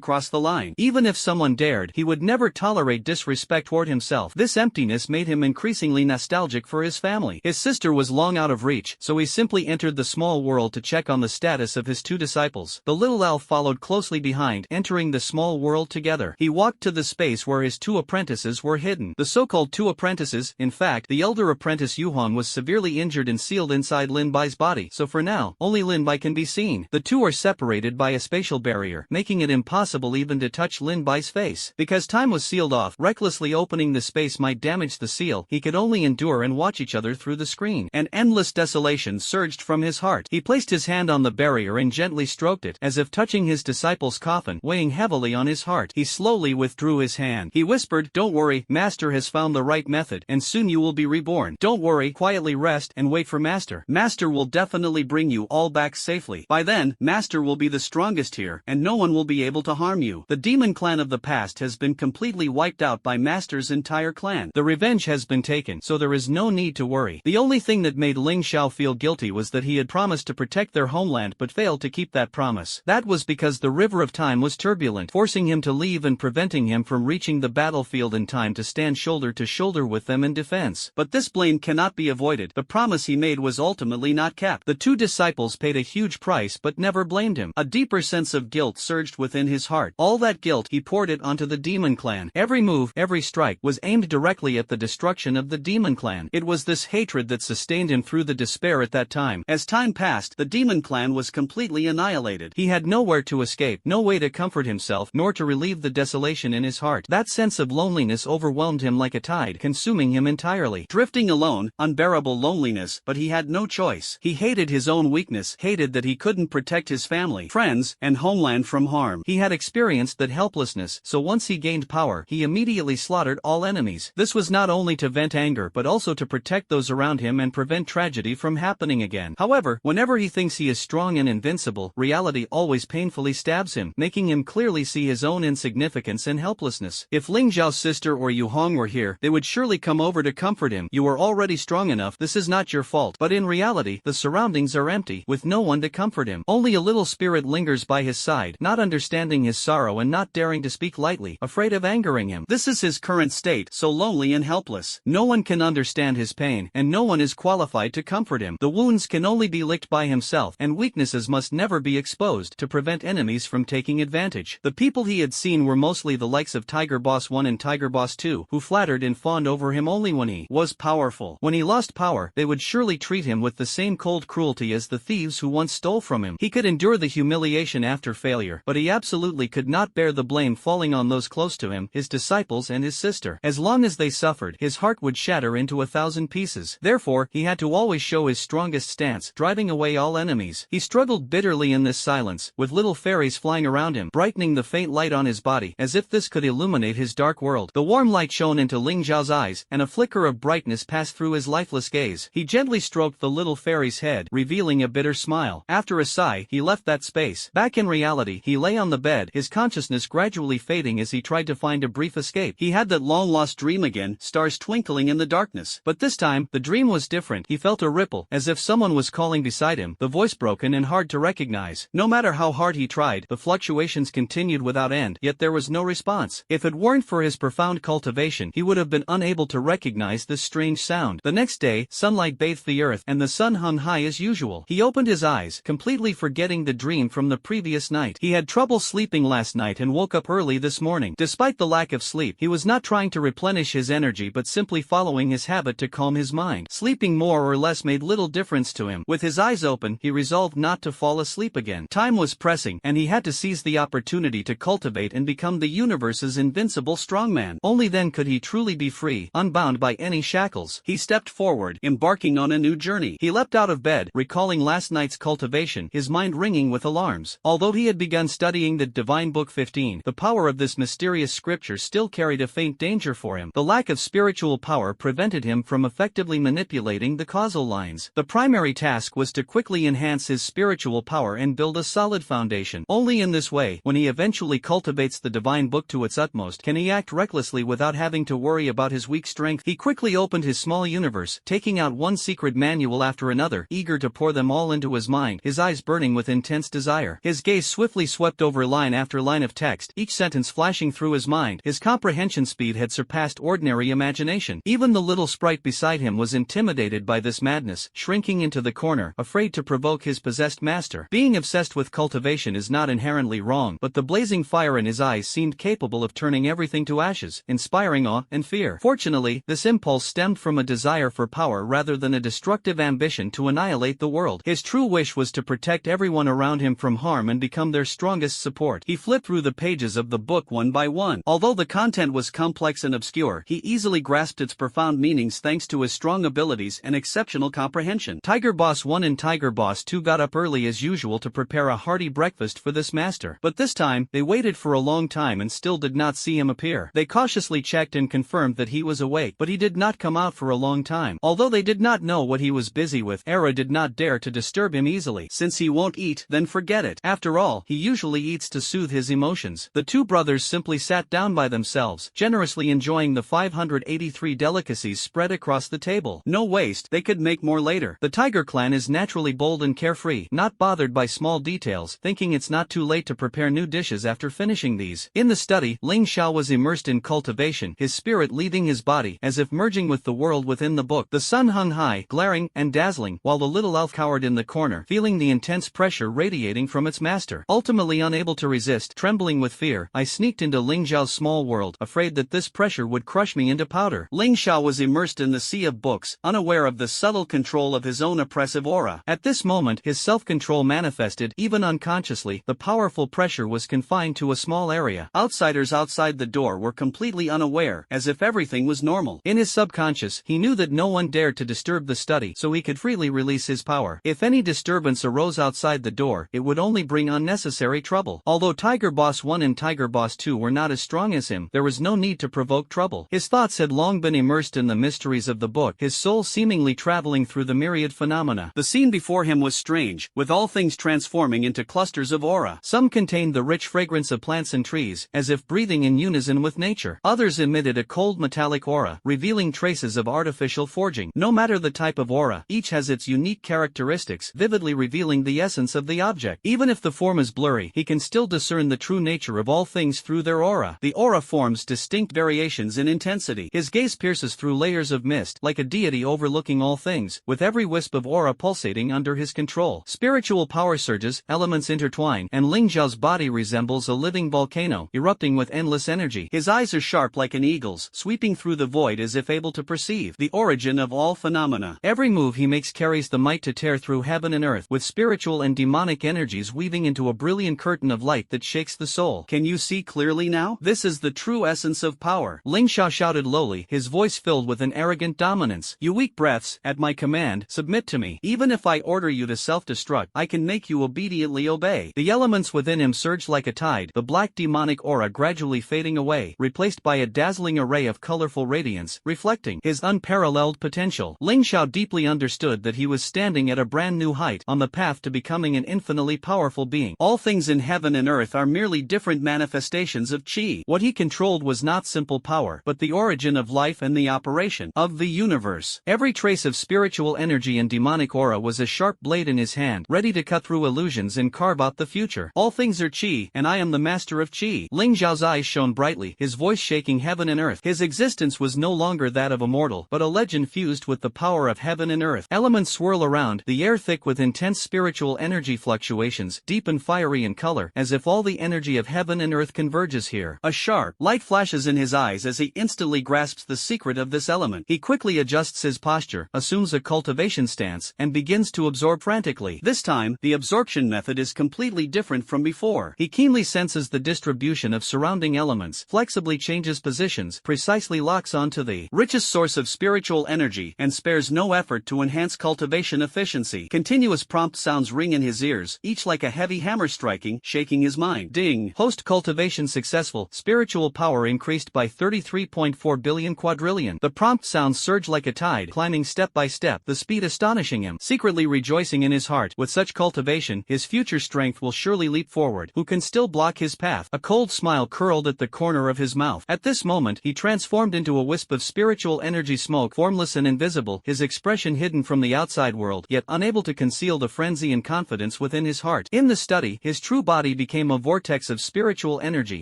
cross the line. Even if someone dared, he would never tolerate disrespect toward himself. This emptiness made him increasingly nostalgic for his family. His sister was long out of reach, so he simply entered the small world to check on the status of his two disciples. The little elf followed closely behind, entering the small world together. He walked to the space where his two apprentices were hidden. The so-called two apprentices, in fact, the elder apprentice Yuhong was severely injured and sealed inside Lin Bai's body, so for now, only Lin Bai can be seen. The two are separated by a spatial barrier, making it impossible even to touch Lin Bai's face. Because time was sealed off, recklessly opening the space might damage the seal. He could only endure and watch each other through the screen. An endless desolation surged from his heart. He placed his hand on the barrier and gently stroked it, as if touching his disciple's coffin, weighing heavily on his heart. He slowly withdrew his hand. He whispered, "Don't worry, Master has found the right method, and soon you will be reborn. Don't worry, quietly rest and wait for Master. Master will definitely bring you all back safely. By then, Master will be the strongest here, and no one will be able to harm you. The demon clan of the past has been completely wiped out by Master's entire clan. The revenge has been taken, so there is no need to worry." The only thing that made Ling Xiao feel guilty was that he had promised to protect their homeland but failed to keep that promise. That was because the river of time was turbulent, forcing him to leave and preventing him from reaching the battlefield in time to stand shoulder to shoulder with them in defense. But this blame cannot be avoided. The promise he made was ultimately not kept. The two disciples paid a huge price but never blamed him. A deeper sense of guilt surged within his heart. All that guilt, he poured it onto the demon clan. Every move, every strike, was aimed directly at the destruction of the demon clan. It was this hatred that sustained him through the despair at that time. As time passed, the demon clan was completely annihilated. He had nowhere to escape, no way to comfort himself, nor to relieve the desolation in his heart. That sense of loneliness overwhelmed him like a tide, consuming him entirely. Drifting alone, unbearable loneliness, but he had no choice. He hated his own weakness, hated that he couldn't protect his family, friends, and homeland from harm. He had experienced that helplessness, so once he gained power, he immediately slaughtered all enemies. This was not only to vent anger but also to protect those around him and prevent tragedy from happening again. However, whenever he thinks he is strong and invincible, reality always painfully stabs him, making him clearly see his own insignificance and helplessness. If Ling Zhao's sister or Yu Hong were here, they would surely come over to comfort him. "You are already strong enough, this is not your fault." But in reality, the surroundings are empty, with no one to comfort him. Only a little spirit lingers by his side, not understanding his sorrow and not daring to speak lightly, afraid of angering him. This is his current state, so lonely and helpless. No one can understand his pain, and no one is qualified to comfort him. The wounds can only be licked by himself, and weaknesses must never be exposed to prevent enemies from taking advantage. The people he had seen were mostly the likes of Tiger Boss 1 and Tiger Boss 2, who flattered and fawned over him only when he was powerful. When he lost power, they would surely treat him with the same cold cruelty as the thieves who once stole from him. He could endure the humiliation after failure, but he absolutely could not bear the blame falling on those close to him, his disciples and his sister. As long as they suffered, his heart would shatter into 1,000 pieces. Therefore, he had to always show his strongest stance, driving away all enemies. He struggled bitterly in this silence, with little fairies flying around him, brightening the faint light on his body, as if this could illuminate his dark world. The warm light shone into Ling Zhao's eyes, and a flicker of brightness passed through his lifeless gaze. He gently stroked the little fairy's head, revealing a bitter smile. After a sigh, he left that space. Back in reality, he lay on the bed, his consciousness gradually fading as he tried to find a brief escape. He had that long-lost dream again, stars twinkling in the darkness. But this time, the dream was different. He felt a ripple, as if someone was calling beside him, the voice broken and hard to recognize. No matter how hard he tried, the fluctuations continued without end, yet there was no response. If it weren't for his profound cultivation, he would have been unable to recognize this strange sound. The next day, sunlight bathed the earth, and the sun hung high as usual. He opened his eyes, completely forgetting the dream from the previous night. He had trouble sleeping last night and woke up early this morning. Despite the lack of sleep, he was not trying to replenish his energy but simply following his habit to calm his mind. Sleeping more or less made little difference to him. With his eyes open, he resolved not to fall asleep again. Time was pressing, and he had to seize the opportunity to cultivate and become the universe's invincible strongman. Only then could he truly be free, unbound by any shackles. He stepped forward, embarking on a new journey. He leapt out of bed, recalling last night's cultivation, his mind ringing with alarms. Although he had begun studying the Divine Book 15, the power of this mysterious scripture still carried a faint danger for him. The lack of spiritual power prevented him from effectively manipulating the causal lines. The primary task was to quickly enhance his spiritual power and build a solid foundation. Only in this way, when he eventually cultivates the Divine Book to its utmost, can he act recklessly without having to worry about his weak strength. He quickly opened his small universe, taking out one secret manual after another, eager to pour them all into his mind, his eyes burning with intense desire. His gaze swiftly swept over line after line of text, each sentence flashing through his mind. His comprehension speed had surpassed ordinary imagination. Even the little sprite beside him was intimidated by this madness, shrinking into the corner, afraid to provoke his possessed master. Being obsessed with cultivation is not inherently wrong, but the blazing fire in his eyes seemed capable of turning everything to ashes, inspiring awe and fear. Fortunately, this impulse stemmed from a desire for power rather than a destructive ambition to annihilate the world. His true wish was to protect everyone around him from harm and become their strongest support. He flipped through the pages of the book one by one. Although the content was complex and obscure, he easily grasped its profound meanings thanks to his strong abilities and exceptional comprehension. Tiger Boss 1 and Tiger Boss 2 got up early as usual to prepare a hearty breakfast for this master. But this time, they waited for a long time and still did not see him appear. They cautiously checked and confirmed that he was awake, but he did not come out for a long time. Although they did not know what he was busy with, Era did not dare to disturb him easily. Since he won't eat, then forget it. After all, he usually eats to soothe his emotions. The two brothers simply sat down by themselves, generously enjoying the 583 delicacies spread across the table. No waste, they could make more later. The Tiger clan is naturally bold and carefree, not bothered by small details, thinking it's not too late to prepare new dishes after finishing these. In the study, Ling Xiao was immersed in cultivation, his spirit leaving his body, as if merging with the world within the book. The sun hung high, glaring and dazzling, while the little elf cowered in the corner, feeling the intense pressure radiating from its master. Ultimately unable to resist, trembling with fear, I sneaked into Ling Xiao's small world, afraid that this pressure would crush me into powder. Ling Xiao was immersed in the sea of books, unaware of the subtle control of his own oppressive aura. At this moment, his self-control manifested, even unconsciously. The powerful pressure was confined to a small area. Outsiders outside the door were completely unaware, as if everything was normal. In his subconscious, he knew that no one dared to disturb the study, so he could freely release his power. If any disturbance arose outside the door, it would only bring unnecessary trouble. Although Tiger Boss 1 and Tiger Boss 2 were not as strong as him, there was no need to provoke trouble. His thoughts had long been immersed in the mysteries of the book, his soul seemingly traveling through the myriad phenomena. The scene before him was strange, with all things transforming into clusters of aura. Some contained the rich fragrance of plants and trees, as if breathing in unison with nature. Others emitted a cold metallic aura, revealing traces of artificial forging. No matter the type of aura, each has its unique characteristics, vividly revealing the essence of the object. Even if the form is blurry, he can still discern the true nature of all things through their aura. The aura forms distinct variations in intensity. His gaze pierces through layers of mist, like a deity overlooking all things, with every wisp of aura pulsating under his control. Spiritual power surges, elements intertwine, and Ling Xiao's body resembles a living volcano, erupting with endless energy. His eyes are sharp like an eagle's, sweeping through the void as if able to perceive the origin of all phenomena. Every move he makes carries the might to tear through heaven and earth, with spiritual and demonic energies weaving into a brilliant curtain of light that shakes the soul. Can you see clearly now? This is the true essence of power. Ling Xiao shouted lowly, his voice filled with an arrogant dominance. You weak breaths, at my command, submit to me. Even if I order you to self-destruct, I can make you obediently obey. The elements within him surged like a tide, the black demonic aura gradually fading away, replaced by a dazzling array of colorful radiance, reflecting his unparalleled potential. Ling Xiao deeply understood that he was standing at a brand new height, on the path to becoming an infinitely powerful being. All things in heaven and earth are merely different manifestations of qi. What he controlled was not simple power, but the origin of life and the operation of the universe. Every trace of spiritual energy and demonic aura was a sharp blade in his hand, ready to cut through illusions and carve out the future. All things are qi, and I am the master of qi. Ling Xiao's eyes shone brightly, his voice shaking heaven and earth. His existence was no longer that of a mortal, but a legend fused with the power of heaven and earth. Elements swirl around, the air thick with intense spiritual energy fluctuations, deep and fiery in color, as if all the energy of heaven and earth converges here. A sharp light flashes in his eyes as he instantly grasps the secret of this element. He quickly adjusts his posture, assumes a cultivation stance, and begins to absorb frantically. This time, the absorption method is completely different from before. He keenly senses the distribution of surrounding elements, flexibly changes positions, precisely locks onto the richest source of spiritual energy, and spares no effort to enhance cultivation efficiency. Continuous prompt sounds ring in his ears, each like a heavy hammer striking, shaking his mind. Ding! Host cultivation successful, spiritual power increased by 33.4 billion quadrillion. The prompt sounds surge like a tide, climbing step by step, the speed astonishing him. Secretly rejoicing in his heart, with such cultivation, his future strength will surely leap forward. Who can still block his path? A cold smile curled at the corner of his mouth. At this moment, he transformed into a wisp of spiritual energy smoke, formless and invisible, his expression hidden from the outside world, yet unable to conceal the frenzy and confidence within his heart. In the study, his true body became became a vortex of spiritual energy,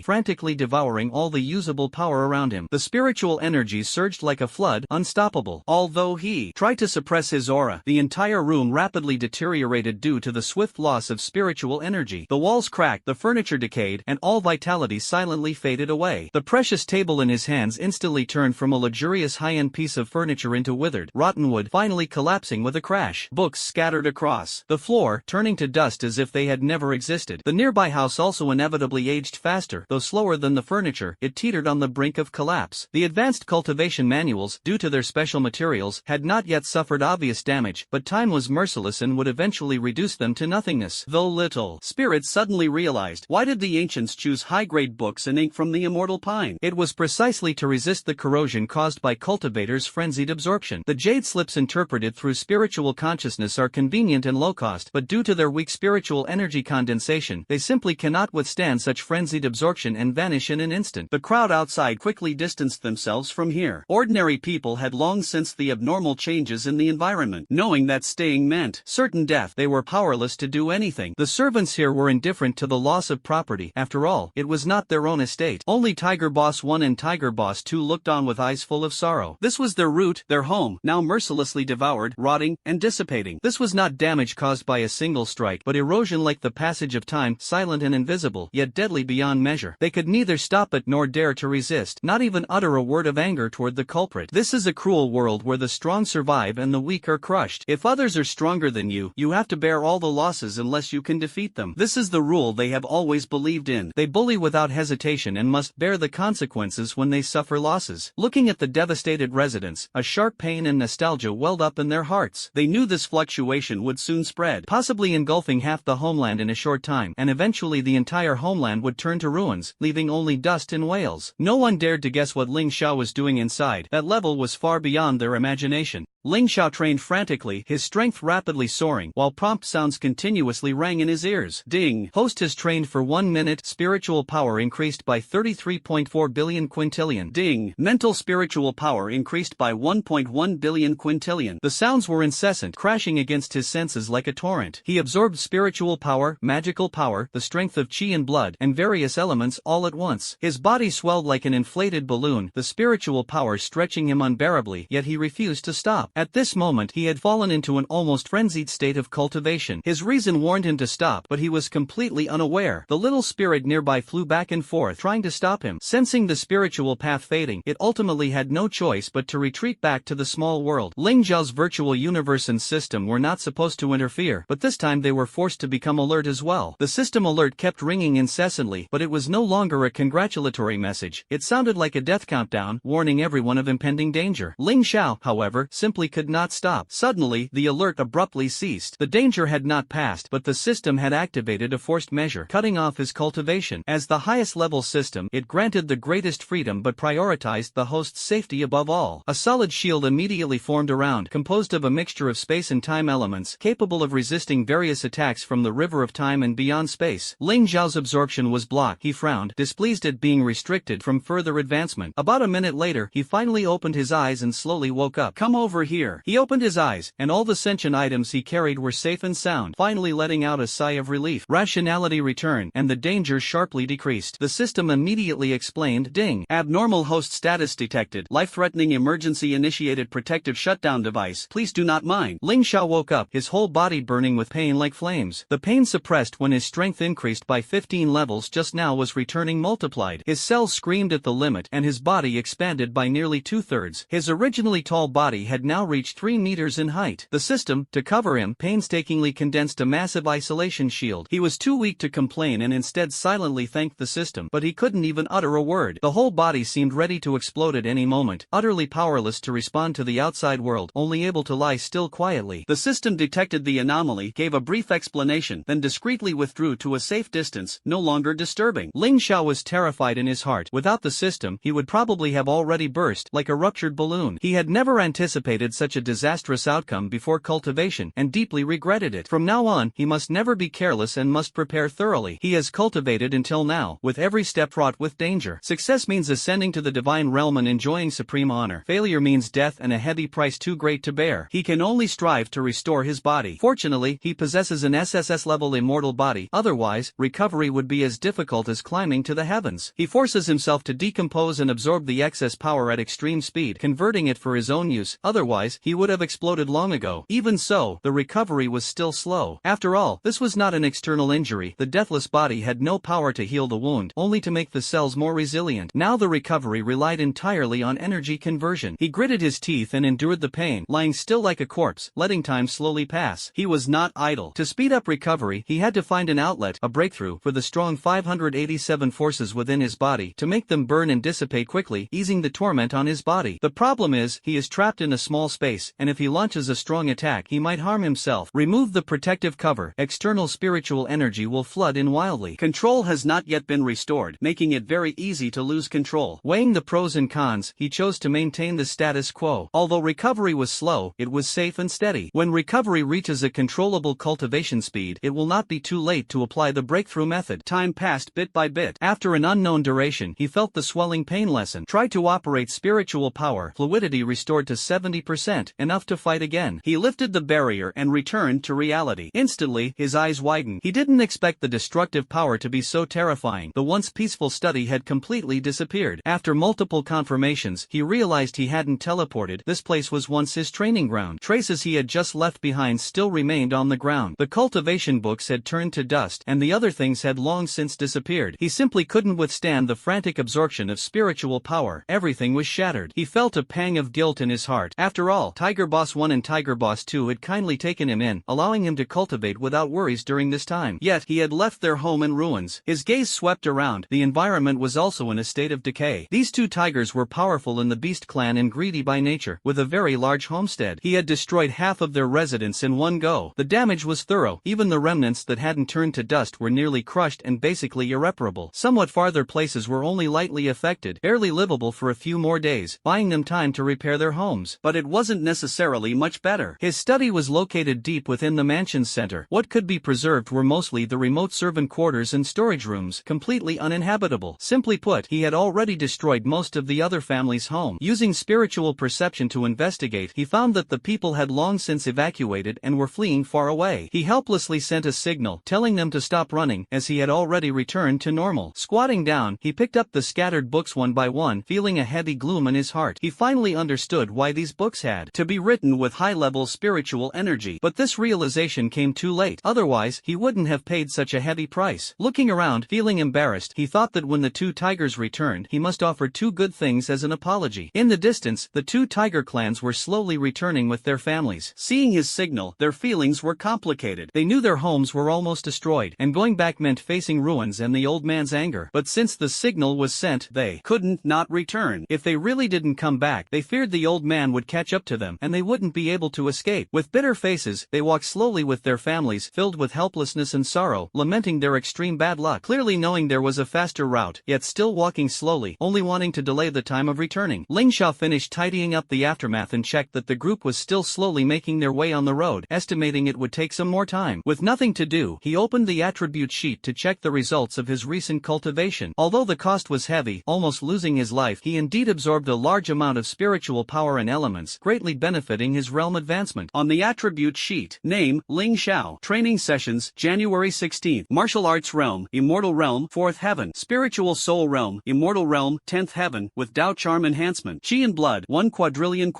frantically devouring all the usable power around him. The spiritual energy surged like a flood, unstoppable. Although he tried to suppress his aura, the entire room rapidly deteriorated due to the swift loss of spiritual energy. The walls cracked, the furniture decayed, and all vitality silently faded away. The precious table in his hands instantly turned from a luxurious high-end piece of furniture into withered, rotten wood, finally collapsing with a crash. Books scattered across the floor, turning to dust as if they had never existed. The nearby house also inevitably aged faster, though slower than the furniture. It teetered on the brink of collapse. The advanced cultivation manuals, due to their special materials, had not yet suffered obvious damage, but time was merciless and would eventually reduce them to nothingness. Though little Spirit suddenly realized, why did the ancients choose high-grade books and ink from the immortal pine? It was precisely to resist the corrosion caused by cultivators' frenzied absorption. The jade slips interpreted through spiritual consciousness are convenient and low-cost, but due to their weak spiritual energy condensation, they simply cannot withstand such frenzied absorption and vanish in an instant. The crowd outside quickly distanced themselves from here. Ordinary people had long sensed the abnormal changes in the environment. Knowing that staying meant certain death, they were powerless to do anything. The servants here were indifferent to the loss of property. After all, it was not their own estate. Only Tiger Boss 1 and Tiger Boss 2 looked on with eyes full of sorrow. This was their root, their home, now mercilessly devoured, rotting, and dissipating. This was not damage caused by a single strike, but erosion like the passage of time, silent and invisible, yet deadly beyond measure. They could neither stop it nor dare to resist, not even utter a word of anger toward the culprit. This is a cruel world where the strong survive and the weak are crushed. If others are stronger than you, you have to bear all the losses unless you can defeat them. This is the rule they have always believed in. They bully without hesitation and must bear the consequences when they suffer losses. Looking at the devastated residents, a sharp pain and nostalgia welled up in their hearts. They knew this fluctuation would soon spread, possibly engulfing half the homeland in a short time, and eventually the entire homeland would turn to ruins, leaving only dust and wails. No one dared to guess what Ling Xiao was doing inside. That level was far beyond their imagination. Ling Xiao trained frantically, his strength rapidly soaring, while prompt sounds continuously rang in his ears. Ding! Host has trained for 1 minute. Spiritual power increased by 33.4 billion quintillion. Ding! Mental spiritual power increased by 1.1 billion quintillion. The sounds were incessant, crashing against his senses like a torrent. He absorbed spiritual power, magical power, the strength of qi and blood, and various elements all at once. His body swelled like an inflated balloon, the spiritual power stretching him unbearably, yet he refused to stop. At this moment he had fallen into an almost frenzied state of cultivation. His reason warned him to stop, but he was completely unaware. The little spirit nearby flew back and forth, trying to stop him. Sensing the spiritual path fading, it ultimately had no choice but to retreat back to the small world. Ling Zhao's virtual universe and system were not supposed to interfere, but this time they were forced to become alert as well. The system alert kept ringing incessantly, but it was no longer a congratulatory message. It sounded like a death countdown, warning everyone of impending danger. Ling Xiao, however, simply could not stop. Suddenly, the alert abruptly ceased. The danger had not passed, but the system had activated a forced measure, cutting off his cultivation. As the highest level system, it granted the greatest freedom but prioritized the host's safety above all. A solid shield immediately formed around, composed of a mixture of space and time elements, capable of resisting various attacks from the river of time and beyond space. Ling Zhao's absorption was blocked. He frowned, displeased at being restricted from further advancement. About a minute later, he finally opened his eyes and slowly woke up. "Come over here." He opened his eyes, and all the sentient items he carried were safe and sound, finally letting out a sigh of relief. Rationality returned, and the danger sharply decreased. The system immediately explained, "Ding! Abnormal host status detected. Life-threatening emergency-initiated protective shutdown device. Please do not mind." Ling Xiao woke up, his whole body burning with pain like flames. The pain suppressed when his strength increased by 15 levels just now was returning multiplied. His cells screamed at the limit, and his body expanded by nearly 2/3. His originally tall body had now reached 3 meters in height. The system, to cover him, painstakingly condensed a massive isolation shield. He was too weak to complain and instead silently thanked the system, but he couldn't even utter a word. The whole body seemed ready to explode at any moment, utterly powerless to respond to the outside world, only able to lie still quietly. The system detected the anomaly, gave a brief explanation, then discreetly withdrew to a safe distance, no longer disturbing. Ling Xiao was terrified in his heart. Without the system, he would probably have already burst, like a ruptured balloon. He had never anticipated anticipated such a disastrous outcome before cultivation and deeply regretted it. From now on, he must never be careless and must prepare thoroughly. He has cultivated until now, with every step fraught with danger. Success means ascending to the divine realm and enjoying supreme honor. Failure means death and a heavy price too great to bear. He can only strive to restore his body. Fortunately, he possesses an SSS-level immortal body, otherwise, recovery would be as difficult as climbing to the heavens. He forces himself to decompose and absorb the excess power at extreme speed, converting it for his own use, otherwise, he would have exploded long ago. Even so, the recovery was still slow. After all, this was not an external injury. The deathless body had no power to heal the wound, only to make the cells more resilient. Now the recovery relied entirely on energy conversion. He gritted his teeth and endured the pain, lying still like a corpse, letting time slowly pass. He was not idle. To speed up recovery, he had to find an outlet, a breakthrough, for the strong 587 forces within his body, to make them burn and dissipate quickly, easing the torment on his body. The problem is, he is trapped in a small space, and if he launches a strong attack he might harm himself. Remove the protective cover, external spiritual energy will flood in wildly. Control has not yet been restored, making it very easy to lose control. Weighing the pros and cons, he chose to maintain the status quo. Although recovery was slow, it was safe and steady. When recovery reaches a controllable cultivation speed, it will not be too late to apply the breakthrough method. Time passed bit by bit. After an unknown duration, he felt the swelling pain lessen. Tried to operate spiritual power, fluidity restored to 70%, enough to fight again. He lifted the barrier and returned to reality. Instantly, his eyes widened. He didn't expect the destructive power to be so terrifying. The once peaceful study had completely disappeared. After multiple confirmations, he realized he hadn't teleported. This place was once his training ground. Traces he had just left behind still remained on the ground. The cultivation books had turned to dust, and the other things had long since disappeared. He simply couldn't withstand the frantic absorption of spiritual power. Everything was shattered. He felt a pang of guilt in his heart. After all, Tiger Boss 1 and Tiger Boss 2 had kindly taken him in, allowing him to cultivate without worries during this time. Yet, he had left their home in ruins. His gaze swept around. The environment was also in a state of decay. These two tigers were powerful in the Beast clan and greedy by nature, with a very large homestead. He had destroyed half of their residents in one go. The damage was thorough. Even the remnants that hadn't turned to dust were nearly crushed and basically irreparable. Somewhat farther places were only lightly affected, barely livable for a few more days, buying them time to repair their homes. But it wasn't necessarily much better. His study was located deep within the mansion's center. What could be preserved were mostly the remote servant quarters and storage rooms, completely uninhabitable. Simply put, he had already destroyed most of the other family's home. Using spiritual perception to investigate, he found that the people had long since evacuated and were fleeing far away. He helplessly sent a signal, telling them to stop running, as he had already returned to normal. Squatting down, he picked up the scattered books one by one, feeling a heavy gloom in his heart. He finally understood why these books had to be written with high-level spiritual energy. But this realization came too late. Otherwise, he wouldn't have paid such a heavy price. Looking around, feeling embarrassed, he thought that when the two tigers returned, he must offer two good things as an apology. In the distance, the two tiger clans were slowly returning with their families. Seeing his signal, their feelings were complicated. They knew their homes were almost destroyed, and going back meant facing ruins and the old man's anger. But since the signal was sent, they couldn't not return. If they really didn't come back, they feared the old man would catch up to them, and they wouldn't be able to escape. With bitter faces, they walked slowly with their families, filled with helplessness and sorrow, lamenting their extreme bad luck. Clearly knowing there was a faster route, yet still walking slowly, only wanting to delay the time of returning. Ling Xiao finished tidying up the aftermath and checked that the group was still slowly making their way on the road, estimating it would take some more time. With nothing to do, he opened the attribute sheet to check the results of his recent cultivation. Although the cost was heavy, almost losing his life, he indeed absorbed a large amount of spiritual power and elements, greatly benefiting his realm advancement. On the attribute sheet, name, Ling Xiao. Training sessions, January 16th. Martial Arts Realm, Immortal Realm, 4th Heaven. Spiritual Soul Realm, Immortal Realm, 10th Heaven, with Dao Charm Enhancement. Chi and Blood, 1 quadrillion.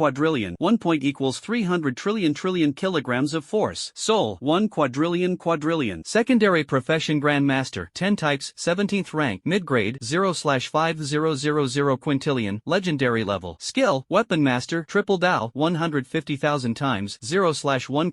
1 point equals 300 trillion kilograms of force. Soul, 1 quadrillion. Secondary Profession Grandmaster, 10 types, 17th rank, mid-grade, 0/5000 quintillion, legendary level. Skill, Weapon Master, Triple Dao, 150,000 times, 0/1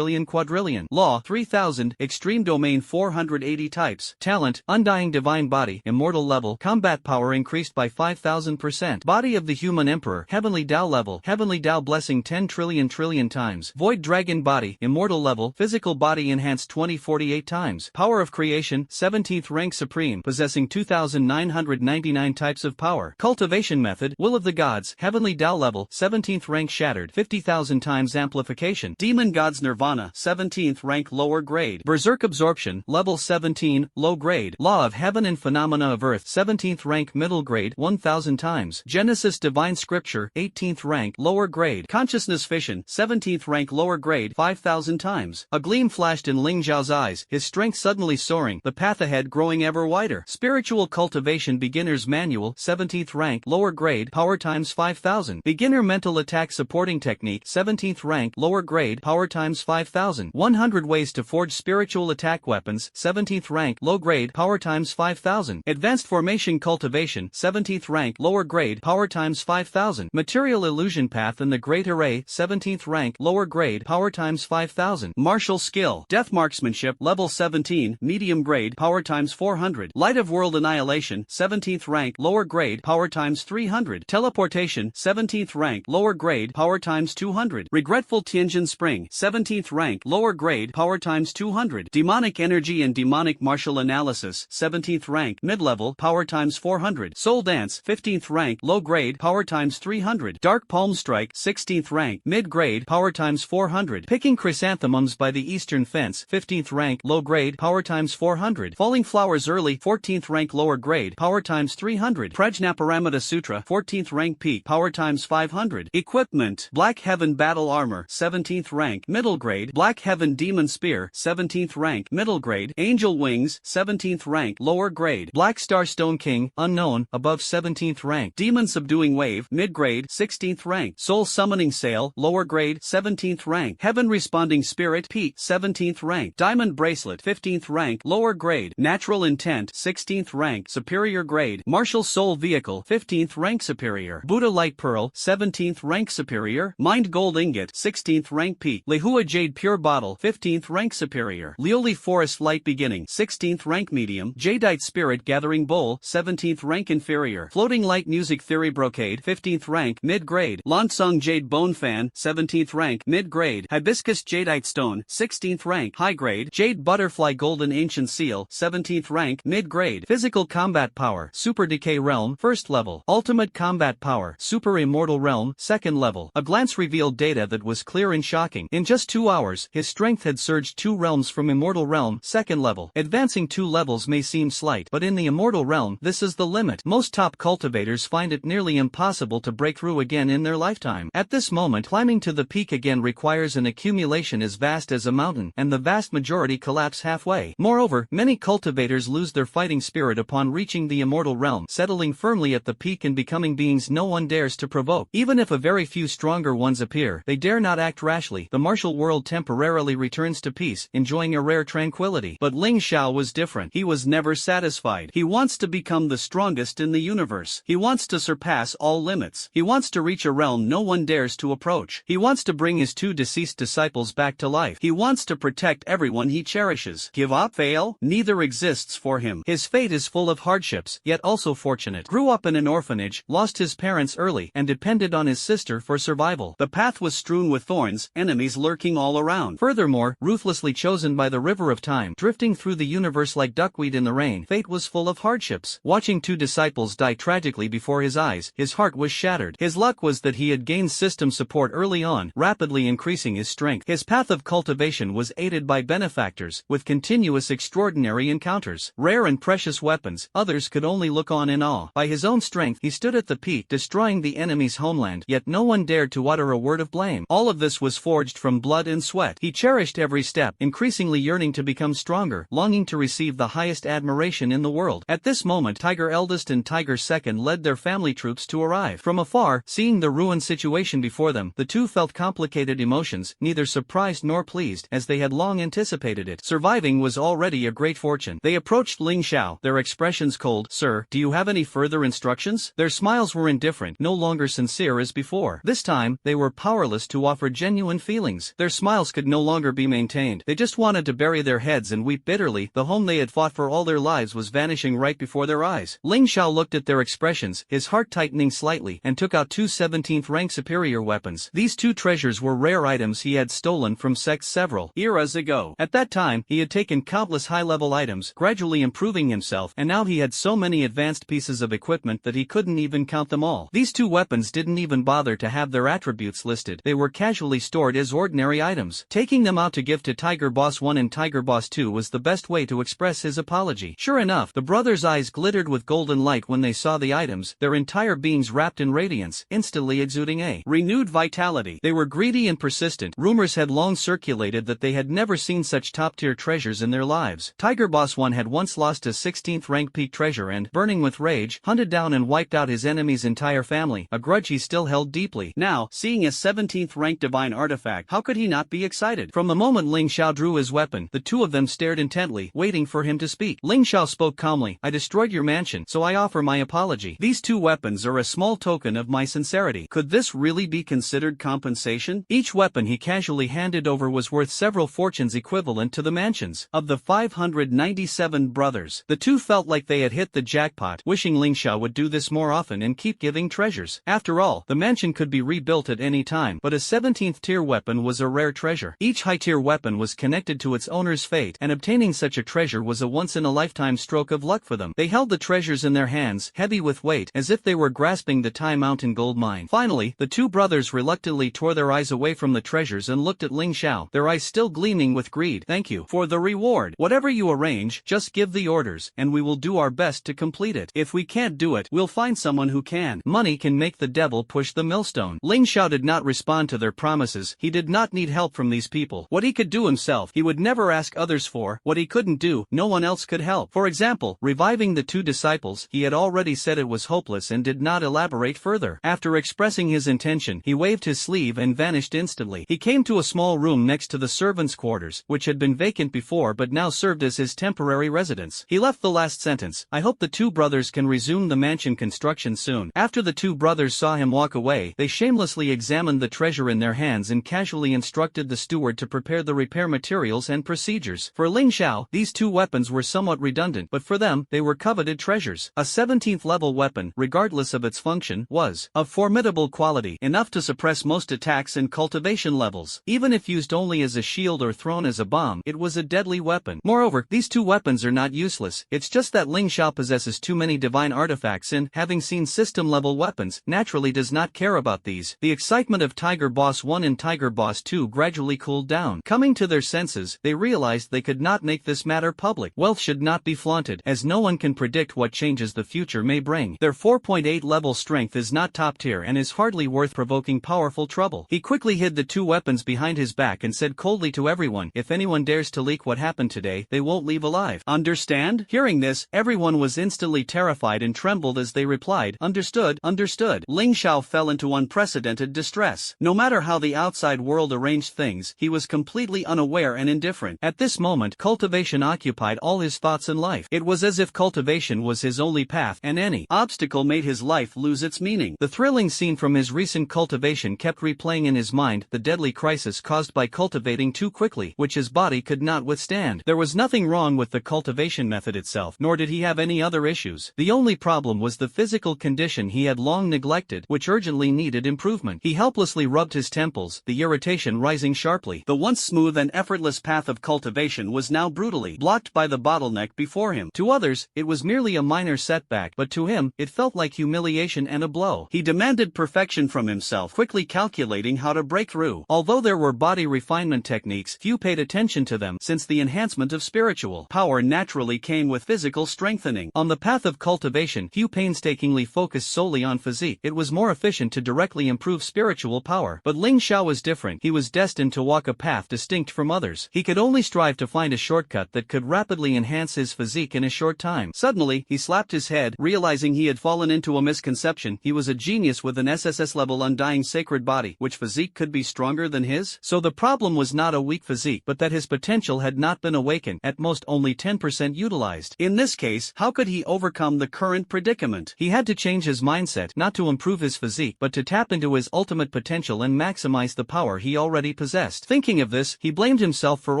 quadrillion. Law, 3000, Extreme Domain 480 types. Talent, Undying Divine Body, Immortal level, Combat Power increased by 5000%. Body of the Human Emperor, Heavenly Dao level, Heavenly Dao Blessing 10 trillion times. Void Dragon Body, Immortal level, Physical Body enhanced 2048 times. Power of Creation, 17th rank Supreme, possessing 2999 types of power. Cultivation Method, Will of the Gods, Heavenly Dao level, 17th rank rank shattered, 50,000 times amplification. Demon Gods Nirvana, 17th rank lower grade. Berserk Absorption, level 17, low grade. Law of Heaven and Phenomena of Earth, 17th rank middle grade, 1000 times. Genesis Divine Scripture, 18th rank lower grade. Consciousness Fission, 17th rank lower grade, 5000 times. A gleam flashed in Ling Zhao's eyes, his strength suddenly soaring, the path ahead growing ever wider. Spiritual Cultivation Beginner's Manual, 17th rank lower grade, power times 5000. Beginner Mental Attack Supporting Technique, 17th rank lower grade, power times 5000. 100 Ways to Forge Spiritual Attack Weapons, 17th rank low grade, power times 5000. Advanced Formation Cultivation, 17th rank lower grade, power times 5000. Material Illusion Path in the Great Array, 17th rank lower grade, power times 5000. Martial Skill, Death Marksmanship, level 17, medium grade, power times 400. Light of World Annihilation, 17th rank lower grade, power times 300. Teleportation, 17th rank lower grade, power times 200. Regretful Tianjin Spring, 17th rank lower grade, power times 200. Demonic Energy and Demonic Martial Analysis, 17th rank mid-level, power times 400. Soul Dance, 15th rank low grade, power times 300. Dark Palm Strike, 16th rank mid-grade, power times 400. Picking Chrysanthemums by the Eastern Fence, 15th rank low grade, power times 400. Falling Flowers Early, 14th rank lower grade, power times 300. Prajnaparamita Sutra, 14th rank peak, power times 500. Equipment, Black Heaven Battle Armor, 17th rank middle grade. Black Heaven Demon Spear, 17th rank middle grade. Angel Wings, 17th rank lower grade. Black Star Stone King, unknown, above 17th rank. Demon Subduing Wave, mid-grade, 16th rank. Soul Summoning Sail, lower grade, 17th rank. Heaven Responding Spirit, peak, 17th rank. Diamond Bracelet, 15th rank, lower grade. Natural Intent, 16th rank, superior grade. Martial Soul Vehicle, 15th rank superior. Buddha Light Pearl, 17th rank superior. Mind Gold Ingot, 16th rank peak. Lehua Jade Pure Bottle, 15th rank superior. Lioli Forest Light Beginning, 16th rank medium. Jadeite Spirit Gathering Bowl, 17th rank inferior. Floating Light Music Theory Brocade, 15th rank mid-grade. Lansong Jade Bone Fan, 17th rank mid-grade. Hibiscus Jadeite Stone, 16th rank high grade. Jade Butterfly Golden Ancient Seal, 17th rank mid-grade. Physical Combat Power, Super Decay Realm, 1st level. Ultimate Combat Power, Super Immortal Realm, 2nd level. A glance revealed data that was clear and shocking. In just 2 hours, his strength had surged 2 realms from Immortal Realm, 2nd level. Advancing 2 levels may seem slight, but in the Immortal Realm, this is the limit. Most top cultivators find it nearly impossible to break through again in their lifetime. At this moment, climbing to the peak again requires an accumulation as vast as a mountain, and the vast majority collapse halfway. Moreover, many cultivators lose their fighting spirit upon reaching the Immortal Realm, settling firmly at the peak and becoming beings no one dares to provoke. Even if a very few stronger ones appear, they dare not act rashly. The martial world temporarily returns to peace, enjoying a rare tranquility. But Ling Xiao was different. He was never satisfied. He wants to become the strongest in the universe. He wants to surpass all limits. He wants to reach a realm no one dares to approach. He wants to bring his 2 deceased disciples back to life. He wants to protect everyone he cherishes. Give up? Fail? Neither exists for him. His fate is full of hardships, yet also fortunate. Grew up in an orphanage, lost his parents early, and depended on his sister for survival. The path was strewn with thorns, enemies lurking all around. Furthermore, ruthlessly chosen by the river of time, drifting through the universe like duckweed in the rain, fate was full of hardships. Watching 2 disciples die tragically before his eyes, his heart was shattered. His luck was that he had gained system support early on, rapidly increasing his strength. His path of cultivation was aided by benefactors, with continuous extraordinary encounters. Rare and precious weapons, others could only look on in awe. By his own strength, he stood at the peak, destroying the enemy's homeland, yet no one dared to utter a word of blame. All of this was forged from blood and sweat. He cherished every step, increasingly yearning to become stronger, longing to receive the highest admiration in the world. At this moment, Tiger Eldest and Tiger Second led their family troops to arrive. From afar, seeing the ruined situation before them, the 2 felt complicated emotions, neither surprised nor pleased, as they had long anticipated it. Surviving was already a great fortune. They approached Ling Xiao, their expressions cold. Sir, do you have any further instructions? Their smiles were indifferent, no longer sincere as before. This time, they were powerless to offer genuine feelings. Their smiles could no longer be maintained. They just wanted to bury their heads and weep bitterly. The home they had fought for all their lives was vanishing right before their eyes. Ling Xiao looked at their expressions, his heart tightening slightly, and took out 2 17th rank superior weapons. These 2 treasures were rare items he had stolen from sects several eras ago. At that time, he had taken countless high-level items, gradually improving himself, and now he had so many advanced pieces of equipment that he couldn't even count them all. These 2 weapons didn't even bother to have their attributes listed. They were casually stored as ordinary items. Taking them out to give to Tiger Boss 1 and Tiger Boss 2 was the best way to express his apology. Sure enough, the brothers' eyes glittered with golden light when they saw the items, their entire beings wrapped in radiance, instantly exuding a renewed vitality. They were greedy and persistent. Rumors had long circulated that they had never seen such top-tier treasures in their lives. Tiger Boss 1 had once lost a 16th rank peak treasure and, burning with rage, hunted down and wiped out his enemy's entire family, a grudge he still held deeply. Now, seeing a 17th rank divine artifact, how could he not be excited? From the moment Ling Xiao drew his weapon, the two of them stared intently, waiting for him to speak. Ling Xiao spoke calmly. I destroyed your mansion, so I offer my apology. These two weapons are a small token of my sincerity. Could this really be considered compensation? Each weapon he casually handed over was worth several fortunes equivalent to the mansions of the 597 brothers. The two felt like they had hit the jackpot, wishing Ling Xiao would do this more often and keep giving treasures. After all, the mansion could be rebuilt at any time, but a 17th tier weapon was a rare treasure. Each high-tier weapon was connected to its owner's fate, and obtaining such a treasure was a once-in-a-lifetime stroke of luck for them. They held the treasures in their hands, heavy with weight, as if they were grasping the Tai Mountain gold mine. Finally, the two brothers reluctantly tore their eyes away from the treasures and looked at Ling Xiao, their eyes still gleaming with greed. Thank you for the reward. Whatever you arrange, just give the orders, and we will do our best to complete it. If we can't do it, we'll find someone who can. Money can make the devil push the millstone. Ling Xiao did not respond to their promises. He did not need help from these people. What he could do himself, he would never ask others for. What he couldn't do, no one else could help. For example, reviving the two disciples, he had already said it was hopeless and did not elaborate further. After expressing his intention, he waved his sleeve and vanished instantly. He came to a small room next to the servants' quarters, which had been vacant before but now served as his temporary residence. He left the last sentence. I hope the two brothers can resume the mansion construction soon. After the two brothers saw him walk away, they shamelessly examined the treasure in their hands and casually instructed the steward to prepare the repair materials and procedures. For Ling Xiao, these two weapons were somewhat redundant, but for them, they were coveted treasures. A 17th level weapon, regardless of its function, was of formidable quality, enough to suppress most attacks and cultivation levels. Even if used only as a shield or thrown as a bomb, it was a deadly weapon. Moreover, these two weapons are not useless. It's just that Ling Xiao possesses too many divine artifacts and, having seen system-level weapons, naturally does not care about these. The excitement of Tiger Boss 1 and Tiger Boss 2 gradually cooled down. Coming to their senses, they realized they could not make this matter public. Wealth should not be flaunted, as no one can predict what changes the future may bring. Their 4.8 level strength is not top tier and is hardly worth provoking powerful trouble. He quickly hid the two weapons behind his back and said coldly to everyone, if anyone dares to leak what happened today, they won't leave alive. Understand? Hearing this, everyone was instantly terrified and trembled as they replied, understood, understood. Ling Xiao fell into unprecedented distress. No matter how the outside world arranged things, he was completely unaware and indifferent. At this moment, cultivation occupied all his thoughts in life. It was as if cultivation was his only path, and any obstacle made his life lose its meaning. The thrilling scene from his recent cultivation kept replaying in his mind, the deadly crisis caused by cultivating too quickly, which his body could not withstand. There was nothing wrong with the cultivation method itself, nor did he have any other issues. The only problem was the physical condition he had long neglected, which urgently needed improvement. He helplessly rubbed his temples, the irritation rising sharply. The once smooth and effortless path of cultivation was now brutally blocked by the bottleneck before him. To others, it was merely a minor setback, but to him, it felt like humiliation and a blow. He demanded perfection from himself, quickly calculating how to break through. Although there were body refinement techniques, few paid attention to them, since the enhancement of spiritual power naturally came with physical strengthening. On the path of cultivation, few painstakingly focused solely on physique. It was more efficient to directly improve spiritual power. But Ling Xiao was different. He was destined to walk a path distinct from others. He could only strive to find a shortcut that could rapidly enhance his physique in a short time. Suddenly, he slapped his head, realizing he had fallen into a misconception. He was a genius with an SSS-level undying sacred body. Which physique could be stronger than his? So the problem was not a weak physique, but that his potential had not been awakened, at most only 10% utilized. In this case, how could he overcome the current predicament? He had to change his mindset, not to improve his physique, but to tap into his ultimate potential and maximize the power he already possessed. Thinking of this, he blamed himself for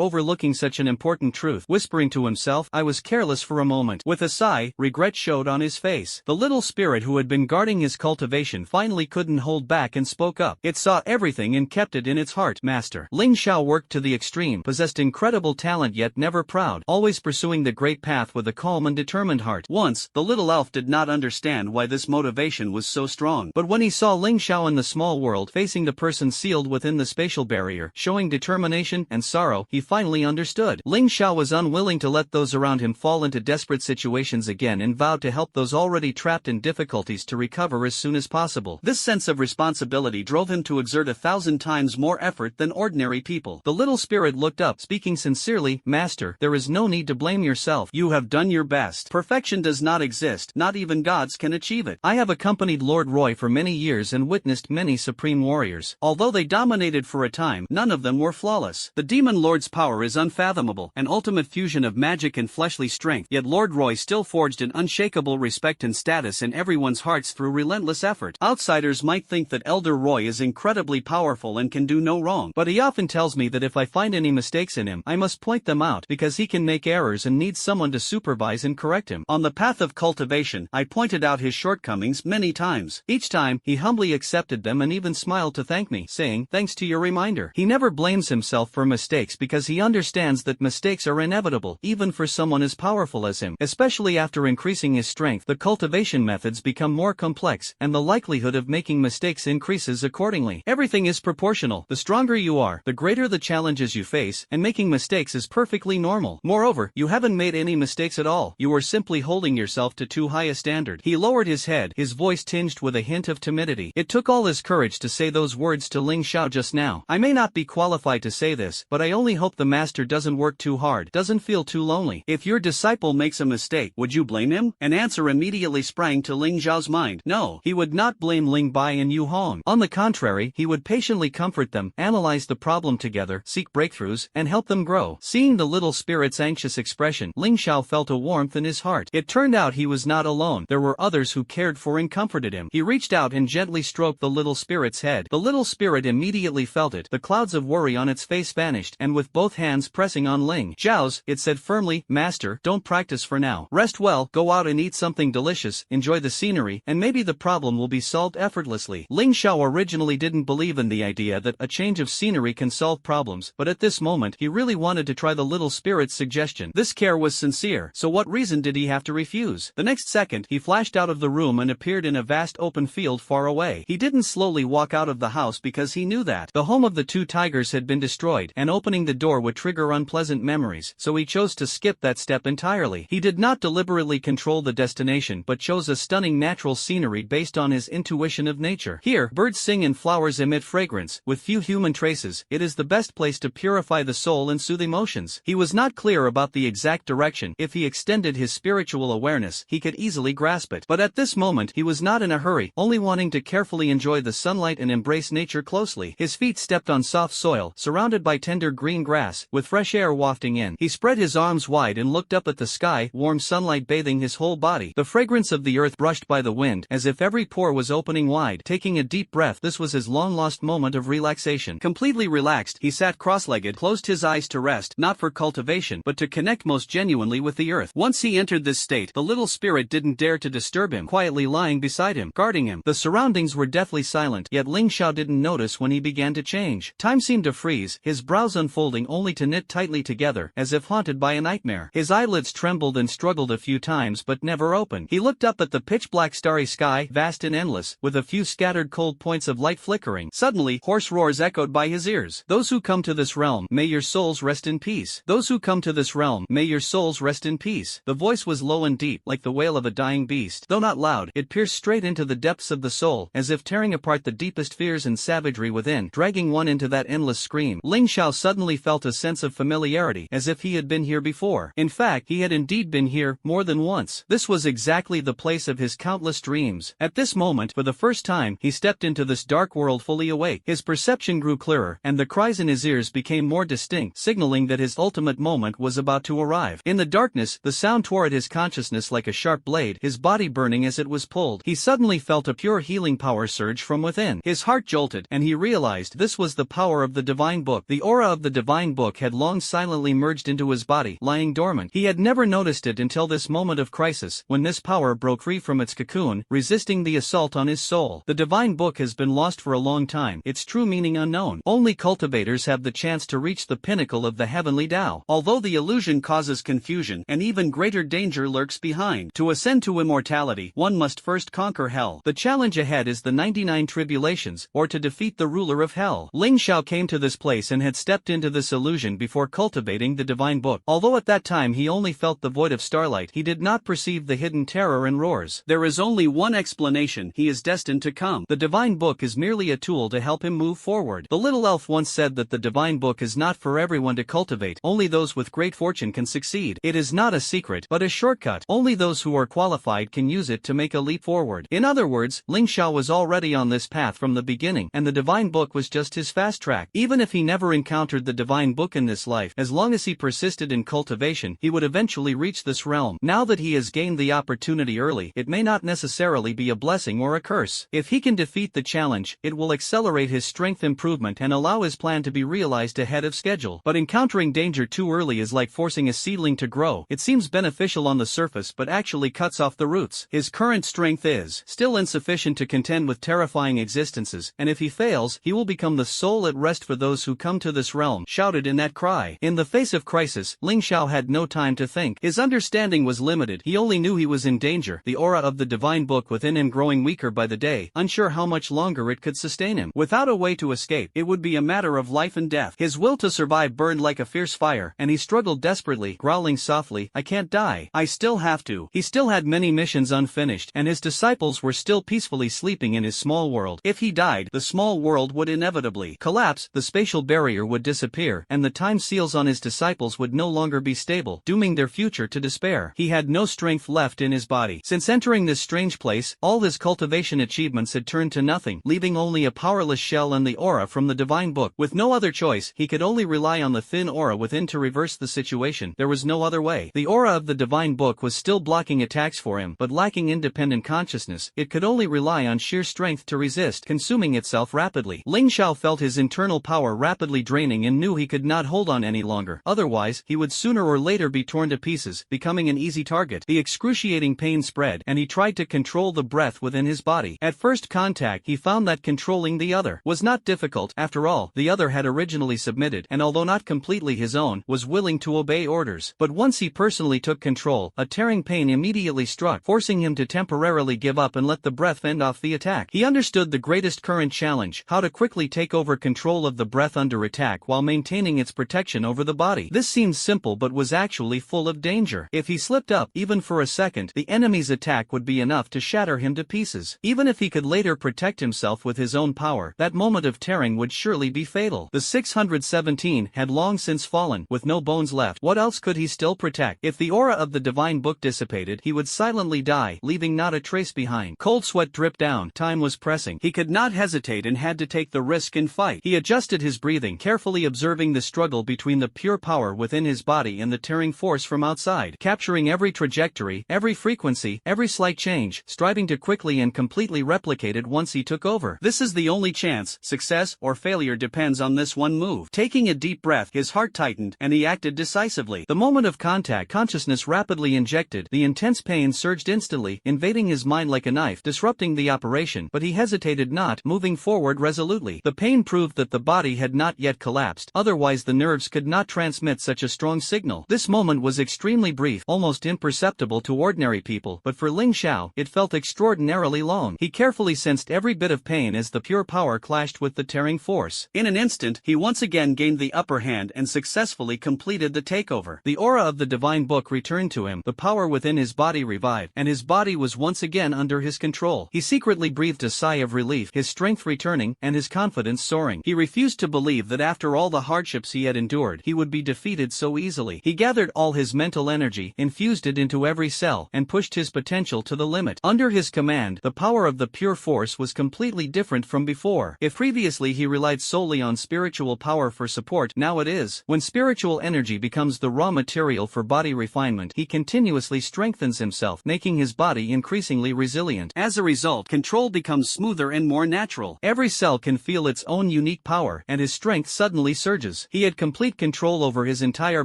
overlooking such an important truth, whispering to himself, I was careless for a moment. With a sigh, regret showed on his face. The little spirit who had been guarding his cultivation finally couldn't hold back and spoke up. It saw everything and kept it in its heart. Master Ling Xiao worked to the extreme, possessed incredible talent yet never proud, always pursuing the great path with a calm and determined heart. Once, the little elf did not understand why this motivation was so strong, but when he saw Ling Xiao Xiao in the small world facing the person sealed within the spatial barrier, showing determination and sorrow, he finally understood. Ling Xiao was unwilling to let those around him fall into desperate situations again and vowed to help those already trapped in difficulties to recover as soon as possible. This sense of responsibility drove him to exert 1,000 times more effort than ordinary people. The little spirit looked up, speaking sincerely, "Master, there is no need to blame yourself. You have done your best. Perfection does not exist, not even gods can achieve it. I have accompanied Lord Roy for many years and witnessed many supreme warriors. Although they dominated for a time, none of them were flawless. The Demon Lord's power is unfathomable, an ultimate fusion of magic and fleshly strength, yet Lord Roy still forged an unshakable respect and status in everyone's hearts through relentless effort. Outsiders might think that Elder Roy is incredibly powerful and can do no wrong, but he often tells me that if I find any mistakes in him, I must point them out because he can make errors and needs someone to supervise and correct him. On the path of cultivation, I pointed out his shortcomings many times. Each time, he humbly accepted them and even smiled to thank me, saying, "Thanks to your reminder." He never blames himself for mistakes because he understands that mistakes are inevitable, even for someone as powerful as him. Especially after increasing his strength, the cultivation methods become more complex, and the likelihood of making mistakes increases accordingly. Everything is proportional. The stronger you are, the greater the challenges you face, and making mistakes is perfectly normal. Moreover, you haven't made any mistakes at all. You are simply holding yourself to too high a standard. He lowered his head, his voice tinged with a hint of timidity. It took all his courage to say those words to Ling Xiao just now. I may not be qualified to say this, but I only hope the master doesn't work too hard, doesn't feel too lonely. If your disciple makes a mistake, would you blame him? An answer immediately sprang to Ling Xiao's mind. No, he would not blame Ling Bai and Yu Hong. On the contrary, he would patiently comfort them, analyze the problem together, seek breakthroughs, and help them grow. Seeing the little spirit's anxious expression, Ling Xiao felt a warmth in his heart. It turned out he was not alone. There were others who cared for and comforted him. He reached out and gently stroked the little spirit's head. The little spirit immediately felt it. The clouds of worry on its face vanished, and with both hands pressing on Ling Xiao's, it said firmly, "Master, don't practice for now. Rest well, go out and eat something delicious, enjoy the scenery, and maybe the problem will be solved effortlessly." Ling Xiao originally didn't believe in the idea that a change of scenery can solve problems, but at this moment he really wanted to try the little spirit's suggestion. This care was sincere, so what reason did he have to refuse? The next second, he flashed out of the room and appeared in a vast open field far away. He didn't slowly walk out of the house because he knew that the home of the two tigers had been destroyed, and opening the door would trigger unpleasant memories, so he chose to skip that step entirely. He did not deliberately control the destination but chose a stunning natural scenery based on his intuition of nature. Here, birds sing and flowers emit fragrance, with few human traces. It is the best place to purify the soul and soothe emotions. He was not clear about the exact direction. If he extended his spiritual awareness, he could easily grasp it. But at this moment, he was not in a hurry, only wanting to carefully enjoy the sunlight and embrace nature closely. His feet stepped on soft soil, surrounded by tender green grass, with fresh air wafting in. He spread his arms wide and looked up at the sky, warm sunlight bathing his whole body. The fragrance of the earth brushed by the wind, as if every pore was opening wide. Taking a deep breath, this was his long-lost moment of relaxation. Completely relaxed, he sat cross-legged, closed his eyes to rest, not for cultivation, but to connect most genuinely with the earth. Once he entered this state, the little spirit didn't dare to disturb him, quietly lying beside him, guarding him. The surroundings were deathly silent, yet Ling Xiao didn't notice when he began to change. Time seemed to freeze, his brows unfolding only to knit tightly together, as if haunted by a nightmare. His eyelids trembled and struggled a few times but never opened. He looked up at the pitch-black starry sky, vast and endless, with a few scattered cold points of light flickering. Suddenly, hoarse roars echoed by his ears. "Those who come to this realm, may your souls rest in peace. Those who come to this realm, may your souls rest in peace." The voice was low and deep, like the wail of a dying beast. Though not loud, it pierced straight into the depths of the soul, as if tearing apart the deepest fears and savagery within, dragging one into that endless scream. Ling Xiao suddenly felt a sense of familiarity, as if he had been here before. In fact, he had indeed been here, more than once. This was exactly the place of his countless dreams. At this moment, for the first time, he stepped into this dark world fully awake. His perception grew clearer, and the cries in his ears became more distinct, signaling that his ultimate moment was about to arrive. In the darkness, the sound tore at his consciousness like a sharp blade, his body burning as it was pulled. He suddenly felt a pure healing power surge from within. His heart jolted, and he realized this was the power of the divine book. The aura of the divine book had long silently merged into his body, lying dormant. He had never noticed it until this moment of crisis, when this power broke free from its cocoon, resisting the assault on his soul. The divine book has been lost for a long time, its true meaning unknown. Only cultivators have the chance to reach the pinnacle of the heavenly Tao. Although the illusion causes confusion, an even greater danger lurks behind. To ascend to immortality, one must first conquer hell. The challenge ahead is the the 99 tribulations, or to defeat the ruler of hell. Ling Xiao came to this place and had stepped into this illusion before cultivating the divine book. Although at that time he only felt the void of starlight, he did not perceive the hidden terror and roars. There is only one explanation: he is destined to come. The divine book is merely a tool to help him move forward. The little elf once said that the divine book is not for everyone to cultivate, only those with great fortune can succeed. It is not a secret, but a shortcut. Only those who are qualified can use it to make a leap forward. In other words, Ling Xiao was already on this path from the beginning, and the divine book was just his fast track. Even if he never encountered the divine book in this life, as long as he persisted in cultivation, he would eventually reach this realm. Now that he has gained the opportunity early, it may not necessarily be a blessing or a curse. If he can defeat the challenge, it will accelerate his strength improvement and allow his plan to be realized ahead of schedule. But encountering danger too early is like forcing a seedling to grow. It seems beneficial on the surface but actually cuts off the roots. His current strength is still insufficient to contend with terrifying existences, and if he fails, he will become the soul at rest for those who come to this realm, shouted in that cry. In the face of crisis, Ling Xiao had no time to think. His understanding was limited. He only knew he was in danger, the aura of the divine book within him growing weaker by the day, unsure how much longer it could sustain him. Without a way to escape, it would be a matter of life and death. His will to survive burned like a fierce fire, and he struggled desperately, growling softly, "I can't die. I still have to." He still had many missions unfinished, and his disciples were still peacefully sleeping in his small world. If he died, the small world would inevitably collapse, the spatial barrier would disappear, and the time seals on his disciples would no longer be stable, dooming their future to despair. He had no strength left in his body. Since entering this strange place, all his cultivation achievements had turned to nothing, leaving only a powerless shell and the aura from the divine book. With no other choice, he could only rely on the thin aura within to reverse the situation. There was no other way. The aura of the divine book was still blocking attacks for him, but lacking independent consciousness, it could only rely on sheer strength to resist, consuming itself rapidly. Ling Xiao felt his internal power rapidly draining and knew he could not hold on any longer. Otherwise, he would sooner or later be torn to pieces, becoming an easy target. The excruciating pain spread, and he tried to control the breath within his body. At first contact, he found that controlling the other was not difficult. After all, the other had originally submitted, and although not completely his own, was willing to obey orders. But once he personally took control, a tearing pain immediately struck, forcing him to temporarily give up and let the breath fend off the attack. He understood the greatest current challenge: how to quickly take over control of the breath under attack while maintaining its protection over the body. This seemed simple but was actually full of danger. If he slipped up, even for a second, the enemy's attack would be enough to shatter him to pieces. Even if he could later protect himself with his own power, that moment of tearing would surely be fatal. The 617 had long since fallen, with no bones left. What else could he still protect? If the aura of the divine book dissipated, he would silently die, leaving not a trace behind. Cold sweat dripped down. Time was pressing. He could not hesitate and had to take the risk and fight. He adjusted his breathing, carefully observing the struggle between the pure power within his body and the tearing force from outside, capturing every trajectory, every frequency, every slight change, striving to quickly and completely replicate it once he took over. This is the only chance. Success or failure depends on this one move. Taking a deep breath, his heart tightened, and he acted decisively. The moment of contact, consciousness rapidly injected. The intense pain surged instantly, invading his mind like a knife, disrupting the operation, but he hesitated not, moving forward resolutely. The pain proved that the body had not yet collapsed, otherwise the nerves could not transmit such a strong signal. This moment was extremely brief, almost imperceptible to ordinary people, but for Ling Xiao, it felt extraordinarily long. He carefully sensed every bit of pain as the pure power clashed with the tearing force. In an instant, he once again gained the upper hand and successfully completed the takeover. The aura of the divine book returned to him, the power within his body revived, and his body was once again under his control. He secretly breathed a sigh of relief, his strength returning, and his confidence soaring. He refused to believe that after all the hardships he had endured, he would be defeated so easily. He gathered all his mental energy, infused it into every cell, and pushed his potential to the limit. Under his command, the power of the pure force was completely different from before. If previously he relied solely on spiritual power for support, now it is. When spiritual energy becomes the raw material for body refinement, he continuously strengthens himself, making his body increasingly resilient. As a result, control becomes smoother and more natural. Every cell can feel its own unique power, and his strength suddenly surges. He had complete control over his entire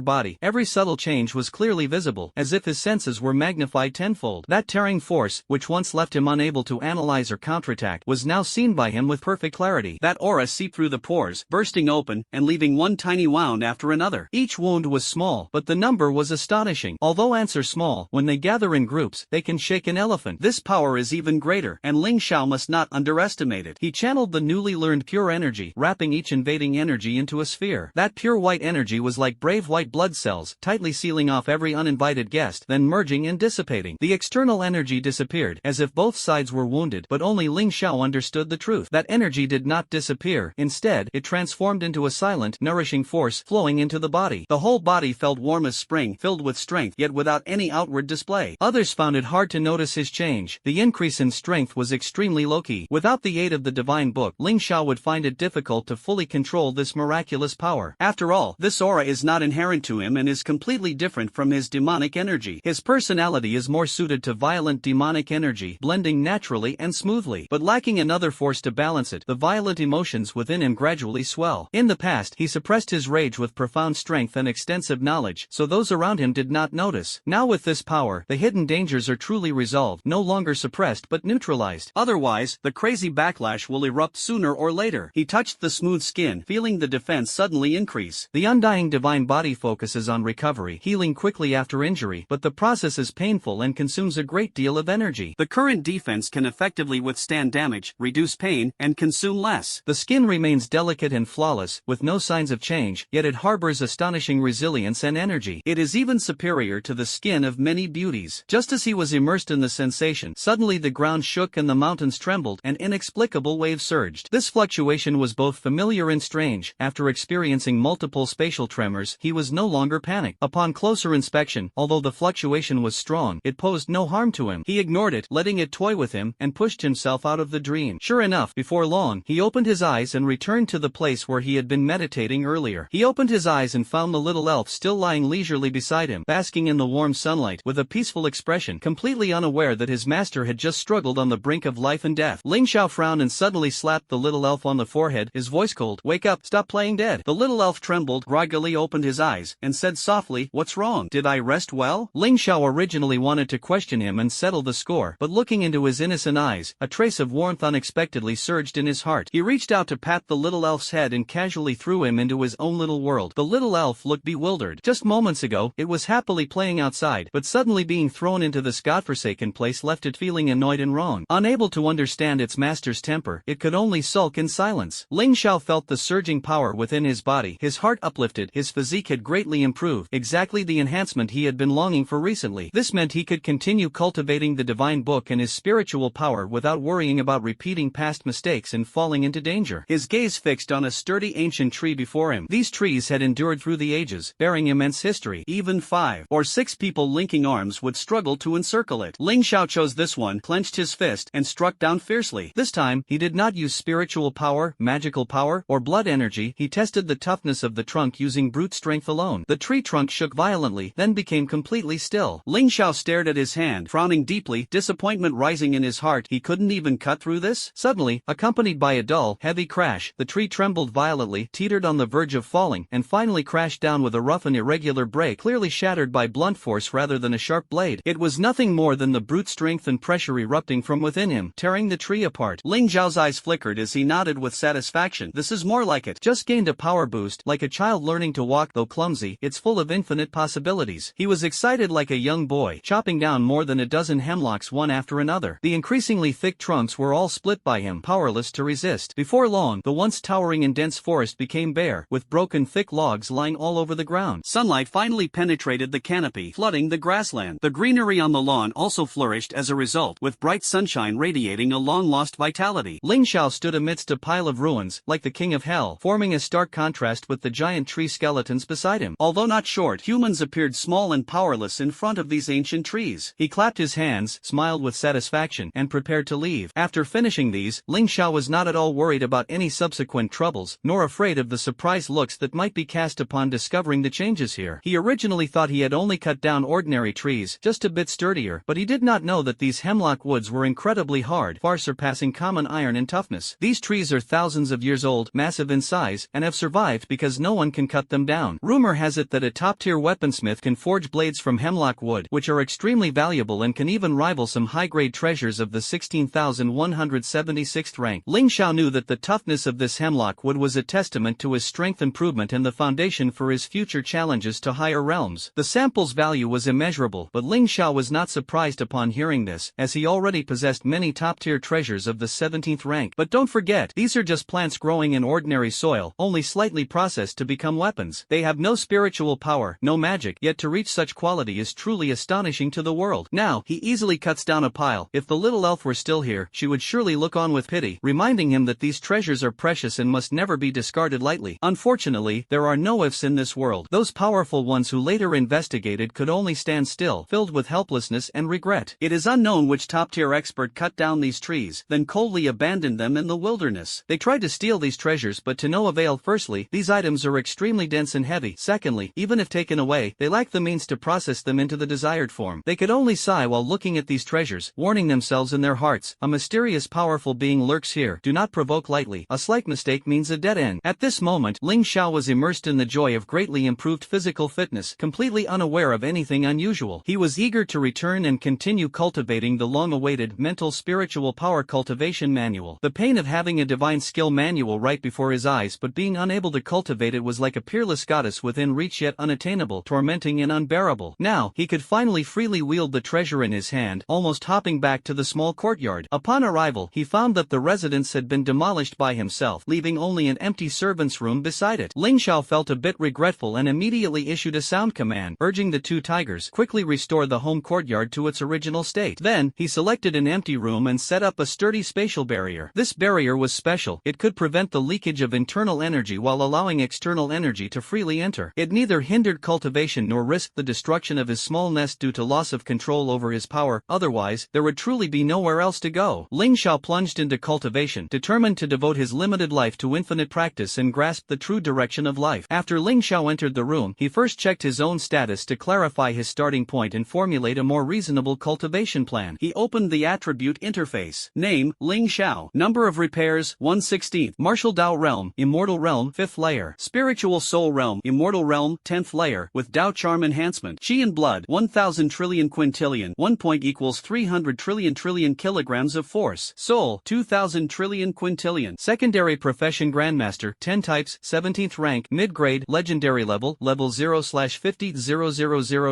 body. Every subtle change was clearly visible, as if his senses were magnified tenfold. That tearing force, which once left him unable to analyze or counterattack, was now seen by him with perfect clarity. That aura seeped through the pores, bursting open, and leaving one tiny wound after another. Each wound was small, but the number was astonishing. Although ants are small, when they gather in groups, they can shake an elephant. This power is even greater, and Ling Xiao Xiao must not underestimate it. He channeled the newly learned pure energy, wrapping each invading energy into a sphere. That pure white energy was like brave white blood cells, tightly sealing off every uninvited guest, then merging and dissipating. The external energy disappeared, as if both sides were wounded, but only Ling Xiao understood the truth. That energy did not disappear. Instead, it transformed into a silent, nourishing force flowing into the body. The whole body felt warm as spring, filled with strength, yet without any outward display. Others found it hard to notice his change. The increase in strength was extremely low-key. Without the aid of the divine book, Ling Xiao would find it difficult to fully control this miraculous power. After all, this aura is not inherent to him and is completely different from his demonic energy. His personality is more suited to violent demonic energy, blending naturally and smoothly. But lacking another force to balance it, the violent emotions within him gradually swell. In the past, he suppressed his rage with profound strength and extensive knowledge, so those around him did not notice. Now with this power, the hidden dangers are truly resolved, no longer suppressed but neutralized. Otherwise, the crazy backlash will erupt sooner or later. He touched the smooth skin, feeling the defense suddenly increase. The undying divine body focuses on recovery, healing quickly after injury, but the process is painful and consumes a great deal of energy. The current defense can effectively withstand damage, reduce pain, and consume less. The skin remains delicate and flawless, with no signs of change, yet it harbors astonishing resilience and energy. It is even superior to the skin of many beauties. Just as he was immersed in the sensation, suddenly the ground shook and the mountains trembled, and inexplicable waves surged. This fluctuation was both familiar and strange. After experiencing multiple spatial tremors, he was no longer panicked. Upon closer inspection, although the fluctuation was strong, it posed no harm to him. He ignored it, letting it toy with him, and pushed himself out of the dream. Sure enough, before long, he opened his eyes and returned to the place where he had been meditating earlier. He opened his eyes and found the little elf still lying leisurely beside him, basking in the warm sunlight, with a peaceful expression, completely unaware that his master had just struggled on the brink of life and death. Ling Xiao frowned and suddenly slapped the little elf on the forehead, his voice cold. "Wake up, stop playing dead." The little elf trembled, groggily opened his eyes, and said softly, "What's wrong? Did I rest well?" Ling Xiao originally wanted to question him and settle the score, but looking into his innocent eyes, a trace of warmth unexpectedly surged in his heart. He reached out to pat the little elf's head and casually threw him into his own little world. The little elf looked bewildered. Just moments ago, it was happily playing outside, but suddenly being thrown into this godforsaken place left it feeling annoyed and wrong. Unable to understand its master's temper, it could only sulk in silence. Ling Xiao felt the surging power within his body, his heart uplifted, his physique had greatly improved, exactly the enhancement he had been longing for recently. This meant he could continue cultivating the divine book and his spiritual power without worrying about repeating past mistakes and falling into danger. His gaze fixed on a sturdy ancient tree before him. These trees had endured through the ages, bearing immense history. Even 5 or 6 people linking arms would struggle to encircle it. Ling Xiao chose this one, clenched his fist, and struck down fiercely. This time, he did not use spiritual power, magical power, or blood energy. He tested the toughness of the trunk using brute strength alone. The tree trunk shook violently, then became completely still. Ling Xiao stared at his hand, frowning deeply, disappointment rising in his heart. He couldn't even cut through this? Suddenly, accompanied by a dull, heavy crash, the tree trembled violently, teetered on the verge of falling, and finally crashed down with a rough and irregular break, clearly shattered by blunt force rather than a sharp blade. It was nothing more than the brute strength and pressure erupting from within him, tearing the tree apart. Ling Xiao's eyes flickered as he nodded with satisfaction. This is more like it. Just gained a power boost, like a child learning to walk. Though clumsy, it's full of infinite possibilities. He was excited like a young boy, chopping down more than a dozen hemlocks one after another. The increasingly thick trunks were all split by him, powerless to resist. Before long, the once towering and dense forest became bare, with broken thick logs lying all over the ground. Sunlight finally penetrated the canopy, flooding the grassland. The greenery on the lawn also flourished as a result, with bright sunshine radiating a long-lost vitality. Ling Xiao stood amidst a pile of ruins, like the king of hell, forming a stark contrast with the giant tree skeletons beside him. Although not short, humans appeared small and powerless in front of these ancient trees. He clapped his hands, smiled with satisfaction, and prepared to leave. After finishing these, Ling Xiao was not at all worried about any subsequent troubles, nor afraid of the surprised looks that might be cast upon discovering the changes here. He originally thought he had only cut down ordinary trees, just a bit sturdier, but he did not know that these hemlock woods were incredibly hard, far surpassing common iron in toughness. These trees are thousands of years old, massive in size, and have survived because no one can cut them down. Rumor has it that a top-tier weaponsmith can forge blades from hemlock wood, which are extremely valuable and can even rival some high-grade treasures of the 16,176th rank. Ling Xiao knew that the toughness of this hemlock wood was a testament to his strength improvement and the foundation for his future challenges to higher realms. The sample's value was immeasurable, but Ling Xiao was not surprised upon hearing this, as he already possessed many top-tier treasures of the 17th rank. But don't forget, these are just plants growing in ordinary soil, only slightly processed to become weapons. They have no spiritual power, no magic, yet to reach such quality is truly astonishing to the world. Now, he easily cuts down a pile. If the little elf were still here, she would surely look on with pity, reminding him that these treasures are precious and must never be discarded lightly. Unfortunately, there are no ifs in this world. Those powerful ones who later investigated could only stand still, filled with helplessness and regret. It is unknown which top-tier expert cut down these trees, then coldly abandoned them in the wilderness. They tried to steal these treasures but to no avail. Firstly, these items are extremely dense and heavy. Secondly, even if taken away, they lack the means to process them into the desired form. They could only sigh while looking at these treasures, warning themselves in their hearts, a mysterious powerful being lurks here. Do not provoke lightly. A slight mistake means a dead end. At this moment, Ling Xiao was immersed in the joy of greatly improved physical fitness, completely unaware of anything unusual. He was eager to return and continue cultivating the long-awaited mental spiritual power cultivation manual. The pain of having a divine skill manual right before his eyes but being unable to cultivate it was like a peerless goddess within reach yet unattainable, tormenting and unbearable. Now, he could finally freely wield the treasure in his hand, almost hopping back to the small courtyard. Upon arrival, he found that the residence had been demolished by himself, leaving only an empty servant's room beside it. Ling Xiao felt a bit regretful and immediately issued a sound command, urging the two tigers quickly restore the home courtyard to its original state. Then, he selected an empty room and set up a sturdy spatial barrier. This barrier was special. It could prevent the leakage of internal energy while allowing external energy to freely enter. It neither hindered cultivation nor risked the destruction of his small nest due to loss of control over his power. Otherwise, there would truly be nowhere else to go. Ling Xiao plunged into cultivation, determined to devote his limited life to infinite practice and grasp the true direction of life. After Ling Xiao entered the room, he first checked his own status to clarify his starting point and formulate a more reasonable cultivation plan. He opened the attribute interface. Name, Ling Xiao. Number of repairs, 1/16. Martial Dao Realm, Immortal Realm, 5th layer. Spiritual Soul Realm, Immortal Realm, 10th layer, with Dao Charm Enhancement. Qi and Blood, 1000 trillion quintillion. 1 point equals 300 trillion kilograms of force. Soul, 2000 trillion quintillion. Secondary Profession Grandmaster, 10 types, 17th rank, mid-grade, legendary level 0/50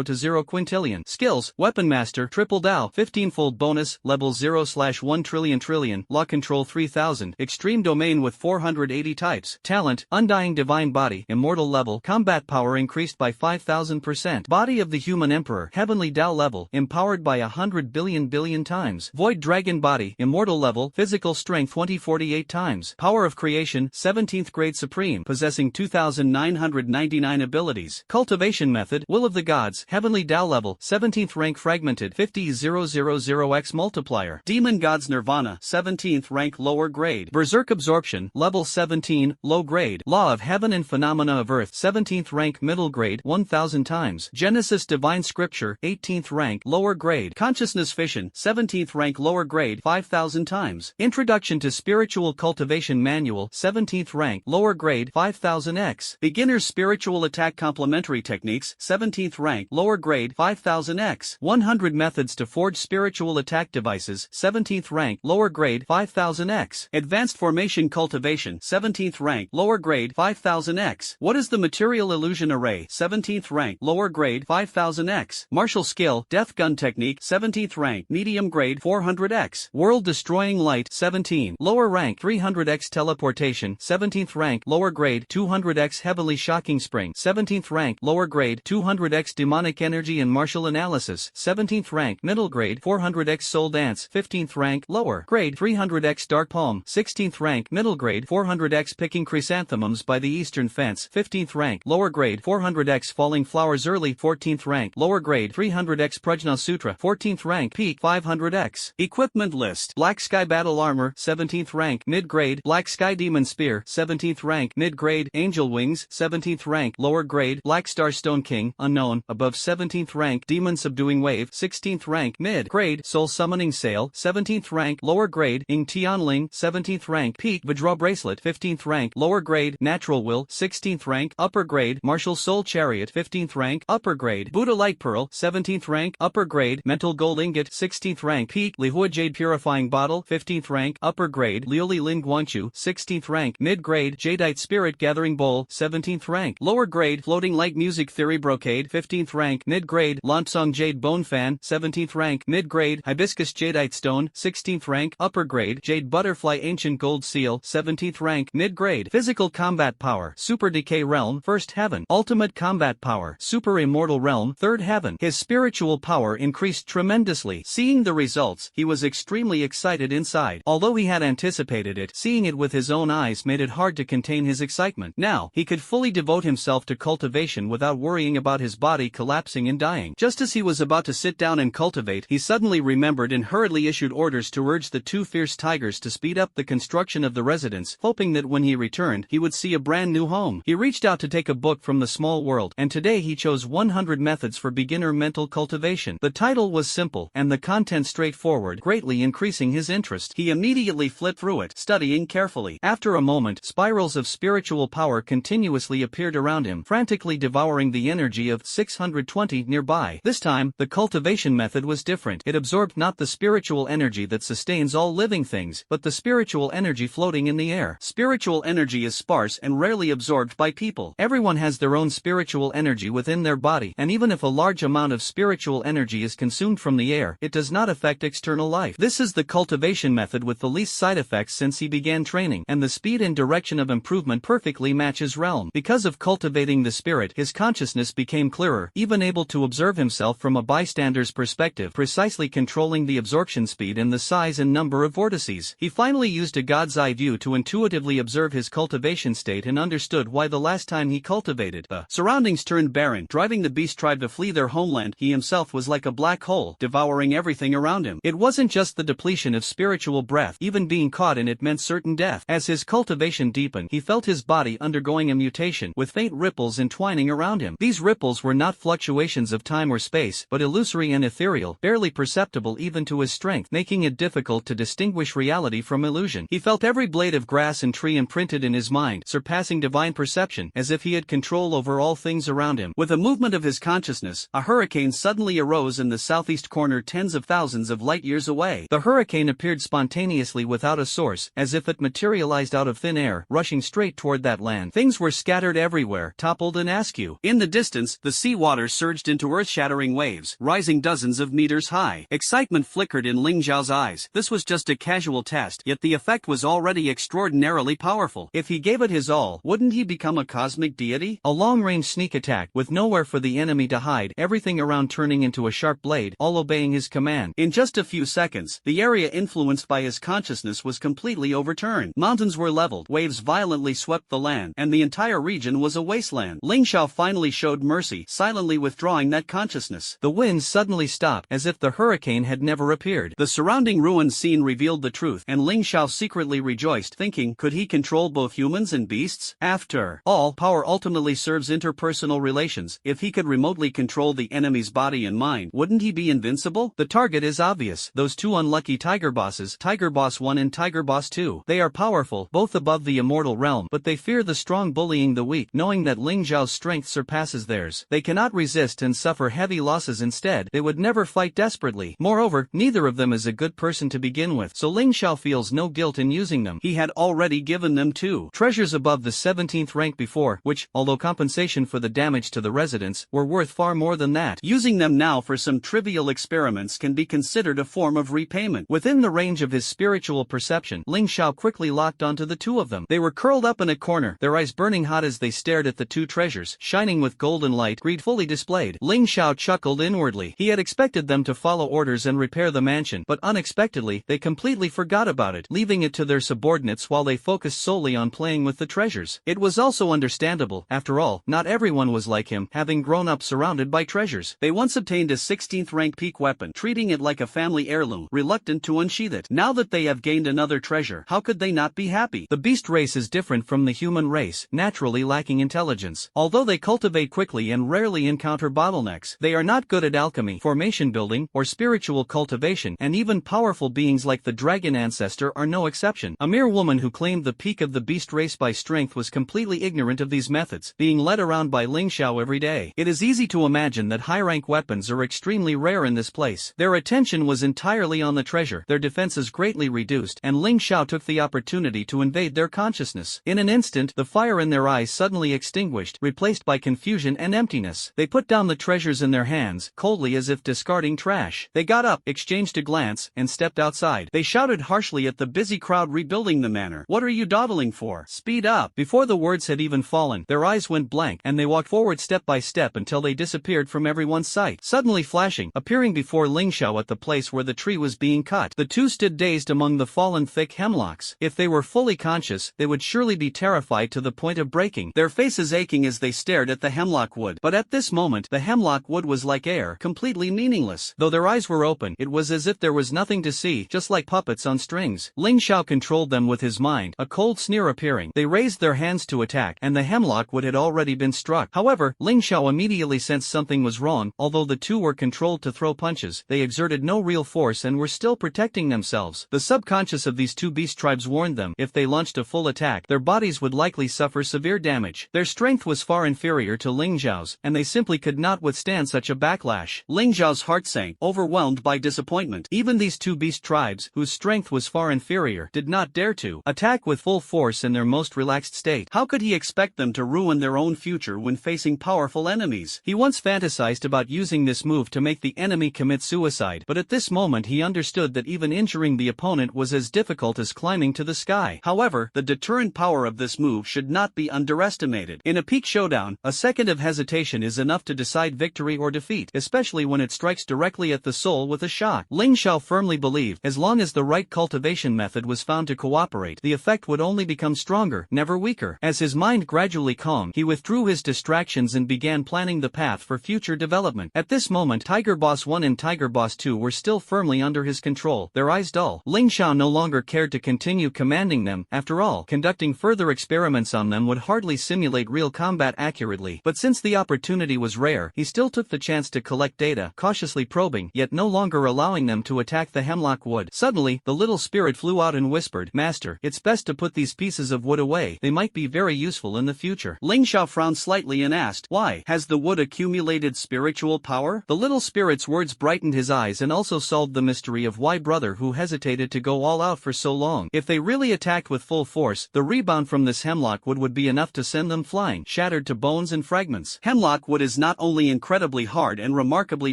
to 0 quintillion. Skills, Weapon Master, Triple Dao, 15-fold bonus, level 0/1 trillion, Law Control 3000, Extreme Domain with 480 types. Talent, Undying Divine Body, Immortal level, Combat Power increased by 5000%. Body of the Human Emperor, Heavenly Dao level, empowered by 100 billion times. Void Dragon Body, Immortal level, Physical Strength 2048 times. Power of Creation, 17th grade Supreme, possessing 2999 abilities. Cultivation Method, Will of the Gods, Heavenly Dao level, 17th rank fragmented, 50,000x multiplier. Demon Gods Nirvana, 17th rank lower grade. Berserk Absorption, level 17, low grade. Law of Heaven and Phenomena of Earth, 17th rank middle grade, 1000 times. Genesis Divine Scripture, 18th rank lower grade. Consciousness Fission, 17th rank lower grade, 5000 times. Introduction to Spiritual Cultivation Manual, 17th rank lower grade, 5000x. Beginner's Spiritual Attack Complementary Techniques, 17th rank lower grade, 5000x. 100 Methods to Forge Spiritual Attack Devices, 17th rank lower grade, 5000x. Advanced Formation Cultivation, 17th rank lower grade, 5000x. What is the Material Illusion Array, 17th rank lower grade, 5000x. Martial Skill, Death Gun Technique, 17th rank medium grade, 400x. World Destroying Light, 17, lower rank, 300x. Teleportation, 17th rank lower grade, 200x. Heavily Shocking Spring, 17th rank lower grade, 200x. Demonic Energy and Martial Analysis, 17th rank middle grade, 400x. Soul Dance, 15th rank lower grade, 300x. Dark Palm, 16th rank middle grade, 400x. Picking Chrysanthemums by the Eastern Fence, 15th rank lower grade, 400x. Falling Flowers Early, 14th rank lower grade, 300x. Prajna Sutra, 14th rank peak, 500x. Equipment List: Black Sky Battle Armor, 17th rank mid grade. Black Sky Demon Spear, 17th rank mid grade. Angel Wings, 17th rank lower grade. Black Star Stone King, unknown, above 17th rank. Demon Subduing Wave, 16th rank mid grade. Soul Summoning Sail, 17th rank lower grade. Ing Tianling, 17th rank peak. Vajra Bracelet, 15th rank lower grade. Natural Will, 16th rank upper grade. Martial Soul Chariot, 15th rank upper grade. Buddha Light Pearl, 17th rank upper grade. Mental Gold Ingot, 16th rank peak. Lihua Jade Purifying Bottle, 15th rank upper grade. Liuli Lin Guanchu, 16th rank mid grade. Jadeite Spirit Gathering Bowl, 17th rank lower grade. Floating Light Music Theory Brocade, 15th rank mid grade. Lansong Jade Bone Fan, 17th rank mid grade. Hibiscus Jadeite Stone, Stone, 16th rank, upper grade. Jade Butterfly, Ancient Gold Seal, 17th rank, mid grade. Physical Combat Power, Super Decay Realm, 1st Heaven. Ultimate Combat Power, Super Immortal Realm, 3rd Heaven. His spiritual power increased tremendously. Seeing the results, he was extremely excited inside. Although he had anticipated it, seeing it with his own eyes made it hard to contain his excitement. Now, he could fully devote himself to cultivation without worrying about his body collapsing and dying. Just as he was about to sit down and cultivate, he suddenly remembered and hurriedly issued orders to urge the 2 fierce tigers to speed up the construction of the residence, hoping that when he returned, he would see a brand new home. He reached out to take a book from the small world, and today he chose 100 methods for beginner mental cultivation. The title was simple, and the content straightforward, greatly increasing his interest. He immediately flipped through it, studying carefully. After a moment, spirals of spiritual power continuously appeared around him, frantically devouring the energy of 620 nearby. This time, the cultivation method was different. It absorbed not the spiritual energy that sustains all living things, but the spiritual energy floating in the air. Spiritual energy is sparse and rarely absorbed by people. Everyone has their own spiritual energy within their body, and even if a large amount of spiritual energy is consumed from the air, it does not affect external life. This is the cultivation method with the least side effects since he began training, and the speed and direction of improvement perfectly matches realm. Because of cultivating the spirit, his consciousness became clearer, even able to observe himself from a bystander's perspective, precisely controlling the absorption speed and the size and number of vortices. He finally used a god's eye view to intuitively observe his cultivation state and understood why the last time he cultivated, the surroundings turned barren, driving the beast tribe to flee their homeland. He himself was like a black hole, devouring everything around him. It wasn't just the depletion of spiritual breath, even being caught in it meant certain death. As his cultivation deepened, he felt his body undergoing a mutation, with faint ripples entwining around him. These ripples were not fluctuations of time or space, but illusory and ethereal, barely perceptible even to his strength, making it difficult to distinguish reality from illusion. He felt every blade of grass and tree imprinted in his mind, surpassing divine perception, as if he had control over all things around him. With a movement of his consciousness, a hurricane suddenly arose in the southeast corner tens of thousands of light years away. The hurricane appeared spontaneously without a source, as if it materialized out of thin air, rushing straight toward that land. Things were scattered everywhere, toppled and askew. In the distance, the sea water surged into earth-shattering waves, rising dozens of meters high. Excitement flickered in Ling Zhao's eyes. This was just a casual test, yet the effect was already extraordinarily powerful. If he gave it his all, wouldn't he become a cosmic deity? A long-range sneak attack, with nowhere for the enemy to hide, everything around turning into a sharp blade, all obeying his command. In just a few seconds, the area influenced by his consciousness was completely overturned. Mountains were leveled, waves violently swept the land, and the entire region was a wasteland. Ling Zhao finally showed mercy, silently withdrawing that consciousness. The winds suddenly stopped, as if the hurricane had never appeared. The surrounding ruined scene revealed the truth, and Ling Zhao secretly rejoiced, thinking, could he control both humans and beasts? After all, power ultimately serves interpersonal relations. If he could remotely control the enemy's body and mind, wouldn't he be invincible? The target is obvious, those 2 unlucky tiger bosses, Tiger Boss 1 and Tiger Boss 2. They are powerful, both above the immortal realm, but they fear the strong bullying the weak, knowing that Ling Zhao's strength surpasses theirs. They cannot resist and suffer heavy losses instead. They would never fight desperately. Moreover, neither of them is a good person to begin with, so Ling Zhao feels no guilt in using them. He had already given them 2 treasures above the 17th rank before, which, although compensation for the damage to the residents, were worth far more than that. Using them now for some trivial experiments can be considered a form of repayment. Within the range of his spiritual perception, Ling Zhao quickly locked onto the 2 of them. They were curled up in a corner, their eyes burning hot as they stared at the 2 treasures, shining with golden light, greed fully displayed. Ling Zhao chuckled inwardly. He had expected them to follow orders and repair the mansion, but unexpectedly, they completely forgot about it, leaving it to their subordinates while they focused solely on playing with the treasures. It was also understandable. After all, not everyone was like him, having grown up surrounded by treasures. They once obtained a 16th rank peak weapon, treating it like a family heirloom, reluctant to unsheath it. Now that they have gained another treasure, how could they not be happy? The beast race is different from the human race, naturally lacking intelligence. Although they cultivate quickly and rarely encounter bottlenecks, they are not good at alchemy, formation building, or spiritual cultivation, and even powerful beings like the dragon ancestor are no exception. A mere woman who claimed the peak of the beast race by strength was completely ignorant of these methods, being led around by Ling Zhao every day. It is easy to imagine that high-rank weapons are extremely rare in this place. Their attention was entirely on the treasure, their defenses greatly reduced, and Ling Zhao took the opportunity to invade their consciousness. In an instant, the fire in their eyes suddenly extinguished, replaced by confusion and emptiness. They put down the treasures in their hands, coldly as if discarding trash. They got up, exchanged a glance, glance, and stepped outside. They shouted harshly at the busy crowd rebuilding the manor. "What are you dawdling for? Speed up!" Before the words had even fallen, their eyes went blank, and they walked forward step by step until they disappeared from everyone's sight. Suddenly flashing, appearing before Ling Xiao at the place where the tree was being cut. The two stood dazed among the fallen thick hemlocks. If they were fully conscious, they would surely be terrified to the point of breaking, their faces aching as they stared at the hemlock wood. But at this moment, the hemlock wood was like air, completely meaningless. Though their eyes were open, it was as if there was nothing to see, just like puppets on strings. Ling Xiao controlled them with his mind, a cold sneer appearing. They raised their hands to attack, and the hemlock wood had already been struck. However, Ling Xiao immediately sensed something was wrong. Although the two were controlled to throw punches, they exerted no real force and were still protecting themselves. The subconscious of these two beast tribes warned them, if they launched a full attack, their bodies would likely suffer severe damage. Their strength was far inferior to Ling Xiao's, and they simply could not withstand such a backlash. Ling Xiao's heart sank, overwhelmed by disappointment. Even these two beast tribes, whose strength was far inferior, did not dare to attack with full force in their most relaxed state. How could he expect them to ruin their own future when facing powerful enemies? He once fantasized about using this move to make the enemy commit suicide, but at this moment he understood that even injuring the opponent was as difficult as climbing to the sky. However, the deterrent power of this move should not be underestimated. In a peak showdown, a second of hesitation is enough to decide victory or defeat, especially when it strikes directly at the soul with a shot. Ling Xiao firmly believed, as long as the right cultivation method was found to cooperate, the effect would only become stronger, never weaker. As his mind gradually calmed, he withdrew his distractions and began planning the path for future development. At this moment, Tiger Boss 1 and Tiger Boss 2 were still firmly under his control, their eyes dull. Ling Xiao no longer cared to continue commanding them. After all, conducting further experiments on them would hardly simulate real combat accurately. But since the opportunity was rare, he still took the chance to collect data, cautiously probing, yet no longer allowing them to attack the hemlock wood. Suddenly, the little spirit flew out and whispered, "Master, it's best to put these pieces of wood away. They might be very useful in the future." Ling Xiao frowned slightly and asked, "Why? Has the wood accumulated spiritual power?" The little spirit's words brightened his eyes and also solved the mystery of why brother who hesitated to go all out for so long. If they really attacked with full force, the rebound from this hemlock wood would be enough to send them flying, shattered to bones and fragments. Hemlock wood is not only incredibly hard and remarkably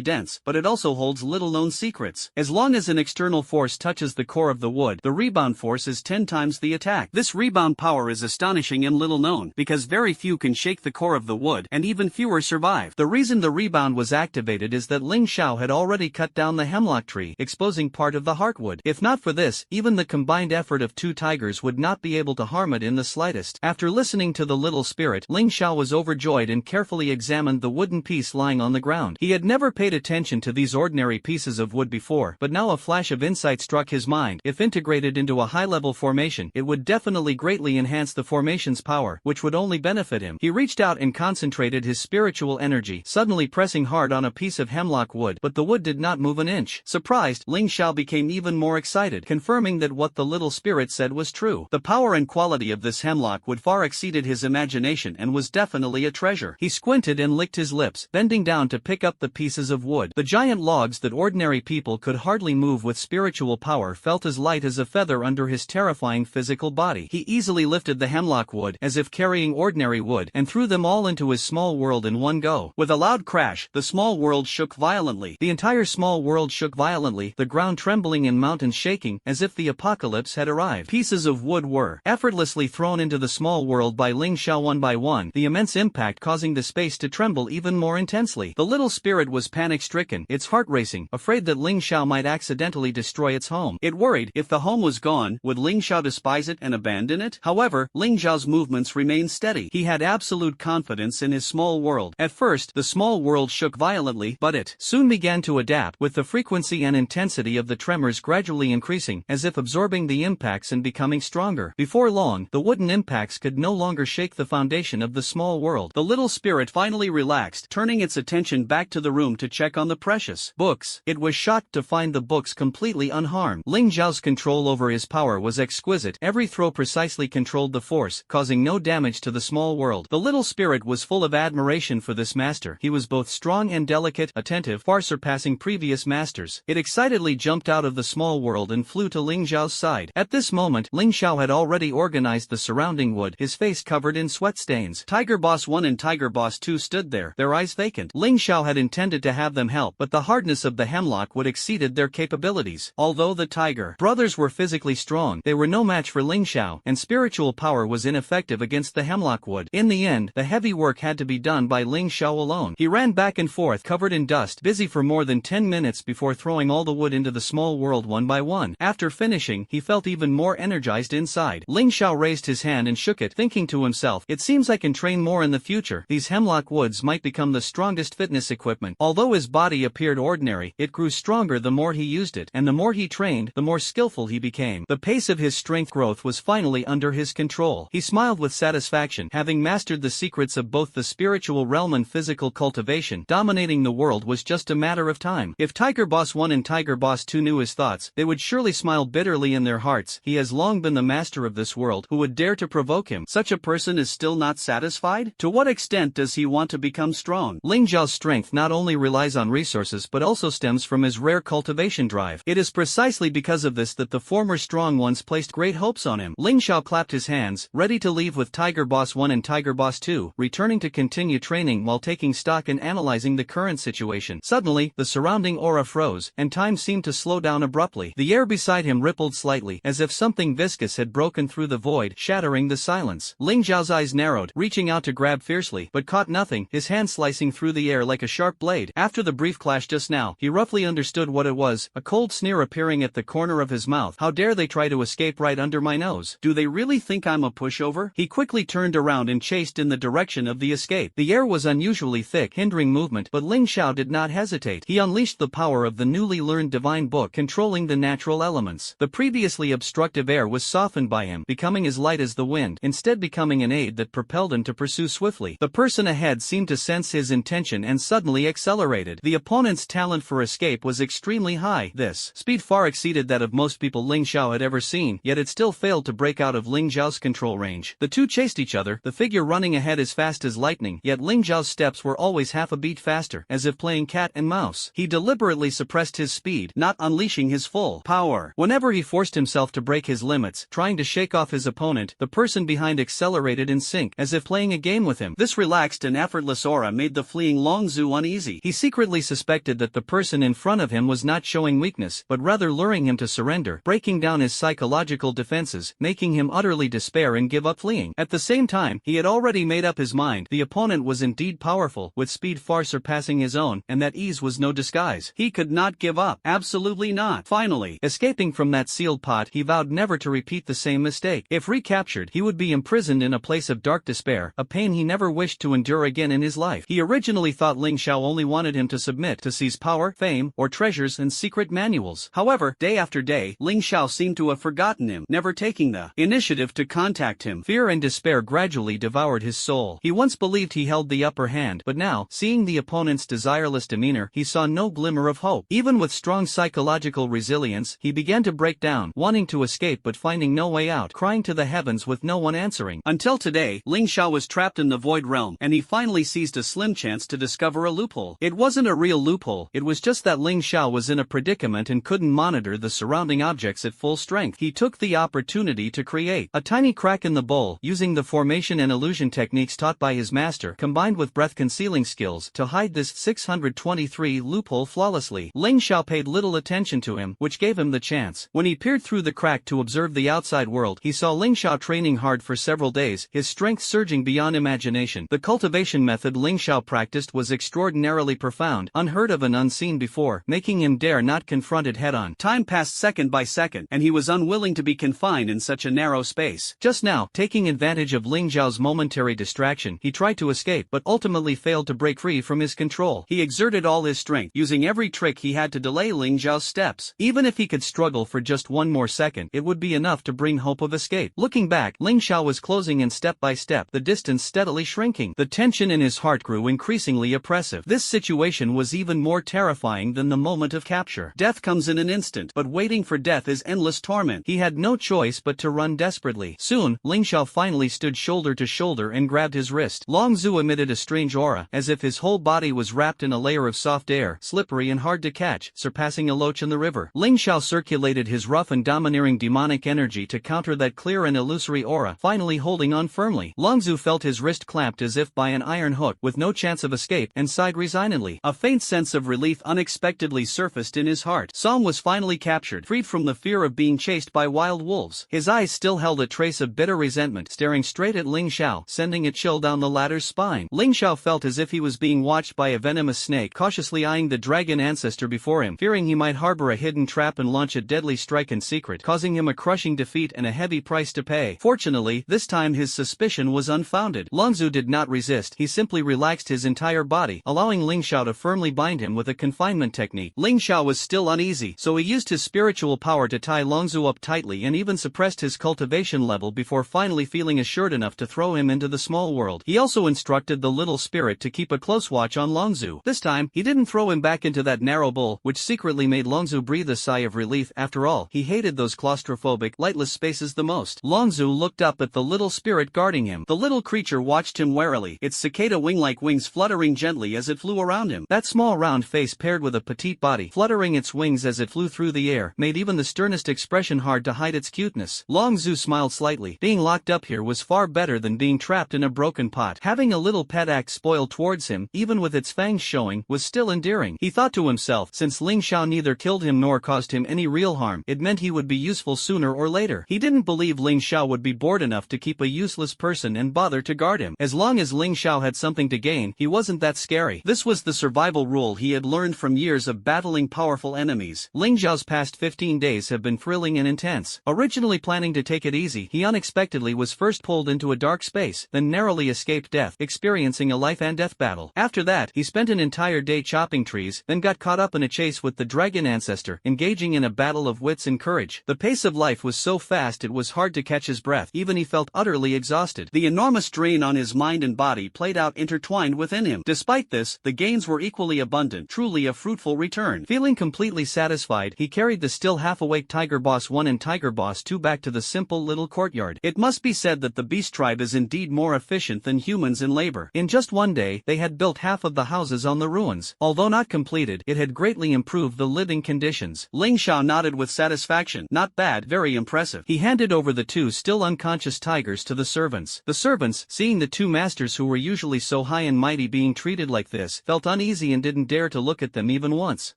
dense, but it also holds little-known secrets. As long as an external force touches the core of the wood, the rebound force is 10 times the attack. This rebound power is astonishing and little known, because very few can shake the core of the wood, and even fewer survive. The reason the rebound was activated is that Ling Xiao had already cut down the hemlock tree, exposing part of the heartwood. If not for this, even the combined effort of two tigers would not be able to harm it in the slightest. After listening to the little spirit, Ling Xiao was overjoyed and carefully examined the wooden piece lying on the ground. He had never paid attention to these ordinary pieces of wood before, but now a flash of insight struck his mind. If integrated into a high-level formation, it would definitely greatly enhance the formation's power, which would only benefit him. He reached out and concentrated his spiritual energy, suddenly pressing hard on a piece of hemlock wood, but the wood did not move an inch. Surprised, Ling Xiao became even more excited, confirming that what the little spirit said was true. The power and quality of this hemlock wood far exceeded his imagination and was definitely a treasure. He squinted and licked his lips, bending down to pick up the pieces of wood. The giant logs that ordinary people could hardly move with spiritual power felt as light as a feather under his terrifying physical body. He easily lifted the hemlock wood, as if carrying ordinary wood, and threw them all into his small world in one go. With a loud crash, the small world shook violently. The entire small world shook violently, the ground trembling and mountains shaking, as if the apocalypse had arrived. Pieces of wood were effortlessly thrown into the small world by Ling Xiao one by one, the immense impact causing the space to tremble even more intensely. The little spirit was panic-stricken, its heart racing, afraid that Ling Xiao might accidentally destroy its home. It worried, if the home was gone, would Ling Xiao despise it and abandon it? However, Ling Xiao's movements remained steady. He had absolute confidence in his small world. At first, the small world shook violently, but it soon began to adapt, with the frequency and intensity of the tremors gradually increasing, as if absorbing the impacts and becoming stronger. Before long, the wooden impacts could no longer shake the foundation of the small world. The little spirit finally relaxed, turning its attention back to the room to check on the precious books. It was shocked to find the books completely unharmed. Ling Xiao's control over his power was exquisite. Every throw precisely controlled the force, causing no damage to the small world. The little spirit was full of admiration for this master. He was both strong and delicate, attentive, far surpassing previous masters. It excitedly jumped out of the small world and flew to Ling Xiao's side. At this moment, Ling Xiao had already organized the surrounding wood, his face covered in sweat stains. Tiger Boss 1 and Tiger Boss 2 stood there, their eyes vacant. Ling Xiao had intended to have them help, but the hardness of the hemlock wood exceeded their their capabilities. Although the Tiger brothers were physically strong, they were no match for Ling Xiao, and spiritual power was ineffective against the hemlock wood. In the end, the heavy work had to be done by Ling Xiao alone. He ran back and forth covered in dust, busy for more than 10 minutes before throwing all the wood into the small world one by one. After finishing, he felt even more energized inside. Ling Xiao raised his hand and shook it, thinking to himself, it seems I can train more in the future. These hemlock woods might become the strongest fitness equipment. Although his body appeared ordinary, it grew stronger the more he used it, and the more he trained, the more skillful he became. The pace of his strength growth was finally under his control. He smiled with satisfaction, having mastered the secrets of both the spiritual realm and physical cultivation. Dominating the world was just a matter of time. If Tiger Boss 1 and Tiger Boss 2 knew his thoughts, they would surely smile bitterly in their hearts. He has long been the master of this world. Who would dare to provoke him? Such a person is still not satisfied? To what extent does he want to become strong? Ling Xiao's strength not only relies on resources but also stems from his rare cultivation drive. It is precisely because of this that the former strong ones placed great hopes on him. Ling Xiao clapped his hands, ready to leave with Tiger Boss 1 and Tiger Boss 2, returning to continue training while taking stock and analyzing the current situation. Suddenly, the surrounding aura froze, and time seemed to slow down abruptly. The air beside him rippled slightly, as if something viscous had broken through the void, shattering the silence. Ling Xiao's eyes narrowed, reaching out to grab fiercely, but caught nothing, his hand slicing through the air like a sharp blade. After the brief clash just now, he roughly understood what it was, a cold sneer appearing at the corner of his mouth. How dare they try to escape right under my nose? Do they really think I'm a pushover? He quickly turned around and chased in the direction of the escape. The air was unusually thick, hindering movement, but Ling Xiao did not hesitate. He unleashed the power of the newly learned divine book controlling the natural elements. The previously obstructive air was softened by him, becoming as light as the wind, instead becoming an aid that propelled him to pursue swiftly. The person ahead seemed to sense his intention and suddenly accelerated. The opponent's talent for escape was extremely high. This speed far exceeded that of most people Ling Xiao had ever seen, yet it still failed to break out of Ling Xiao's control range. The two chased each other, the figure running ahead as fast as lightning, yet Ling Xiao's steps were always half a beat faster, as if playing cat and mouse. He deliberately suppressed his speed, not unleashing his full power. Whenever he forced himself to break his limits, trying to shake off his opponent, the person behind accelerated in sync, as if playing a game with him. This relaxed and effortless aura made the fleeing Long Zhu uneasy. He secretly suspected that the person in front of him was not showing weakness, but rather luring him to surrender, breaking down his psychological defenses, making him utterly despair and give up fleeing. At the same time, he had already made up his mind. The opponent was indeed powerful, with speed far surpassing his own, and that ease was no disguise. He could not give up. Absolutely not. Finally, escaping from that sealed pot, he vowed never to repeat the same mistake. If recaptured, he would be imprisoned in a place of dark despair, a pain he never wished to endure again in his life. He originally thought Ling Xiao only wanted him to submit, to seize power, fame, or treasures and secret manuals. However, day after day, Ling Xiao seemed to have forgotten him, never taking the initiative to contact him. Fear and despair gradually devoured his soul. He once believed he held the upper hand, but now, seeing the opponent's desireless demeanor, he saw no glimmer of hope. Even with strong psychological resilience, he began to break down, wanting to escape but finding no way out, crying to the heavens with no one answering. Until today, Ling Xiao was trapped in the void realm, and he finally seized a slim chance to discover a loophole. It wasn't a real loophole, it was just that Ling Xiao was in a predicament and couldn't monitor the surrounding objects at full strength. He took the opportunity to create a tiny crack in the bowl, using the formation and illusion techniques taught by his master, combined with breath-concealing skills, to hide this 623 loophole flawlessly. Ling Xiao paid little attention to him, which gave him the chance. When he peered through the crack to observe the outside world, he saw Ling Xiao training hard for several days, his strength surging beyond imagination. The cultivation method Ling Xiao practiced was extraordinarily profound, unheard of and unseen before, making him dare not confront it head-on. Time passed second by second, and he was unwilling to be confined in such a narrow space. Just now, taking advantage of Ling Xiao's momentary distraction, he tried to escape, but ultimately failed to break free from his control. He exerted all his strength, using every trick he had to delay Ling Xiao's steps. Even if he could struggle for just one more second, it would be enough to bring hope of escape. Looking back, Ling Xiao was closing in step by step, the distance steadily shrinking. The tension in his heart grew increasingly oppressive. This situation was even more terrifying than the moment of capture. Death comes in an instant, but waiting for death is endless torment. He had no choice but to run desperately. Soon, Ling Xiao finally stood shoulder to shoulder and grabbed his wrist. Long Zhu emitted a strange aura, as if his whole body was wrapped in a layer of soft air, slippery and hard to catch, surpassing a loach in the river. Ling Xiao circulated his rough and domineering demonic energy to counter that clear and illusory aura, finally holding on firmly. Long Zhu felt his wrist clamped as if by an iron hook, with no chance of escape, and sighed resignedly. A faint sense of relief unexpectedly surfaced almost in his heart. Song was finally captured, freed from the fear of being chased by wild wolves. His eyes still held a trace of bitter resentment, staring straight at Ling Xiao, sending a chill down the latter's spine. Ling Xiao felt as if he was being watched by a venomous snake, cautiously eyeing the dragon ancestor before him, fearing he might harbor a hidden trap and launch a deadly strike in secret, causing him a crushing defeat and a heavy price to pay. Fortunately, this time his suspicion was unfounded. Longzhu did not resist, he simply relaxed his entire body, allowing Ling Xiao to firmly bind him with a confinement technique. Ling Xiao was still uneasy, so he used his spiritual power to tie Longzhu up tightly and even suppressed his cultivation level before finally feeling assured enough to throw him into the small world. He also instructed the little spirit to keep a close watch on Longzhu. This time, he didn't throw him back into that narrow bowl, which secretly made Longzhu breathe a sigh of relief. After all, he hated those claustrophobic, lightless spaces the most. Longzhu looked up at the little spirit guarding him. The little creature watched him warily, its cicada wing-like wings fluttering gently as it flew around him. That small round face paired with a petite body, fluttering its wings as it flew through the air, made even the sternest expression hard to hide its cuteness. Longzhu smiled slightly. Being locked up here was far better than being trapped in a broken pot. Having a little pet act spoiled towards him, even with its fangs showing, was still endearing. He thought to himself, since Ling Xiao neither killed him nor caused him any real harm, it meant he would be useful sooner or later. He didn't believe Ling Xiao would be bored enough to keep a useless person and bother to guard him. As long as Ling Xiao had something to gain, he wasn't that scary. This was the survival rule he had learned from years of battling powerful enemies. Ling Xiao's past 15 days have been thrilling and intense. Originally planning to take it easy, he unexpectedly was first pulled into a dark space, then narrowly escaped death, experiencing a life and death battle. After that, he spent an entire day chopping trees, then got caught up in a chase with the dragon ancestor, engaging in a battle of wits and courage. The pace of life was so fast it was hard to catch his breath, even he felt utterly exhausted. The enormous drain on his mind and body played out intertwined within him. Despite this, the gains were equally abundant, truly a fruitful return. Feeling completely satisfied, he carried the still half-awake Tiger Boss 1 and Tiger Boss 2 back to the simple little courtyard. It must be said that the beast tribe is indeed more efficient than humans in labor. In just one day, they had built half of the houses on the ruins. Although not completed, it had greatly improved the living conditions. Ling Xiao nodded with satisfaction. Not bad, very impressive. He handed over the two still unconscious tigers to the servants. The servants, seeing the two masters who were usually so high and mighty being treated like this, felt uneasy and didn't dare to look at them even once.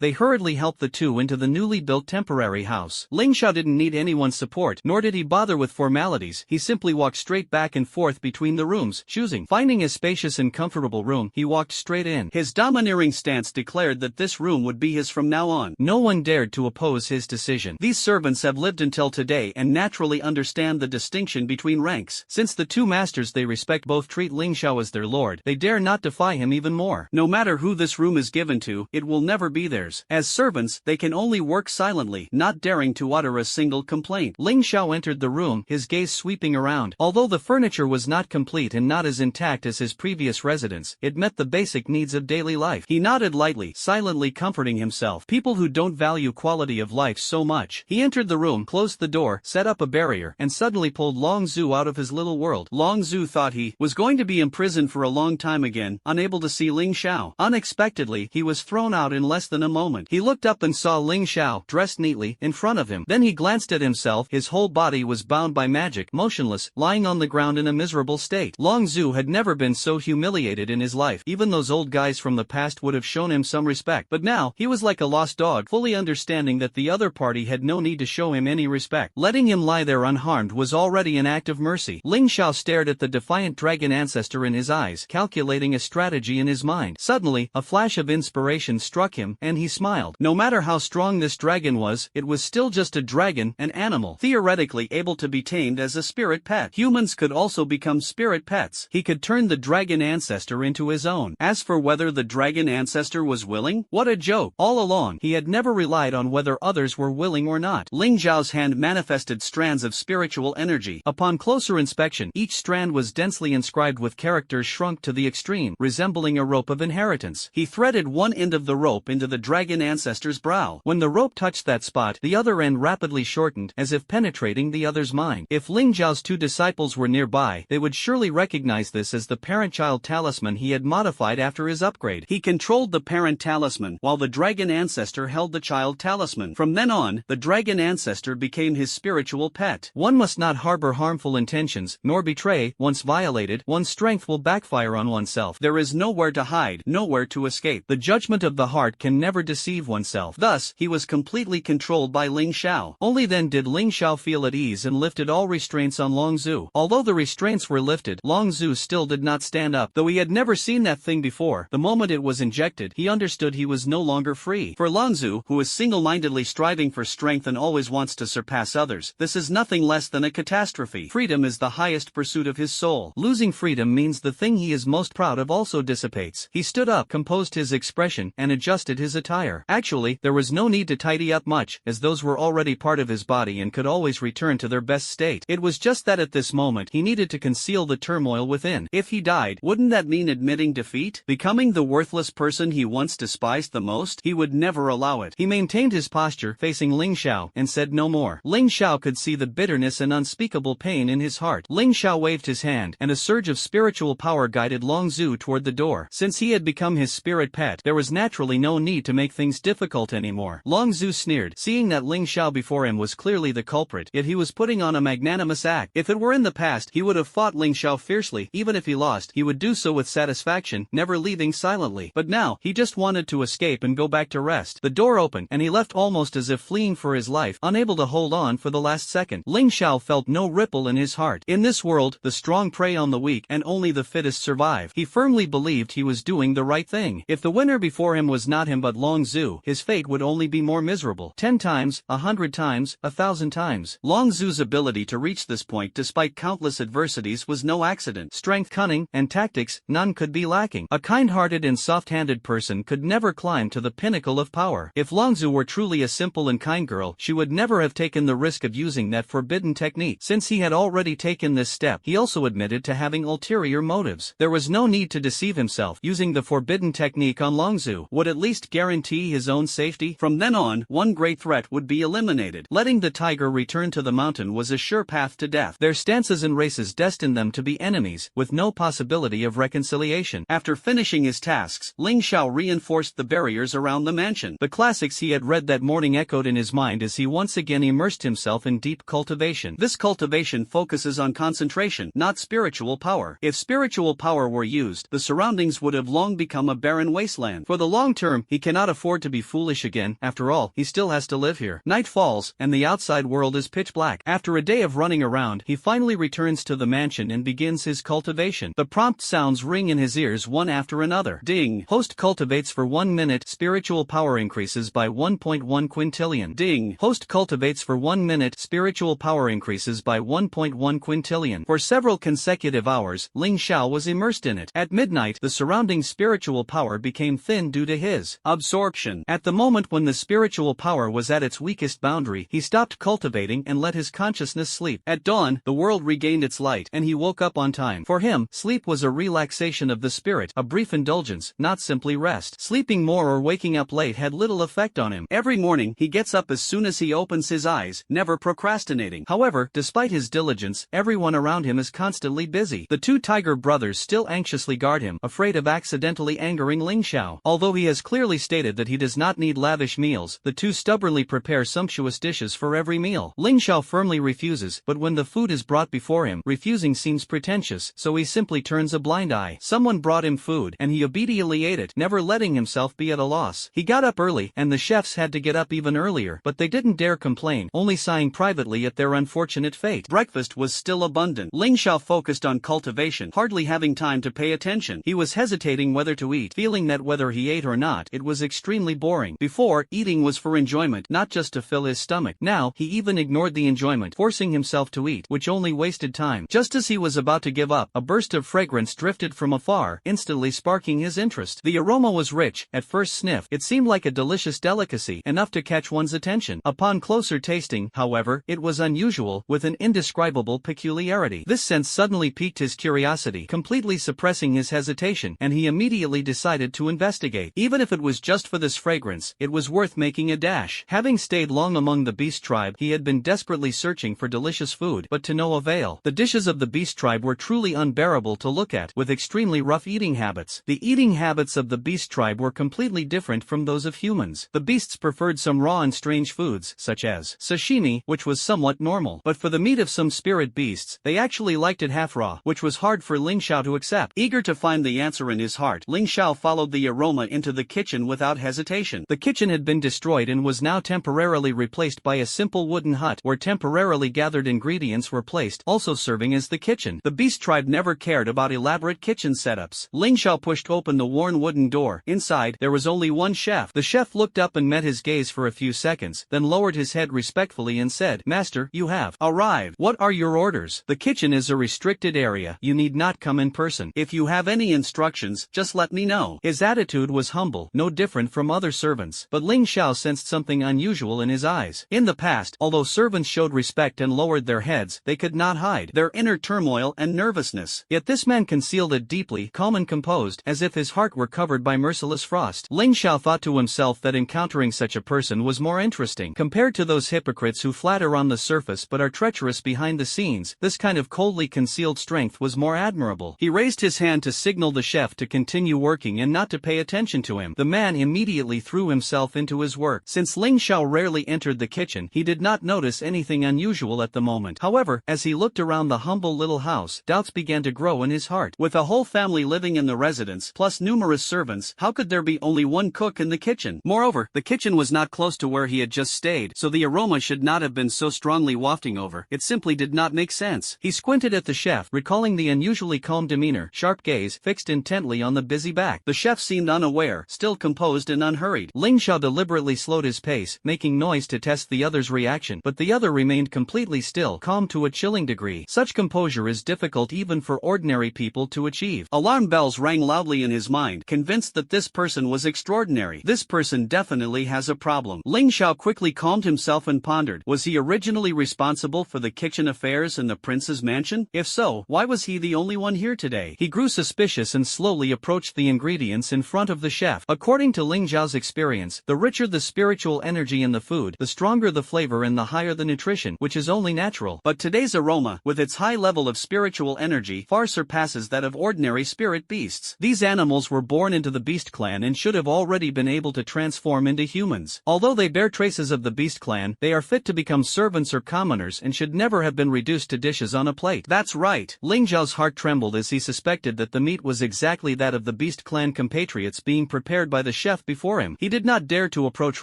They hurriedly helped the two into the newly built temporary house. Ling Xiao didn't need anyone's support, nor did he bother with formalities. He simply walked straight back and forth between the rooms, choosing. Finding a spacious and comfortable room, he walked straight in. His domineering stance declared that this room would be his from now on. No one dared to oppose his decision. These servants have lived until today and naturally understand the distinction between ranks. Since the two masters they respect both treat Ling Xiao as their lord, they dare not defy him even more. No matter who this room is given to, it will never be theirs. As servants, they can only work silently, not daring to utter a single complaint. Ling Xiao entered the room, his gaze sweeping around. Although the furniture was not complete and not as intact as his previous residence, it met the basic needs of daily life. He nodded lightly, silently comforting himself. People who don't value quality of life so much. He entered the room, closed the door, set up a barrier, and suddenly pulled Longzhu out of his little world. Longzhu thought he was going to be imprisoned for a long time again, unable to see Ling Xiao. Unexpectedly, he was thrown out in less than a moment. He looked up and saw Ling Xiao, dressed neatly, in front of him. Then he glanced at himself. His whole body was bound by magic, motionless, lying on the ground in a miserable state. Longzhu had never been so humiliated in his life. Even those old guys from the past would have shown him some respect. But now, he was like a lost dog, fully understanding that the other party had no need to show him any respect. Letting him lie there unharmed was already an act of mercy. Ling Xiao stared at the defiant dragon ancestor in his eyes, calculating a strategy in his mind. Suddenly, a flash of inspiration struck him, and he smiled. No matter how strong this dragon was, it was still just a dragon, an animal, theoretically able to be tamed as a spirit pet. Humans could also become spirit pets. He could turn the dragon ancestor into his own. As for whether the dragon ancestor was willing, what a joke. All along, he had never relied on whether others were willing or not. Ling Xiao's hand manifested strands of spiritual energy. Upon closer inspection, each strand was densely inscribed with characters shrunk to the extreme, resembling a rope of inheritance. He threaded one end of the rope into the dragon ancestor's brow. When the rope touched that spot, the other end rapidly shortened, as if penetrating the other's mind. If Ling Xiao's two disciples were nearby, they would surely recognize this as the parent-child talisman he had modified after his upgrade. He controlled the parent talisman, while the dragon ancestor held the child talisman. From then on, the dragon ancestor became his spiritual pet. One must not harbor harmful intentions, nor betray. Once violated, one's strength will backfire on oneself. There is nowhere to hide, nowhere to escape. The judgment of the heart can never deceive deceive oneself. Thus, he was completely controlled by Ling Xiao. Only then did Ling Xiao feel at ease and lifted all restraints on Long Zhu. Although the restraints were lifted, Long Zhu still did not stand up. Though he had never seen that thing before, the moment it was injected, he understood he was no longer free. For Long Zhu, who is single-mindedly striving for strength and always wants to surpass others, this is nothing less than a catastrophe. Freedom is the highest pursuit of his soul. Losing freedom means the thing he is most proud of also dissipates. He stood up, composed his expression, and adjusted his attire. Actually, there was no need to tidy up much, as those were already part of his body and could always return to their best state. It was just that at this moment he needed to conceal the turmoil within. If he died, wouldn't that mean admitting defeat? Becoming the worthless person he once despised the most? He would never allow it. He maintained his posture, facing Ling Xiao, and said no more. Ling Xiao could see the bitterness and unspeakable pain in his heart. Ling Xiao waved his hand, and a surge of spiritual power guided Long Zhu toward the door. Since he had become his spirit pet, there was naturally no need to make things difficult anymore. Long Zhu sneered, seeing that Ling Xiao before him was clearly the culprit, yet he was putting on a magnanimous act. If it were in the past, he would have fought Ling Xiao fiercely. Even if he lost, he would do so with satisfaction, never leaving silently. But now, he just wanted to escape and go back to rest. The door opened, and he left almost as if fleeing for his life, unable to hold on for the last second. Ling Xiao felt no ripple in his heart. In this world, the strong prey on the weak, and only the fittest survive. He firmly believed he was doing the right thing. If the winner before him was not him but Long Zhu, his fate would only be more miserable. 10 times, 100 times, 1,000 times. Long Zhu's ability to reach this point despite countless adversities was no accident. Strength, cunning, and tactics, none could be lacking. A kind-hearted and soft-handed person could never climb to the pinnacle of power. If Long Zhu were truly a simple and kind girl, she would never have taken the risk of using that forbidden technique. Since he had already taken this step, he also admitted to having ulterior motives. There was no need to deceive himself. Using the forbidden technique on Long Zhu would at least guarantee his own safety. From then on, one great threat would be eliminated. Letting the tiger return to the mountain was a sure path to death. Their stances and races destined them to be enemies, with no possibility of reconciliation. After finishing his tasks, Ling Xiao reinforced the barriers around the mansion. The classics he had read that morning echoed in his mind as he once again immersed himself in deep cultivation. This cultivation focuses on concentration, not spiritual power. If spiritual power were used, the surroundings would have long become a barren wasteland. For the long term, he cannot afford to be foolish again. After all, he still has to live here. Night falls, and the outside world is pitch black. After a day of running around, he finally returns to the mansion and begins his cultivation. The prompt sounds ring in his ears one after another. Ding. Host cultivates for 1 minute. Spiritual power increases by 1.1 quintillion. Ding. Host cultivates for 1 minute. Spiritual power increases by 1.1 quintillion. For several consecutive hours, Ling Xiao was immersed in it. At midnight, the surrounding spiritual power became thin due to his absorption. At the moment when the spiritual power was at its weakest boundary, he stopped cultivating and let his consciousness sleep. At dawn, the world regained its light, and he woke up on time. For him, sleep was a relaxation of the spirit, a brief indulgence, not simply rest. Sleeping more or waking up late had little effect on him. Every morning, he gets up as soon as he opens his eyes, never procrastinating. However, despite his diligence, everyone around him is constantly busy. The two tiger brothers still anxiously guard him, afraid of accidentally angering Ling Xiao. Although he has clearly stated that he does not need lavish meals, the two stubbornly prepare sumptuous dishes for every meal. Ling Xiao firmly refuses, but when the food is brought before him, refusing seems pretentious, so he simply turns a blind eye. Someone brought him food, and he obediently ate it, never letting himself be at a loss. He got up early, and the chefs had to get up even earlier, but they didn't dare complain, only sighing privately at their unfortunate fate. Breakfast was still abundant. Ling Xiao focused on cultivation, hardly having time to pay attention. He was hesitating whether to eat, feeling that whether he ate or not, it was extremely boring. Before, eating was for enjoyment, not just to fill his stomach. Now, he even ignored the enjoyment, forcing himself to eat, which only wasted time. Just as he was about to give up, a burst of fragrance drifted from afar, instantly sparking his interest. The aroma was rich. At first sniff, it seemed like a delicious delicacy, enough to catch one's attention. Upon closer tasting, however, it was unusual, with an indescribable peculiarity. This scent suddenly piqued his curiosity, completely suppressing his hesitation, and he immediately decided to investigate. Even if it was just for this fragrance, it was worth making a dash. Having stayed long among the beast tribe, he had been desperately searching for delicious food, but to no avail. The dishes of the beast tribe were truly unbearable to look at, with extremely rough eating habits. The eating habits of the beast tribe were completely different from those of humans. The beasts preferred some raw and strange foods, such as sashimi, which was somewhat normal. But for the meat of some spirit beasts, they actually liked it half raw, which was hard for Ling Xiao to accept. Eager to find the answer in his heart, Ling Xiao followed the aroma into the kitchen without hesitation. reputation. The kitchen had been destroyed and was now temporarily replaced by a simple wooden hut where temporarily gathered ingredients were placed, also serving as the kitchen. The beast tribe never cared about elaborate kitchen setups. Ling Xiao pushed open the worn wooden door. Inside, there was only one chef. The chef looked up and met his gaze for a few seconds, then lowered his head respectfully and said, "Master, you have arrived. What are your orders? The kitchen is a restricted area. You need not come in person. If you have any instructions, just let me know." His attitude was humble, no different from other servants, but Ling Xiao sensed something unusual in his eyes. In the past, although servants showed respect and lowered their heads, they could not hide their inner turmoil and nervousness. Yet this man concealed it deeply, calm and composed, as if his heart were covered by merciless frost. Ling Xiao thought to himself that encountering such a person was more interesting. Compared to those hypocrites who flatter on the surface but are treacherous behind the scenes, this kind of coldly concealed strength was more admirable. He raised his hand to signal the chef to continue working and not to pay attention to him. The man immediately threw himself into his work. Since Ling Xiao rarely entered the kitchen, he did not notice anything unusual at the moment. However, as he looked around the humble little house, doubts began to grow in his heart. With a whole family living in the residence, plus numerous servants, how could there be only one cook in the kitchen? Moreover, the kitchen was not close to where he had just stayed, so the aroma should not have been so strongly wafting over. It simply did not make sense. He squinted at the chef, recalling the unusually calm demeanor, sharp gaze, fixed intently on the busy back. The chef seemed unaware, still composed and unhurried. Ling Xiao deliberately slowed his pace, making noise to test the other's reaction, but the other remained completely still, calm to a chilling degree. Such composure is difficult even for ordinary people to achieve. Alarm bells rang loudly in his mind, convinced that this person was extraordinary. This person definitely has a problem. Ling Xiao quickly calmed himself and pondered, was he originally responsible for the kitchen affairs in the prince's mansion? If so, why was he the only one here today? He grew suspicious and slowly approached the ingredients in front of the chef. According to Ling Xiao's experience, the richer the spiritual energy in the food, the stronger the flavor and the higher the nutrition, which is only natural. But today's aroma, with its high level of spiritual energy, far surpasses that of ordinary spirit beasts. These animals were born into the beast clan and should have already been able to transform into humans. Although they bear traces of the beast clan, they are fit to become servants or commoners and should never have been reduced to dishes on a plate. That's right. Ling Xiao's heart trembled as he suspected that the meat was exactly that of the beast clan compatriots being prepared by the chef before him. He did not dare to approach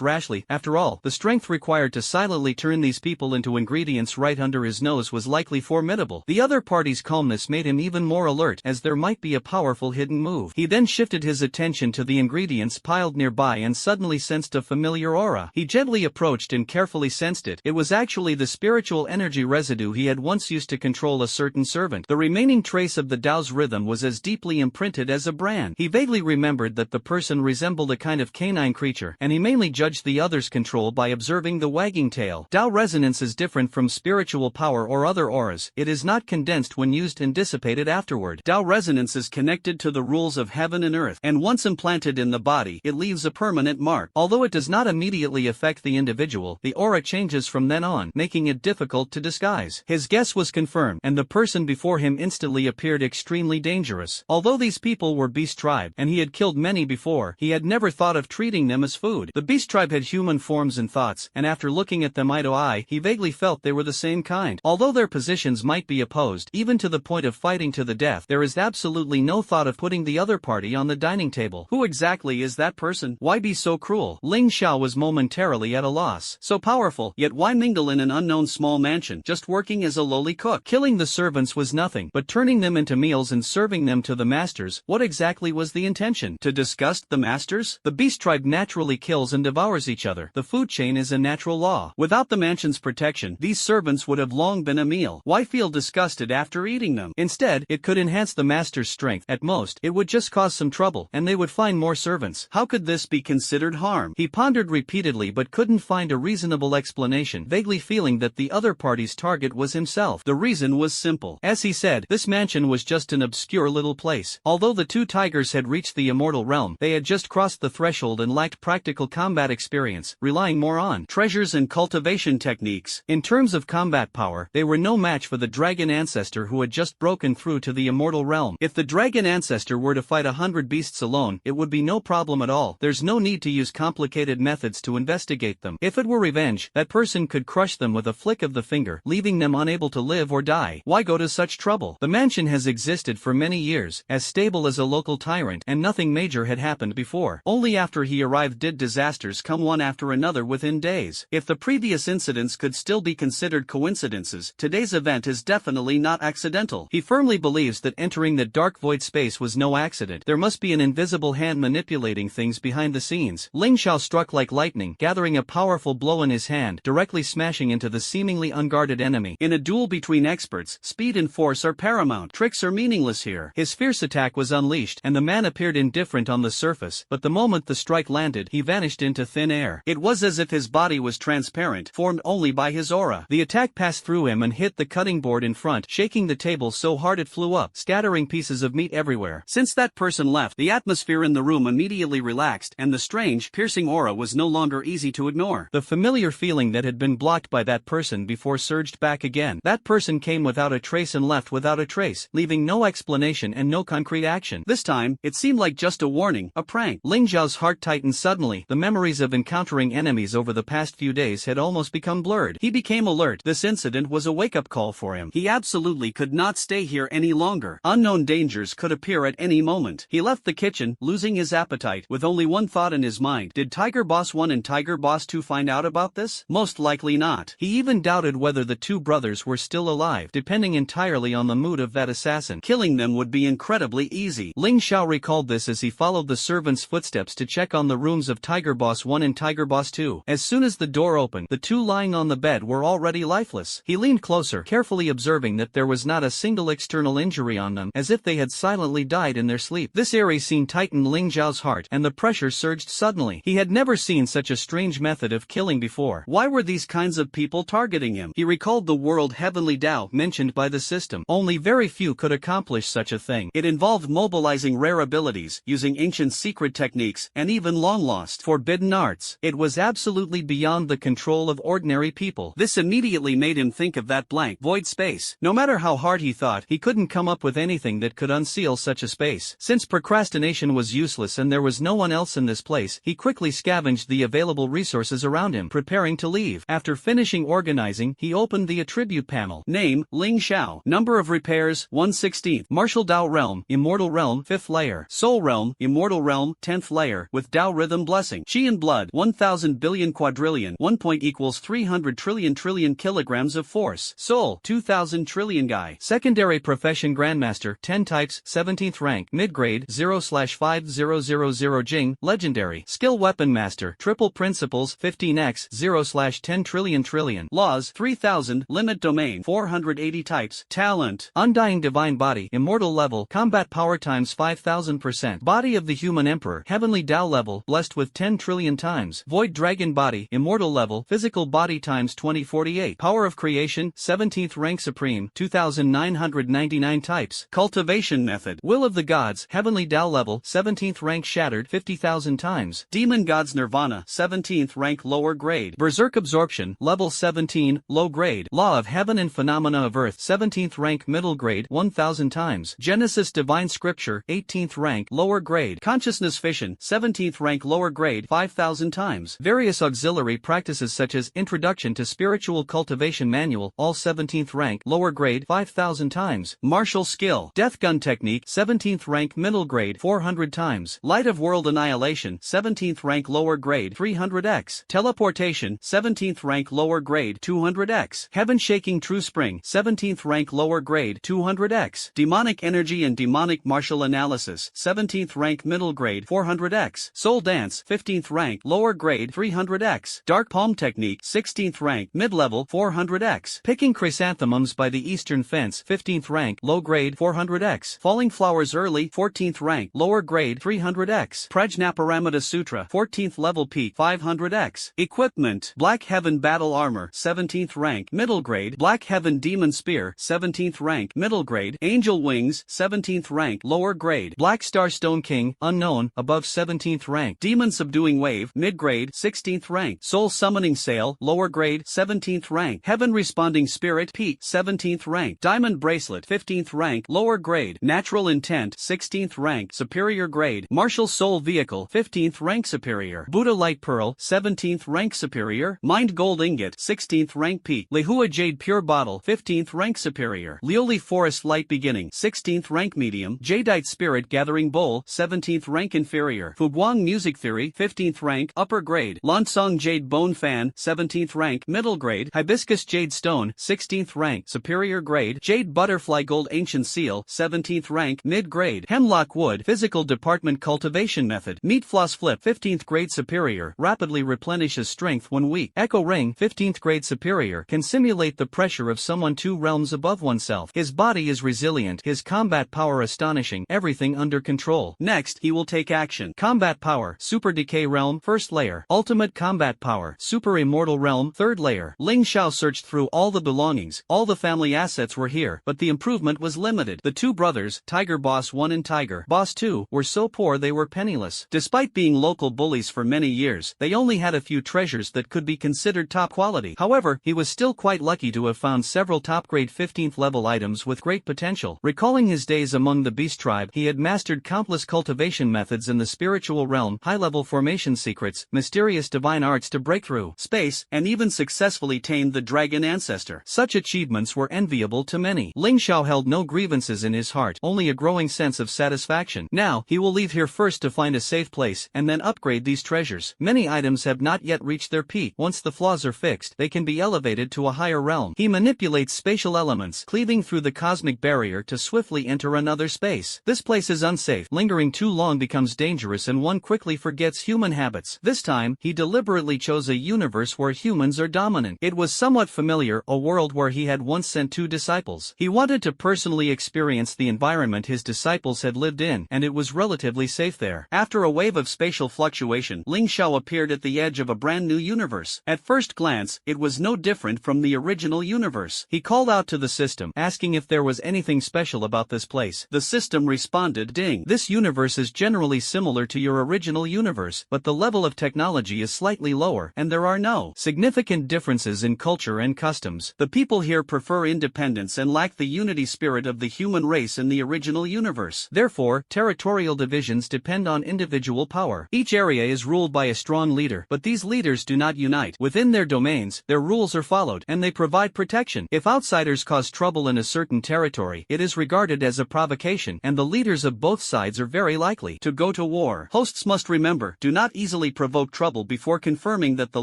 rashly. After all, the strength required to silently turn these people into ingredients right under his nose was likely formidable. The other party's calmness made him even more alert, as there might be a powerful hidden move. He then shifted his attention to the ingredients piled nearby and suddenly sensed a familiar aura. He gently approached and carefully sensed it. It was actually the spiritual energy residue he had once used to control a certain servant. The remaining trace of the Tao's rhythm was as deeply imprinted as a brand. He vaguely remembered that the person resembled a kind of canine creature, and he mainly judged the other's control by observing the wagging tail. Tao resonance is different from spiritual power or other auras. It is not condensed when used and dissipated afterward. Tao resonance is connected to the rules of heaven and earth, and once implanted in the body, it leaves a permanent mark. Although it does not immediately affect the individual, the aura changes from then on, making it difficult to disguise. His guess was confirmed, and the person before him instantly appeared extremely dangerous. Although these people were beast tribe, and he had killed many before, he had never thought of treating them as food. The beast tribe had human forms and thoughts, and after looking at them eye to eye, he vaguely felt they were the same kind. Although their positions might be opposed, even to the point of fighting to the death, there is absolutely no thought of putting the other party on the dining table. Who exactly is that person? Why be so cruel? Ling Xiao was momentarily at a loss. So powerful, yet why mingle in an unknown small mansion, just working as a lowly cook? Killing the servants was nothing, but turning them into meals and serving them to the masters, what exactly was the intention? To disgust the masters? The beast tribe naturally kills and devours each other. The food chain is a natural law. Without the mansion's protection, these servants would have long been a meal. Why feel disgusted after eating them? Instead, it could enhance the master's strength. At most, it would just cause some trouble, and they would find more servants. How could this be considered harm? He pondered repeatedly but couldn't find a reasonable explanation, vaguely feeling that the other party's target was himself. The reason was simple. As he said, this mansion was just an obscure little place. Although the two tigers had reached the immortal realm, they had just crossed the threshold and lacked practical combat experience, relying more on treasures and cultivation techniques. In terms of combat power, they were no match for the dragon ancestor who had just broken through to the immortal realm. If the dragon ancestor were to fight 100 beasts alone, it would be no problem at all. There's no need to use complicated methods to investigate them. If it were revenge, that person could crush them with a flick of the finger, leaving them unable to live or die. Why go to such trouble? The mansion has existed for many years, as stable as a local tyrant, and nothing major had happened before. Only after after he arrived did disasters come one after another within days. If the previous incidents could still be considered coincidences, today's event is definitely not accidental. He firmly believes that entering the dark void space was no accident. There must be an invisible hand manipulating things behind the scenes. Ling Xiao struck like lightning, gathering a powerful blow in his hand, directly smashing into the seemingly unguarded enemy. In a duel between experts, speed and force are paramount. Tricks are meaningless here. His fierce attack was unleashed, and the man appeared indifferent on the surface, but the moment the strike landed, he vanished into thin air. It was as if his body was transparent, formed only by his aura. The attack passed through him and hit the cutting board in front, shaking the table so hard it flew up, scattering pieces of meat everywhere. Since that person left, the atmosphere in the room immediately relaxed, and the strange, piercing aura was no longer easy to ignore. The familiar feeling that had been blocked by that person before surged back again. That person came without a trace and left without a trace, leaving no explanation and no concrete action. This time, it seemed like just a warning, a prank. Ling Xiao's heart tightened suddenly. The memories of encountering enemies over the past few days had almost become blurred. He became alert. This incident was a wake-up call for him. He absolutely could not stay here any longer. Unknown dangers could appear at any moment. He left the kitchen, losing his appetite, with only one thought in his mind. Did Tiger Boss 1 and Tiger Boss 2 find out about this? Most likely not. He even doubted whether the two brothers were still alive, depending entirely on the mood of that assassin. Killing them would be incredibly easy. Ling Xiao recalled this as he followed the servant's footsteps to check on the rooms of Tiger Boss 1 and Tiger Boss 2. As soon as the door opened, the two lying on the bed were already lifeless. He leaned closer, carefully observing that there was not a single external injury on them, as if they had silently died in their sleep. This eerie scene tightened Ling Xiao's heart, and the pressure surged suddenly. He had never seen such a strange method of killing before. Why were these kinds of people targeting him? He recalled the world heavenly Dao mentioned by the system. Only very few could accomplish such a thing. It involved mobilizing rare abilities, using ancient secret techniques, and even long-lost forbidden arts. It was absolutely beyond the control of ordinary people. This immediately made him think of that blank, void space. No matter how hard he thought, he couldn't come up with anything that could unseal such a space. Since procrastination was useless and there was no one else in this place, he quickly scavenged the available resources around him, preparing to leave. After finishing organizing, he opened the attribute panel. Name, Ling Xiao. Number of repairs, 1/16. Martial Dao Realm, Immortal Realm, 5th layer. Soul Realm, Immortal Realm, 10th layer, with Dao Rhythm Blessing. Qi and Blood, 1000 billion quadrillion, 1 point equals 300 trillion kilograms of force. Soul, 2000 trillion Gai. Secondary Profession Grandmaster, 10 types, 17th rank, mid-grade, 0/5000 Jing, Legendary. Skill Weapon Master, Triple Principles, 15x, 0/10 trillion. Laws, 3000, Limit Domain, 480 types. Talent, Undying Divine Body, Immortal Level, Combat Power times 5000%. Body of the Human Emperor, Heavenly Dao Level, Blessed with 10 trillion times. Void Dragon Body, Immortal Level, Physical Body times 2048. Power of Creation, 17th rank Supreme, 2999 types. Cultivation Method, Will of the Gods, Heavenly Dao Level, 17th rank Shattered, 50,000 times. Demon Gods Nirvana, 17th rank Lower Grade. Berserk Absorption, Level 17, Low Grade. Law of Heaven and Phenomena of Earth, 17th rank Middle Grade, 1000 times. Genesis Divine Scripture, 18th rank Lower Grade. Consciousness Fission, 17th rank Lower Grade, 5000 times. Various auxiliary practices such as Introduction to Spiritual Cultivation Manual, all 17th rank Lower Grade, 5000 times. Martial Skill, Death Gun Technique, 17th rank Middle Grade, 400 times. Light of World Annihilation, 17th rank Lower Grade, 300x. Teleportation, 17th rank Lower Grade, 200x. Heaven Shaking True Spring, 17th rank Lower Grade, 200x. Demonic Energy and Demonic Martial Analysis, 17th rank Middle Grade, 400x. Soul Dance, 15th rank Lower Grade, 300x. Dark Palm Technique, 16th rank Mid-Level, 400x. Picking Chrysanthemums by the Eastern Fence, 15th rank Low Grade, 400x. Falling Flowers Early, 14th rank Lower Grade, 300x. Prajnaparamita Sutra, 14th level peak, 500x. Equipment, Black Heaven Battle Armor, 17th rank Middle Grade. Black Heaven Demon Spear, 17th rank Middle Grade. Angel Wings, 17th rank Lower Grade. Black Star Stone King, Unknown, above 17th rank. Demon Subduing Wave, Mid-Grade, 16th rank. Soul Summoning Sail, Lower Grade, 17th rank. Heaven Responding Spirit, Peak, 17th rank. Diamond Bracelet, 15th rank Lower Grade. Natural Intent, 16th rank Superior Grade. Martial Soul Vehicle, 15th rank Superior. Buddha Light Pearl, 17th rank Superior. Mind Gold Ingot, 16th rank Peak. Lehua Jade Pure Bottle, 15th rank Superior. Lioli Forest Light Beginning, 16th rank Medium. Jadeite Spirit Gathering Bowl, 17th rank Inferior. Fuguo Guang Music Theory, 15th rank, upper grade. Lansong Jade Bone Fan, 17th rank, middle grade. Hibiscus Jade Stone, 16th rank, superior grade. Jade Butterfly Gold Ancient Seal, 17th rank, mid grade. Hemlock Wood, Physical Department Cultivation Method. Meat Floss Flip, 15th grade superior, rapidly replenishes strength when weak. Echo Ring, 15th grade superior, can simulate the pressure of someone 2 realms above oneself. His body is resilient, his combat power astonishing, everything under control. Next, he will take action. Combat Power, Super Decay Realm, 1st layer. Ultimate Combat Power, Super Immortal Realm, 3rd layer. Ling Xiao searched through all the belongings, all the family assets were here, but the improvement was limited. The two brothers, Tiger Boss 1 and Tiger Boss 2, were so poor they were penniless. Despite being local bullies for many years, they only had a few treasures that could be considered top quality. However, he was still quite lucky to have found several top-grade 15th level items with great potential. Recalling his days among the beast tribe, he had mastered countless cultivation methods in the spiritual realm, high-level formation secrets, mysterious divine arts to break through space, and even successfully tamed the dragon ancestor. Such achievements were enviable to many. Ling Xiao held no grievances in his heart, only a growing sense of satisfaction. Now, he will leave here first to find a safe place, and then upgrade these treasures. Many items have not yet reached their peak. Once the flaws are fixed, they can be elevated to a higher realm. He manipulates spatial elements, cleaving through the cosmic barrier to swiftly enter another space. This place is unsafe. Lingering too long becomes dangerous and one quickly forgets human habits. This time, he deliberately chose a universe where humans are dominant. It was somewhat familiar, a world where he had once sent 2 disciples. He wanted to personally experience the environment his disciples had lived in, and it was relatively safe there. After a wave of spatial fluctuation, Ling Xiao appeared at the edge of a brand new universe. At first glance, it was no different from the original universe. He called out to the system, asking if there was anything special about this place. The system responded, "Ding. This universe is generally similar to your original universe, but the level of technology is slightly lower, and there are no significant differences in culture and customs. The people here prefer independence and lack the unity spirit of the human race in the original universe. Therefore, territorial divisions depend on individual power. Each area is ruled by a strong leader, but these leaders do not unite. Within their domains, their rules are followed, and they provide protection. If outsiders cause trouble in a certain territory, it is regarded as a provocation, and the leaders of both sides are very likely to go to war. Hosts must remember, do not easily provoke trouble before confirming that the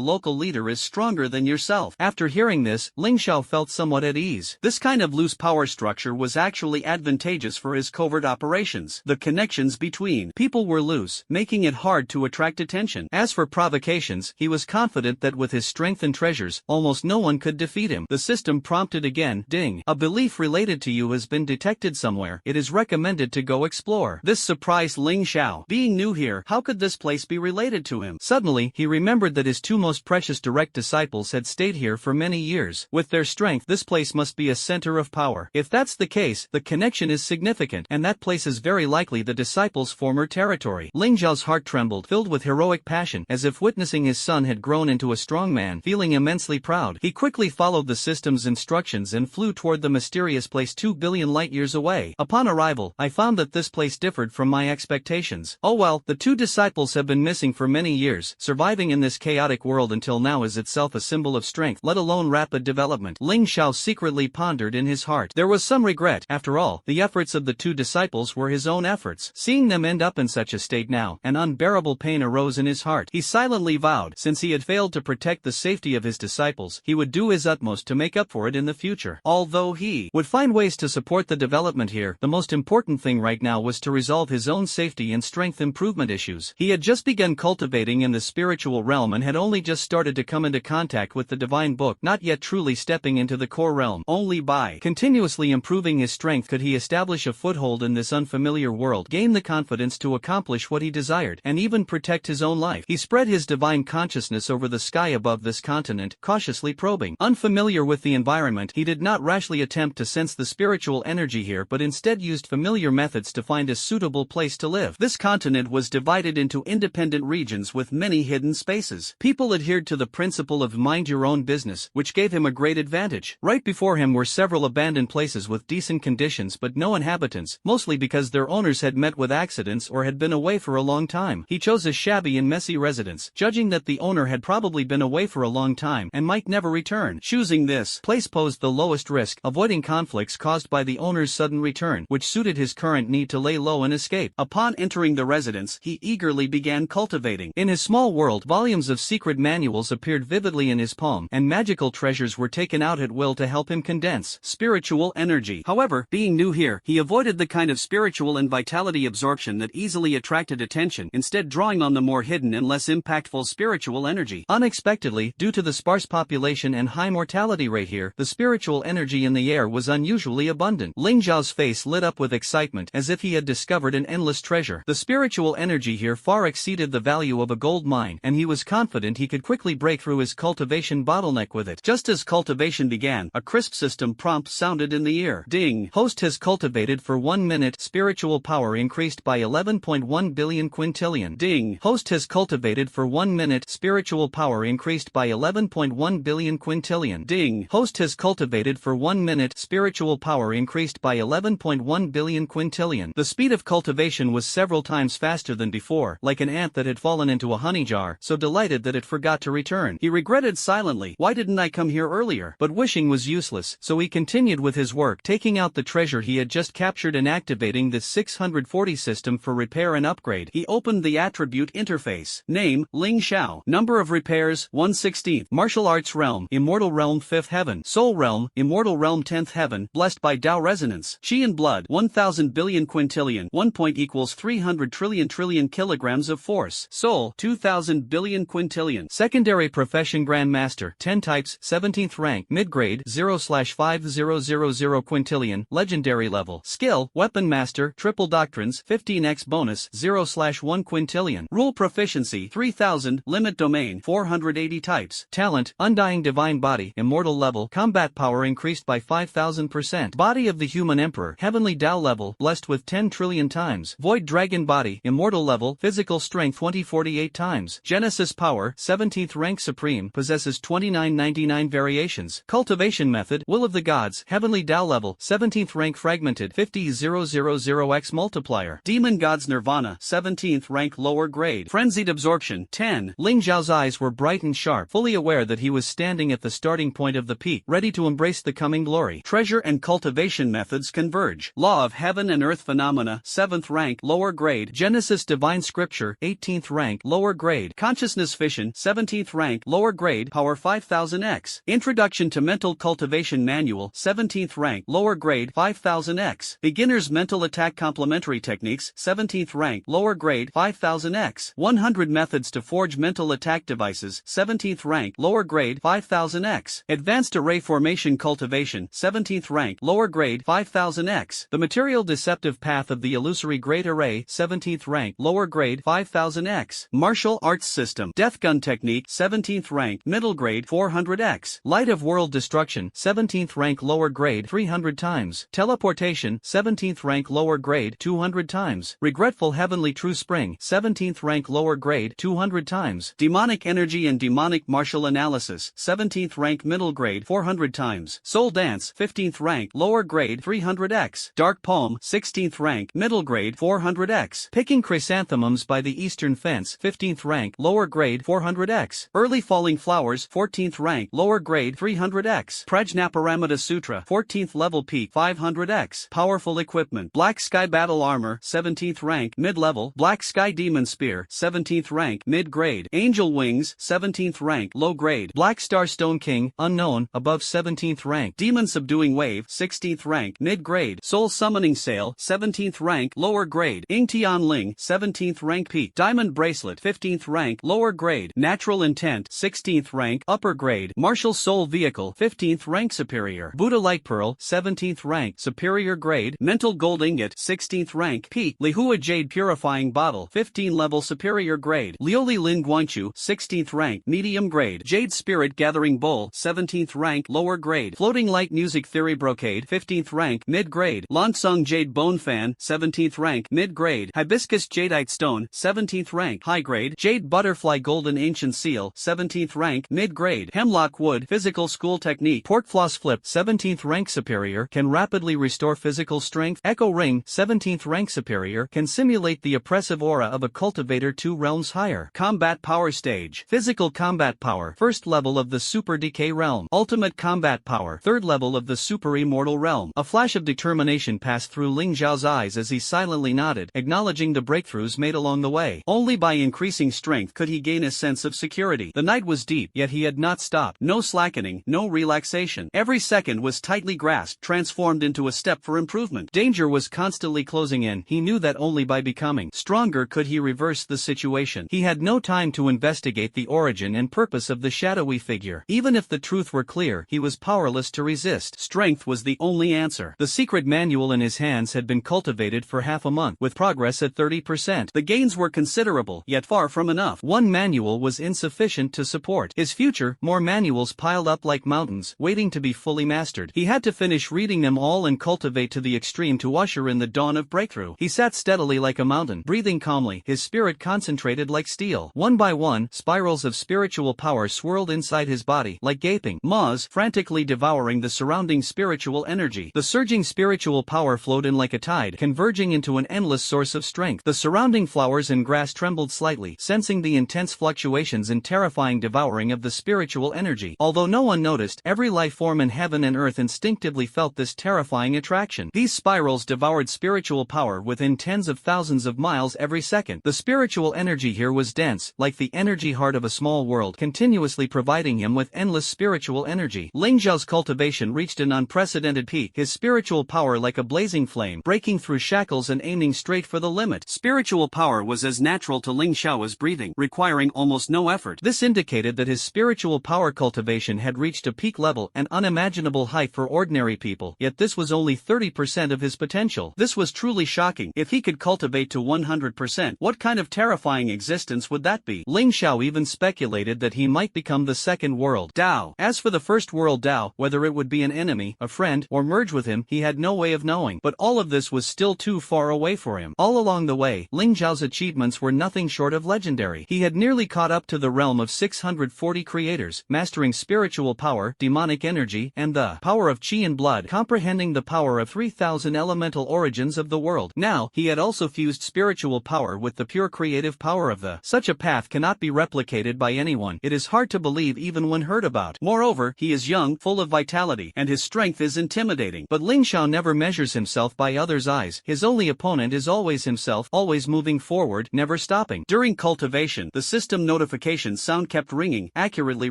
local leader is stronger than yourself." After hearing this, Ling Xiao felt somewhat at ease. This kind of loose power structure was actually advantageous for his covert operations. The connections between people were loose, making it hard to attract attention. As for provocations, he was confident that with his strength and treasures, almost no one could defeat him. The system prompted again, "Ding. A belief related to you has been detected somewhere. It is recommended to go explore." This surprised Ling Xiao. Being new here, how could this place be related to him? Suddenly, he remembered that his 2 most precious direct disciples had stayed here for many years. With their strength, this place must be a center of power. If that's the case, the connection is significant, and that place is very likely the disciples' former territory. Ling Xiao's heart trembled, filled with heroic passion, as if witnessing his son had grown into a strong man. Feeling immensely proud, he quickly followed the system's instructions and flew toward the mysterious place 2 billion light-years away. Upon arrival, I found that this place differed from my expectations. Oh well, the 2 disciples have been missing for many years. Surviving in this chaotic world until now is itself a symbol of strength, let alone rapid development. Ling Xiao secretly pondered in his heart. There was some regret. After all, the efforts of the 2 disciples were his own efforts. Seeing them end up in such a state now, an unbearable pain arose in his heart. He silently vowed, since he had failed to protect the safety of his disciples, he would do his utmost to make up for it in the future. Although he would find ways to support the development here, the most important thing right now was to resolve his own safety and strength improvement issues. He had just begun cultivating in the spiritual realm and had only just started to come into contact with the divine book, not yet truly stepping into the core realm. Only by continuously improving his strength could he establish a foothold in this unfamiliar world, gain the confidence to accomplish what he desired, and even protect his own life. He spread his divine consciousness over the sky above this continent, cautiously probing. Unfamiliar with the environment, he did not rashly attempt to sense the spiritual energy here, but instead used familiar methods to find a suitable place to live. This continent was divided into independent regions with many hidden spaces. People adhered to the principle of mind your own business, which gave him a great advantage. Right before him were several abandoned places with decent conditions but no inhabitants, mostly because their owners had met with accidents or had been away for a long time. He chose a shabby and messy residence, judging that the owner had probably been away for a long time and might never return. Choosing this place posed the lowest risk, avoiding conflicts caused by the owner's sudden return, which suited his current need to lay low and escape. Upon entering the residence, he he eagerly began cultivating. In his small world, volumes of secret manuals appeared vividly in his palm, and magical treasures were taken out at will to help him condense spiritual energy. However, being new here, he avoided the kind of spiritual and vitality absorption that easily attracted attention, instead drawing on the more hidden and less impactful spiritual energy. Unexpectedly, due to the sparse population and high mortality rate here, the spiritual energy in the air was unusually abundant. Ling Zhao's face lit up with excitement, as if he had discovered an endless treasure. The spiritual energy here far exceeded the value of a gold mine, and he was confident he could quickly break through his cultivation bottleneck with it. Just as cultivation began, a crisp system prompt sounded in the ear. Ding! Host has cultivated for 1 minute. Spiritual power increased by 11.1 billion quintillion. Ding! Host has cultivated for 1 minute. Spiritual power increased by 11.1 billion quintillion. Ding! Host has cultivated for 1 minute. Spiritual power increased by 11.1 billion quintillion. The speed of cultivation was several times faster than before, like an ant that had fallen into a honey jar, so delighted that it forgot to return. He regretted silently, "Why didn't I come here earlier?" But wishing was useless, so he continued with his work, taking out the treasure he had just captured and activating the 640 system for repair and upgrade. He opened the attribute interface. Name, Ling Xiao. Number of repairs, 1/16. Martial Arts Realm, Immortal Realm 5th Heaven. Soul Realm, Immortal Realm 10th Heaven, blessed by Tao Resonance. Qi and Blood, 1000 billion quintillion. 1 point equals 300 trillion kilograms of force. Soul, 2000 billion quintillion. Secondary Profession Grandmaster, 10 types, 17th rank, mid-grade, 0/5000 quintillion, legendary level. Skill, Weapon Master, Triple Doctrines, 15x bonus, 0/1 quintillion. Rule Proficiency, 3000, limit domain, 480 types. Talent, Undying Divine Body, immortal level, combat power increased by 5000%. Body of the Human Emperor, heavenly Tao level, blessed with 10 trillion times. Void Dragon Body, immortal level, physical strength 2048 times. Genesis Power, 17th rank supreme, possesses 2999 variations. Cultivation Method, Will of the Gods, heavenly Tao level, 17th rank fragmented, 50,000x multiplier. Demon Gods Nirvana, 17th rank lower grade. Frenzied Absorption, 10. Ling Zhao's eyes were bright and sharp, fully aware that he was standing at the starting point of the peak, ready to embrace the coming glory. Treasure and cultivation methods converge. Law of Heaven and Earth Phenomena, 7th rank lower grade. Genesis Divine Scripture, 18th rank lower grade. Consciousness Fission, 17th rank lower grade, power 5000x. Introduction to Mental Cultivation Manual, 17th rank lower grade, 5000x. Beginner's Mental Attack Complementary Techniques, 17th rank lower grade, 5000x. 100 Methods to Forge Mental Attack Devices, 17th rank lower grade, 5000x. Advanced Array Formation Cultivation, 17th rank lower grade, 5000x. The Material Deceptive Path of the Illusory Great Array, 17th rank lower grade, 5000x. Martial Arts System, Death Gun Technique, 17th rank middle grade, 400x. Light of World Destruction, 17th rank lower grade, 300 times. Teleportation, 17th rank lower grade, 200 times. Regretful Heavenly True Spring, 17th rank lower grade, 200 times. Demonic Energy and Demonic Martial Analysis, 17th rank middle grade, 400 times. Soul Dance, 15th rank lower grade, 300x. Dark Palm, 16th rank middle grade, 400x. Picking Chrysanthemums by the Eastern Fence, 15th rank lower grade, 400x. Early Falling Flowers, 14th rank lower grade, 300x. Prajnaparamita Sutra, 14th level peak, 500x. Powerful Equipment, Black Sky Battle Armor, 17th rank mid-level. Black Sky Demon Spear, 17th rank mid-grade. Angel Wings, 17th rank low grade. Black Star Stone King, unknown, above 17th rank. Demon Subduing Wave, 16th rank mid-grade. Soul Summoning Sail, 17th rank lower grade. Ing Tian Ling, 17th rank peak. Diamond Bracelet, 15th rank lower grade. Natural Intent, 16th rank upper grade. Martial Soul Vehicle, 15th rank superior. Buddha Light Pearl, 17th rank superior grade. Mental Gold Ingot, 16th rank peak. Lihua Jade Purifying Bottle, 15 level superior grade. Lioli Lin Guanchu, 16th rank medium grade. Jade Spirit Gathering Bowl, 17th rank lower grade. Floating Light Music Theory Brocade, 15th rank mid grade. Lansung Jade Bone Fan, 17th rank mid grade. Hibiscus Jadeite Stone, 17th rank high grade. Jade Butterfly Golden Ancient Seal, 17th rank mid grade. Hemlock Wood Physical School Technique. Pork Floss Flip, 17th rank superior, can rapidly restore physical strength. Echo Ring, 17th rank superior, can simulate the oppressive aura of a cultivator 2 realms higher. Combat Power Stage. Physical Combat Power, 1st level of the Super Decay Realm. Ultimate Combat Power, 3rd level of the Super Immortal Realm. A flash of determination passed through Ling Zhao's eyes as he silently nodded, acknowledging the breakthrough breakthroughs made along the way. Only by increasing strength could he gain a sense of security. The night was deep, yet he had not stopped. No slackening, no relaxation. Every second was tightly grasped, transformed into a step for improvement. Danger was constantly closing in. He knew that only by becoming stronger could he reverse the situation. He had no time to investigate the origin and purpose of the shadowy figure. Even if the truth were clear, he was powerless to resist. Strength was the only answer. The secret manual in his hands had been cultivated for half a month, with progress at 30%. The gains were considerable, yet far from enough. One manual was insufficient to support his future. More manuals piled up like mountains, waiting to be fully mastered. He had to finish reading them all and cultivate to the extreme to usher in the dawn of breakthrough. He sat steadily like a mountain, breathing calmly, his spirit concentrated like steel. One by one, spirals of spiritual power swirled inside his body, like gaping maws, frantically devouring the surrounding spiritual energy. The surging spiritual power flowed in like a tide, converging into an endless source of strength. The surrounding flowers and grass trembled slightly, sensing the intense fluctuations and terrifying devouring of the spiritual energy. Although no one noticed, every life form in heaven and earth instinctively felt this terrifying attraction. These spirals devoured spiritual power within tens of thousands of miles every second. The spiritual energy here was dense, like the energy heart of a small world, continuously providing him with endless spiritual energy. Ling Xiao's cultivation reached an unprecedented peak, his spiritual power like a blazing flame, breaking through shackles and aiming straight for the limit. Spiritual power was as natural to Ling Xiao as breathing, requiring almost no effort. This indicated that his spiritual power cultivation had reached a peak level, an unimaginable height for ordinary people, yet this was only 30% of his potential. This was truly shocking. If he could cultivate to 100%, what kind of terrifying existence would that be? Ling Xiao even speculated that he might become the second world Dao. As for the first world Dao, whether it would be an enemy, a friend, or merge with him, he had no way of knowing. But all of this was still too far away for him. All along the way, Ling Xiao's achievements were nothing short of legendary. He had nearly caught up to the realm of 640 creators, mastering spiritual power, demonic energy, and the power of qi and blood, comprehending the power of 3,000 elemental origins of the world. Now, he had also fused spiritual power with the pure creative power of the. Such a path cannot be replicated by anyone. It is hard to believe even when heard about. Moreover, he is young, full of vitality, and his strength is intimidating. But Ling Xiao never measures himself by others' eyes. His only opponent is always himself, always moving forward, never stopping. During cultivation, the system notification sound kept ringing, accurately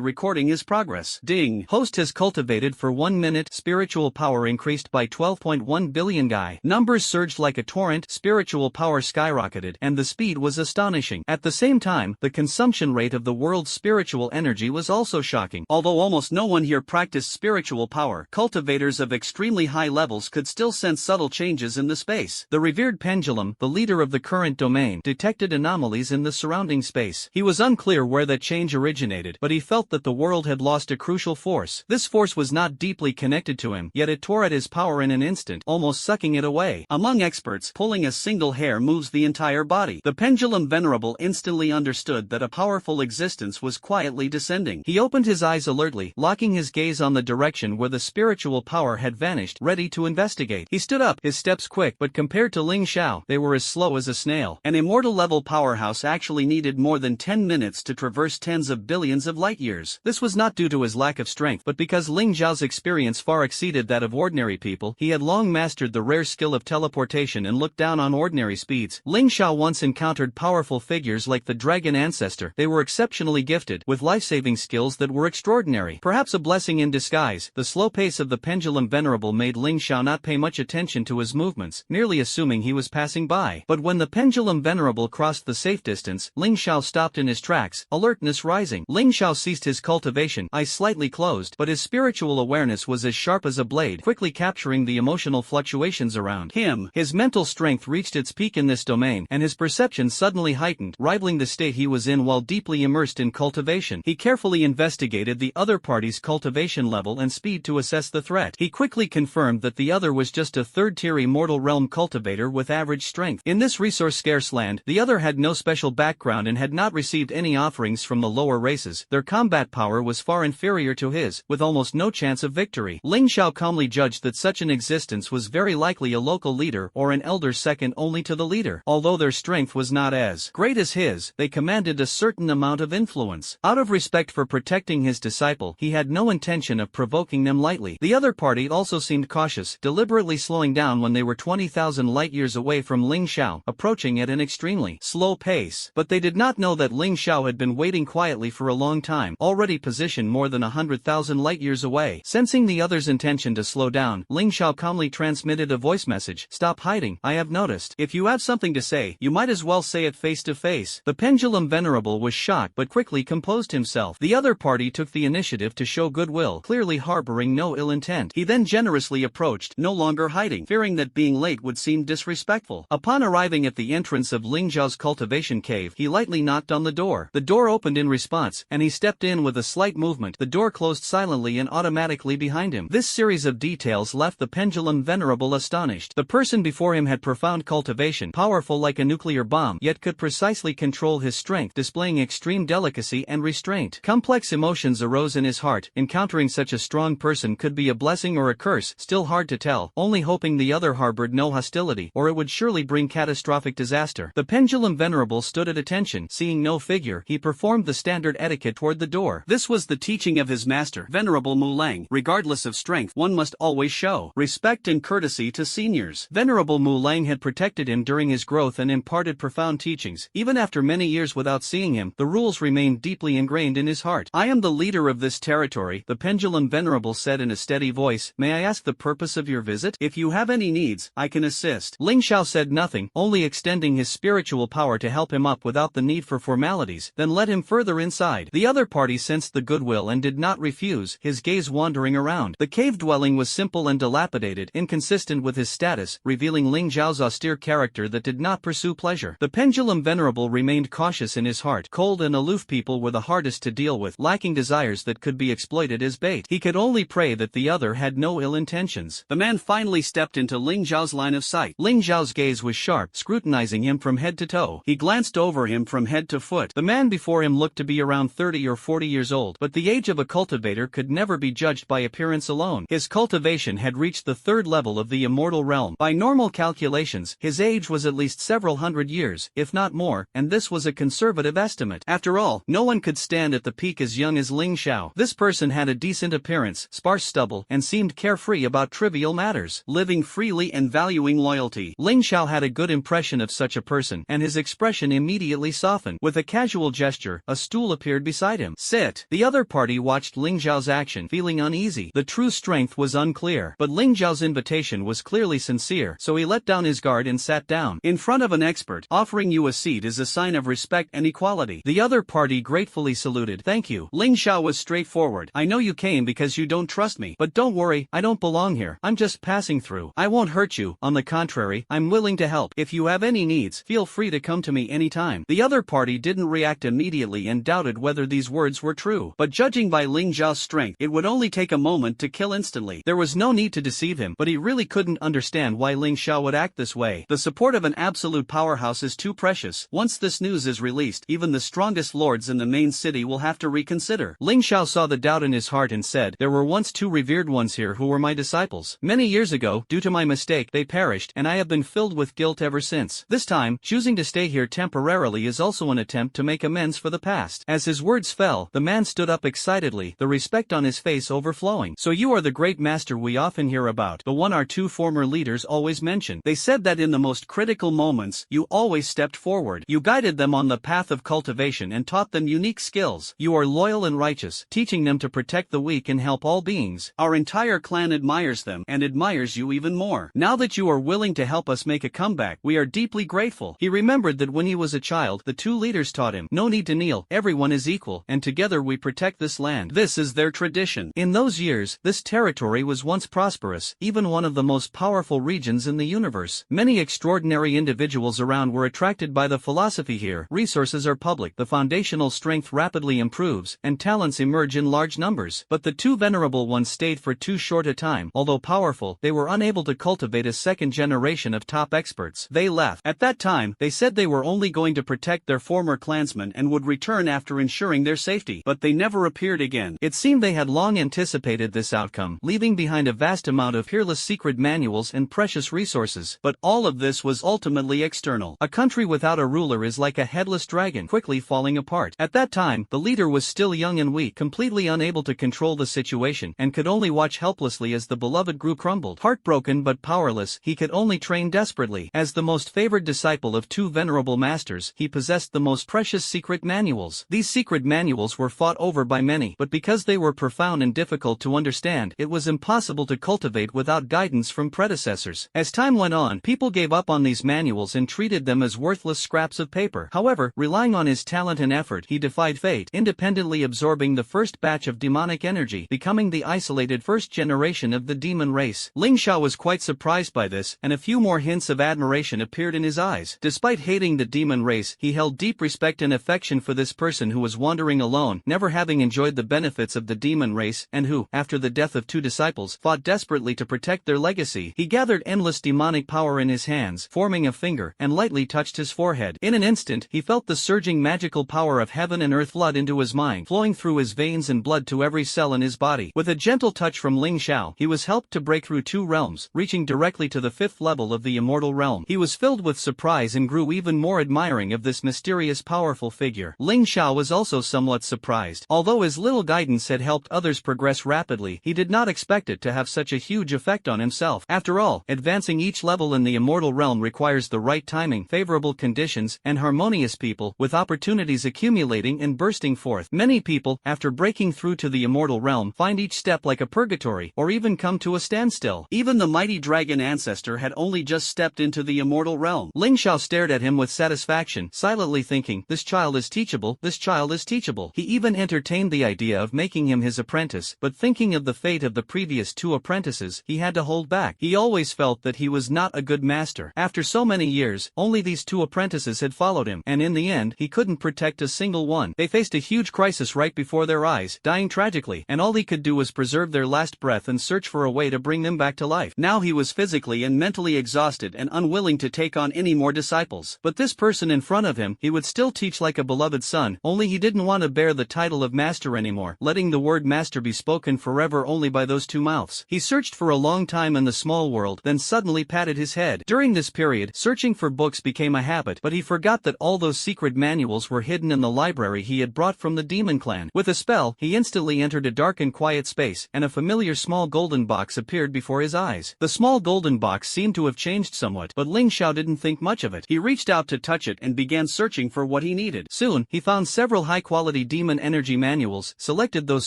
recording his progress. Ding! Host has cultivated for 1 minute. Spiritual power increased by 12.1 billion Gai. Numbers surged like a torrent, spiritual power skyrocketed, and the speed was astonishing. At the same time, the consumption rate of the world's spiritual energy was also shocking. Although almost no one here practiced spiritual power, cultivators of extremely high levels could still sense subtle changes in the space. The revered pendulum, the leader of the current domain, detected anomalies in the surrounding space. He was unclear where that change originated, but he felt that the world had lost a crucial force. This force was not deeply connected to him, yet it tore at his power in an instant, almost sucking it away. Among experts, pulling a single hair moves the entire body. The pendulum venerable instantly understood that a powerful existence was quietly descending. He opened his eyes alertly, locking his gaze on the direction where the spiritual power had vanished, ready to investigate. He stood up, his steps quick, but compared to Ling Xiao, they were as slow as a snail. An immortal-level powerhouse actually needed more than 10 minutes to traverse tens of billions of light-years. This was not due to his lack of strength, but because Ling Xiao's experience far exceeded that of ordinary people. He had long mastered the rare skill of teleportation and looked down on ordinary speeds. Ling Xiao once encountered powerful figures like the Dragon Ancestor. They were exceptionally gifted, with life-saving skills that were extraordinary. Perhaps a blessing in disguise, the slow pace of the pendulum venerable made Ling Xiao not pay much attention to his movements, merely assuming he was passing by. But when the pendulum venerable crossed the safe distance, Ling Xiao stopped in his tracks, alertness rising. Ling Xiao ceased his cultivation, eyes slightly closed, but his spiritual awareness was as sharp as a blade, quickly capturing the emotional fluctuations around him. His mental strength reached its peak in this domain, and his perception suddenly heightened, rivaling the state he was in while deeply immersed in cultivation. He carefully investigated the other party's cultivation level and speed to assess the threat. He quickly confirmed that the other was just a third-tier immortal realm cultivator with average strength. In this resource-scarce land, the other had no special background and had not received any offerings from the lower races. Their combat power was far inferior to his, with almost no chance of victory. Ling Xiao calmly judged that such an existence was very likely a local leader or an elder second only to the leader. Although their strength was not as great as his, they commanded a certain amount of influence. Out of respect for protecting his disciple, he had no intention of provoking them lightly. The other party also seemed cautious, deliberately slowing down when they were 20,000 light-years away from Ling Xiao, approaching approaching at an extremely slow pace. But they did not know that Ling Xiao had been waiting quietly for a long time, already positioned more than 100,000 light-years away. Sensing the other's intention to slow down, Ling Xiao calmly transmitted a voice message. Stop hiding, I have noticed. If you have something to say, you might as well say it face to face. The Pendulum Venerable was shocked but quickly composed himself. The other party took the initiative to show goodwill, clearly harboring no ill intent. He then generously approached, no longer hiding, fearing that being late would seem disrespectful. Upon arriving at the entrance of Ling Zhao's cultivation cave, he lightly knocked on the door. The door opened in response, and he stepped in with a slight movement. The door closed silently and automatically behind him. This series of details left the Pendulum Venerable astonished. The person before him had profound cultivation, powerful like a nuclear bomb, yet could precisely control his strength, displaying extreme delicacy and restraint. Complex emotions arose in his heart. Encountering such a strong person could be a blessing or a curse, still hard to tell, only hoping the other harbored no hostility, or it would surely bring catastrophic disaster. The Pendulum Venerable stood at attention. Seeing no figure, he performed the standard etiquette toward the door. This was the teaching of his master, Venerable Mu Lang. Regardless of strength, one must always show respect and courtesy to seniors. Venerable Mu Lang had protected him during his growth and imparted profound teachings. Even after many years without seeing him, the rules remained deeply ingrained in his heart. I am the leader of this territory, the Pendulum Venerable said in a steady voice. May I ask the purpose of your visit? If you have any needs, I can assist. Ling Xiao said nothing, only extending his spiritual power to help him up without the need for formalities, then led him further inside. The other party sensed the goodwill and did not refuse, his gaze wandering around. The cave dwelling was simple and dilapidated, inconsistent with his status, revealing Ling Zhao's austere character that did not pursue pleasure. The Pendulum Venerable remained cautious in his heart. Cold and aloof people were the hardest to deal with, lacking desires that could be exploited as bait. He could only pray that the other had no ill intentions. The man finally stepped into Ling Zhao's line of sight. Ling Zhao's gaze was sharp, scrutinizing him from head to toe. He glanced over him from head to foot. The man before him looked to be around 30 or 40 years old, but the age of a cultivator could never be judged by appearance alone. His cultivation had reached the third level of the immortal realm. By normal calculations, his age was at least several hundred years, if not more, and this was a conservative estimate. After all, no one could stand at the peak as young as Ling Xiao. This person had a decent appearance, sparse stubble, and seemed carefree about trivial matters, living freely and valuing loyalty. Ling Xiao had a good impression of such a person, and his expression immediately softened. With a casual gesture, a stool appeared beside him. Sit. The other party watched Ling Zhao's action, feeling uneasy. The true strength was unclear, but Ling Zhao's invitation was clearly sincere, so he let down his guard and sat down. In front of an expert, offering you a seat is a sign of respect and equality. The other party gratefully saluted. Thank you. Ling Xiao was straightforward. I know you came because you don't trust me, but don't worry, I don't belong here. I'm just passing through. I won't hurt you. On the contrary, I'm willing to help. If you have any needs, feel free to come to me anytime. The other party didn't react immediately and doubted whether these words were true. But judging by Ling Zhao's strength, it would only take a moment to kill instantly. There was no need to deceive him, but he really couldn't understand why Ling Xiao would act this way. The support of an absolute powerhouse is too precious. Once this news is released, even the strongest lords in the main city will have to reconsider. Ling Xiao saw the doubt in his heart and said, there were once two revered ones here who were my disciples. Many years ago, due to my mistake, they perished, and I have been filled with guilt ever since. This time, choosing to stay here temporarily is also an attempt to make amends for the past. As his words fell, the man stood up excitedly, the respect on his face overflowing. So you are the great master we often hear about, the one our two former leaders always mention. They said that in the most critical moments, you always stepped forward. You guided them on the path of cultivation and taught them unique skills. You are loyal and righteous, teaching them to protect the weak and help all beings. Our entire clan admires them and admires you even more. Now that you are willing to help us make a comeback, we are deeply grateful. He remembered that when he was a child, the two leaders taught him, no need to kneel, everyone is equal, and together we protect this land. This is their tradition. In those years, this territory was once prosperous, even one of the most powerful regions in the universe. Many extraordinary individuals around were attracted by the philosophy here. Resources are public, the foundational strength rapidly improves, and talents emerge in large numbers. But the two venerable ones stayed for too short a time. Although powerful, they were unable to cultivate a second generation of top experts. They left. At that time, they said they were only going to protect their former clansmen and would return after ensuring their safety. But they never appeared again. It seemed they had long anticipated this outcome, leaving behind a vast amount of peerless secret manuals and precious resources. But all of this was ultimately external. A country without a ruler is like a headless dragon, quickly falling apart. At that time, the leader was still young and weak, completely unable to control the situation, and could only watch helplessly as the beloved grew crumbled. Heartbroken but powerless, he could only train desperately. As the most favored favored disciple of two venerable masters, he possessed the most precious secret manuals. These secret manuals were fought over by many, but because they were profound and difficult to understand, it was impossible to cultivate without guidance from predecessors. As time went on, people gave up on these manuals and treated them as worthless scraps of paper. However, relying on his talent and effort, he defied fate, independently absorbing the first batch of demonic energy, becoming the isolated first generation of the demon race. Ling Xiao was quite surprised by this, and a few more hints of admiration appeared in his eyes. Despite hating the demon race, he held deep respect and affection for this person who was wandering alone, never having enjoyed the benefits of the demon race, and who, after the death of two disciples, fought desperately to protect their legacy. He gathered endless demonic power in his hands, forming a finger, and lightly touched his forehead. In an instant, he felt the surging magical power of heaven and earth flood into his mind, flowing through his veins and blood to every cell in his body. With a gentle touch from Ling Xiao, he was helped to break through two realms, reaching directly to the fifth level of the immortal realm. He was filled with surprise and grew even more admiring of this mysterious powerful figure. Ling Xiao was also somewhat surprised. Although his little guidance had helped others progress rapidly, he did not expect it to have such a huge effect on himself. After all, advancing each level in the immortal realm requires the right timing, favorable conditions, and harmonious people, with opportunities accumulating and bursting forth. Many people, after breaking through to the immortal realm, find each step like a purgatory, or even come to a standstill. Even the mighty dragon ancestor had only just stepped into the immortal realm. Ling Xiao stared at him with satisfaction, silently thinking, this child is teachable, this child is teachable. He even entertained the idea of making him his apprentice, but thinking of the fate of the previous two apprentices, he had to hold back. He always felt that he was not a good master. After so many years, only these two apprentices had followed him, and in the end, he couldn't protect a single one. They faced a huge crisis right before their eyes, dying tragically, and all he could do was preserve their last breath and search for a way to bring them back to life. Now he was physically and mentally exhausted and unwilling to take on any more disciples. But this person in front of him, he would still teach like a beloved son, only he didn't want to bear the title of master anymore, letting the word master be spoken forever only by those two mouths. He searched for a long time in the small world, then suddenly patted his head. During this period, searching for books became a habit, but he forgot that all those secret manuals were hidden in the library he had brought from the demon clan. With a spell, he instantly entered a dark and quiet space, and a familiar small golden box appeared before his eyes. The small golden box seemed to have changed somewhat, but Ling Xiao didn't think much of it. He reached out to touch it and began searching for what he needed. Soon, he found several high-quality demon energy manuals, selected those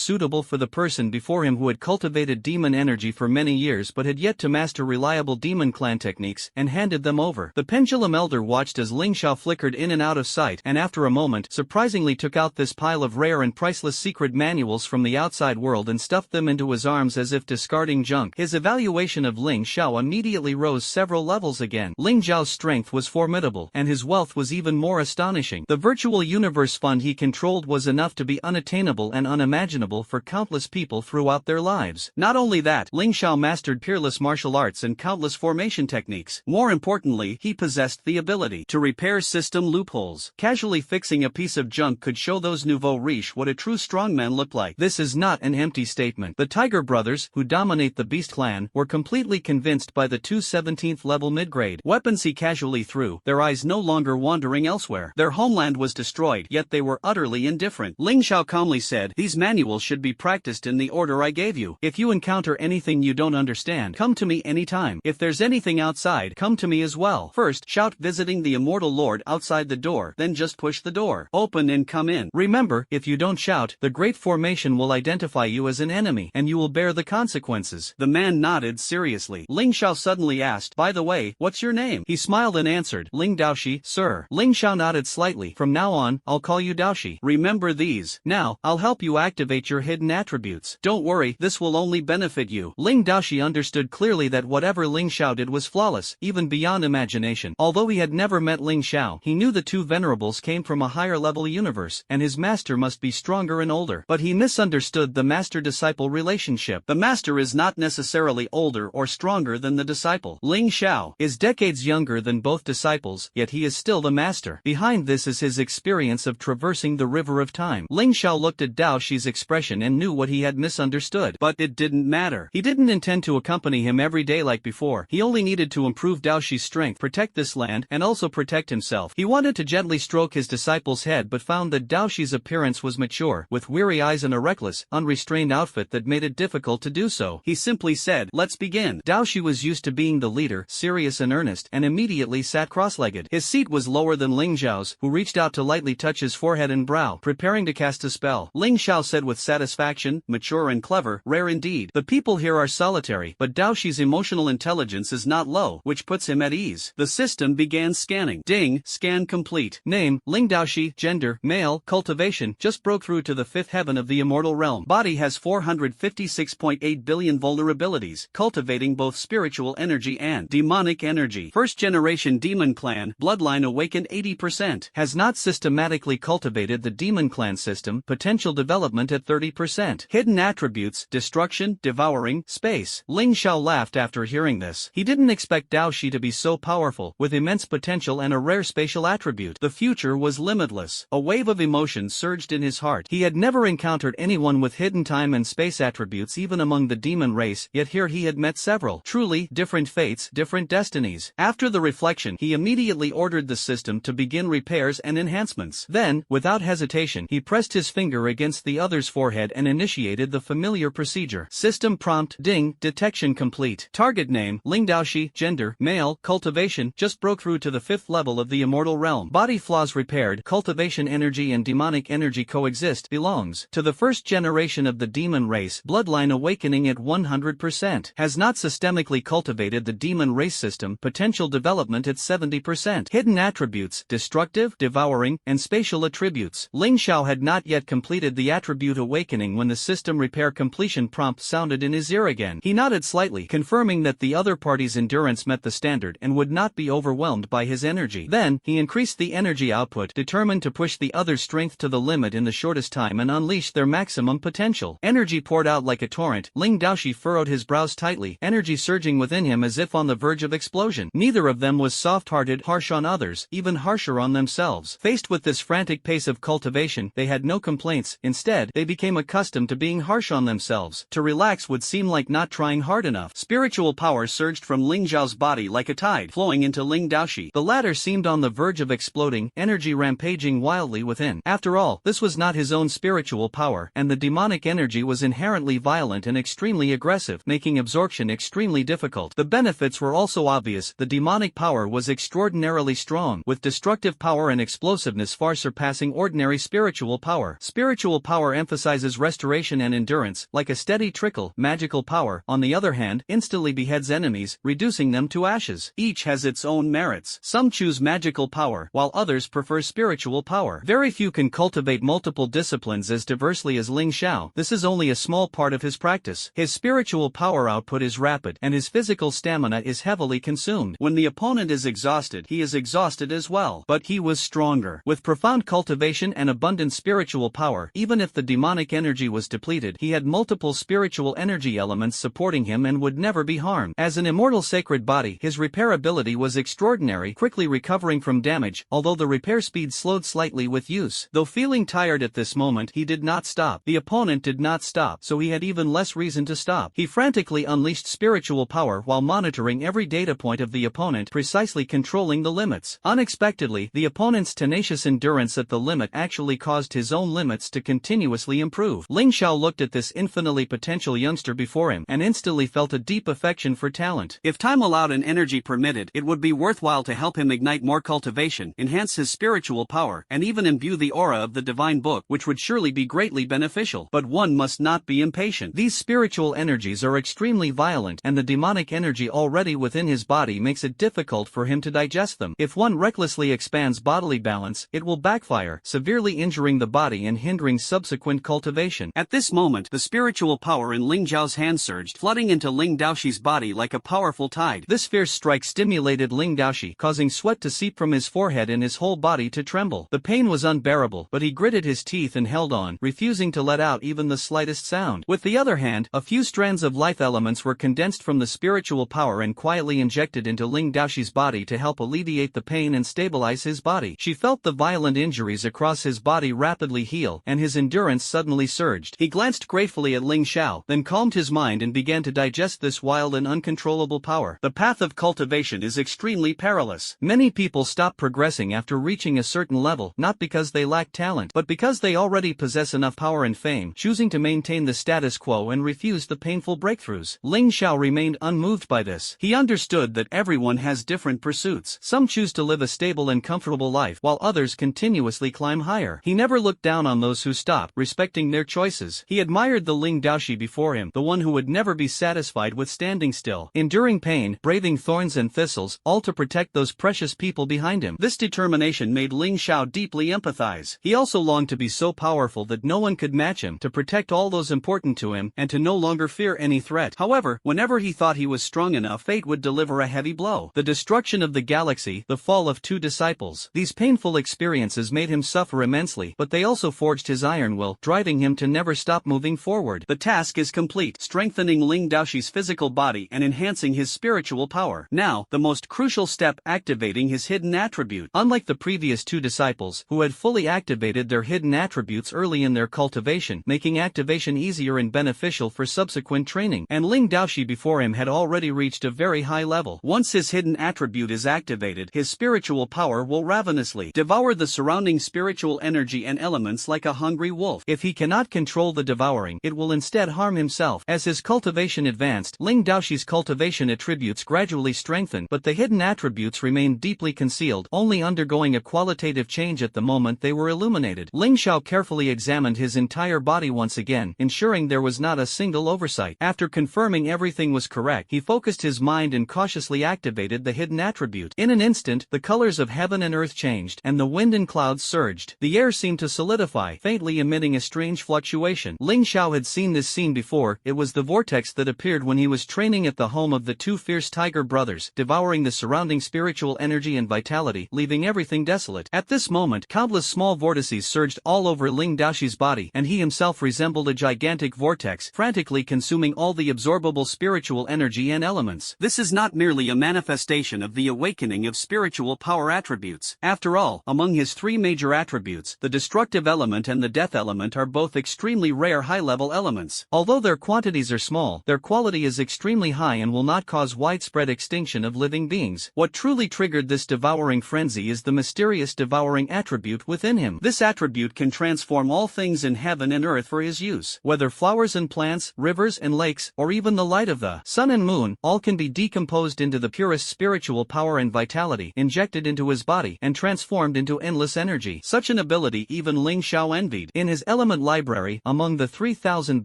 suitable for the person before him who had cultivated demon energy for many years but had yet to master reliable demon clan techniques, and handed them over. The pendulum elder watched as Ling Xiao flickered in and out of sight, and after a moment, surprisingly took out this pile of rare and priceless secret manuals from the outside world and stuffed them into his arms as if discarding junk. His evaluation of Ling Xiao immediately rose several levels again. Ling Xiao's strength was formidable, and his wealth was even more astonishing. The virtual universe fund he controlled was enough to be unattainable and unimaginable for countless people throughout their lives. Not only that, Ling Xiao mastered peerless martial arts and countless formation techniques. More importantly, he possessed the ability to repair system loopholes. Casually fixing a piece of junk could show those nouveau riche what a true strongman looked like. This is not an empty statement. The Tiger brothers, who dominate the Beast clan, were completely convinced by the two 17th level mid-grade weapons he casually threw, their eyes no longer wandering elsewhere. Their homeland was destroyed, yet they were utterly indifferent. Ling Xiao calmly said, "These manuals should be practiced in the order I gave you. If you encounter anything you don't understand, come to me anytime. If there's anything outside, come to me as well. First, shout visiting the immortal lord outside the door, then just push the door open and come in. Remember, if you don't shout, the great formation will identify you as an enemy, and you will bear the consequences." The man nodded seriously. Ling Xiao suddenly asked, "By the way, what's your name?" He smiled and answered, "Ling Daoshi, sir." Ling Xiao nodded slightly. "From now on, I'll call you Daoshi. Remember these. Now, I'll help you activate your hidden attributes. Don't worry, this will only benefit you." Ling Daoshi understood clearly that whatever Ling Xiao did was flawless, even beyond imagination. Although he had never met Ling Xiao, he knew the two venerables came from a higher level universe, and his master must be stronger and older. But he misunderstood the master-disciple relationship. The master is not necessarily older or stronger than the disciple. Ling Xiao is decades younger than both disciples, yet he is still the master. Behind this is his experience of traversing the river of time. Ling Xiao looked at Dao Shi's expression and knew what he had misunderstood. But it didn't matter. He didn't intend to accompany him every day like before. He only needed to improve Dao Shi's strength, protect this land, and also protect himself. He wanted to gently stroke his disciple's head but found that Dao Shi's appearance was mature, with weary eyes and a reckless, unrestrained outfit that made it difficult to do so. He simply said, "Let's begin." Dao Shi was used to being the leader, serious and earnest, and immediately immediately sat cross-legged. His seat was lower than Ling Xiao's, who reached out to lightly touch his forehead and brow, preparing to cast a spell. Ling Xiao said with satisfaction, "Mature and clever, rare indeed. The people here are solitary, but Daoxi's emotional intelligence is not low, which puts him at ease." The system began scanning. Ding, scan complete. Name, Ling Daoxi, gender, male, cultivation, just broke through to the fifth heaven of the immortal realm. Body has 456.8 billion vulnerabilities, cultivating both spiritual energy and demonic energy. First generation demon clan, bloodline awakened 80%. Has not systematically cultivated the demon clan system, potential development at 30%. Hidden attributes, destruction, devouring, space. Ling Xiao laughed after hearing this. He didn't expect Daoxi to be so powerful, with immense potential and a rare spatial attribute. The future was limitless. A wave of emotion surged in his heart. He had never encountered anyone with hidden time and space attributes even among the demon race, yet here he had met several. Truly, different fates, different destinies. After the reflection, he immediately ordered the system to begin repairs and enhancements. Then, without hesitation, he pressed his finger against the other's forehead and initiated the familiar procedure. System prompt, ding, detection complete. Target name, Ling Daoxi, gender, male, cultivation, just broke through to the fifth level of the immortal realm. Body flaws repaired, cultivation energy and demonic energy coexist, belongs to the first generation of the demon race, bloodline awakening at 100%. Has not systemically cultivated the demon race system, potential development at 70%. Hidden attributes, destructive, devouring, and spatial attributes. Ling Xiao had not yet completed the attribute awakening when the system repair completion prompt sounded in his ear again. He nodded slightly, confirming that the other party's endurance met the standard and would not be overwhelmed by his energy. Then, he increased the energy output, determined to push the other's strength to the limit in the shortest time and unleash their maximum potential. Energy poured out like a torrent. Ling Daoxi furrowed his brows tightly, energy surging within him as if on the verge of explosion. Neither of them was soft-hearted, harsh on others, even harsher on themselves. Faced with this frantic pace of cultivation, they had no complaints. Instead, they became accustomed to being harsh on themselves. To relax would seem like not trying hard enough. Spiritual power surged from Ling Xiao's body like a tide, flowing into Ling Daoxi. The latter seemed on the verge of exploding, energy rampaging wildly within. After all, this was not his own spiritual power, and the demonic energy was inherently violent and extremely aggressive, making absorption extremely difficult. The benefits were also obvious. The demonic power was extraordinarily strong, with destructive power and explosiveness far surpassing ordinary spiritual power. Spiritual power emphasizes restoration and endurance, like a steady trickle. Magical power, on the other hand, instantly beheads enemies, reducing them to ashes. Each has its own merits. Some choose magical power, while others prefer spiritual power. Very few can cultivate multiple disciplines as diversely as Ling Xiao. This is only a small part of his practice. His spiritual power output is rapid, and his physical stamina is heavily consumed. When the opponent is exhausted, he is exhausted as well. But he was stronger. With profound cultivation and abundant spiritual power, even if the demonic energy was depleted, he had multiple spiritual energy elements supporting him and would never be harmed. As an immortal sacred body, his repairability was extraordinary, quickly recovering from damage, although the repair speed slowed slightly with use. Though feeling tired at this moment, he did not stop. The opponent did not stop, so he had even less reason to stop. He frantically unleashed spiritual power while monitoring every data point of the opponent, precisely controlling the limits. Unexpectedly, the opponent's tenacious endurance at the limit actually caused his own limits to continuously improve. Ling Xiao looked at this infinitely potential youngster before him and instantly felt a deep affection for talent. If time allowed and energy permitted, it would be worthwhile to help him ignite more cultivation, enhance his spiritual power, and even imbue the aura of the divine book, which would surely be greatly beneficial. But one must not be impatient. These spiritual energies are extremely violent, and the demonic energy already within his body makes it difficult for him to digest them. If one recklessly expands bodily balance, it will backfire, severely injuring the body and hindering subsequent cultivation. At this moment, the spiritual power in Ling Xiao's hand surged, flooding into Ling Daoxi's body like a powerful tide. This fierce strike stimulated Ling Daoxi, causing sweat to seep from his forehead and his whole body to tremble. The pain was unbearable, but he gritted his teeth and held on, refusing to let out even the slightest sound. With the other hand, a few strands of life elements were condensed from the spiritual power and quietly injected into Ling Daoxi's body to help alleviate the pain and stabilize his body. She felt the violent injuries across his body rapidly heal, and his endurance suddenly surged. He glanced gratefully at Ling Xiao, then calmed his mind and began to digest this wild and uncontrollable power. The path of cultivation is extremely perilous. Many people stop progressing after reaching a certain level, not because they lack talent, but because they already possess enough power and fame, choosing to maintain the status quo and refuse the painful breakthroughs. Ling Xiao remained unmoved by this. He understood that everyone has has different pursuits. Some choose to live a stable and comfortable life, while others continuously climb higher. He never looked down on those who stopped, respecting their choices. He admired the Ling Daoshi before him, the one who would never be satisfied with standing still, enduring pain, braving thorns and thistles, all to protect those precious people behind him. This determination made Ling Xiao deeply empathize. He also longed to be so powerful that no one could match him, to protect all those important to him, and to no longer fear any threat. However, whenever he thought he was strong enough, fate would deliver a heavy blow. The destruction of the galaxy, the fall of 2 disciples. These painful experiences made him suffer immensely, but they also forged his iron will, driving him to never stop moving forward. The task is complete, strengthening Ling Daoshi's physical body and enhancing his spiritual power. Now, the most crucial step, activating his hidden attribute. Unlike the previous 2 disciples, who had fully activated their hidden attributes early in their cultivation, making activation easier and beneficial for subsequent training, and Ling Daoshi before him had already reached a very high level. Once his hidden attribute is activated, his spiritual power will ravenously devour the surrounding spiritual energy and elements like a hungry wolf. If he cannot control the devouring, it will instead harm himself. As his cultivation advanced, Ling Daoshi's cultivation attributes gradually strengthened, but the hidden attributes remained deeply concealed, only undergoing a qualitative change at the moment they were illuminated. Ling Xiao carefully examined his entire body once again, ensuring there was not a single oversight. After confirming everything was correct, he focused his mind and cautiously activated the hidden attribute. In an instant, the colors of heaven and earth changed, and the wind and clouds surged. The air seemed to solidify, faintly emitting a strange fluctuation. Ling Xiao had seen this scene before. It was the vortex that appeared when he was training at the home of the 2 fierce tiger brothers, devouring the surrounding spiritual energy and vitality, leaving everything desolate. At this moment, countless small vortices surged all over Ling Daoshi's body, and he himself resembled a gigantic vortex, frantically consuming all the absorbable spiritual energy and elements. This is not merely a manifestation of the awakening of spiritual power attributes. After all, among his 3 major attributes, the destructive element and the death element are both extremely rare high-level elements. Although their quantities are small, their quality is extremely high and will not cause widespread extinction of living beings. What truly triggered this devouring frenzy is the mysterious devouring attribute within him. This attribute can transform all things in heaven and earth for his use. Whether flowers and plants, rivers and lakes, or even the light of the sun and moon, all can be decomposed into the purest spiritual power and vitality, injected into his body, and transformed into endless energy. Such an ability even Ling Xiao envied. In his element library, among the 3,000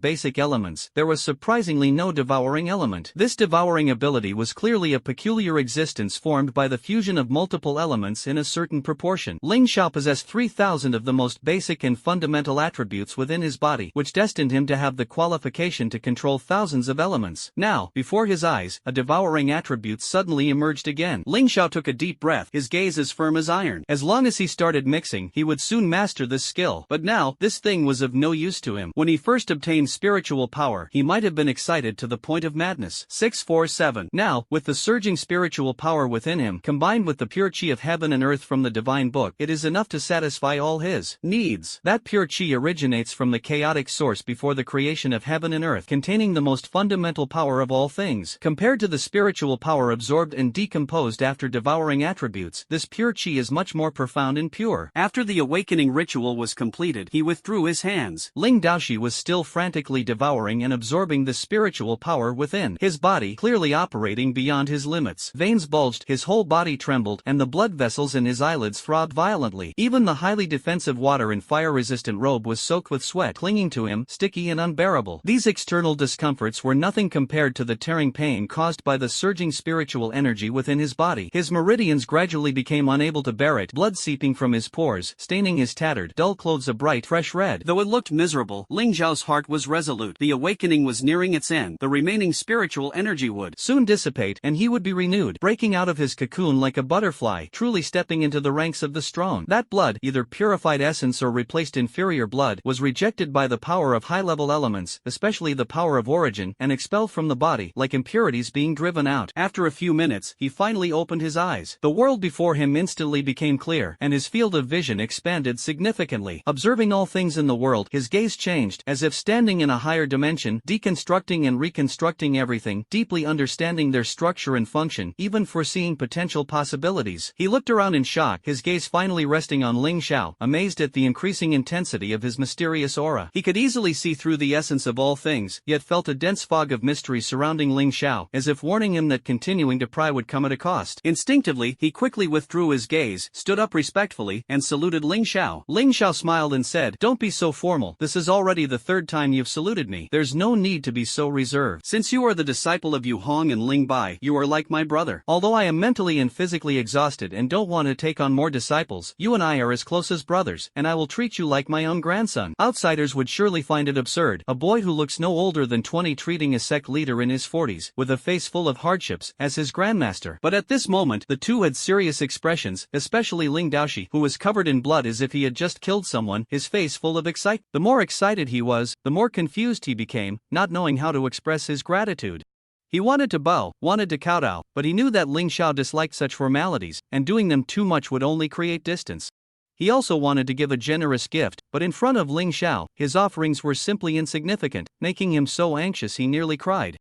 basic elements, there was surprisingly no devouring element. This devouring ability was clearly a peculiar existence formed by the fusion of multiple elements in a certain proportion. Ling Xiao possessed 3,000 of the most basic and fundamental attributes within his body, which destined him to have the qualification to control thousands of elements. Now, before his eyes, a devouring attribute suddenly emerged again. Ling Xiao took a deep breath, his gaze as firm as iron. As long as he started mixing, he would soon master this skill. But now, this thing was of no use to him. When he first obtained spiritual power, he might have been excited to the point of madness. 647. Now, with the surging spiritual power within him, combined with the pure chi of heaven and earth from the divine book, it is enough to satisfy all his needs. That pure chi originates from the chaotic source before the creation of heaven and earth, containing the most fundamental power of all things. Compared to the spiritual power absorbed and decomposed after devouring attributes, this pure chi is much more profound and pure. After the awakening ritual was completed, he withdrew his hands. Ling Daoshi was still frantically devouring and absorbing the spiritual power within his body, clearly operating beyond his limits. Veins bulged, his whole body trembled, and the blood vessels in his eyelids throbbed violently. Even the highly defensive water and fire-resistant robe was soaked with sweat, clinging to him, sticky and unbearable. These external discomforts were nothing compared to the tearing pain caused by the surging spiritual energy within his body. His meridians gradually became unable to bear it, blood seeping from his pores, staining his tattered, dull clothes a bright, fresh red. Though it looked miserable, Ling Xiao's heart was resolute. The awakening was nearing its end. The remaining spiritual energy would soon dissipate, and he would be renewed, breaking out of his cocoon like a butterfly, truly stepping into the ranks of the strong. That blood, either purified essence or replaced inferior blood, was rejected by the power of high-level elements, especially the power of origin, and expelled from the body, like impurities being driven out. After a few minutes, he finally opened his eyes. The world before him instantly became clear, and his field of vision expanded significantly. Observing all things in the world, his gaze changed, as if standing in a higher dimension, deconstructing and reconstructing everything, deeply understanding their structure and function, even foreseeing potential possibilities. He looked around in shock, his gaze finally resting on Ling Xiao, amazed at the increasing intensity of his mysterious aura. He could easily see through the essence of all things, yet felt a dense fog of mystery surrounding Ling Xiao, as if warning him that continuing to pry would would come at a cost. Instinctively, he quickly withdrew his gaze, stood up respectfully, and saluted Ling Xiao. Ling Xiao smiled and said, "Don't be so formal. This is already the third time you've saluted me. There's no need to be so reserved. Since you are the disciple of Yu Hong and Ling Bai, you are like my brother. Although I am mentally and physically exhausted and don't want to take on more disciples, you and I are as close as brothers, and I will treat you like my own grandson." Outsiders would surely find it absurd, a boy who looks no older than 20 treating a sect leader in his 40s, with a face full of hardships, as his grandmaster. But at this moment, the two had serious expressions, especially Ling Daoshi, who was covered in blood as if he had just killed someone, his face full of excitement. The more excited he was, the more confused he became, not knowing how to express his gratitude. He wanted to bow, wanted to kowtow, but he knew that Ling Xiao disliked such formalities, and doing them too much would only create distance. He also wanted to give a generous gift, but in front of Ling Xiao, his offerings were simply insignificant, making him so anxious he nearly cried.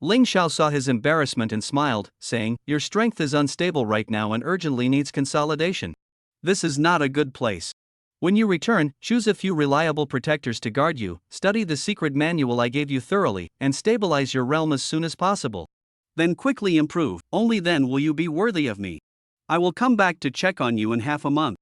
Ling Xiao saw his embarrassment and smiled, saying, "Your strength is unstable right now and urgently needs consolidation. This is not a good place. When you return, choose a few reliable protectors to guard you, study the secret manual I gave you thoroughly, and stabilize your realm as soon as possible. Then quickly improve, only then will you be worthy of me. I will come back to check on you in half a month.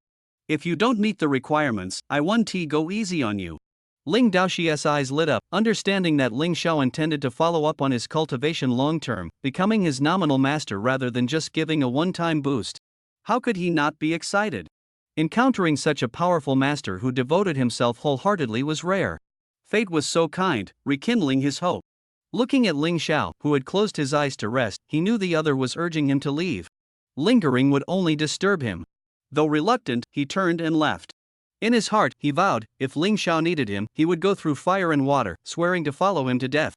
If you don't meet the requirements, I won't go easy on you." Ling Daoxi's eyes lit up, understanding that Ling Xiao intended to follow up on his cultivation long-term, becoming his nominal master rather than just giving a one-time boost. How could he not be excited? Encountering such a powerful master who devoted himself wholeheartedly was rare. Fate was so kind, rekindling his hope. Looking at Ling Xiao, who had closed his eyes to rest, he knew the other was urging him to leave. Lingering would only disturb him. Though reluctant, he turned and left. In his heart, he vowed, if Ling Xiao needed him, he would go through fire and water, swearing to follow him to death.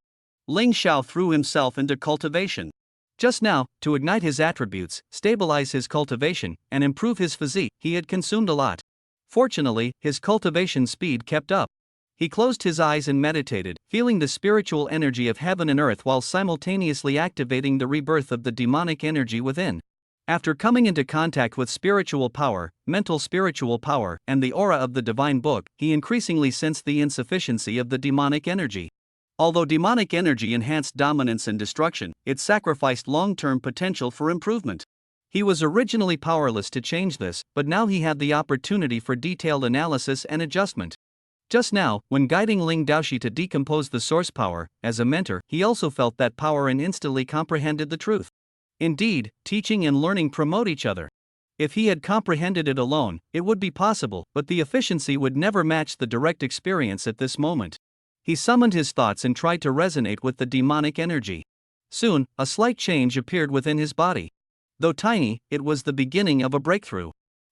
Ling Xiao threw himself into cultivation. Just now, to ignite his attributes, stabilize his cultivation, and improve his physique, he had consumed a lot. Fortunately, his cultivation speed kept up. He closed his eyes and meditated, feeling the spiritual energy of heaven and earth while simultaneously activating the rebirth of the demonic energy within. After coming into contact with spiritual power, mental spiritual power, and the aura of the divine book, he increasingly sensed the insufficiency of the demonic energy. Although demonic energy enhanced dominance and destruction, it sacrificed long-term potential for improvement. He was originally powerless to change this, but now he had the opportunity for detailed analysis and adjustment. Just now, when guiding Ling Daoxi to decompose the source power, as a mentor, he also felt that power and instantly comprehended the truth. Indeed, teaching and learning promote each other. If he had comprehended it alone, it would be possible, but the efficiency would never match the direct experience at this moment. He summoned his thoughts and tried to resonate with the demonic energy. Soon, a slight change appeared within his body. Though tiny, it was the beginning of a breakthrough.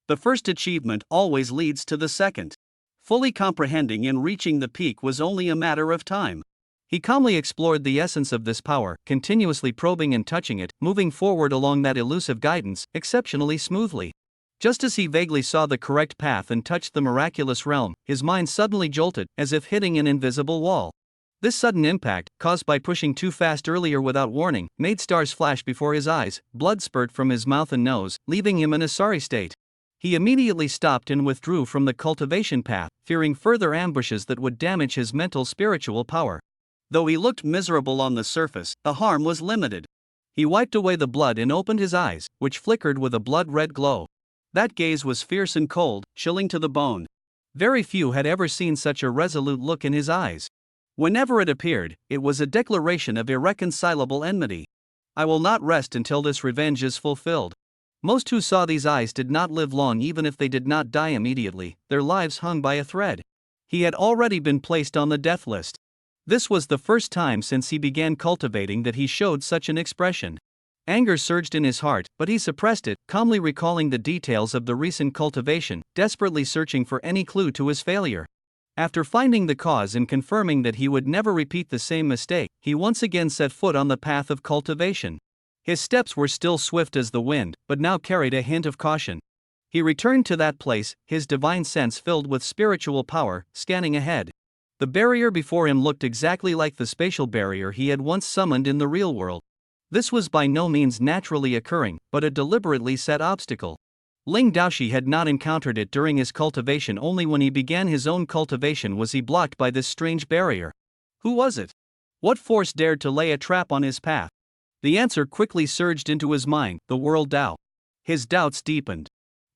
The first achievement always leads to the second. Fully comprehending and reaching the peak was only a matter of time. He calmly explored the essence of this power, continuously probing and touching it, moving forward along that elusive guidance, exceptionally smoothly. Just as he vaguely saw the correct path and touched the miraculous realm, his mind suddenly jolted, as if hitting an invisible wall. This sudden impact, caused by pushing too fast earlier without warning, made stars flash before his eyes, blood spurt from his mouth and nose, leaving him in a sorry state. He immediately stopped and withdrew from the cultivation path, fearing further ambushes that would damage his mental spiritual power. Though he looked miserable on the surface, the harm was limited. He wiped away the blood and opened his eyes, which flickered with a blood-red glow. That gaze was fierce and cold, chilling to the bone. Very few had ever seen such a resolute look in his eyes. Whenever it appeared, it was a declaration of irreconcilable enmity. "I will not rest until this revenge is fulfilled." Most who saw these eyes did not live long even if they did not die immediately, their lives hung by a thread. He had already been placed on the death list. This was the first time since he began cultivating that he showed such an expression. Anger surged in his heart, but he suppressed it, calmly recalling the details of the recent cultivation, desperately searching for any clue to his failure. After finding the cause and confirming that he would never repeat the same mistake, he once again set foot on the path of cultivation. His steps were still swift as the wind, but now carried a hint of caution. He returned to that place, his divine sense filled with spiritual power, scanning ahead. The barrier before him looked exactly like the spatial barrier he had once summoned in the real world. This was by no means naturally occurring, but a deliberately set obstacle. Ling Daoxi had not encountered it during his cultivation. Only when he began his own cultivation was he blocked by this strange barrier. Who was it? What force dared to lay a trap on his path? The answer quickly surged into his mind: the World Tao. His doubts deepened.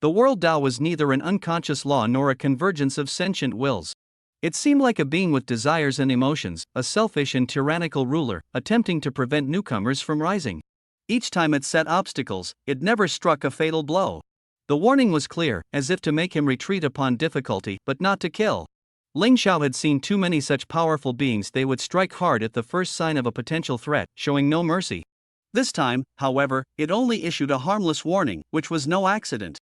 The World Tao was neither an unconscious law nor a convergence of sentient wills. It seemed like a being with desires and emotions, a selfish and tyrannical ruler, attempting to prevent newcomers from rising. Each time it set obstacles, it never struck a fatal blow. The warning was clear, as if to make him retreat upon difficulty, but not to kill. Ling Xiao had seen too many such powerful beings. They would strike hard at the first sign of a potential threat, showing no mercy. This time, however, it only issued a harmless warning, which was no accident.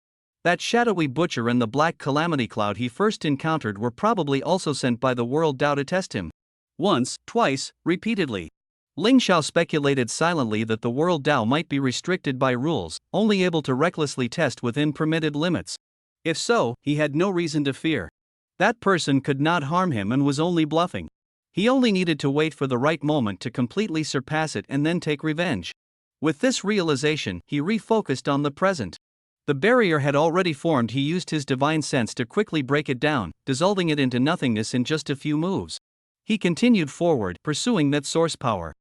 That shadowy butcher and the black calamity cloud he first encountered were probably also sent by the World Tao to test him. Once, twice, repeatedly. Ling Xiao speculated silently that the World Tao might be restricted by rules, only able to recklessly test within permitted limits. If so, he had no reason to fear. That person could not harm him and was only bluffing. He only needed to wait for the right moment to completely surpass it and then take revenge. With this realization, he refocused on the present. The barrier had already formed. He used his divine sense to quickly break it down, dissolving it into nothingness in just a few moves. He continued forward, pursuing that source power.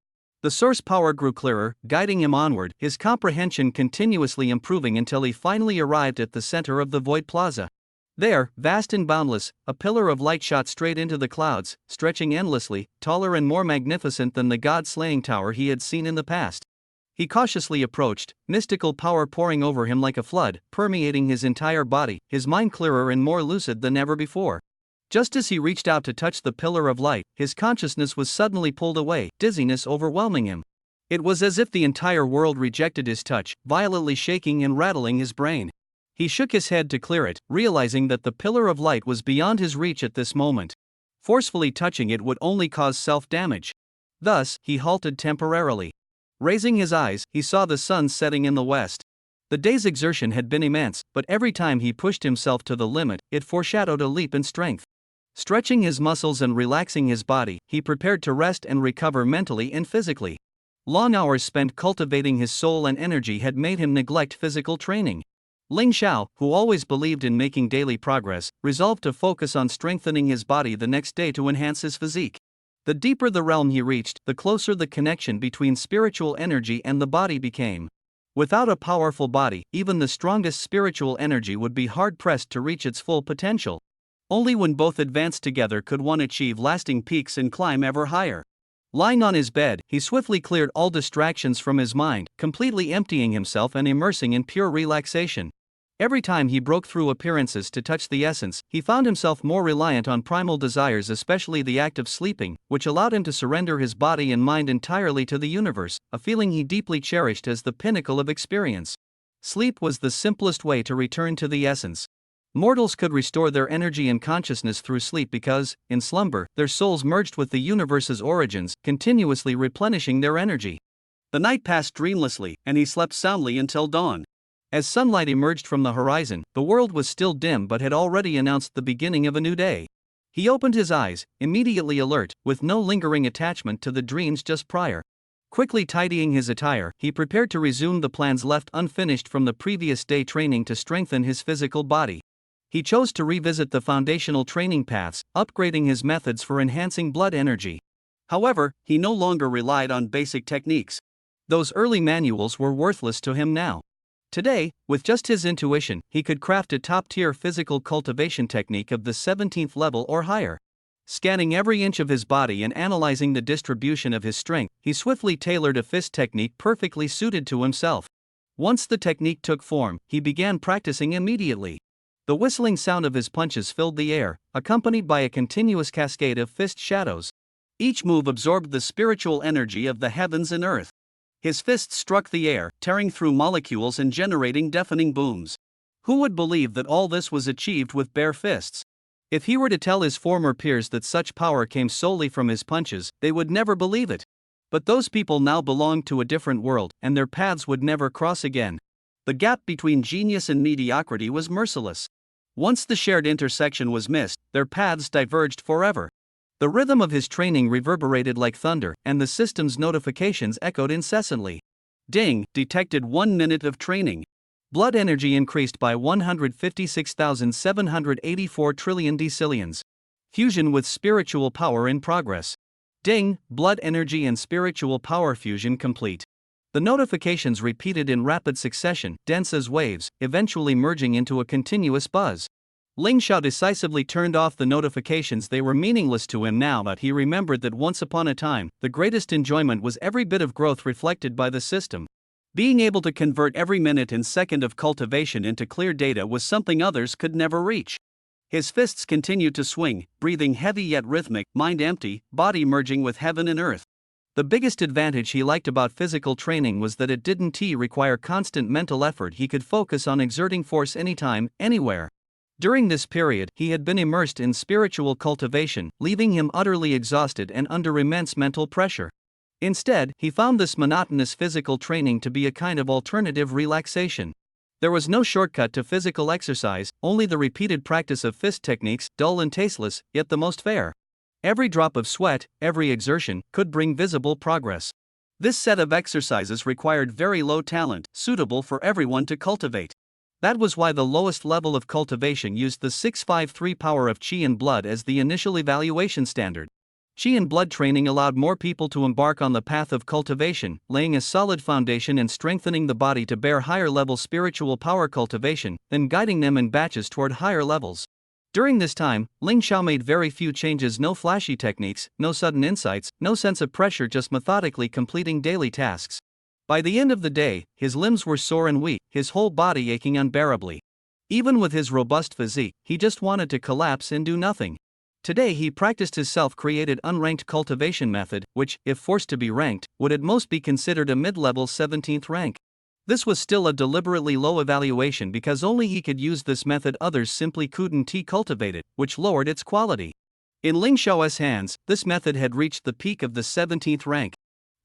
The source power grew clearer, guiding him onward, his comprehension continuously improving until he finally arrived at the center of the Void Plaza. There, vast and boundless, a pillar of light shot straight into the clouds, stretching endlessly, taller and more magnificent than the god-slaying tower he had seen in the past. He cautiously approached, mystical power pouring over him like a flood, permeating his entire body, his mind clearer and more lucid than ever before. Just as he reached out to touch the pillar of light, his consciousness was suddenly pulled away, dizziness overwhelming him. It was as if the entire world rejected his touch, violently shaking and rattling his brain. He shook his head to clear it, realizing that the pillar of light was beyond his reach at this moment. Forcefully touching it would only cause self-damage. Thus, he halted temporarily. Raising his eyes, he saw the sun setting in the west. The day's exertion had been immense, but every time he pushed himself to the limit, it foreshadowed a leap in strength. Stretching his muscles and relaxing his body, he prepared to rest and recover mentally and physically. Long hours spent cultivating his soul and energy had made him neglect physical training. Ling Xiao, who always believed in making daily progress, resolved to focus on strengthening his body the next day to enhance his physique. The deeper the realm he reached, the closer the connection between spiritual energy and the body became. Without a powerful body, even the strongest spiritual energy would be hard-pressed to reach its full potential. Only when both advanced together could one achieve lasting peaks and climb ever higher. Lying on his bed, he swiftly cleared all distractions from his mind, completely emptying himself and immersing in pure relaxation. Every time he broke through appearances to touch the essence, he found himself more reliant on primal desires, especially the act of sleeping, which allowed him to surrender his body and mind entirely to the universe, a feeling he deeply cherished as the pinnacle of experience. Sleep was the simplest way to return to the essence. Mortals could restore their energy and consciousness through sleep because, in slumber, their souls merged with the universe's origins, continuously replenishing their energy. The night passed dreamlessly, and he slept soundly until dawn. As sunlight emerged from the horizon, the world was still dim but had already announced the beginning of a new day. He opened his eyes, immediately alert, with no lingering attachment to the dreams just prior. Quickly tidying his attire, he prepared to resume the plans left unfinished from the previous day training to strengthen his physical body. He chose to revisit the foundational training paths, upgrading his methods for enhancing blood energy. However, he no longer relied on basic techniques. Those early manuals were worthless to him now. Today, with just his intuition, he could craft a top-tier physical cultivation technique of the 17th level or higher. Scanning every inch of his body and analyzing the distribution of his strength, he swiftly tailored a fist technique perfectly suited to himself. Once the technique took form, he began practicing immediately. The whistling sound of his punches filled the air, accompanied by a continuous cascade of fist shadows. Each move absorbed the spiritual energy of the heavens and earth. His fists struck the air, tearing through molecules and generating deafening booms. Who would believe that all this was achieved with bare fists? If he were to tell his former peers that such power came solely from his punches, they would never believe it. But those people now belonged to a different world, and their paths would never cross again. The gap between genius and mediocrity was merciless. Once the shared intersection was missed, their paths diverged forever. The rhythm of his training reverberated like thunder, and the system's notifications echoed incessantly. Ding, detected 1 minute of training. Blood energy increased by 156,784 trillion decillions. Fusion with spiritual power in progress. Ding, blood energy and spiritual power fusion complete. The notifications repeated in rapid succession, dense as waves, eventually merging into a continuous buzz. Ling Xiao decisively turned off the notifications. They were meaningless to him now, but he remembered that once upon a time, the greatest enjoyment was every bit of growth reflected by the system. Being able to convert every minute and second of cultivation into clear data was something others could never reach. His fists continued to swing, breathing heavy yet rhythmic, mind empty, body merging with heaven and earth. The biggest advantage he liked about physical training was that it didn't require constant mental effort. He could focus on exerting force anytime, anywhere. During this period, he had been immersed in spiritual cultivation, leaving him utterly exhausted and under immense mental pressure. Instead, he found this monotonous physical training to be a kind of alternative relaxation. There was no shortcut to physical exercise, only the repeated practice of fist techniques, dull and tasteless, yet the most fair. Every drop of sweat, every exertion, could bring visible progress. This set of exercises required very low talent, suitable for everyone to cultivate. That was why the lowest level of cultivation used the 653 power of Qi and blood as the initial evaluation standard. Qi and blood training allowed more people to embark on the path of cultivation, laying a solid foundation and strengthening the body to bear higher-level spiritual power cultivation, then guiding them in batches toward higher levels. During this time, Ling Xiao made very few changes. No flashy techniques, no sudden insights, no sense of pressure, just methodically completing daily tasks. By the end of the day, his limbs were sore and weak, his whole body aching unbearably. Even with his robust physique, he just wanted to collapse and do nothing. Today he practiced his self-created unranked cultivation method, which, if forced to be ranked, would at most be considered a mid-level 17th rank. This was still a deliberately low evaluation because only he could use this method. Others simply couldn't cultivate it, which lowered its quality. In Ling Xiao's hands, this method had reached the peak of the 17th rank.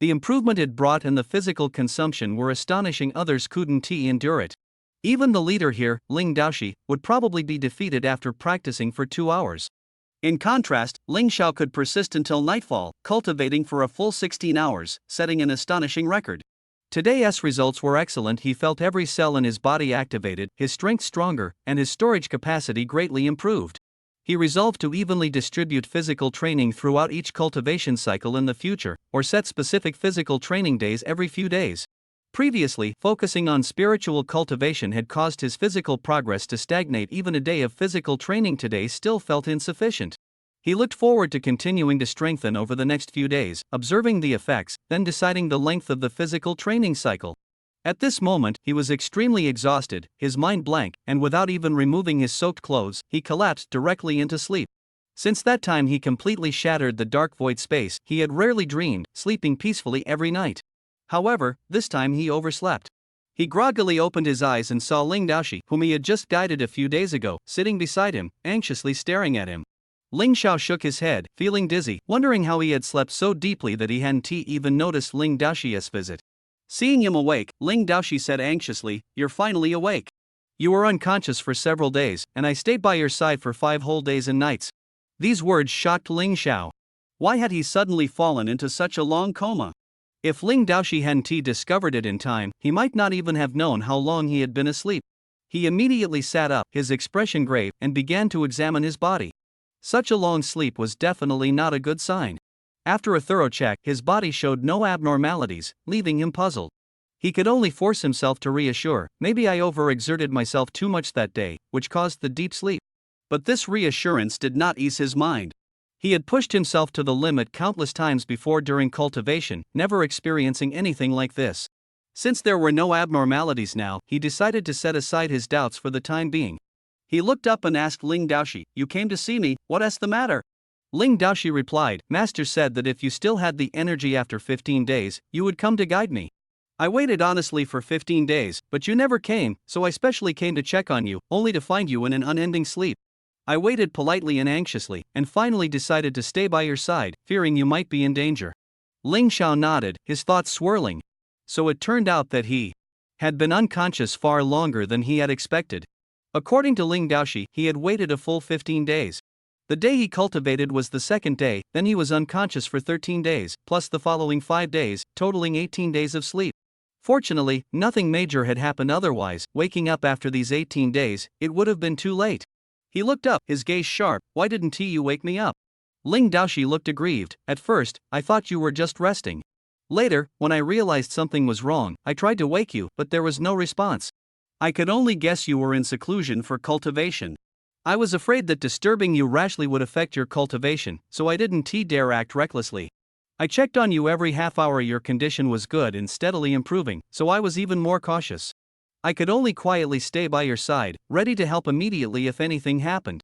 The improvement it brought and the physical consumption were astonishing. Others couldn't endure it. Even the leader here, Ling Daoshi, would probably be defeated after practicing for 2 hours. In contrast, Ling Xiao could persist until nightfall, cultivating for a full 16 hours, setting an astonishing record. Today's results were excellent. He felt every cell in his body activated, his strength stronger, and his storage capacity greatly improved. He resolved to evenly distribute physical training throughout each cultivation cycle in the future, or set specific physical training days every few days. Previously, focusing on spiritual cultivation had caused his physical progress to stagnate. Even a day of physical training today still felt insufficient. He looked forward to continuing to strengthen over the next few days, observing the effects, then deciding the length of the physical training cycle. At this moment, he was extremely exhausted, his mind blank, and without even removing his soaked clothes, he collapsed directly into sleep. Since that time he completely shattered the dark void space. He had rarely dreamed, sleeping peacefully every night. However, this time he overslept. He groggily opened his eyes and saw Ling Daoshi, whom he had just guided a few days ago, sitting beside him, anxiously staring at him. Ling Xiao shook his head, feeling dizzy, wondering how he had slept so deeply that he hadn't even noticed Ling Daoshi's visit. Seeing him awake, Ling Daoshi said anxiously, "You're finally awake. You were unconscious for several days, and I stayed by your side for 5 whole days and nights." These words shocked Ling Xiao. Why had he suddenly fallen into such a long coma? If Ling Daoshi hadn't discovered it in time, he might not even have known how long he had been asleep. He immediately sat up, his expression grave, and began to examine his body. Such a long sleep was definitely not a good sign. After a thorough check, his body showed no abnormalities, leaving him puzzled. He could only force himself to reassure, "Maybe I overexerted myself too much that day, which caused the deep sleep." But this reassurance did not ease his mind. He had pushed himself to the limit countless times before during cultivation, never experiencing anything like this. Since there were no abnormalities now, he decided to set aside his doubts for the time being. He looked up and asked Ling Daoshi, "You came to see me, what's the matter?" Ling Daoshi replied, "Master said that if you still had the energy after 15 days, you would come to guide me. I waited honestly for 15 days, but you never came, so I specially came to check on you, only to find you in an unending sleep. I waited politely and anxiously, and finally decided to stay by your side, fearing you might be in danger." Ling Xiao nodded, his thoughts swirling. So it turned out that he had been unconscious far longer than he had expected. According to Ling Daoshi, he had waited a full 15 days. The day he cultivated was the second day, then he was unconscious for 13 days, plus the following 5 days, totaling 18 days of sleep. Fortunately, nothing major had happened otherwise. Waking up after these 18 days, it would have been too late. He looked up, his gaze sharp. "Why didn't you wake me up?" Ling Daoshi looked aggrieved. "At first, I thought you were just resting. Later, when I realized something was wrong, I tried to wake you, but there was no response. I could only guess you were in seclusion for cultivation. I was afraid that disturbing you rashly would affect your cultivation, so I didn't dare act recklessly. I checked on you every half hour. Your condition was good and steadily improving, so I was even more cautious. I could only quietly stay by your side, ready to help immediately if anything happened.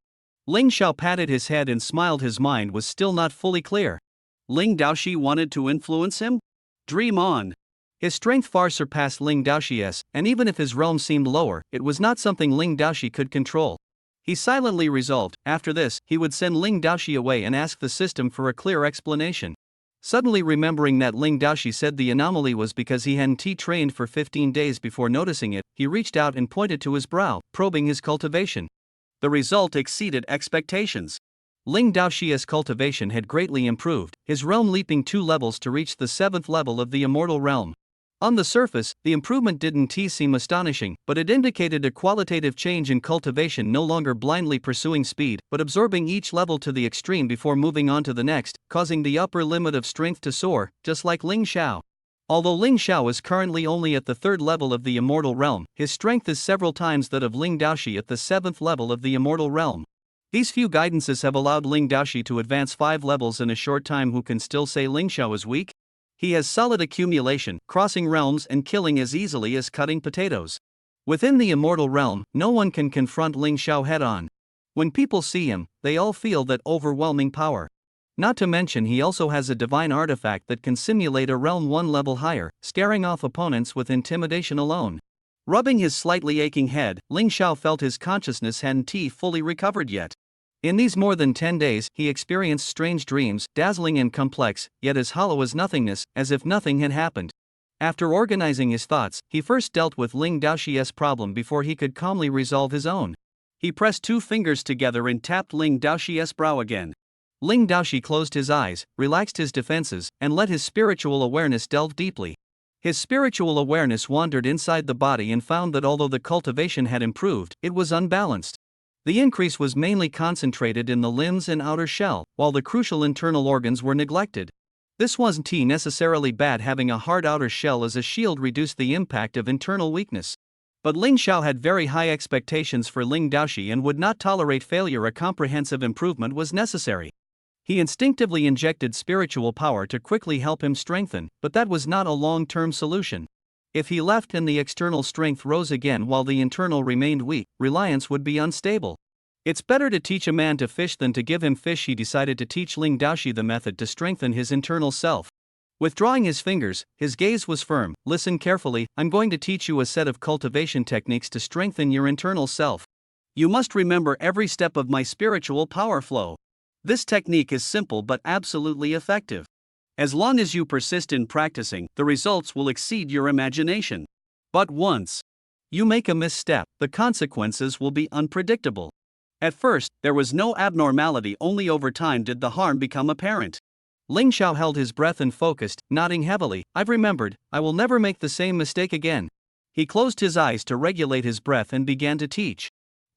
Ling Xiao patted his head and smiled. His mind was still not fully clear. Ling Daoxi wanted to influence him? Dream on. His strength far surpassed Ling Daoxi's, and even if his realm seemed lower, it was not something Ling Daoxi could control. He silently resolved, after this, he would send Ling Daoxi away and ask the system for a clear explanation. Suddenly remembering that Ling Daoxi said the anomaly was because he hadn't trained for 15 days before noticing it, he reached out and pointed to his brow, probing his cultivation. The result exceeded expectations. Ling Daoxi's cultivation had greatly improved, his realm leaping 2 levels to reach the 7th level of the immortal realm. On the surface, the improvement didn't seem astonishing, but it indicated a qualitative change in cultivation, no longer blindly pursuing speed, but absorbing each level to the extreme before moving on to the next, causing the upper limit of strength to soar, just like Ling Xiao. Although Ling Xiao is currently only at the 3rd level of the immortal realm, his strength is several times that of Ling Daoxi at the 7th level of the immortal realm. These few guidances have allowed Ling Daoxi to advance 5 levels in a short time. Who can still say Ling Xiao is weak? He has solid accumulation, crossing realms and killing as easily as cutting potatoes. Within the immortal realm, no one can confront Ling Xiao head-on. When people see him, they all feel that overwhelming power. Not to mention he also has a divine artifact that can simulate a realm 1 level higher, scaring off opponents with intimidation alone. Rubbing his slightly aching head, Ling Xiao felt his consciousness hadn't fully recovered yet. In these more than 10 days, he experienced strange dreams, dazzling and complex, yet as hollow as nothingness, as if nothing had happened. After organizing his thoughts, he first dealt with Ling Daoxi's problem before he could calmly resolve his own. He pressed 2 fingers together and tapped Ling Daoxi's brow again. Ling Daoxi closed his eyes, relaxed his defenses, and let his spiritual awareness delve deeply. His spiritual awareness wandered inside the body and found that although the cultivation had improved, it was unbalanced. The increase was mainly concentrated in the limbs and outer shell, while the crucial internal organs were neglected. This wasn't necessarily bad. Having a hard outer shell as a shield reduced the impact of internal weakness. But Ling Xiao had very high expectations for Ling Daoxi and would not tolerate failure. A comprehensive improvement was necessary. He instinctively injected spiritual power to quickly help him strengthen, but that was not a long-term solution. If he left and the external strength rose again while the internal remained weak, reliance would be unstable. It's better to teach a man to fish than to give him fish. He decided to teach Ling Daoxi the method to strengthen his internal self. Withdrawing his fingers, his gaze was firm. Listen carefully, I'm going to teach you a set of cultivation techniques to strengthen your internal self. You must remember every step of my spiritual power flow. This technique is simple but absolutely effective. As long as you persist in practicing, the results will exceed your imagination. But once you make a misstep, the consequences will be unpredictable. At first, there was no abnormality, only over time did the harm become apparent. Ling Xiao held his breath and focused, nodding heavily. I've remembered, I will never make the same mistake again. He closed his eyes to regulate his breath and began to teach.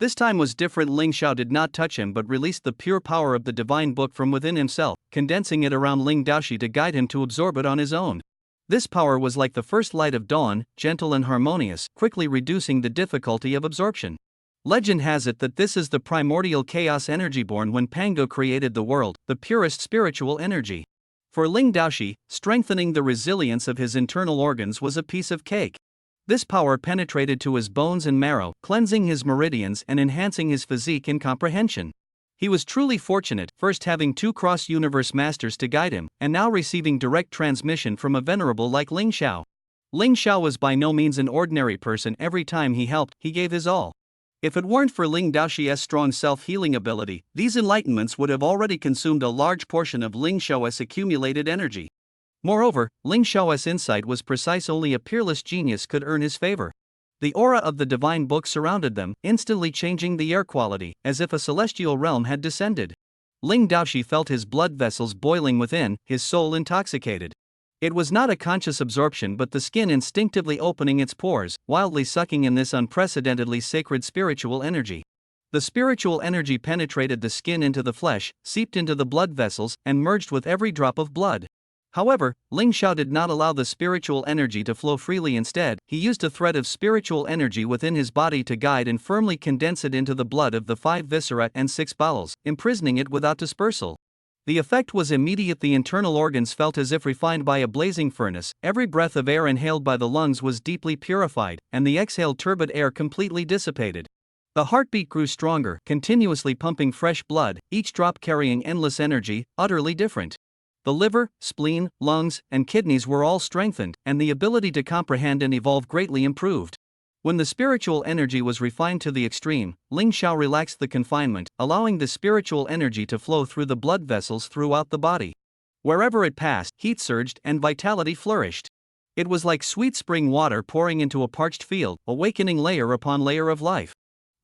This time was different. Ling Xiao did not touch him but released the pure power of the divine book from within himself, condensing it around Ling Daoxi to guide him to absorb it on his own. This power was like the first light of dawn, gentle and harmonious, quickly reducing the difficulty of absorption. Legend has it that this is the primordial chaos energy born when Pango created the world, the purest spiritual energy. For Ling Daoxi, strengthening the resilience of his internal organs was a piece of cake. This power penetrated to his bones and marrow, cleansing his meridians and enhancing his physique and comprehension. He was truly fortunate, first having 2 cross-universe masters to guide him, and now receiving direct transmission from a venerable like Ling Xiao. Ling Xiao was by no means an ordinary person. Every time he helped, he gave his all. If it weren't for Ling Daoxi's strong self-healing ability, these enlightenments would have already consumed a large portion of Ling Xiao's accumulated energy. Moreover, Ling Xiao's insight was precise. Only a peerless genius could earn his favor. The aura of the divine book surrounded them, instantly changing the air quality, as if a celestial realm had descended. Ling Daoxi felt his blood vessels boiling within, his soul intoxicated. It was not a conscious absorption but the skin instinctively opening its pores, wildly sucking in this unprecedentedly sacred spiritual energy. The spiritual energy penetrated the skin into the flesh, seeped into the blood vessels, and merged with every drop of blood. However, Ling Xiao did not allow the spiritual energy to flow freely. Instead, he used a thread of spiritual energy within his body to guide and firmly condense it into the blood of the 5 viscera and 6 bowels, imprisoning it without dispersal. The effect was immediate. The internal organs felt as if refined by a blazing furnace, every breath of air inhaled by the lungs was deeply purified, and the exhaled turbid air completely dissipated. The heartbeat grew stronger, continuously pumping fresh blood, each drop carrying endless energy, utterly different. The liver, spleen, lungs, and kidneys were all strengthened, and the ability to comprehend and evolve greatly improved. When the spiritual energy was refined to the extreme, Ling Xiao relaxed the confinement, allowing the spiritual energy to flow through the blood vessels throughout the body. Wherever it passed, heat surged and vitality flourished. It was like sweet spring water pouring into a parched field, awakening layer upon layer of life.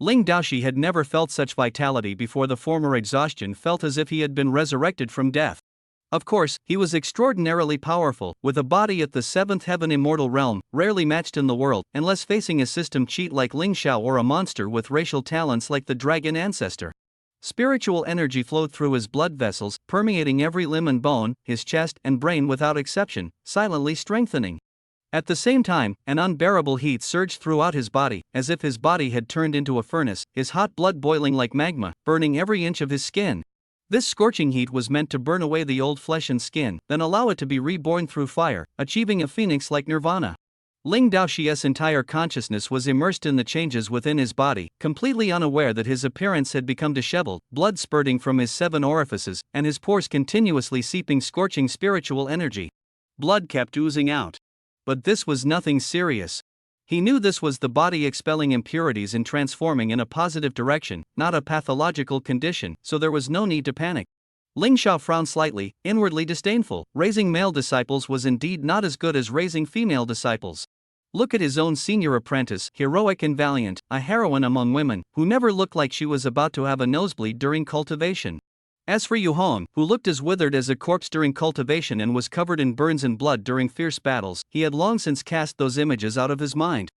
Ling Daoshi had never felt such vitality before. The former exhaustion felt as if he had been resurrected from death. Of course, he was extraordinarily powerful, with a body at the 7th heaven immortal realm, rarely matched in the world, unless facing a system cheat like Ling Xiao or a monster with racial talents like the dragon ancestor. Spiritual energy flowed through his blood vessels, permeating every limb and bone, his chest and brain without exception, silently strengthening. At the same time, an unbearable heat surged throughout his body, as if his body had turned into a furnace, his hot blood boiling like magma, burning every inch of his skin. This scorching heat was meant to burn away the old flesh and skin, then allow it to be reborn through fire, achieving a phoenix-like nirvana. Ling Daoxi's entire consciousness was immersed in the changes within his body, completely unaware that his appearance had become disheveled, blood spurting from his 7 orifices, and his pores continuously seeping scorching spiritual energy. Blood kept oozing out. But this was nothing serious. He knew this was the body expelling impurities and transforming in a positive direction, not a pathological condition, so there was no need to panic. Ling Xiao frowned slightly, inwardly disdainful. Raising male disciples was indeed not as good as raising female disciples. Look at his own senior apprentice, heroic and valiant, a heroine among women, who never looked like she was about to have a nosebleed during cultivation. As for Yu Hong, who looked as withered as a corpse during cultivation and was covered in burns and blood during fierce battles, he had long since cast those images out of his mind.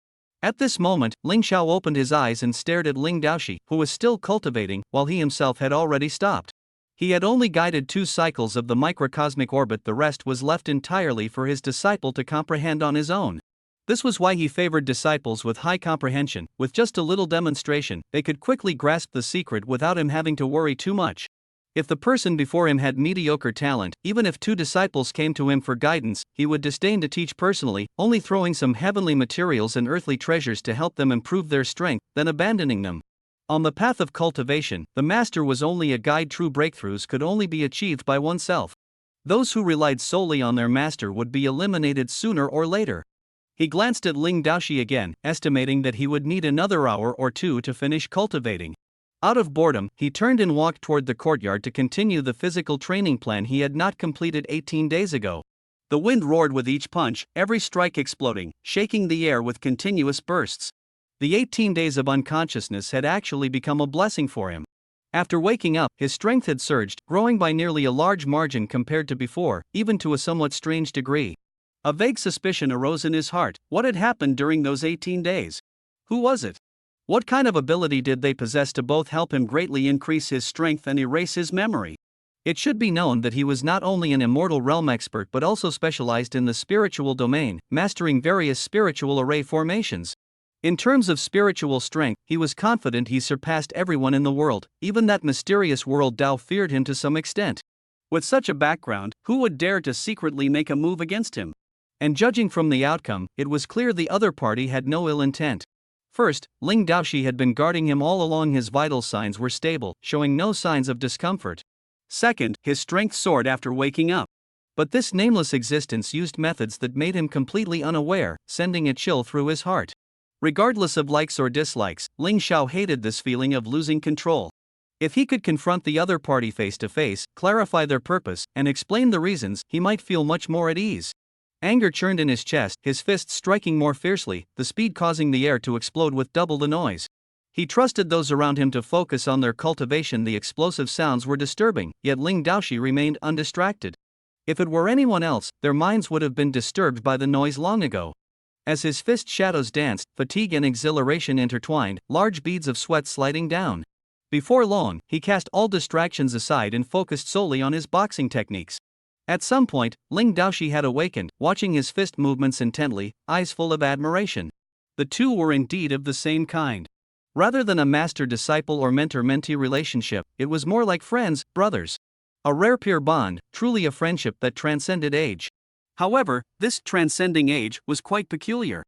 At this moment, Ling Xiao opened his eyes and stared at Ling Daoxi, who was still cultivating, while he himself had already stopped. He had only guided 2 cycles of the microcosmic orbit. The rest was left entirely for his disciple to comprehend on his own. This was why he favored disciples with high comprehension. With just a little demonstration, they could quickly grasp the secret without him having to worry too much. If the person before him had mediocre talent, even if 2 disciples came to him for guidance, he would disdain to teach personally, only throwing some heavenly materials and earthly treasures to help them improve their strength, then abandoning them. On the path of cultivation, the master was only a guide. True breakthroughs could only be achieved by oneself. Those who relied solely on their master would be eliminated sooner or later. He glanced at Ling Daoxi again, estimating that he would need another hour or 2 to finish cultivating. Out of boredom, he turned and walked toward the courtyard to continue the physical training plan he had not completed 18 days ago. The wind roared with each punch, every strike exploding, shaking the air with continuous bursts. The 18 days of unconsciousness had actually become a blessing for him. After waking up, his strength had surged, growing by nearly a large margin compared to before, even to a somewhat strange degree. A vague suspicion arose in his heart. What had happened during those 18 days? Who was it? What kind of ability did they possess to both help him greatly increase his strength and erase his memory? It should be known that he was not only an immortal realm expert but also specialized in the spiritual domain, mastering various spiritual array formations. In terms of spiritual strength, he was confident he surpassed everyone in the world. Even that mysterious world Tao feared him to some extent. With such a background, who would dare to secretly make a move against him? And judging from the outcome, it was clear the other party had no ill intent. First, Ling Daoxi had been guarding him all along. His vital signs were stable, showing no signs of discomfort. Second, his strength soared after waking up. But this nameless existence used methods that made him completely unaware, sending a chill through his heart. Regardless of likes or dislikes, Ling Xiao hated this feeling of losing control. If he could confront the other party face to face, clarify their purpose, and explain the reasons, he might feel much more at ease. Anger churned in his chest, his fists striking more fiercely, the speed causing the air to explode with double the noise. He trusted those around him to focus on their cultivation. The explosive sounds were disturbing, yet Ling Daoxi remained undistracted. If it were anyone else, their minds would have been disturbed by the noise long ago. As his fist shadows danced, fatigue and exhilaration intertwined, large beads of sweat sliding down. Before long, he cast all distractions aside and focused solely on his boxing techniques. At some point, Ling Daoshi had awakened, watching his fist movements intently, eyes full of admiration. The two were indeed of the same kind. Rather than a master-disciple or mentor-mentee relationship, it was more like friends, brothers. A rare pure bond, truly a friendship that transcended age. However, this transcending age was quite peculiar.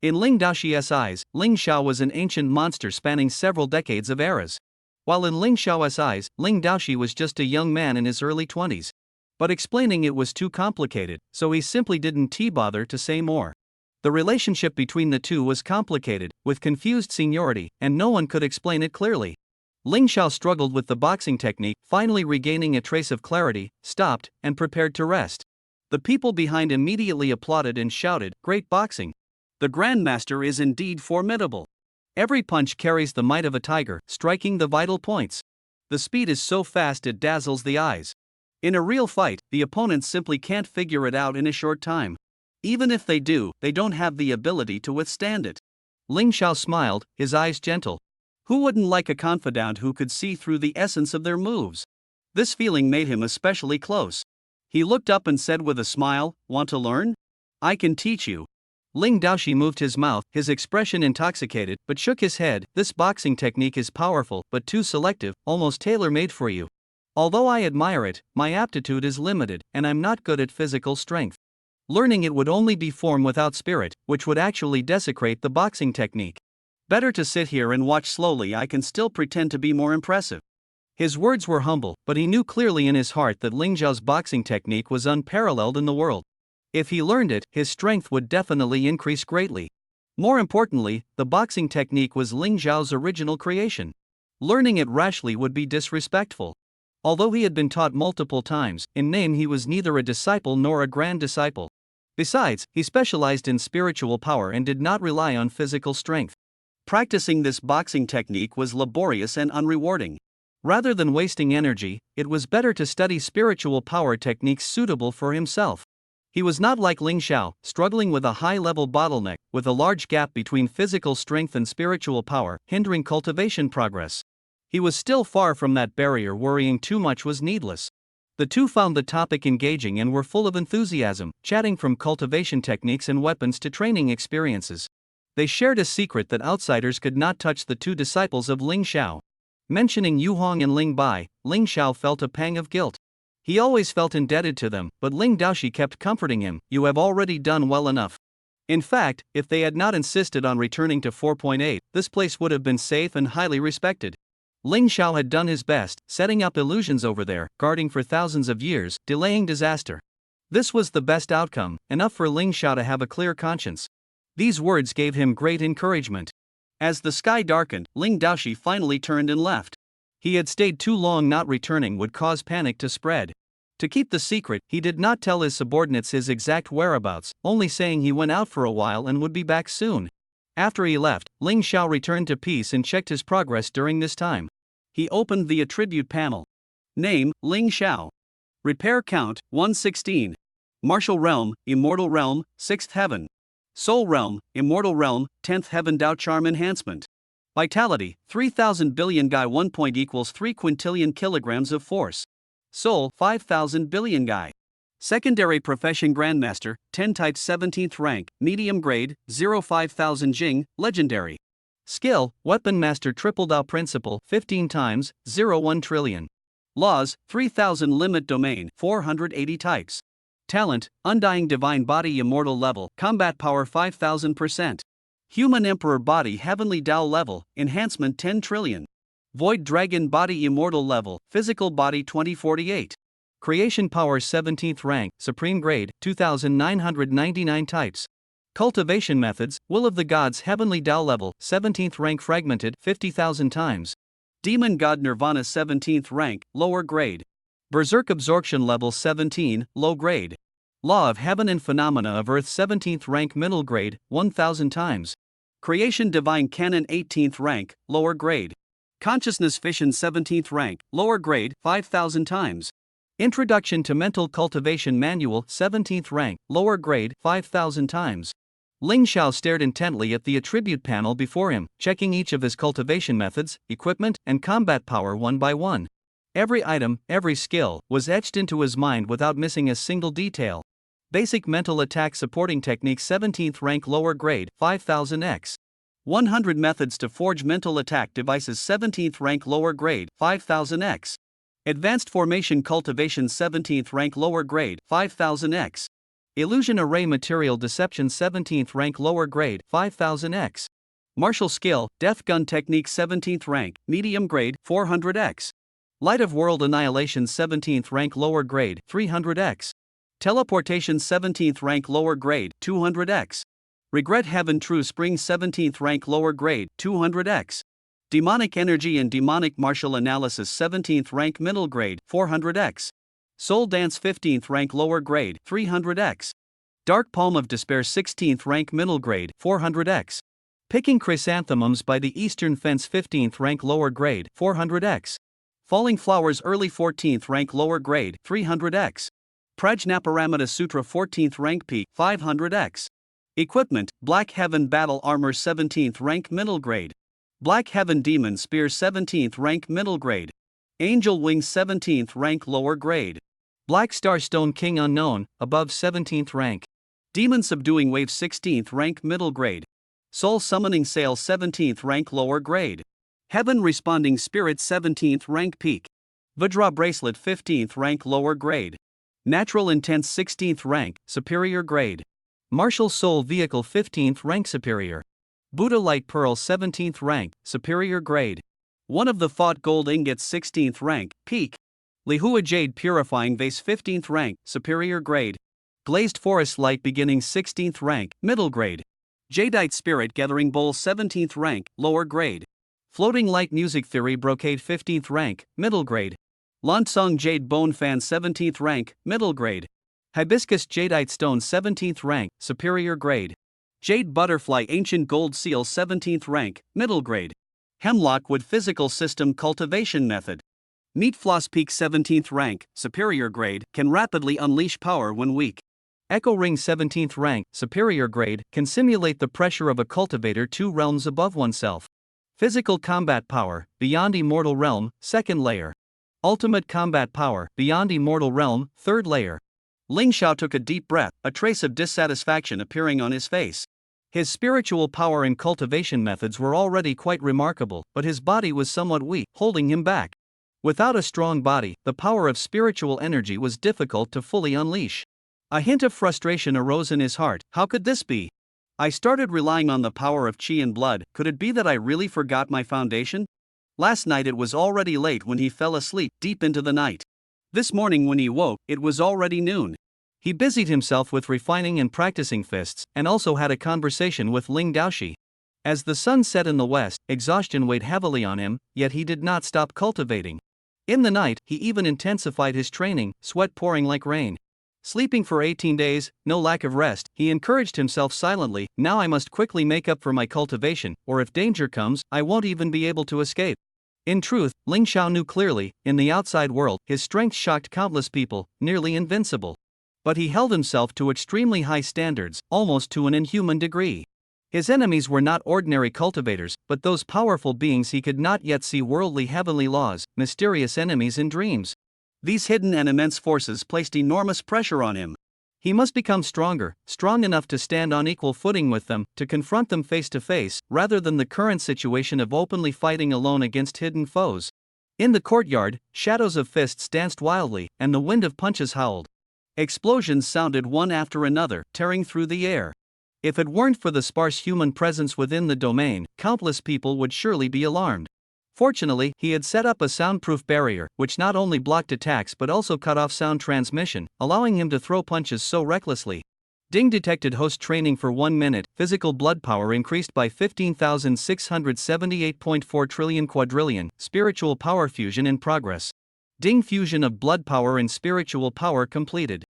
In Ling Daoshi's eyes, Ling Xiao was an ancient monster spanning several decades of eras. While in Ling Xiao's eyes, Ling Daoshi was just a young man in his early 20s. But explaining it was too complicated, so he simply didn't bother to say more. The relationship between the two was complicated, with confused seniority, and no one could explain it clearly. Ling Xiao struggled with the boxing technique, finally regaining a trace of clarity, stopped, and prepared to rest. The people behind immediately applauded and shouted, "Great boxing! The Grandmaster is indeed formidable. Every punch carries the might of a tiger, striking the vital points. The speed is so fast it dazzles the eyes. In a real fight, the opponents simply can't figure it out in a short time. Even if they do, they don't have the ability to withstand it." Ling Xiao smiled, his eyes gentle. Who wouldn't like a confidant who could see through the essence of their moves? This feeling made him especially close. He looked up and said with a smile, "Want to learn? I can teach you." Ling Daoshi moved his mouth, his expression intoxicated, but shook his head. "This boxing technique is powerful, but too selective, almost tailor-made for you. Although I admire it, my aptitude is limited, and I'm not good at physical strength. Learning it would only be form without spirit, which would actually desecrate the boxing technique. Better to sit here and watch slowly. I can still pretend to be more impressive." His words were humble, but he knew clearly in his heart that Ling Xiao's boxing technique was unparalleled in the world. If he learned it, his strength would definitely increase greatly. More importantly, the boxing technique was Ling Xiao's original creation. Learning it rashly would be disrespectful. Although he had been taught multiple times, in name he was neither a disciple nor a grand disciple. Besides, he specialized in spiritual power and did not rely on physical strength. Practicing this boxing technique was laborious and unrewarding. Rather than wasting energy, it was better to study spiritual power techniques suitable for himself. He was not like Ling Xiao, struggling with a high-level bottleneck, with a large gap between physical strength and spiritual power, hindering cultivation progress. He was still far from that barrier. Worrying too much was needless. The two found the topic engaging and were full of enthusiasm, chatting from cultivation techniques and weapons to training experiences. They shared a secret that outsiders could not touch: the two disciples of Ling Xiao. Mentioning Yu Hong and Ling Bai, Ling Xiao felt a pang of guilt. He always felt indebted to them, but Ling Daoshi kept comforting him. "You have already done well enough." In fact, if they had not insisted on returning to 4.8, this place would have been safe and highly respected. Ling Xiao had done his best, setting up illusions over there, guarding for thousands of years, delaying disaster. This was the best outcome, enough for Ling Xiao to have a clear conscience. These words gave him great encouragement. As the sky darkened, Ling Daoshi finally turned and left. He had stayed too long. Not returning would cause panic to spread. To keep the secret, he did not tell his subordinates his exact whereabouts, only saying he went out for a while and would be back soon. After he left, Ling Xiao returned to peace and checked his progress during this time. He opened the attribute panel. Name, Ling Xiao. Repair count, 116. Martial realm, Immortal realm, 6th heaven. Soul realm, Immortal realm, 10th heaven. Dao charm enhancement. Vitality, 3,000 billion Gai. 1 point equals 3 quintillion kilograms of force. Soul, 5,000 billion Gai. Secondary profession Grandmaster, 10 type 17th rank, medium grade, 05,000 Jing, legendary. Skill, Weapon Master Triple Dao Principle, 15 times, 01 trillion. Laws, 3,000 limit domain, 480 types. Talent, Undying Divine Body Immortal level, Combat Power 5,000%. Human Emperor Body Heavenly Dao level, Enhancement 10 trillion. Void Dragon Body Immortal level, Physical Body 2048. Creation Power 17th rank, Supreme Grade, 2,999 types. Cultivation Methods, Will of the Gods Heavenly Dao level, 17th rank Fragmented, 50,000 times. Demon God Nirvana 17th rank, lower grade. Berserk Absorption level 17, low grade. Law of Heaven and Phenomena of Earth 17th rank middle grade, 1,000 times. Creation Divine Canon 18th rank, lower grade. Consciousness Fission 17th rank, lower grade, 5,000 times. Introduction to Mental Cultivation Manual 17th rank, lower grade, 5,000 times. Ling Xiao stared intently at the attribute panel before him, checking each of his cultivation methods, equipment, and combat power one by one. Every item, every skill, was etched into his mind without missing a single detail. Basic mental attack supporting technique 17th rank lower grade 5000x. 100 methods to forge mental attack devices 17th rank lower grade 5000x. Advanced formation cultivation 17th rank lower grade 5000x. Illusion array material deception 17th rank lower grade 5000x. Martial skill, death gun technique 17th rank, medium grade 400x. Light of world annihilation 17th rank lower grade 300x. Teleportation 17th rank lower grade 200x. Regret heaven true spring 17th rank lower grade 200x. Demonic energy and demonic martial analysis 17th rank middle grade 400x. Soul dance 15th rank lower grade 300x. Dark palm of despair 16th rank middle grade 400x. Picking chrysanthemums by the eastern fence 15th rank lower grade 400x. Falling flowers early 14th rank lower grade 300x. Prajnaparamita Sutra 14th rank peak 500x. Equipment, Black Heaven Battle Armor 17th rank middle grade. Black Heaven Demon Spear 17th rank middle grade. Angel Wings 17th rank lower grade. Black Star Stone King Unknown, above 17th rank. Demon Subduing Wave 16th rank middle grade. Soul Summoning Sail 17th rank lower grade. Heaven Responding Spirit 17th rank peak. Vajra Bracelet 15th rank lower grade. Natural Intense 16th rank, superior grade. Martial Soul Vehicle 15th rank superior. Buddha Light Pearl 17th rank, superior grade. One of the Fought Gold Ingots 16th rank, peak. Lihua Jade Purifying Vase 15th rank, superior grade. Glazed Forest Light Beginning 16th rank, middle grade. Jadeite Spirit Gathering Bowl 17th rank, lower grade. Floating Light Music Theory Brocade 15th rank, middle grade. Lansong Jade Bone Fan 17th rank, middle grade. Hibiscus Jadeite Stone 17th rank, superior grade. Jade Butterfly Ancient Gold Seal 17th rank, middle grade. Hemlock Wood Physical System Cultivation Method. Meat Floss Peak 17th rank, superior grade, can rapidly unleash power when weak. Echo Ring 17th rank, superior grade, can simulate the pressure of a cultivator 2 realms above oneself. Physical Combat Power, Beyond Immortal Realm, 2nd layer. Ultimate Combat Power, Beyond Immortal Realm, 3rd layer. Ling Xiao took a deep breath, a trace of dissatisfaction appearing on his face. His spiritual power and cultivation methods were already quite remarkable, but his body was somewhat weak, holding him back. Without a strong body, the power of spiritual energy was difficult to fully unleash. A hint of frustration arose in his heart. How could this be? I started relying on the power of chi and blood. Could it be that I really forgot my foundation? Last night it was already late when he fell asleep, deep into the night. This morning when he woke, it was already noon. He busied himself with refining and practicing fists, and also had a conversation with Ling Daoshi. As the sun set in the west, exhaustion weighed heavily on him, yet he did not stop cultivating. In the night, he even intensified his training, sweat pouring like rain. Sleeping for 18 days, no lack of rest, he encouraged himself silently, now I must quickly make up for my cultivation, or if danger comes, I won't even be able to escape. In truth, Ling Xiao knew clearly, in the outside world, his strength shocked countless people, nearly invincible. But he held himself to extremely high standards, almost to an inhuman degree. His enemies were not ordinary cultivators, but those powerful beings he could not yet see worldly heavenly laws, mysterious enemies in dreams. These hidden and immense forces placed enormous pressure on him. He must become stronger, strong enough to stand on equal footing with them, to confront them face to face, rather than the current situation of openly fighting alone against hidden foes. In the courtyard, shadows of fists danced wildly, and the wind of punches howled. Explosions sounded one after another, tearing through the air. If it weren't for the sparse human presence within the domain, countless people would surely be alarmed. Fortunately, he had set up a soundproof barrier, which not only blocked attacks but also cut off sound transmission, allowing him to throw punches so recklessly. Ding detected host training for 1 minute, physical blood power increased by 15,678.4 trillion quadrillion, spiritual power fusion in progress. Ding fusion of blood power and spiritual power completed.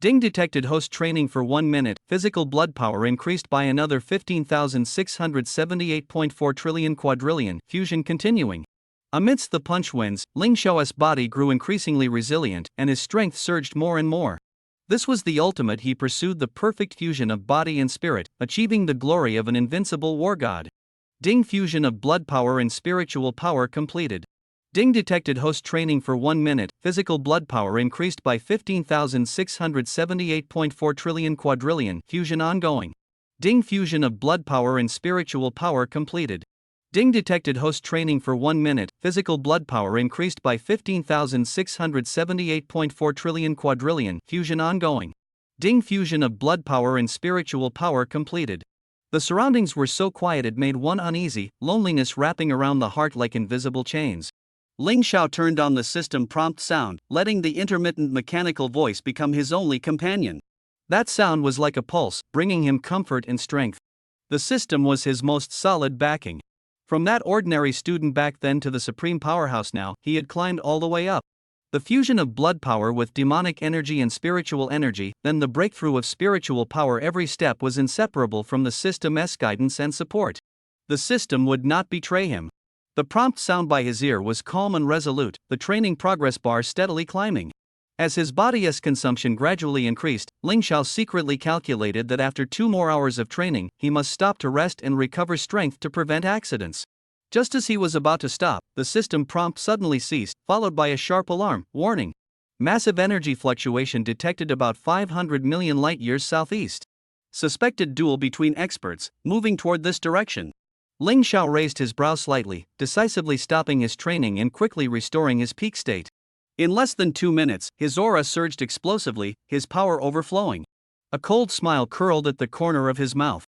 Ding detected host training for 1 minute, physical blood power increased by another 15,678.4 trillion quadrillion, fusion continuing. Amidst the punch winds, Ling Xiao's body grew increasingly resilient, and his strength surged more and more. This was the ultimate. He pursued the perfect fusion of body and spirit, achieving the glory of an invincible war god. Ding fusion of blood power and spiritual power completed. Ding detected host training for 1 minute, physical blood power increased by 15,678.4 trillion quadrillion, fusion ongoing. Ding fusion of blood power and spiritual power completed. Ding detected host training for 1 minute, physical blood power increased by 15,678.4 trillion quadrillion, fusion ongoing. Ding fusion of blood power and spiritual power completed. The surroundings were so quiet it made one uneasy, loneliness wrapping around the heart like invisible chains. Ling Xiao turned on the system prompt sound, letting the intermittent mechanical voice become his only companion. That sound was like a pulse, bringing him comfort and strength. The system was his most solid backing. From that ordinary student back then to the supreme powerhouse now, he had climbed all the way up. The fusion of blood power with demonic energy and spiritual energy, then the breakthrough of spiritual power, every step was inseparable from the system's guidance and support. The system would not betray him. The prompt sound by his ear was calm and resolute, the training progress bar steadily climbing. As his body's consumption gradually increased, Ling Xiao secretly calculated that after 2 more hours of training, he must stop to rest and recover strength to prevent accidents. Just as he was about to stop, the system prompt suddenly ceased, followed by a sharp alarm, warning. Massive energy fluctuation detected about 500 million light-years southeast. Suspected duel between experts, moving toward this direction. Ling Xiao raised his brow slightly, decisively stopping his training and quickly restoring his peak state. In less than 2 minutes, his aura surged explosively, his power overflowing. A cold smile curled at the corner of his mouth.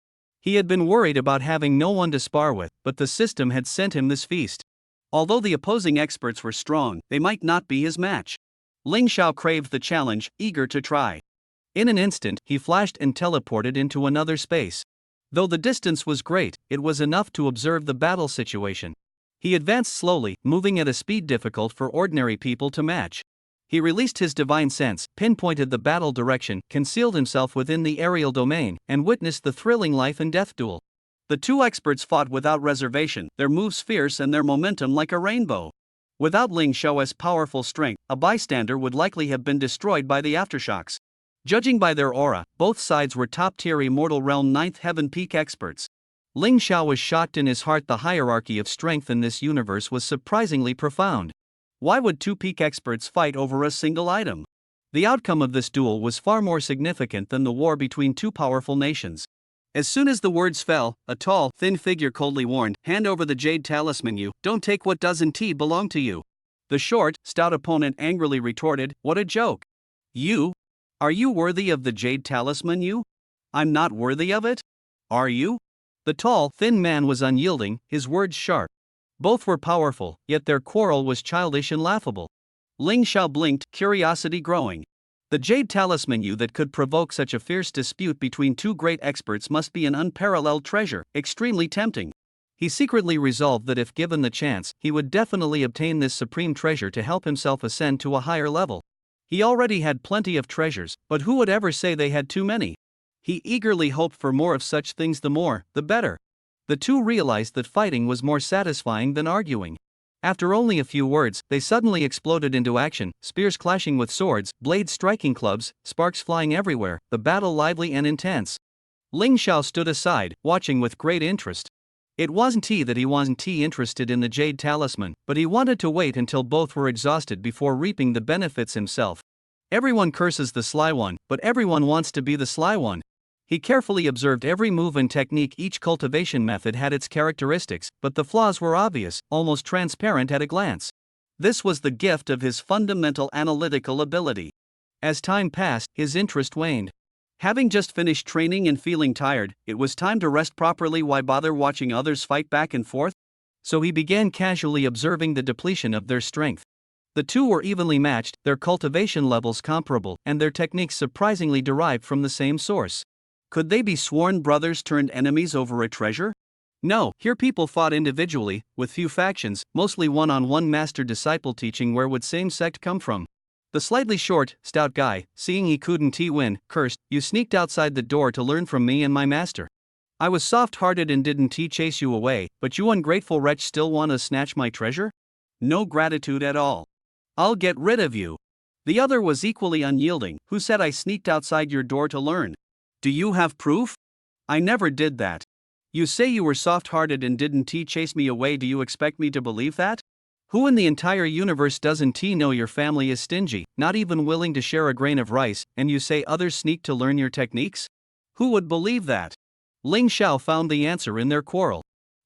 He had been worried about having no one to spar with, but the system had sent him this feast. Although the opposing experts were strong, they might not be his match. Ling Xiao craved the challenge, eager to try. In an instant, he flashed and teleported into another space. Though the distance was great, it was enough to observe the battle situation. He advanced slowly, moving at a speed difficult for ordinary people to match. He released his divine sense, pinpointed the battle direction, concealed himself within the aerial domain, and witnessed the thrilling life and death duel. The two experts fought without reservation, their moves fierce and their momentum like a rainbow. Without Ling Xiao's powerful strength, a bystander would likely have been destroyed by the aftershocks. Judging by their aura, both sides were top-tier immortal realm 9th heaven peak experts. Ling Xiao was shocked in his heart. The hierarchy of strength in this universe was surprisingly profound. Why would 2 peak experts fight over a single item? The outcome of this duel was far more significant than the war between 2 powerful nations. As soon as the words fell, a tall, thin figure coldly warned, "Hand over the jade talisman, you don't take what doesn't belong to you." The short, stout opponent angrily retorted, "What a joke. You? Are you worthy of the jade talisman, you? I'm not worthy of it? Are you?" The tall, thin man was unyielding, his words sharp. Both were powerful, yet their quarrel was childish and laughable. Ling Xiao blinked, curiosity growing. The jade talisman that could provoke such a fierce dispute between 2 great experts must be an unparalleled treasure, extremely tempting. He secretly resolved that if given the chance, he would definitely obtain this supreme treasure to help himself ascend to a higher level. He already had plenty of treasures, but who would ever say they had too many? He eagerly hoped for more of such things. The more, the better. The two realized that fighting was more satisfying than arguing. After only a few words, they suddenly exploded into action, spears clashing with swords, blades striking clubs, sparks flying everywhere, the battle lively and intense. Ling Xiao stood aside, watching with great interest. It wasn't that he wasn't interested in the jade talisman, but he wanted to wait until both were exhausted before reaping the benefits himself. Everyone curses the sly one, but everyone wants to be the sly one. He carefully observed every move and technique. Each cultivation method had its characteristics, but the flaws were obvious, almost transparent at a glance. This was the gift of his fundamental analytical ability. As time passed, his interest waned. Having just finished training and feeling tired, it was time to rest properly. Why bother watching others fight back and forth? So he began casually observing the depletion of their strength. The two were evenly matched, their cultivation levels comparable, and their techniques surprisingly derived from the same source. Could they be sworn brothers turned enemies over a treasure? No, here people fought individually, with few factions, mostly one-on-one master-disciple teaching. Where would same sect come from? The slightly short, stout guy, seeing he couldn't win, cursed, "You sneaked outside the door to learn from me and my master. I was soft-hearted and didn't chase you away, but you ungrateful wretch still want to snatch my treasure? No gratitude at all. I'll get rid of you." The other was equally unyielding. "Who said I sneaked outside your door to learn? Do you have proof? I never did that. You say you were soft-hearted and didn't chase me away. Do you expect me to believe that? Who in the entire universe doesn't know your family is stingy, not even willing to share a grain of rice, and you say others sneak to learn your techniques? Who would believe that? Ling Xiao found the answer in their quarrel.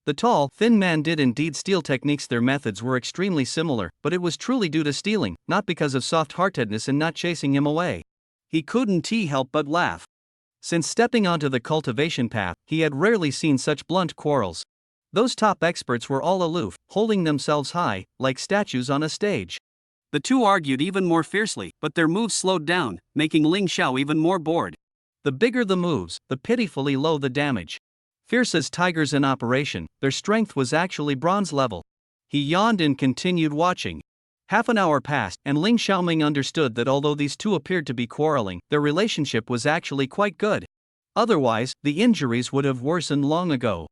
The tall, thin man did indeed steal techniques. Their methods were extremely similar, but it was truly due to stealing, not because of soft-heartedness and not chasing him away. He couldn't help but laugh. Since stepping onto the cultivation path, he had rarely seen such blunt quarrels. Those top experts were all aloof, holding themselves high, like statues on a stage. The two argued even more fiercely, but their moves slowed down, making Ling Xiao even more bored. The bigger the moves, the pitifully low the damage. Fierce as tigers in operation, their strength was actually bronze level. He yawned and continued watching. Half an hour passed, and Ling Xiaoming understood that although these two appeared to be quarreling, their relationship was actually quite good. Otherwise, the injuries would have worsened long ago.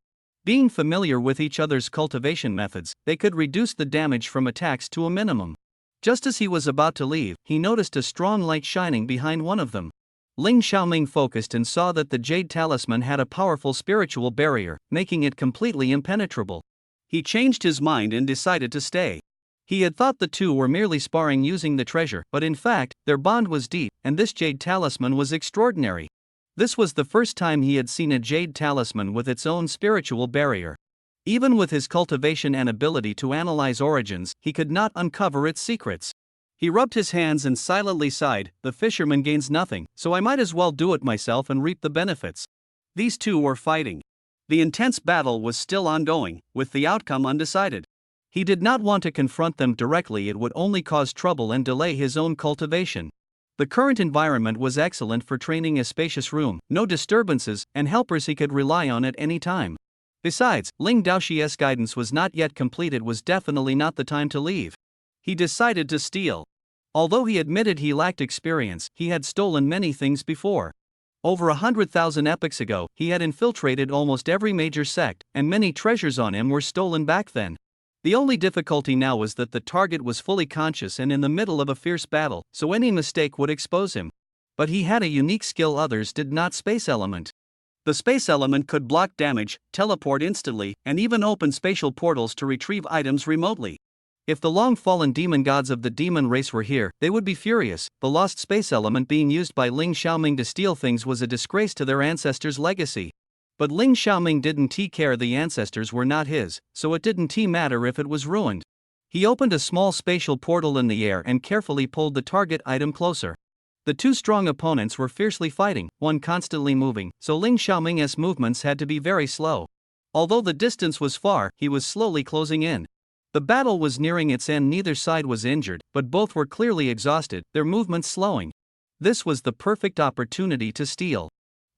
Being familiar with each other's cultivation methods, they could reduce the damage from attacks to a minimum. Just as he was about to leave, he noticed a strong light shining behind one of them. Ling Xiaoming focused and saw that the jade talisman had a powerful spiritual barrier, making it completely impenetrable. He changed his mind and decided to stay. He had thought the two were merely sparring using the treasure, but in fact, their bond was deep, and this jade talisman was extraordinary. This was the first time he had seen a jade talisman with its own spiritual barrier. Even with his cultivation and ability to analyze origins, he could not uncover its secrets. He rubbed his hands and silently sighed. The fisherman gains nothing, so I might as well do it myself and reap the benefits. These two were fighting. The intense battle was still ongoing, with the outcome undecided. He did not want to confront them directly, it would only cause trouble and delay his own cultivation. The current environment was excellent for training, a spacious room, no disturbances, and helpers he could rely on at any time. Besides, Ling Daoxi's guidance was not yet complete. It was definitely not the time to leave. He decided to steal. Although he admitted he lacked experience, he had stolen many things before. Over 100,000 epochs ago, he had infiltrated almost every major sect, and many treasures on him were stolen back then. The only difficulty now was that the target was fully conscious and in the middle of a fierce battle, so any mistake would expose him. But he had a unique skill others did not: space element. The space element could block damage, teleport instantly, and even open spatial portals to retrieve items remotely. If the long-fallen demon gods of the demon race were here, they would be furious. The lost space element being used by Ling Xiaoming to steal things was a disgrace to their ancestors' legacy. But Ling Xiaoming didn't care, the ancestors were not his, so it didn't matter if it was ruined. He opened a small spatial portal in the air and carefully pulled the target item closer. The two strong opponents were fiercely fighting, one constantly moving, so Ling Xiaoming's movements had to be very slow. Although the distance was far, he was slowly closing in. The battle was nearing its end. Neither side was injured, but both were clearly exhausted, their movements slowing. This was the perfect opportunity to steal.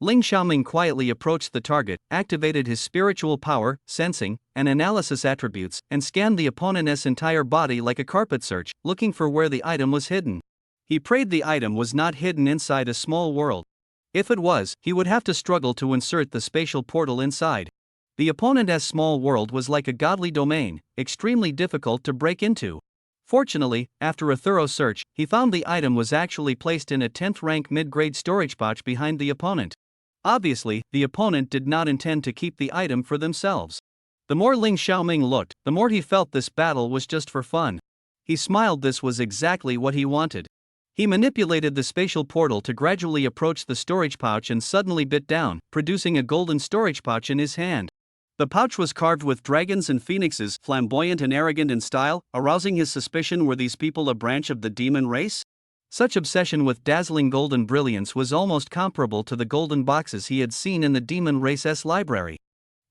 Ling Xiaoming quietly approached the target, activated his spiritual power, sensing, and analysis attributes, and scanned the opponent's entire body like a carpet search, looking for where the item was hidden. He prayed the item was not hidden inside a small world. If it was, he would have to struggle to insert the spatial portal inside. The opponent's small world was like a godly domain, extremely difficult to break into. Fortunately, after a thorough search, he found the item was actually placed in a 10th rank mid-grade storage pouch behind the opponent. Obviously, the opponent did not intend to keep the item for themselves. The more Ling Xiaoming looked, the more he felt this battle was just for fun. He smiled. This was exactly what he wanted. He manipulated the spatial portal to gradually approach the storage pouch and suddenly bit down, producing a golden storage pouch in his hand. The pouch was carved with dragons and phoenixes, flamboyant and arrogant in style, arousing his suspicion: were these people a branch of the demon race? Such obsession with dazzling golden brilliance was almost comparable to the golden boxes he had seen in the demon race's library.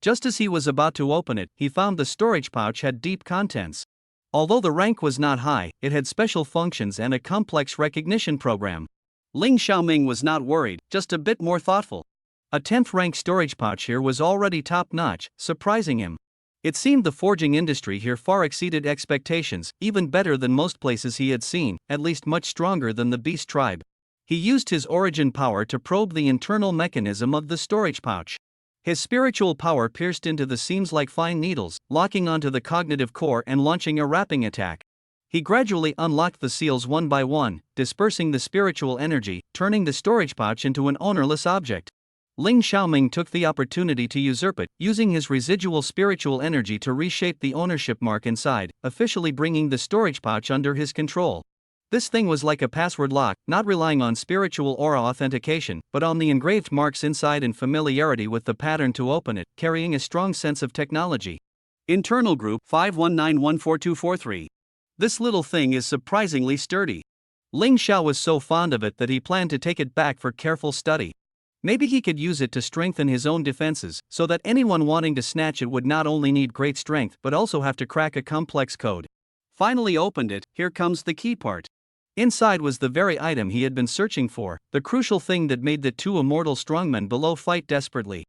Just as he was about to open it, he found the storage pouch had deep contents. Although the rank was not high, it had special functions and a complex recognition program. Ling Xiaoming was not worried, just a bit more thoughtful. A 10th rank storage pouch here was already top-notch, surprising him. It seemed the forging industry here far exceeded expectations, even better than most places he had seen, at least much stronger than the beast tribe. He used his origin power to probe the internal mechanism of the storage pouch. His spiritual power pierced into the seams like fine needles, locking onto the cognitive core and launching a wrapping attack. He gradually unlocked the seals one by one, dispersing the spiritual energy, turning the storage pouch into an ownerless object. Ling Xiaoming took the opportunity to usurp it, using his residual spiritual energy to reshape the ownership mark inside, officially bringing the storage pouch under his control. This thing was like a password lock, not relying on spiritual aura authentication, but on the engraved marks inside and familiarity with the pattern to open it, carrying a strong sense of technology. Internal Group 51914243. This little thing is surprisingly sturdy. Ling Xiao was so fond of it that he planned to take it back for careful study. Maybe he could use it to strengthen his own defenses, so that anyone wanting to snatch it would not only need great strength but also have to crack a complex code. Finally opened it, here comes the key part. Inside was the very item he had been searching for, the crucial thing that made the two immortal strongmen below fight desperately.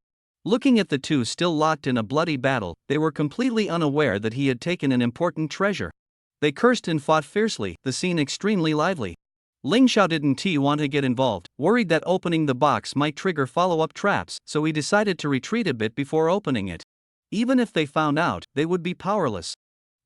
Looking at the two still locked in a bloody battle, they were completely unaware that he had taken an important treasure. They cursed and fought fiercely, the scene extremely lively. Ling Xiao didn't want to get involved, worried that opening the box might trigger follow-up traps, so he decided to retreat a bit before opening it. Even if they found out, they would be powerless.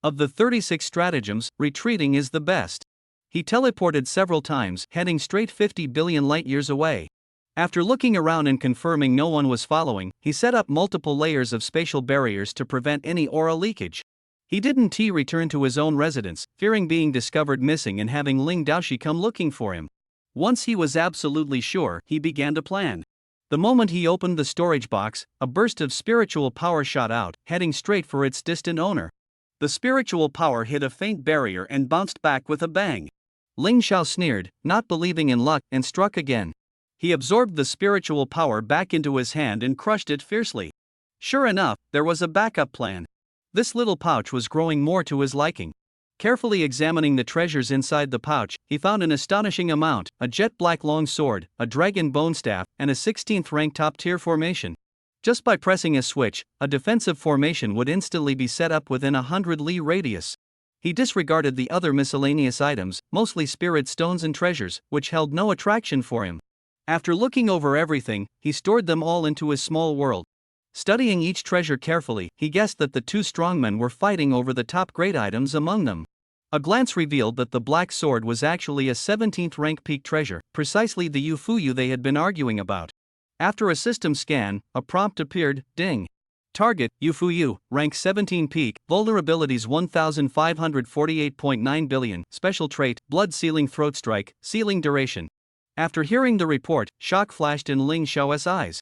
Of the 36 stratagems, retreating is the best. He teleported several times, heading straight 50 billion light-years away. After looking around and confirming no one was following, he set up multiple layers of spatial barriers to prevent any aura leakage. He didn't return to his own residence, fearing being discovered missing and having Ling Daoshi come looking for him. Once he was absolutely sure, he began to plan. The moment he opened the storage box, a burst of spiritual power shot out, heading straight for its distant owner. The spiritual power hit a faint barrier and bounced back with a bang. Ling Xiao sneered, not believing in luck, and struck again. He absorbed the spiritual power back into his hand and crushed it fiercely. Sure enough, there was a backup plan. This little pouch was growing more to his liking. Carefully examining the treasures inside the pouch, he found an astonishing amount: a jet-black long sword, a dragon bone staff, and a 16th rank top-tier formation. Just by pressing a switch, a defensive formation would instantly be set up within 100 li radius. He disregarded the other miscellaneous items, mostly spirit stones and treasures, which held no attraction for him. After looking over everything, he stored them all into his small world. Studying each treasure carefully, he guessed that the two strongmen were fighting over the top grade items among them. A glance revealed that the black sword was actually a 17th rank peak treasure, precisely the Yufuyu they had been arguing about. After a system scan, a prompt appeared: ding. Target, Yufuyu, rank 17 peak, vulnerabilities 1548.9 billion, special trait, blood sealing throat strike, sealing duration. After hearing the report, shock flashed in Ling Xiao's eyes.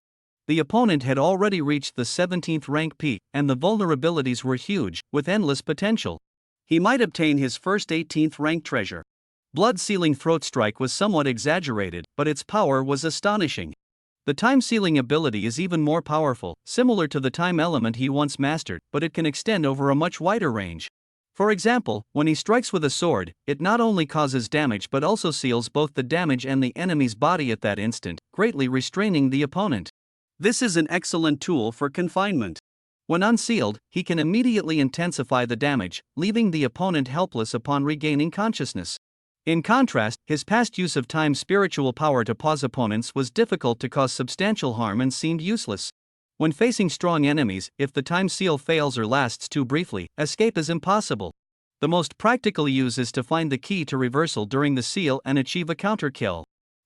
The opponent had already reached the 17th rank peak, and the vulnerabilities were huge, with endless potential. He might obtain his first 18th rank treasure. Blood sealing throat strike was somewhat exaggerated, but its power was astonishing. The time sealing ability is even more powerful, similar to the time element he once mastered, but it can extend over a much wider range. For example, when he strikes with a sword, it not only causes damage but also seals both the damage and the enemy's body at that instant, greatly restraining the opponent. This is an excellent tool for confinement. When unsealed, he can immediately intensify the damage, leaving the opponent helpless upon regaining consciousness. In contrast, his past use of time spiritual power to pause opponents was difficult to cause substantial harm and seemed useless. When facing strong enemies, if the time seal fails or lasts too briefly, escape is impossible. The most practical use is to find the key to reversal during the seal and achieve a counter kill.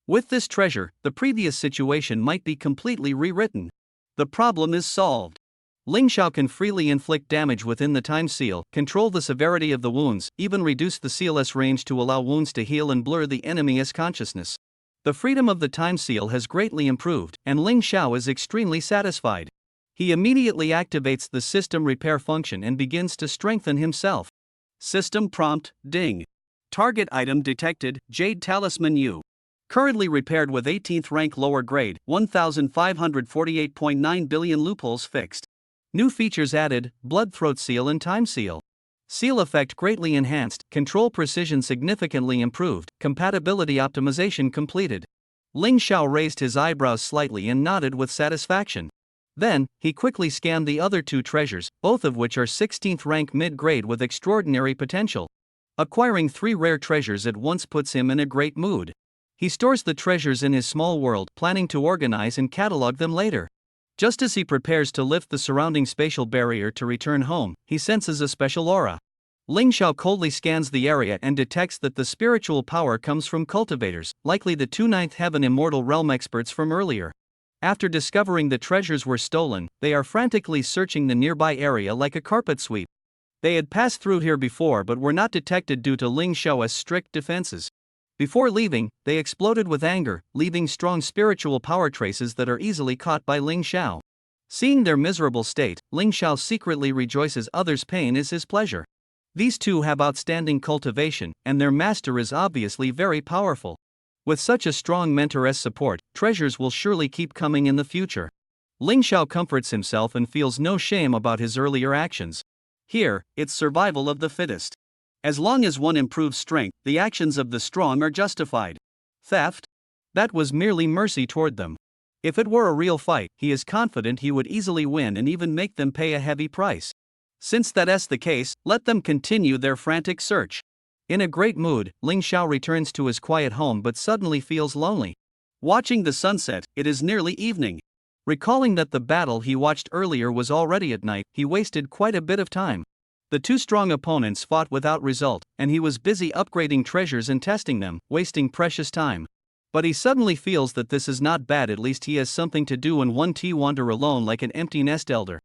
With this treasure, the previous situation might be completely rewritten. The problem is solved. Ling Xiao can freely inflict damage within the time seal, control the severity of the wounds, even reduce the seal's range to allow wounds to heal and blur the enemy's consciousness. The freedom of the time seal has greatly improved, and Ling Xiao is extremely satisfied. He immediately activates the system repair function and begins to strengthen himself. System prompt, ding. Target item detected, Jade Talisman U. Currently repaired with 18th rank lower grade, 1548.9 billion loopholes fixed. New features added: blood throat seal and time seal. Seal effect greatly enhanced, control precision significantly improved, compatibility optimization completed. Ling Xiao raised his eyebrows slightly and nodded with satisfaction. Then, he quickly scanned the other two treasures, both of which are 16th rank mid-grade with extraordinary potential. Acquiring 3 rare treasures at once puts him in a great mood. He stores the treasures in his small world, planning to organize and catalog them later. Just as he prepares to lift the surrounding spatial barrier to return home, he senses a special aura. Ling Xiao coldly scans the area and detects that the spiritual power comes from cultivators, likely the 2 Ninth Heaven Immortal Realm experts from earlier. After discovering the treasures were stolen, they are frantically searching the nearby area like a carpet sweep. They had passed through here before but were not detected due to Ling Xiao's strict defenses. Before leaving, they exploded with anger, leaving strong spiritual power traces that are easily caught by Ling Xiao. Seeing their miserable state, Ling Xiao secretly rejoices others' pain is his pleasure. These two have outstanding cultivation, and their master is obviously very powerful. With such a strong mentor's support, treasures will surely keep coming in the future. Ling Xiao comforts himself and feels no shame about his earlier actions. Here, it's survival of the fittest. As long as one improves strength, the actions of the strong are justified. Theft? That was merely mercy toward them. If it were a real fight, he is confident he would easily win and even make them pay a heavy price. Since that's the case, let them continue their frantic search. In a great mood, Ling Xiao returns to his quiet home but suddenly feels lonely. Watching the sunset, it is nearly evening. Recalling that the battle he watched earlier was already at night, he wasted quite a bit of time. The two strong opponents fought without result, and he was busy upgrading treasures and testing them, wasting precious time. But he suddenly feels that this is not bad, at least he has something to do and won't wander alone like an empty nest elder.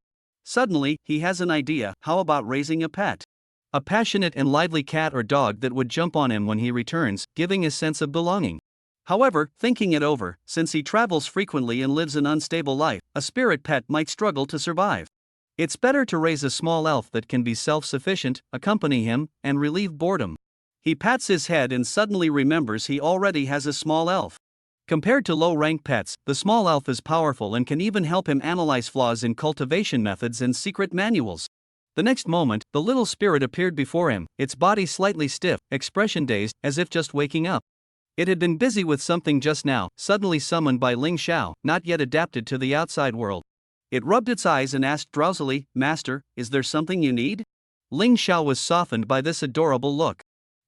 Suddenly, he has an idea. How about raising a pet? A passionate and lively cat or dog that would jump on him when he returns, giving a sense of belonging. However, thinking it over, since he travels frequently and lives an unstable life, a spirit pet might struggle to survive. It's better to raise a small elf that can be self-sufficient, accompany him, and relieve boredom. He pats his head and suddenly remembers he already has a small elf. Compared to low-rank pets, the small elf is powerful and can even help him analyze flaws in cultivation methods and secret manuals. The next moment, the little spirit appeared before him, its body slightly stiff, expression dazed, as if just waking up. It had been busy with something just now, suddenly summoned by Ling Xiao, not yet adapted to the outside world. It rubbed its eyes and asked drowsily, "Master, is there something you need?" Ling Xiao was softened by this adorable look.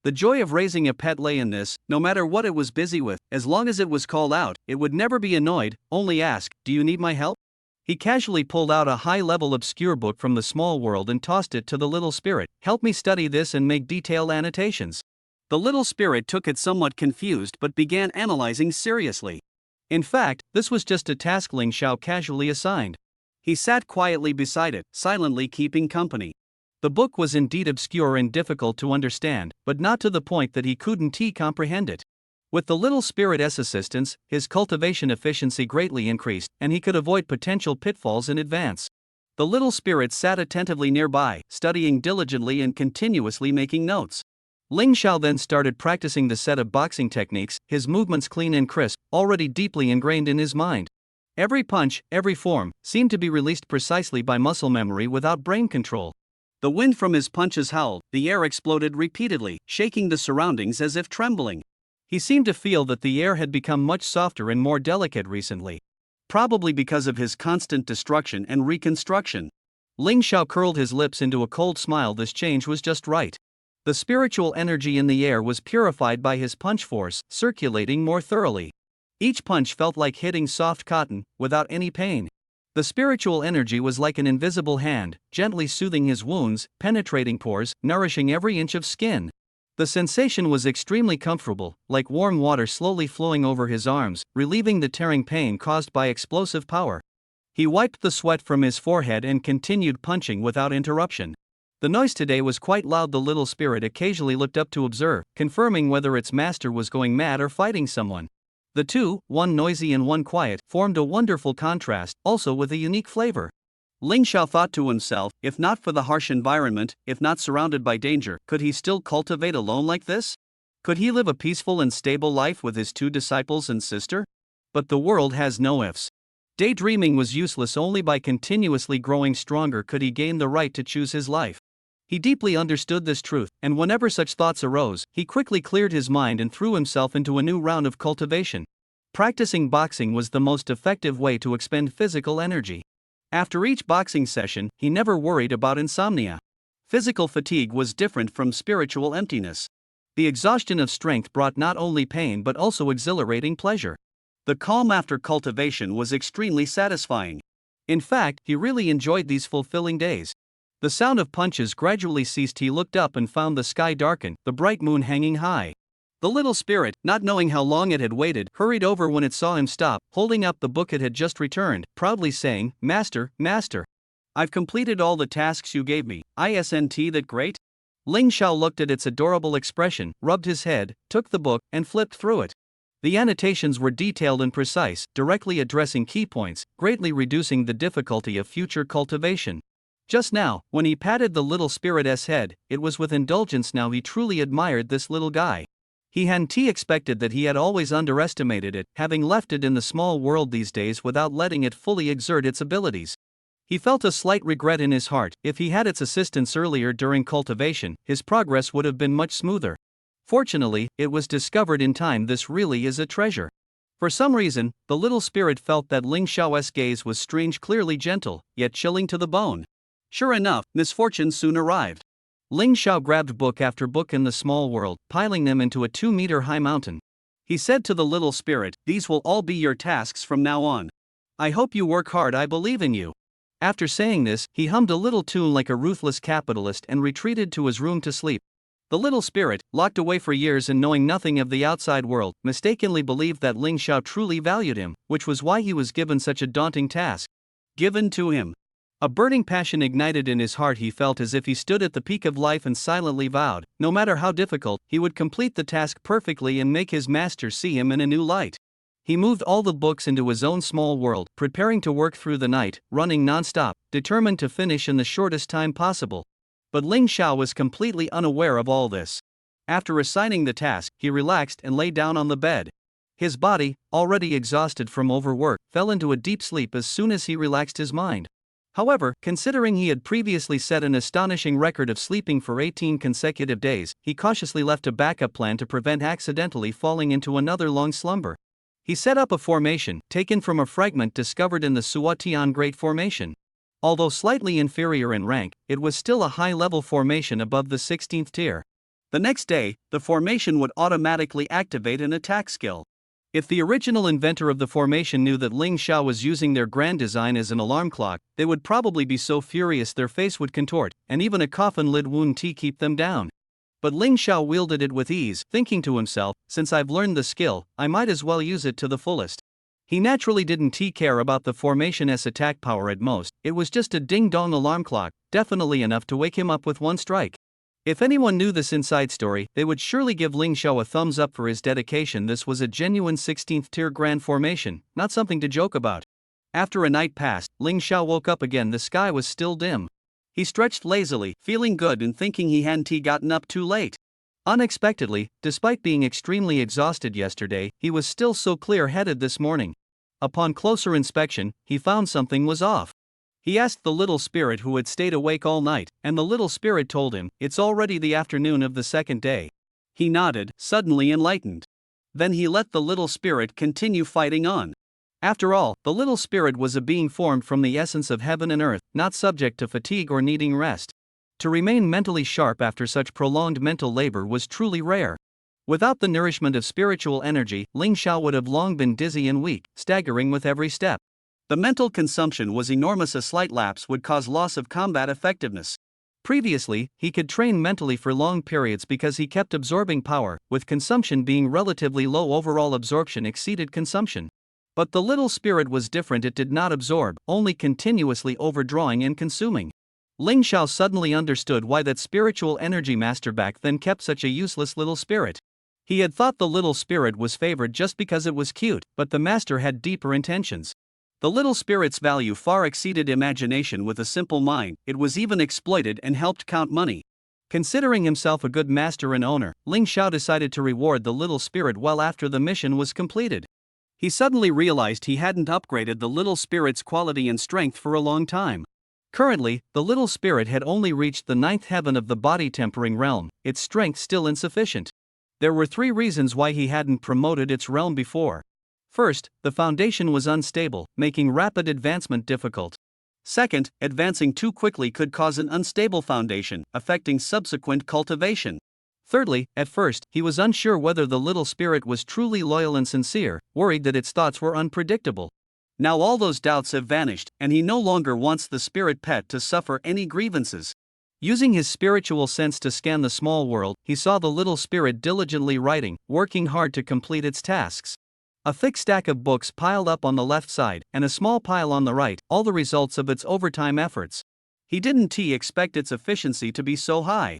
The joy of raising a pet lay in this. No matter what it was busy with, as long as it was called out, it would never be annoyed, only ask, "Do you need my help?" He casually pulled out a high-level obscure book from the small world and tossed it to the little spirit. "Help me study this and make detailed annotations." The little spirit took it somewhat confused but began analyzing seriously. In fact, this was just a task Ling Xiao casually assigned. He sat quietly beside it, silently keeping company. The book was indeed obscure and difficult to understand, but not to the point that he couldn't comprehend it. With the little spirit's assistance, his cultivation efficiency greatly increased, and he could avoid potential pitfalls in advance. The little spirit sat attentively nearby, studying diligently and continuously making notes. Ling Xiao then started practicing the set of boxing techniques, his movements clean and crisp, already deeply ingrained in his mind. Every punch, every form, seemed to be released precisely by muscle memory without brain control. The wind from his punches howled, the air exploded repeatedly, shaking the surroundings as if trembling. He seemed to feel that the air had become much softer and more delicate recently. Probably because of his constant destruction and reconstruction. Ling Xiao curled his lips into a cold smile. This change was just right. The spiritual energy in the air was purified by his punch force, circulating more thoroughly. Each punch felt like hitting soft cotton, without any pain. The spiritual energy was like an invisible hand, gently soothing his wounds, penetrating pores, nourishing every inch of skin. The sensation was extremely comfortable, like warm water slowly flowing over his arms, relieving the tearing pain caused by explosive power. He wiped the sweat from his forehead and continued punching without interruption. The noise today was quite loud. The little spirit occasionally looked up to observe, confirming whether its master was going mad or fighting someone. The two, one noisy and one quiet, formed a wonderful contrast, also with a unique flavor. Ling Xiao thought to himself, if not for the harsh environment, if not surrounded by danger, could he still cultivate alone like this? Could he live a peaceful and stable life with his two disciples and sister? But the world has no ifs. Daydreaming was useless. Only by continuously growing stronger could he gain the right to choose his life. He deeply understood this truth, and whenever such thoughts arose, he quickly cleared his mind and threw himself into a new round of cultivation. Practicing boxing was the most effective way to expend physical energy. After each boxing session, he never worried about insomnia. Physical fatigue was different from spiritual emptiness. The exhaustion of strength brought not only pain but also exhilarating pleasure. The calm after cultivation was extremely satisfying. In fact, he really enjoyed these fulfilling days. The sound of punches gradually ceased. He looked up and found the sky darkened, the bright moon hanging high. The little spirit, not knowing how long it had waited, hurried over when it saw him stop, holding up the book it had just returned, proudly saying, "Master, master! I've completed all the tasks you gave me, isn't that great?" Ling Xiao looked at its adorable expression, rubbed his head, took the book, and flipped through it. The annotations were detailed and precise, directly addressing key points, greatly reducing the difficulty of future cultivation. Just now, when he patted the little spirit's head, it was with indulgence. Now he truly admired this little guy. He hadn't expected that he had always underestimated it, having left it in the small world these days without letting it fully exert its abilities. He felt a slight regret in his heart. If he had its assistance earlier during cultivation, his progress would have been much smoother. Fortunately, it was discovered in time. This really is a treasure. For some reason, the little spirit felt that Ling Xiao's gaze was strange, clearly gentle, yet chilling to the bone. Sure enough, misfortune soon arrived. Ling Xiao grabbed book after book in the small world, piling them into a 2-meter-high mountain. He said to the little spirit, "These will all be your tasks from now on. I hope you work hard, I believe in you." After saying this, he hummed a little tune like a ruthless capitalist and retreated to his room to sleep. The little spirit, locked away for years and knowing nothing of the outside world, mistakenly believed that Ling Xiao truly valued him, which was why he was given such a daunting task. Given to him. A burning passion ignited in his heart. He felt as if he stood at the peak of life and silently vowed, no matter how difficult, he would complete the task perfectly and make his master see him in a new light. He moved all the books into his own small world, preparing to work through the night, running non-stop, determined to finish in the shortest time possible. But Ling Xiao was completely unaware of all this. After assigning the task, he relaxed and lay down on the bed. His body, already exhausted from overwork, fell into a deep sleep as soon as he relaxed his mind. However, considering he had previously set an astonishing record of sleeping for 18 consecutive days, he cautiously left a backup plan to prevent accidentally falling into another long slumber. He set up a formation, taken from a fragment discovered in the Suotian Great Formation. Although slightly inferior in rank, it was still a high-level formation above the 16th tier. The next day, the formation would automatically activate an attack skill. If the original inventor of the formation knew that Ling Xiao was using their grand design as an alarm clock, they would probably be so furious their face would contort, and even a coffin lid wouldn't keep them down. But Ling Xiao wielded it with ease, thinking to himself, "Since I've learned the skill, I might as well use it to the fullest." He naturally didn't care about the formation's attack power. At most, it was just a ding-dong alarm clock, definitely enough to wake him up with one strike. If anyone knew this inside story, they would surely give Ling Xiao a thumbs up for his dedication. This was a genuine 16th tier grand formation, not something to joke about. After a night passed, Ling Xiao woke up again. The sky was still dim. He stretched lazily, feeling good and thinking he hadn't gotten up too late. Unexpectedly, despite being extremely exhausted yesterday, he was still so clear-headed this morning. Upon closer inspection, he found something was off. He asked the little spirit who had stayed awake all night, and the little spirit told him, "It's already the afternoon of the second day." He nodded, suddenly enlightened. Then he let the little spirit continue fighting on. After all, the little spirit was a being formed from the essence of heaven and earth, not subject to fatigue or needing rest. To remain mentally sharp after such prolonged mental labor was truly rare. Without the nourishment of spiritual energy, Ling Xiao would have long been dizzy and weak, staggering with every step. The mental consumption was enormous. A slight lapse would cause loss of combat effectiveness. Previously, he could train mentally for long periods because he kept absorbing power, with consumption being relatively low. Overall absorption exceeded consumption. But the little spirit was different. It did not absorb, only continuously overdrawing and consuming. Ling Xiao suddenly understood why that spiritual energy master back then kept such a useless little spirit. He had thought the little spirit was favored just because it was cute, but the master had deeper intentions. The little spirit's value far exceeded imagination. With a simple mind, it was even exploited and helped count money. Considering himself a good master and owner, Ling Xiao decided to reward the little spirit well after the mission was completed. He suddenly realized he hadn't upgraded the little spirit's quality and strength for a long time. Currently, the little spirit had only reached the 9th heaven of the body-tempering realm, its strength still insufficient. There were 3 reasons why he hadn't promoted its realm before. First, the foundation was unstable, making rapid advancement difficult. Second, advancing too quickly could cause an unstable foundation, affecting subsequent cultivation. Thirdly, at first, he was unsure whether the little spirit was truly loyal and sincere, worried that its thoughts were unpredictable. Now all those doubts have vanished, and he no longer wants the spirit pet to suffer any grievances. Using his spiritual sense to scan the small world, he saw the little spirit diligently writing, working hard to complete its tasks. A thick stack of books piled up on the left side, and a small pile on the right, all the results of its overtime efforts. He didn't expect its efficiency to be so high.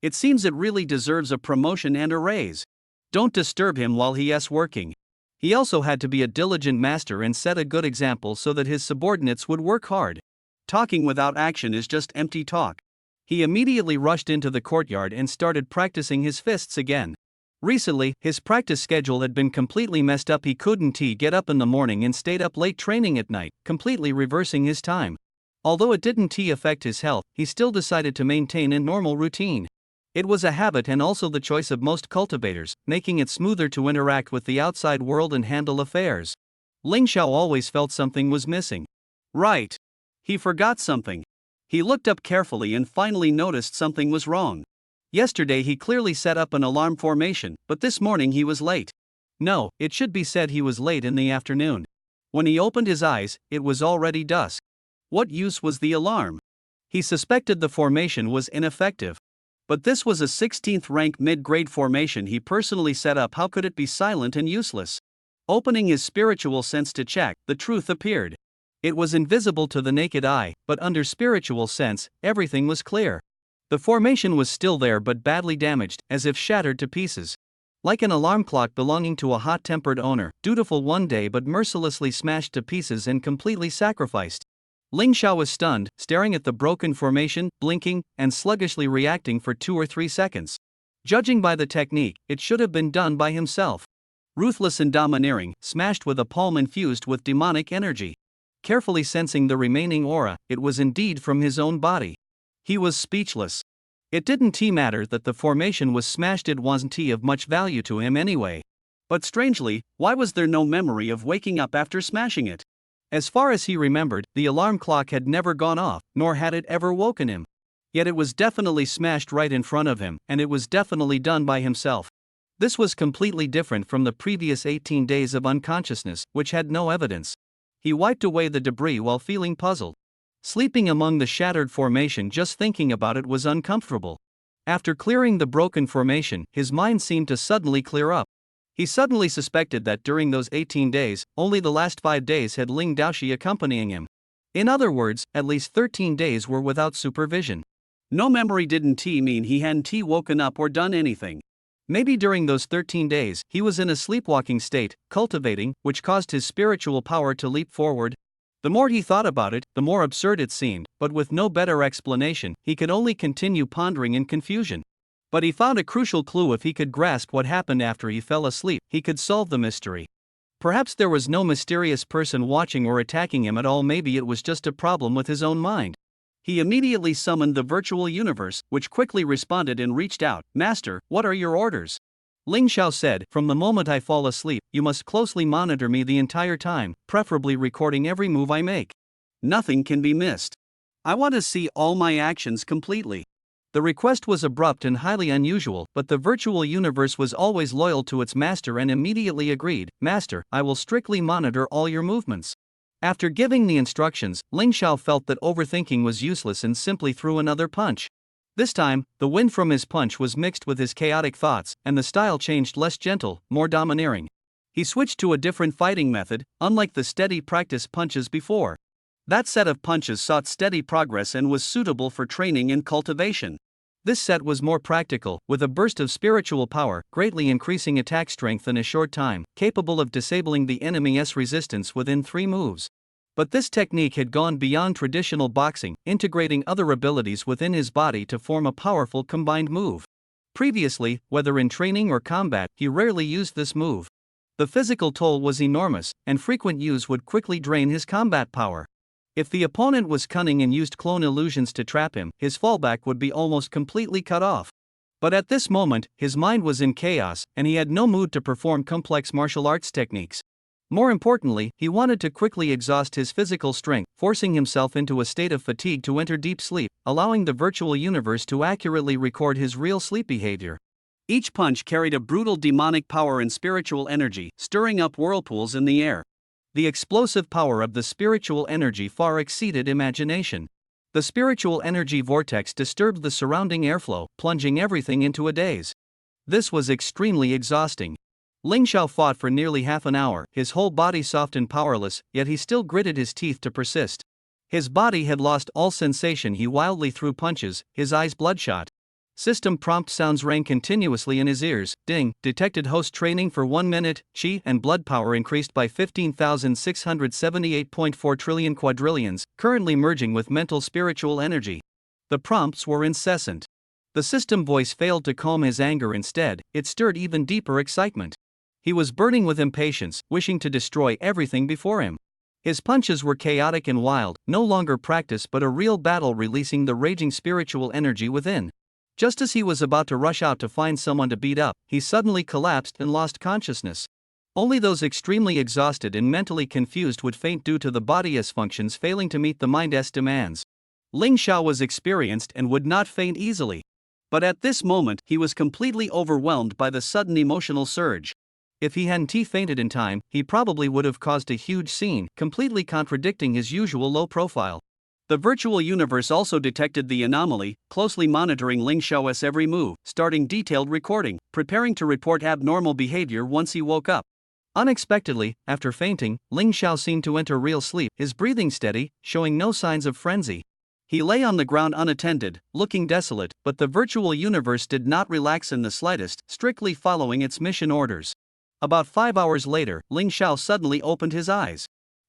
It seems it really deserves a promotion and a raise. Don't disturb him while he's working. He also had to be a diligent master and set a good example so that his subordinates would work hard. Talking without action is just empty talk. He immediately rushed into the courtyard and started practicing his fists again. Recently, his practice schedule had been completely messed up. He couldn't get up in the morning and stayed up late training at night, completely reversing his time. Although it didn't affect his health, he still decided to maintain a normal routine. It was a habit and also the choice of most cultivators, making it smoother to interact with the outside world and handle affairs. Ling Xiao always felt something was missing. Right. He forgot something. He looked up carefully and finally noticed something was wrong. Yesterday he clearly set up an alarm formation, but this morning he was late. No, it should be said he was late in the afternoon. When he opened his eyes, it was already dusk. What use was the alarm? He suspected the formation was ineffective. But this was a 16th rank mid-grade formation he personally set up. How could it be silent and useless? Opening his spiritual sense to check, the truth appeared. It was invisible to the naked eye, but under spiritual sense, everything was clear. The formation was still there but badly damaged, as if shattered to pieces. Like an alarm clock belonging to a hot-tempered owner, dutiful one day but mercilessly smashed to pieces and completely sacrificed. Ling Xiao was stunned, staring at the broken formation, blinking, and sluggishly reacting for 2 or 3 seconds. Judging by the technique, it should have been done by himself. Ruthless and domineering, smashed with a palm infused with demonic energy. Carefully sensing the remaining aura, it was indeed from his own body. He was speechless. It didn't matter that the formation was smashed, it wasn't of much value to him anyway. But strangely, why was there no memory of waking up after smashing it? As far as he remembered, the alarm clock had never gone off, nor had it ever woken him. Yet it was definitely smashed right in front of him, and it was definitely done by himself. This was completely different from the previous 18 days of unconsciousness, which had no evidence. He wiped away the debris while feeling puzzled. Sleeping among the shattered formation, just thinking about it was uncomfortable. After clearing the broken formation, his mind seemed to suddenly clear up. He suddenly suspected that during those 18 days, only the last 5 days had Ling Daoshi accompanying him. In other words, at least 13 days were without supervision. No memory didn't mean he hadn't woken up or done anything. Maybe during those 13 days, he was in a sleepwalking state, cultivating, which caused his spiritual power to leap forward. The more he thought about it, the more absurd it seemed, but with no better explanation, he could only continue pondering in confusion. But he found a crucial clue. If he could grasp what happened after he fell asleep, he could solve the mystery. Perhaps there was no mysterious person watching or attacking him at all. Maybe it was just a problem with his own mind. He immediately summoned the virtual universe, which quickly responded and reached out. "Master, what are your orders?" Ling Xiao said, "From the moment I fall asleep, you must closely monitor me the entire time, preferably recording every move I make. Nothing can be missed. I want to see all my actions completely." The request was abrupt and highly unusual, but the virtual universe was always loyal to its master and immediately agreed. "Master, I will strictly monitor all your movements." After giving the instructions, Ling Xiao felt that overthinking was useless and simply threw another punch. This time, the wind from his punch was mixed with his chaotic thoughts, and the style changed, less gentle, more domineering. He switched to a different fighting method, unlike the steady practice punches before. That set of punches sought steady progress and was suitable for training and cultivation. This set was more practical, with a burst of spiritual power, greatly increasing attack strength in a short time, capable of disabling the enemy's resistance within 3 moves. But this technique had gone beyond traditional boxing, integrating other abilities within his body to form a powerful combined move. Previously, whether in training or combat, he rarely used this move. The physical toll was enormous, and frequent use would quickly drain his combat power. If the opponent was cunning and used clone illusions to trap him, his fallback would be almost completely cut off. But at this moment, his mind was in chaos, and he had no mood to perform complex martial arts techniques. More importantly, he wanted to quickly exhaust his physical strength, forcing himself into a state of fatigue to enter deep sleep, allowing the virtual universe to accurately record his real sleep behavior. Each punch carried a brutal demonic power and spiritual energy, stirring up whirlpools in the air. The explosive power of the spiritual energy far exceeded imagination. The spiritual energy vortex disturbed the surrounding airflow, plunging everything into a daze. This was extremely exhausting. Ling Xiao fought for nearly half an hour, his whole body soft and powerless, yet he still gritted his teeth to persist. His body had lost all sensation. He wildly threw punches, his eyes bloodshot. System prompt sounds rang continuously in his ears. Ding, detected host training for 1 minute, chi and blood power increased by 15,678.4 trillion quadrillions, currently merging with mental spiritual energy. The prompts were incessant. The system voice failed to calm his anger. Instead, it stirred even deeper excitement. He was burning with impatience, wishing to destroy everything before him. His punches were chaotic and wild, no longer practice but a real battle, releasing the raging spiritual energy within. Just as he was about to rush out to find someone to beat up, he suddenly collapsed and lost consciousness. Only those extremely exhausted and mentally confused would faint due to the body's functions failing to meet the mind's demands. Ling Xiao was experienced and would not faint easily. But at this moment, he was completely overwhelmed by the sudden emotional surge. If he hadn't fainted in time, he probably would have caused a huge scene, completely contradicting his usual low profile. The virtual universe also detected the anomaly, closely monitoring Ling Xiao's every move, starting detailed recording, preparing to report abnormal behavior once he woke up. Unexpectedly, after fainting, Ling Xiao seemed to enter real sleep, his breathing steady, showing no signs of frenzy. He lay on the ground unattended, looking desolate, but the virtual universe did not relax in the slightest, strictly following its mission orders. About 5 hours later, Ling Xiao suddenly opened his eyes.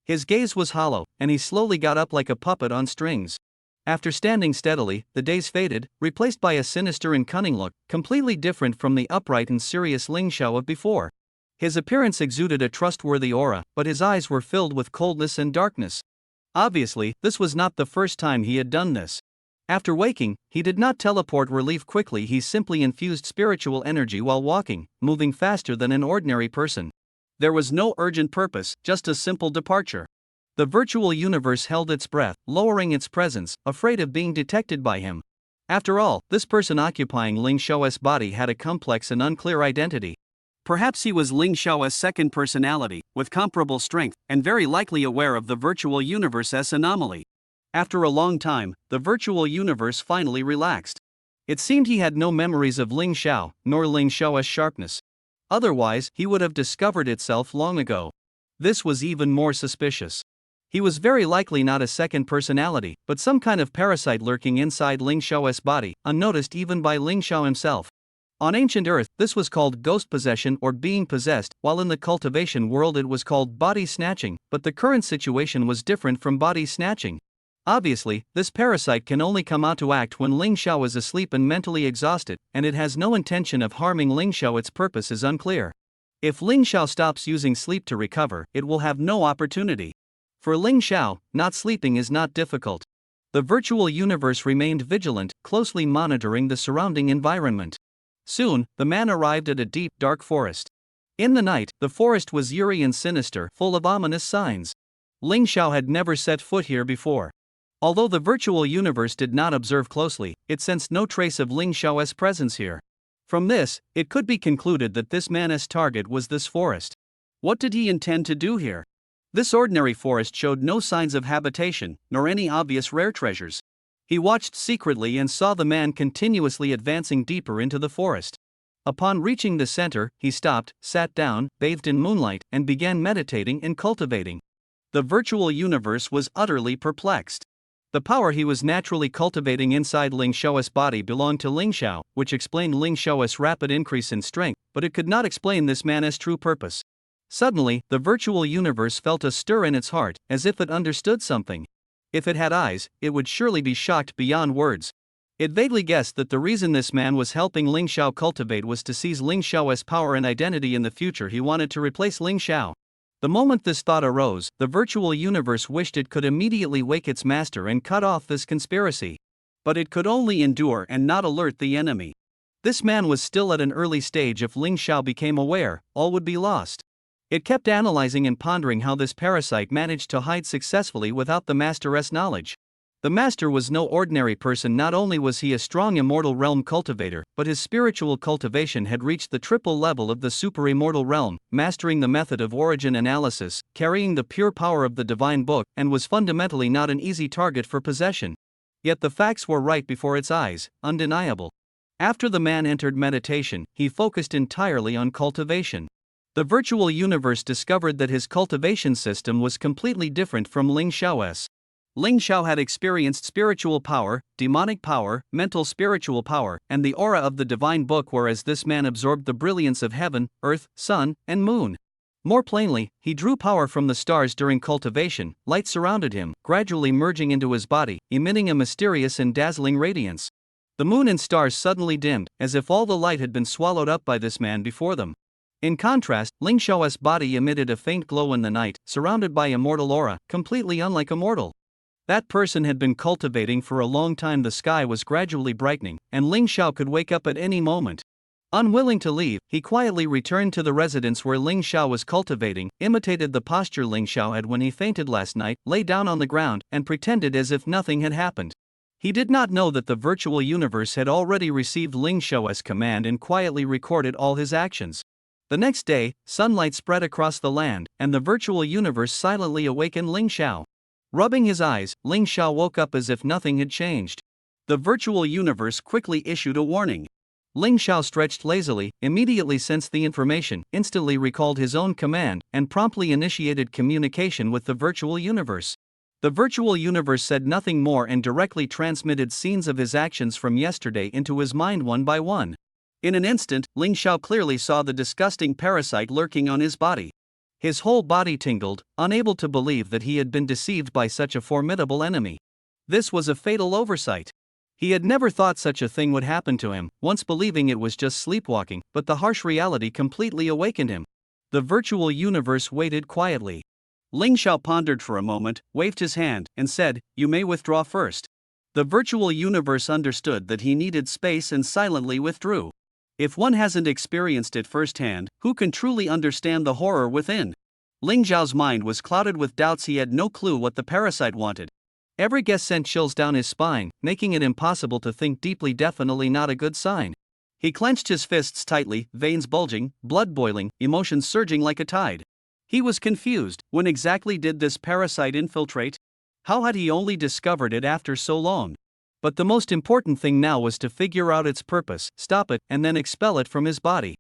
His gaze was hollow, and he slowly got up like a puppet on strings. After standing steadily, the daze faded, replaced by a sinister and cunning look, completely different from the upright and serious Ling Xiao of before. His appearance exuded a trustworthy aura, but his eyes were filled with coldness and darkness. Obviously, this was not the first time he had done this. After waking, he did not teleport relief quickly. He simply infused spiritual energy while walking, moving faster than an ordinary person. There was no urgent purpose, just a simple departure. The virtual universe held its breath, lowering its presence, afraid of being detected by him. After all, this person occupying Ling Xiao's body had a complex and unclear identity. Perhaps he was Ling Xiao's second personality, with comparable strength, and very likely aware of the virtual universe's anomaly. After a long time, the virtual universe finally relaxed. It seemed he had no memories of Ling Xiao, nor Ling Xiao's sharpness. Otherwise, he would have discovered itself long ago. This was even more suspicious. He was very likely not a second personality, but some kind of parasite lurking inside Ling Xiao's body, unnoticed even by Ling Xiao himself. On ancient Earth, this was called ghost possession or being possessed, while in the cultivation world it was called body snatching, but the current situation was different from body snatching. Obviously, this parasite can only come out to act when Ling Xiao is asleep and mentally exhausted, and it has no intention of harming Ling Xiao. Its purpose is unclear. If Ling Xiao stops using sleep to recover, it will have no opportunity. For Ling Xiao, not sleeping is not difficult. The virtual universe remained vigilant, closely monitoring the surrounding environment. Soon, the man arrived at a deep, dark forest. In the night, the forest was eerie and sinister, full of ominous signs. Ling Xiao had never set foot here before. Although the virtual universe did not observe closely, it sensed no trace of Ling Xiao's presence here. From this, it could be concluded that this man's target was this forest. What did he intend to do here? This ordinary forest showed no signs of habitation, nor any obvious rare treasures. He watched secretly and saw the man continuously advancing deeper into the forest. Upon reaching the center, he stopped, sat down, bathed in moonlight, and began meditating and cultivating. The virtual universe was utterly perplexed. The power he was naturally cultivating inside Ling Xiao's body belonged to Ling Xiao, which explained Ling Xiao's rapid increase in strength, but it could not explain this man's true purpose. Suddenly, the virtual universe felt a stir in its heart, as if it understood something. If it had eyes, it would surely be shocked beyond words. It vaguely guessed that the reason this man was helping Ling Xiao cultivate was to seize Ling Xiao's power and identity in the future. He wanted to replace Ling Xiao. The moment this thought arose, the virtual universe wished it could immediately wake its master and cut off this conspiracy. But it could only endure and not alert the enemy. This man was still at an early stage. If Ling Xiao became aware, all would be lost. It kept analyzing and pondering how this parasite managed to hide successfully without the master's knowledge. The master was no ordinary person. Not only was he a strong immortal realm cultivator, but his spiritual cultivation had reached the triple level of the super immortal realm, mastering the method of origin analysis, carrying the pure power of the divine book, and was fundamentally not an easy target for possession. Yet the facts were right before its eyes, undeniable. After the man entered meditation, he focused entirely on cultivation. The virtual universe discovered that his cultivation system was completely different from Ling Xiao's. Ling Xiao had experienced spiritual power, demonic power, mental spiritual power, and the aura of the divine book, whereas this man absorbed the brilliance of heaven, earth, sun, and moon. More plainly, he drew power from the stars during cultivation. Light surrounded him, gradually merging into his body, emitting a mysterious and dazzling radiance. The moon and stars suddenly dimmed, as if all the light had been swallowed up by this man before them. In contrast, Ling Xiao's body emitted a faint glow in the night, surrounded by immortal aura, completely unlike a mortal. That person had been cultivating for a long time. The sky was gradually brightening, and Ling Xiao could wake up at any moment. Unwilling to leave, he quietly returned to the residence where Ling Xiao was cultivating, imitated the posture Ling Xiao had when he fainted last night, lay down on the ground, and pretended as if nothing had happened. He did not know that the virtual universe had already received Ling Xiao's command and quietly recorded all his actions. The next day, sunlight spread across the land, and the virtual universe silently awakened Ling Xiao. Rubbing his eyes, Ling Xiao woke up as if nothing had changed. The virtual universe quickly issued a warning. Ling Xiao stretched lazily, immediately sensed the information, instantly recalled his own command, and promptly initiated communication with the virtual universe. The virtual universe said nothing more and directly transmitted scenes of his actions from yesterday into his mind one by one. In an instant, Ling Xiao clearly saw the disgusting parasite lurking on his body. His whole body tingled, unable to believe that he had been deceived by such a formidable enemy. This was a fatal oversight. He had never thought such a thing would happen to him, once believing it was just sleepwalking, but the harsh reality completely awakened him. The virtual universe waited quietly. Ling Xiao pondered for a moment, waved his hand, and said, "You may withdraw first." The virtual universe understood that he needed space and silently withdrew. If one hasn't experienced it firsthand, who can truly understand the horror within? Ling Xiao's mind was clouded with doubts. He had no clue what the parasite wanted. Every guess sent chills down his spine, making it impossible to think deeply. Definitely not a good sign. He clenched his fists tightly, veins bulging, blood boiling, emotions surging like a tide. He was confused. When exactly did this parasite infiltrate? How had he only discovered it after so long? But the most important thing now was to figure out its purpose, stop it, and then expel it from his body.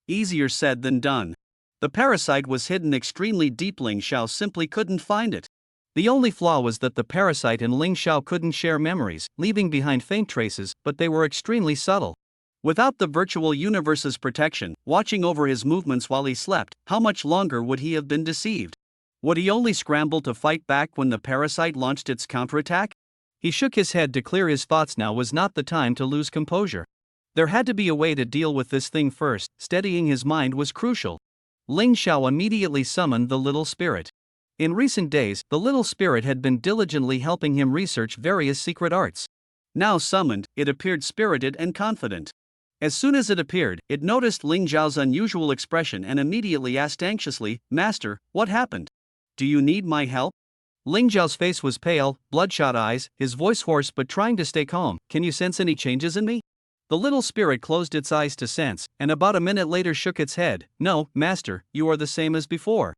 Easier said than done. The parasite was hidden extremely deep. Ling Xiao simply couldn't find it. The only flaw was that the parasite and Ling Xiao couldn't share memories, leaving behind faint traces, but they were extremely subtle. Without the virtual universe's protection, watching over his movements while he slept, how much longer would he have been deceived? Would he only scramble to fight back when the parasite launched its counterattack? He shook his head to clear his thoughts. Now was not the time to lose composure. There had to be a way to deal with this thing first. Steadying his mind was crucial. Ling Xiao immediately summoned the little spirit. In recent days, the little spirit had been diligently helping him research various secret arts. Now summoned, it appeared spirited and confident. As soon as it appeared, it noticed Ling Xiao's unusual expression and immediately asked anxiously, "Master, what happened? Do you need my help?" Ling Xiao's face was pale, bloodshot eyes, his voice hoarse but trying to stay calm. "Can you sense any changes in me?" The little spirit closed its eyes to sense, and about a minute later shook its head. "No, master, you are the same as before."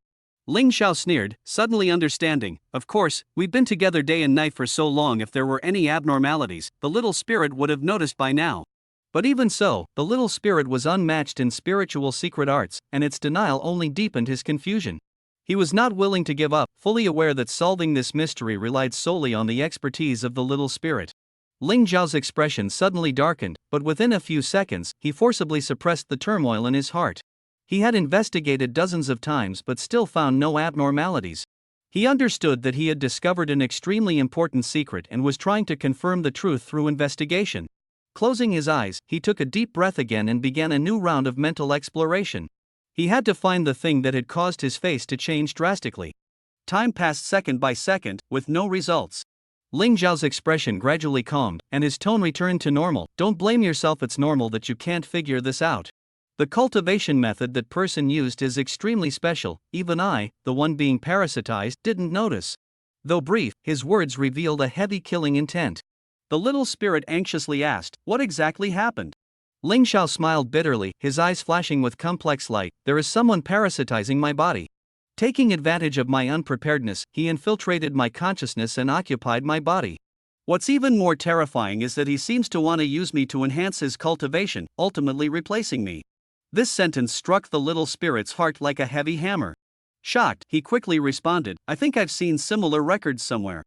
Ling Xiao sneered, suddenly understanding. "Of course, we've been together day and night for so long. If there were any abnormalities, the little spirit would have noticed by now." But even so, the little spirit was unmatched in spiritual secret arts, and its denial only deepened his confusion. He was not willing to give up, fully aware that solving this mystery relied solely on the expertise of the little spirit. Ling Xiao's expression suddenly darkened, but within a few seconds, he forcibly suppressed the turmoil in his heart. He had investigated dozens of times but still found no abnormalities. He understood that he had discovered an extremely important secret and was trying to confirm the truth through investigation. Closing his eyes, he took a deep breath again and began a new round of mental exploration. He had to find the thing that had caused his face to change drastically. Time passed second by second, with no results. Ling Xiao's expression gradually calmed, and his tone returned to normal. "Don't blame yourself, it's normal that you can't figure this out. The cultivation method that person used is extremely special. Even I, the one being parasitized, didn't notice." Though brief, his words revealed a heavy killing intent. The little spirit anxiously asked, "What exactly happened?" Ling Xiao smiled bitterly, his eyes flashing with complex light. "There is someone parasitizing my body. Taking advantage of my unpreparedness, he infiltrated my consciousness and occupied my body. What's even more terrifying is that he seems to want to use me to enhance his cultivation, ultimately replacing me. This sentence struck the little spirit's heart like a heavy hammer. Shocked, he quickly responded, I think I've seen similar records somewhere.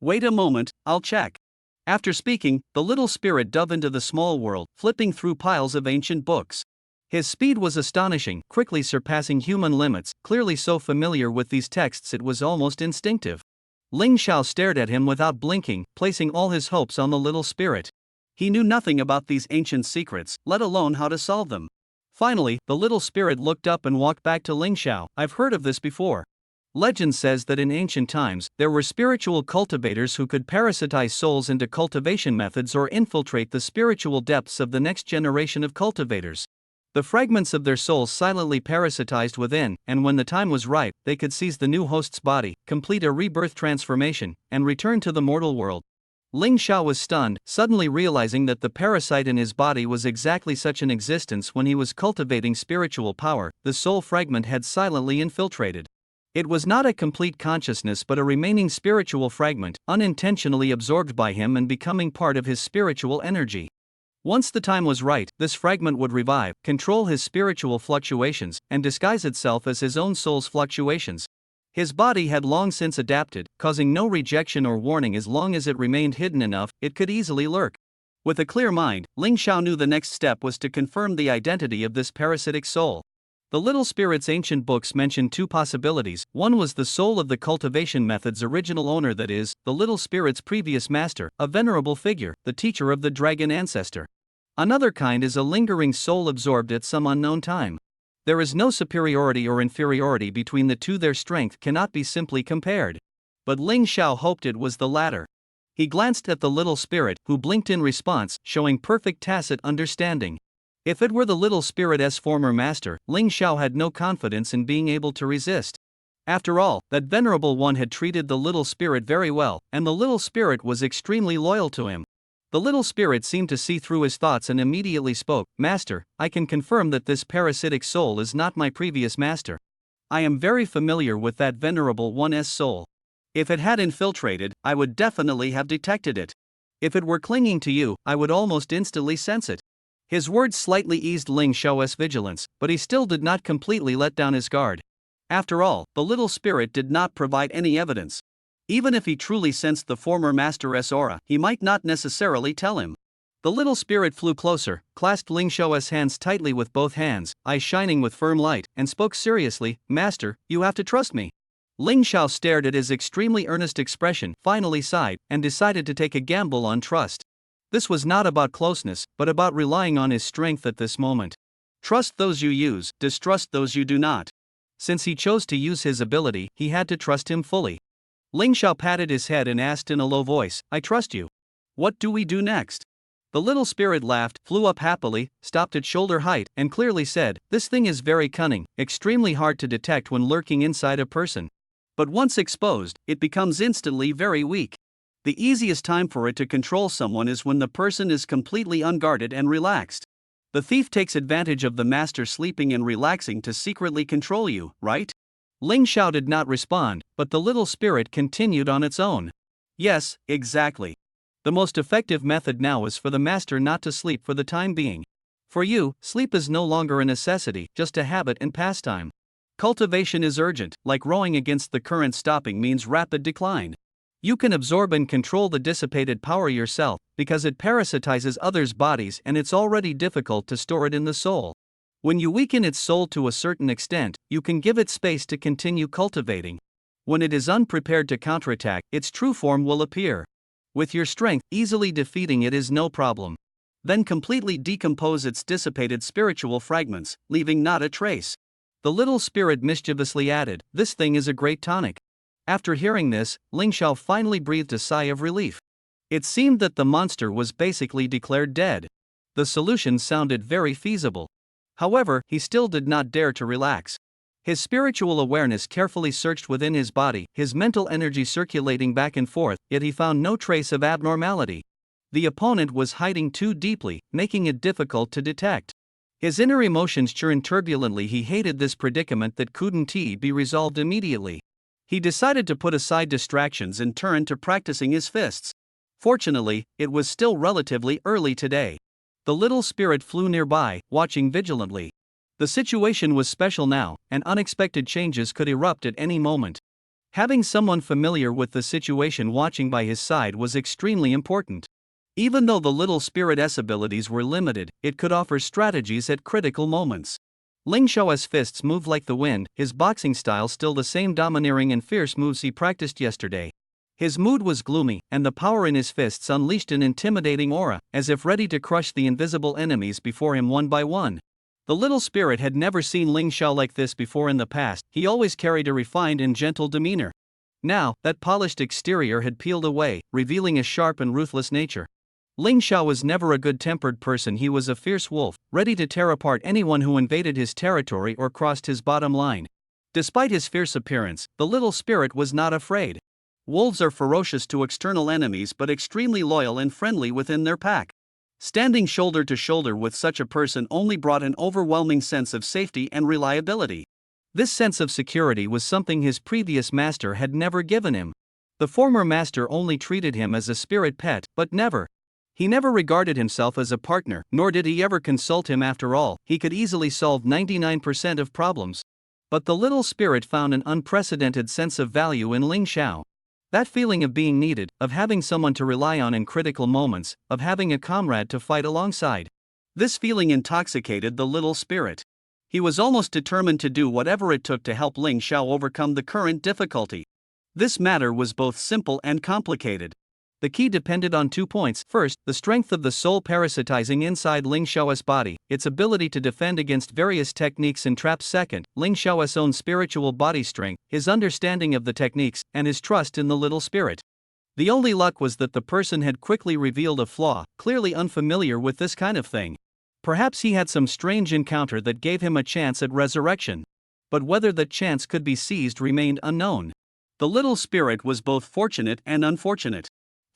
Wait a moment, I'll check. After speaking, the little spirit dove into the small world, flipping through piles of ancient books. His speed was astonishing, quickly surpassing human limits, clearly so familiar with these texts it was almost instinctive. Ling Xiao stared at him without blinking, placing all his hopes on the little spirit. He knew nothing about these ancient secrets, let alone how to solve them. Finally, the little spirit looked up and walked back to Ling Xiao. I've heard of this before. Legend says that in ancient times, there were spiritual cultivators who could parasitize souls into cultivation methods or infiltrate the spiritual depths of the next generation of cultivators. The fragments of their souls silently parasitized within, and when the time was ripe, they could seize the new host's body, complete a rebirth transformation, and return to the mortal world. Ling Xiao was stunned, suddenly realizing that the parasite in his body was exactly such an existence when he was cultivating spiritual power. The soul fragment had silently infiltrated. It was not a complete consciousness but a remaining spiritual fragment, unintentionally absorbed by him and becoming part of his spiritual energy. Once the time was right, this fragment would revive, control his spiritual fluctuations, and disguise itself as his own soul's fluctuations. His body had long since adapted, causing no rejection or warning as long as it remained hidden enough, it could easily lurk. With a clear mind, Ling Xiao knew the next step was to confirm the identity of this parasitic soul. The little spirit's ancient books mentioned two possibilities. One was the soul of the cultivation method's original owner, that is, the little spirit's previous master, a venerable figure, the teacher of the dragon ancestor. Another kind is a lingering soul absorbed at some unknown time. There is no superiority or inferiority between the two, their strength cannot be simply compared. But Ling Xiao hoped it was the latter. He glanced at the little spirit, who blinked in response, showing perfect tacit understanding. If it were the little spirit's former master, Ling Xiao had no confidence in being able to resist. After all, that venerable one had treated the little spirit very well, and the little spirit was extremely loyal to him. The little spirit seemed to see through his thoughts and immediately spoke, Master, I can confirm that this parasitic soul is not my previous master. I am very familiar with that venerable one's soul. If it had infiltrated, I would definitely have detected it. If it were clinging to you, I would almost instantly sense it. His words slightly eased Ling Xiao's vigilance, but he still did not completely let down his guard. After all, the little spirit did not provide any evidence. Even if he truly sensed the former master's aura, he might not necessarily tell him. The little spirit flew closer, clasped Ling Xiao's hands tightly with both hands, eyes shining with firm light, and spoke seriously, Master, you have to trust me. Ling Xiao stared at his extremely earnest expression, finally sighed, and decided to take a gamble on trust. This was not about closeness, but about relying on his strength at this moment. Trust those you use, distrust those you do not. Since he chose to use his ability, he had to trust him fully. Ling Xiao patted his head and asked in a low voice, I trust you. What do we do next? The little spirit laughed, flew up happily, stopped at shoulder height, and clearly said, This thing is very cunning, extremely hard to detect when lurking inside a person. But once exposed, it becomes instantly very weak. The easiest time for it to control someone is when the person is completely unguarded and relaxed. The thief takes advantage of the master sleeping and relaxing to secretly control you, right? Ling Xiao did not respond, but the little spirit continued on its own. Yes, exactly. The most effective method now is for the master not to sleep for the time being. For you, sleep is no longer a necessity, just a habit and pastime. Cultivation is urgent, like rowing against the current. Stopping means rapid decline. You can absorb and control the dissipated power yourself, because it parasitizes others' bodies and it's already difficult to store it in the soul. When you weaken its soul to a certain extent, you can give it space to continue cultivating. When it is unprepared to counterattack, its true form will appear. With your strength, easily defeating it is no problem. Then completely decompose its dissipated spiritual fragments, leaving not a trace. The little spirit mischievously added, This thing is a great tonic. After hearing this, Ling Xiao finally breathed a sigh of relief. It seemed that the monster was basically declared dead. The solution sounded very feasible. However, he still did not dare to relax. His spiritual awareness carefully searched within his body, his mental energy circulating back and forth, yet he found no trace of abnormality. The opponent was hiding too deeply, making it difficult to detect. His inner emotions churned turbulently. He hated this predicament that couldn't be resolved immediately. He decided to put aside distractions and turn to practicing his fists. Fortunately, it was still relatively early today. The little spirit flew nearby, watching vigilantly. The situation was special now, and unexpected changes could erupt at any moment. Having someone familiar with the situation watching by his side was extremely important. Even though the little spirit's abilities were limited, it could offer strategies at critical moments. Ling Shao's fists moved like the wind, his boxing style still the same domineering and fierce moves he practiced yesterday. His mood was gloomy, and the power in his fists unleashed an intimidating aura, as if ready to crush the invisible enemies before him one by one. The little spirit had never seen Ling Shao like this before in the past. He always carried a refined and gentle demeanor. Now, that polished exterior had peeled away, revealing a sharp and ruthless nature. Ling Shao was never a good-tempered person. He was a fierce wolf, ready to tear apart anyone who invaded his territory or crossed his bottom line. Despite his fierce appearance, the little spirit was not afraid. Wolves are ferocious to external enemies but extremely loyal and friendly within their pack. Standing shoulder to shoulder with such a person only brought an overwhelming sense of safety and reliability. This sense of security was something his previous master had never given him. The former master only treated him as a spirit pet, but he never regarded himself as a partner, nor did he ever consult him. After all, he could easily solve 99% of problems. But the little spirit found an unprecedented sense of value in Ling Shao. That feeling of being needed, of having someone to rely on in critical moments, of having a comrade to fight alongside. This feeling intoxicated the little spirit. He was almost determined to do whatever it took to help Ling Shao overcome the current difficulty. This matter was both simple and complicated. The key depended on 2 points. First, the strength of the soul parasitizing inside Ling Shao's body, its ability to defend against various techniques and traps. Second, Ling Shao's own spiritual body strength, his understanding of the techniques, and his trust in the little spirit. The only luck was that the person had quickly revealed a flaw, clearly unfamiliar with this kind of thing. Perhaps he had some strange encounter that gave him a chance at resurrection. But whether that chance could be seized remained unknown. The little spirit was both fortunate and unfortunate.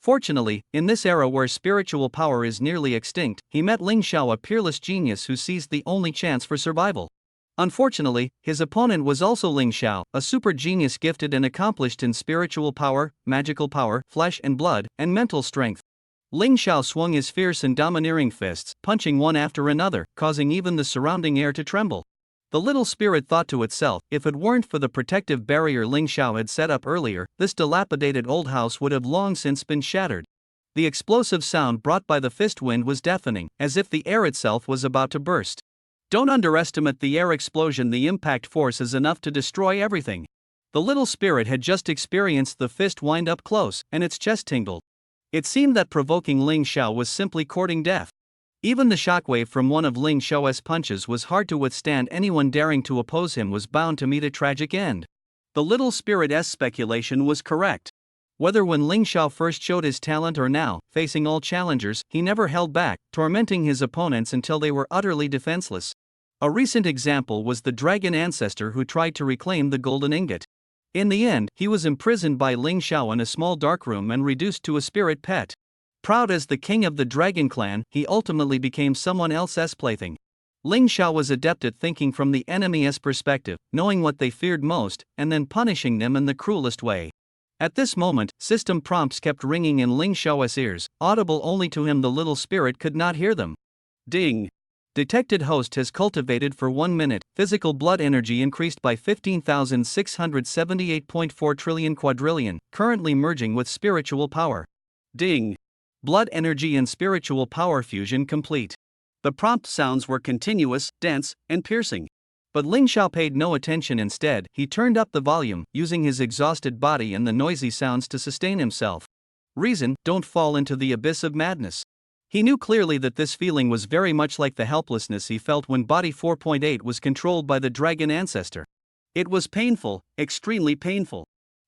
Fortunately, in this era where spiritual power is nearly extinct, he met Ling Shao, a peerless genius who seized the only chance for survival. Unfortunately, his opponent was also Ling Shao, a super genius gifted and accomplished in spiritual power, magical power, flesh and blood, and mental strength. Ling Shao swung his fierce and domineering fists, punching one after another, causing even the surrounding air to tremble. The little spirit thought to itself, if it weren't for the protective barrier Ling Shao had set up earlier, this dilapidated old house would have long since been shattered. The explosive sound brought by the fist wind was deafening, as if the air itself was about to burst. Don't underestimate the air explosion. The impact force is enough to destroy everything. The little spirit had just experienced the fist wind up close, and its chest tingled. It seemed that provoking Ling Shao was simply courting death. Even the shockwave from one of Ling Shao's punches was hard to withstand. Anyone daring to oppose him was bound to meet a tragic end. The little spirit's speculation was correct. Whether when Ling Shao first showed his talent or now, facing all challengers, he never held back, tormenting his opponents until they were utterly defenseless. A recent example was the dragon ancestor who tried to reclaim the golden ingot. In the end, he was imprisoned by Ling Shao in a small dark room and reduced to a spirit pet. Proud as the king of the dragon clan, he ultimately became someone else's plaything. Ling Shao was adept at thinking from the enemy's perspective, knowing what they feared most, and then punishing them in the cruelest way. At this moment, system prompts kept ringing in Ling Shao's ears, audible only to him. The little spirit could not hear them. Ding! Detected host has cultivated for 1 minute, physical blood energy increased by 15,678.4 trillion quadrillion, currently merging with spiritual power. Ding! Blood energy and spiritual power fusion complete. The prompt sounds were continuous, dense, and piercing. But Ling Shao paid no attention. Instead, he turned up the volume, using his exhausted body and the noisy sounds to sustain himself. Reason, don't fall into the abyss of madness. He knew clearly that this feeling was very much like the helplessness he felt when Body 4.8 was controlled by the dragon ancestor. It was painful, extremely painful.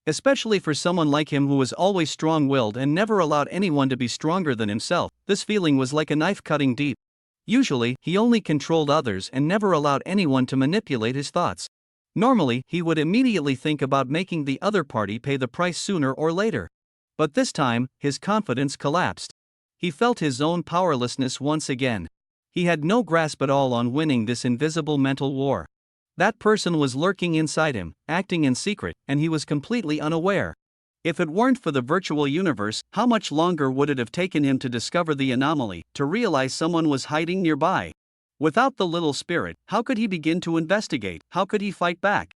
Especially for someone like him who was always strong-willed and never allowed anyone to be stronger than himself, this feeling was like a knife cutting deep. Usually, he only controlled others and never allowed anyone to manipulate his thoughts. Normally, he would immediately think about making the other party pay the price sooner or later. But this time, his confidence collapsed. He felt his own powerlessness once again. He had no grasp at all on winning this invisible mental war. That person was lurking inside him, acting in secret, and he was completely unaware. If it weren't for the virtual universe, how much longer would it have taken him to discover the anomaly, to realize someone was hiding nearby? Without the little spirit, how could he begin to investigate? How could he fight back?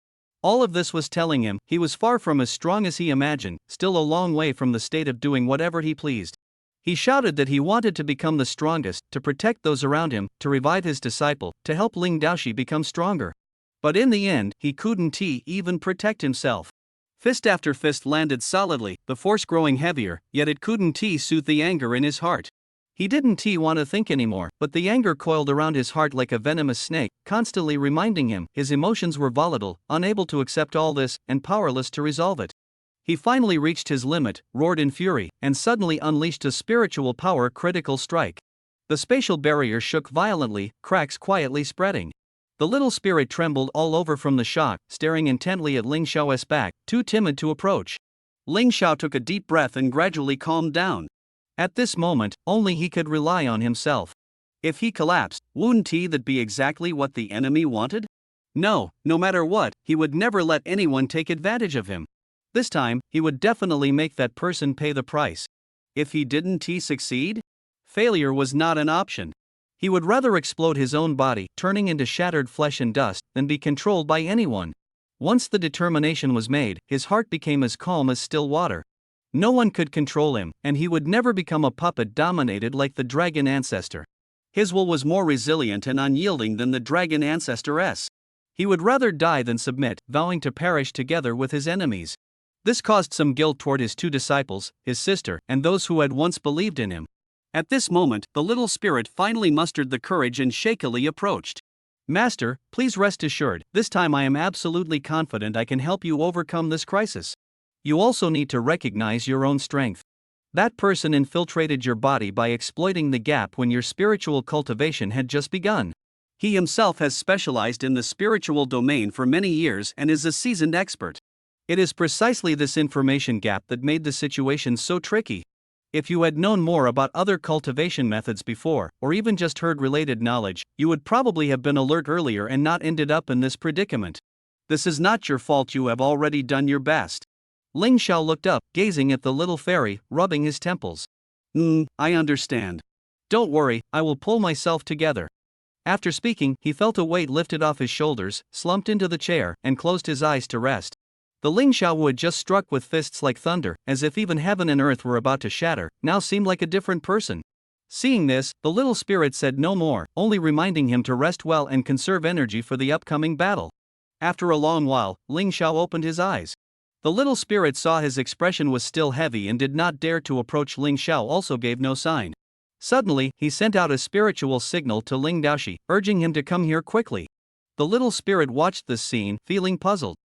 All of this was telling him he was far from as strong as he imagined, still a long way from the state of doing whatever he pleased. He shouted that he wanted to become the strongest, to protect those around him, to revive his disciple, to help Ling Daoshi become stronger. But in the end, he couldn't even protect himself. Fist after fist landed solidly, the force growing heavier, yet it couldn't soothe the anger in his heart. He didn't want to think anymore, but the anger coiled around his heart like a venomous snake, constantly reminding him his emotions were volatile, unable to accept all this, and powerless to resolve it. He finally reached his limit, roared in fury, and suddenly unleashed a spiritual power critical strike. The spatial barrier shook violently, cracks quietly spreading. The little spirit trembled all over from the shock, staring intently at Ling Xiao's back, too timid to approach. Ling Xiao took a deep breath and gradually calmed down. At this moment, only he could rely on himself. If he collapsed, wouldn't that be exactly what the enemy wanted? No matter what, he would never let anyone take advantage of him. This time, he would definitely make that person pay the price. If he didn't succeed? Failure was not an option. He would rather explode his own body, turning into shattered flesh and dust, than be controlled by anyone. Once the determination was made, his heart became as calm as still water. No one could control him, and he would never become a puppet dominated like the dragon ancestor. His will was more resilient and unyielding than the dragon ancestor's. He would rather die than submit, vowing to perish together with his enemies. This caused some guilt toward his two disciples, his sister, and those who had once believed in him. At this moment, the little spirit finally mustered the courage and shakily approached. Master, please rest assured, this time I am absolutely confident I can help you overcome this crisis. You also need to recognize your own strength. That person infiltrated your body by exploiting the gap when your spiritual cultivation had just begun. He himself has specialized in the spiritual domain for many years and is a seasoned expert. It is precisely this information gap that made the situation so tricky. If you had known more about other cultivation methods before, or even just heard related knowledge, you would probably have been alert earlier and not ended up in this predicament. This is not your fault, you have already done your best. Ling Xiao looked up, gazing at the little fairy, rubbing his temples. I understand. Don't worry, I will pull myself together. After speaking, he felt a weight lifted off his shoulders, slumped into the chair, and closed his eyes to rest. The Ling Xiao who had just struck with fists like thunder, as if even heaven and earth were about to shatter, now seemed like a different person. Seeing this, the little spirit said no more, only reminding him to rest well and conserve energy for the upcoming battle. After a long while, Ling Xiao opened his eyes. The little spirit saw his expression was still heavy and did not dare to approach. Ling Xiao also gave no sign. Suddenly, he sent out a spiritual signal to Ling Daoshi, urging him to come here quickly. The little spirit watched this scene, feeling puzzled.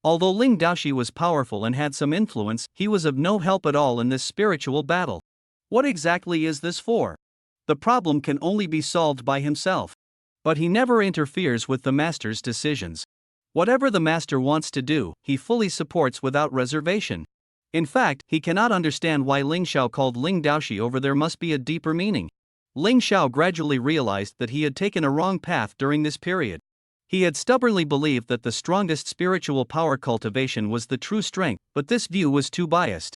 Although Ling Daoshi was powerful and had some influence, he was of no help at all in this spiritual battle. What exactly is this for? The problem can only be solved by himself. But he never interferes with the master's decisions. Whatever the master wants to do, he fully supports without reservation. In fact, he cannot understand why Ling Xiao called Ling Daoshi over. There must be a deeper meaning. Ling Xiao gradually realized that he had taken a wrong path during this period. He had stubbornly believed that the strongest spiritual power cultivation was the true strength, but this view was too biased.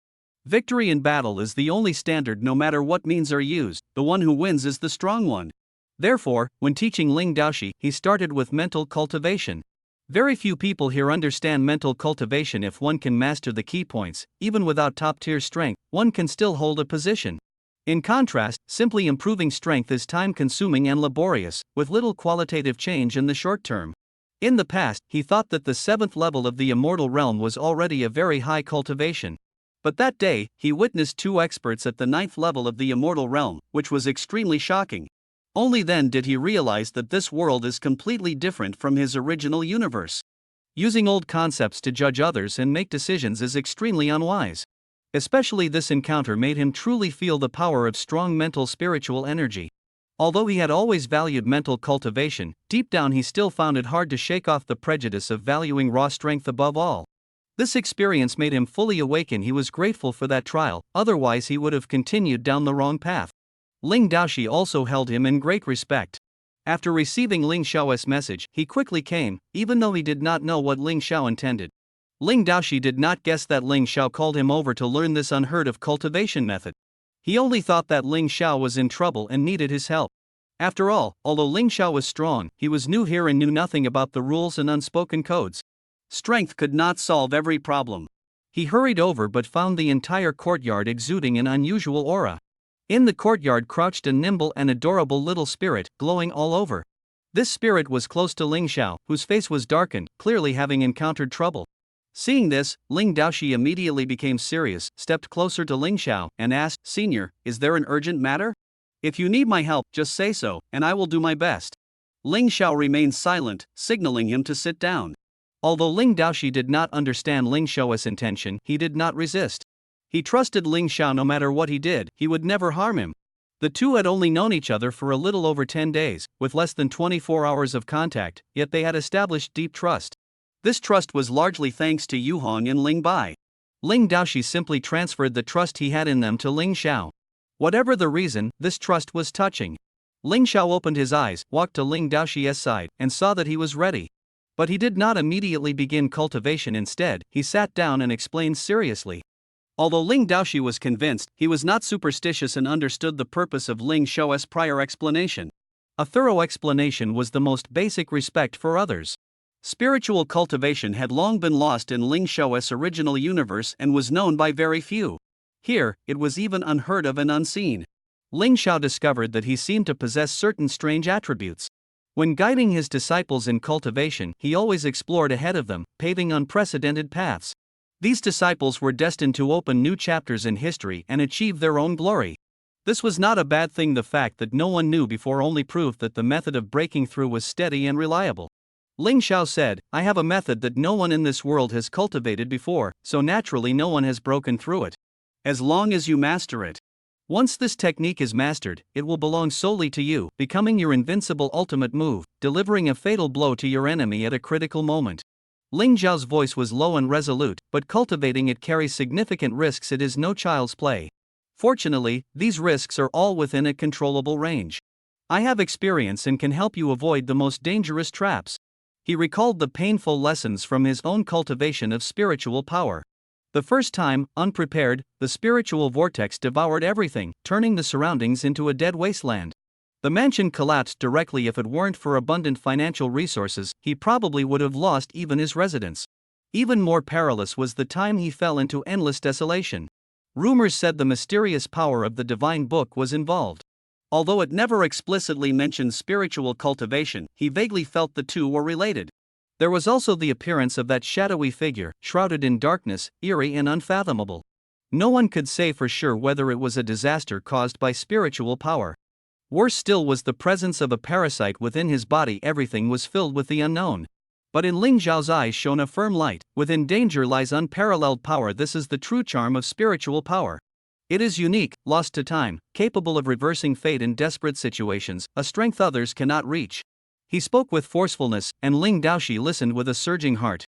Victory in battle is the only standard no matter what means are used, the one who wins is the strong one. Therefore, when teaching Ling Daoshi, he started with mental cultivation. Very few people here understand mental cultivation. If one can master the key points, even without top-tier strength, one can still hold a position. In contrast, simply improving strength is time-consuming and laborious, with little qualitative change in the short term. In the past, he thought that the 7th level of the immortal realm was already a very high cultivation. But that day, he witnessed 2 experts at the 9th level of the immortal realm, which was extremely shocking. Only then did he realize that this world is completely different from his original universe. Using old concepts to judge others and make decisions is extremely unwise. Especially this encounter made him truly feel the power of strong mental spiritual energy. Although he had always valued mental cultivation, deep down he still found it hard to shake off the prejudice of valuing raw strength above all. This experience made him fully awaken. He was grateful for that trial, otherwise he would have continued down the wrong path. Ling Daoshi also held him in great respect. After receiving Ling Xiao's message, he quickly came, even though he did not know what Ling Xiao intended. Ling Daoshi did not guess that Ling Xiao called him over to learn this unheard of cultivation method. He only thought that Ling Xiao was in trouble and needed his help. After all, although Ling Xiao was strong, he was new here and knew nothing about the rules and unspoken codes. Strength could not solve every problem. He hurried over but found the entire courtyard exuding an unusual aura. In the courtyard crouched a nimble and adorable little spirit, glowing all over. This spirit was close to Ling Xiao, whose face was darkened, clearly having encountered trouble. Seeing this, Ling Daoshi immediately became serious, stepped closer to Ling Xiao, and asked, "Senior, is there an urgent matter? If you need my help, just say so, and I will do my best." Ling Xiao remained silent, signaling him to sit down. Although Ling Daoshi did not understand Ling Xiao's intention, he did not resist. He trusted Ling Xiao no matter what he did, he would never harm him. The two had only known each other for a little over 10 days, with less than 24 hours of contact, yet they had established deep trust. This trust was largely thanks to Yu Hong and Ling Bai. Ling Daoshi simply transferred the trust he had in them to Ling Xiao. Whatever the reason, this trust was touching. Ling Xiao opened his eyes, walked to Ling Daoshi's side, and saw that he was ready. But he did not immediately begin cultivation. Instead, he sat down and explained seriously. Although Ling Daoshi was convinced, he was not superstitious and understood the purpose of Ling Xiao's prior explanation. A thorough explanation was the most basic respect for others. Spiritual cultivation had long been lost in Ling Xiao's original universe and was known by very few. Here, it was even unheard of and unseen. Ling Xiao discovered that he seemed to possess certain strange attributes. When guiding his disciples in cultivation, he always explored ahead of them, paving unprecedented paths. These disciples were destined to open new chapters in history and achieve their own glory. This was not a bad thing. The fact that no one knew before only proved that the method of breaking through was steady and reliable. Ling Xiao said, "I have a method that no one in this world has cultivated before, so naturally no one has broken through it. As long as you master it. Once this technique is mastered, it will belong solely to you, becoming your invincible ultimate move, delivering a fatal blow to your enemy at a critical moment." Ling Xiao's voice was low and resolute, but cultivating it carries significant risks. It is no child's play. Fortunately, these risks are all within a controllable range. I have experience and can help you avoid the most dangerous traps. He recalled the painful lessons from his own cultivation of spiritual power. The first time, unprepared, the spiritual vortex devoured everything, turning the surroundings into a dead wasteland. The mansion collapsed directly. If it weren't for abundant financial resources, he probably would have lost even his residence. Even more perilous was the time he fell into endless desolation. Rumors said the mysterious power of the divine book was involved. Although it never explicitly mentioned spiritual cultivation, he vaguely felt the two were related. There was also the appearance of that shadowy figure, shrouded in darkness, eerie and unfathomable. No one could say for sure whether it was a disaster caused by spiritual power. Worse still was the presence of a parasite within his body. Everything was filled with the unknown. But in Ling Xiao's eyes shone a firm light. Within danger lies unparalleled power. This is the true charm of spiritual power. It is unique, lost to time, capable of reversing fate in desperate situations, a strength others cannot reach. He spoke with forcefulness, and Ling Daoshi listened with a surging heart.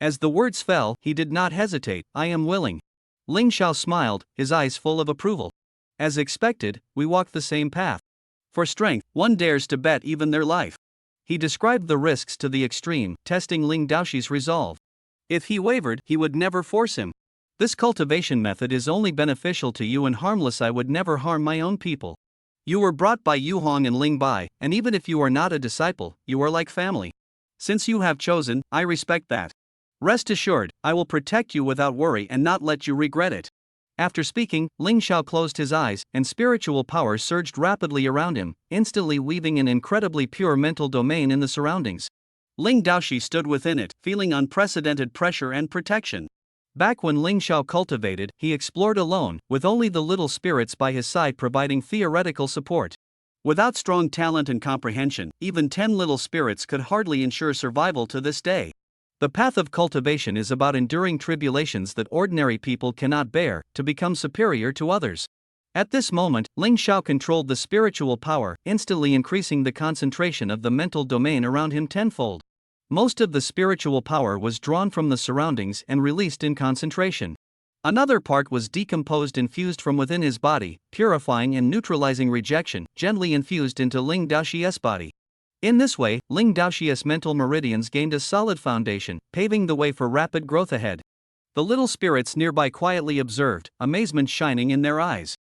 As the words fell, he did not hesitate. "I am willing." Ling Xiao smiled, his eyes full of approval. "As expected, we walk the same path. For strength, one dares to bet even their life." He described the risks to the extreme, testing Ling Daoshi's resolve. If he wavered, he would never force him. "This cultivation method is only beneficial to you and harmless. I would never harm my own people. You were brought by Yu Hong and Ling Bai, and even if you are not a disciple, you are like family. Since you have chosen, I respect that. Rest assured, I will protect you without worry and not let you regret it." After speaking, Ling Xiao closed his eyes, and spiritual power surged rapidly around him, instantly weaving an incredibly pure mental domain in the surroundings. Ling Daoshi stood within it, feeling unprecedented pressure and protection. Back when Ling Xiao cultivated, he explored alone, with only the little spirits by his side providing theoretical support. Without strong talent and comprehension, even 10 little spirits could hardly ensure survival to this day. The path of cultivation is about enduring tribulations that ordinary people cannot bear, to become superior to others. At this moment, Ling Xiao controlled the spiritual power, instantly increasing the concentration of the mental domain around him tenfold. Most of the spiritual power was drawn from the surroundings and released in concentration. Another part was decomposed, infused from within his body, purifying and neutralizing rejection, gently infused into Ling Daoshi's body. In this way, Ling Daoxia's mental meridians gained a solid foundation, paving the way for rapid growth ahead. The little spirits nearby quietly observed, amazement shining in their eyes.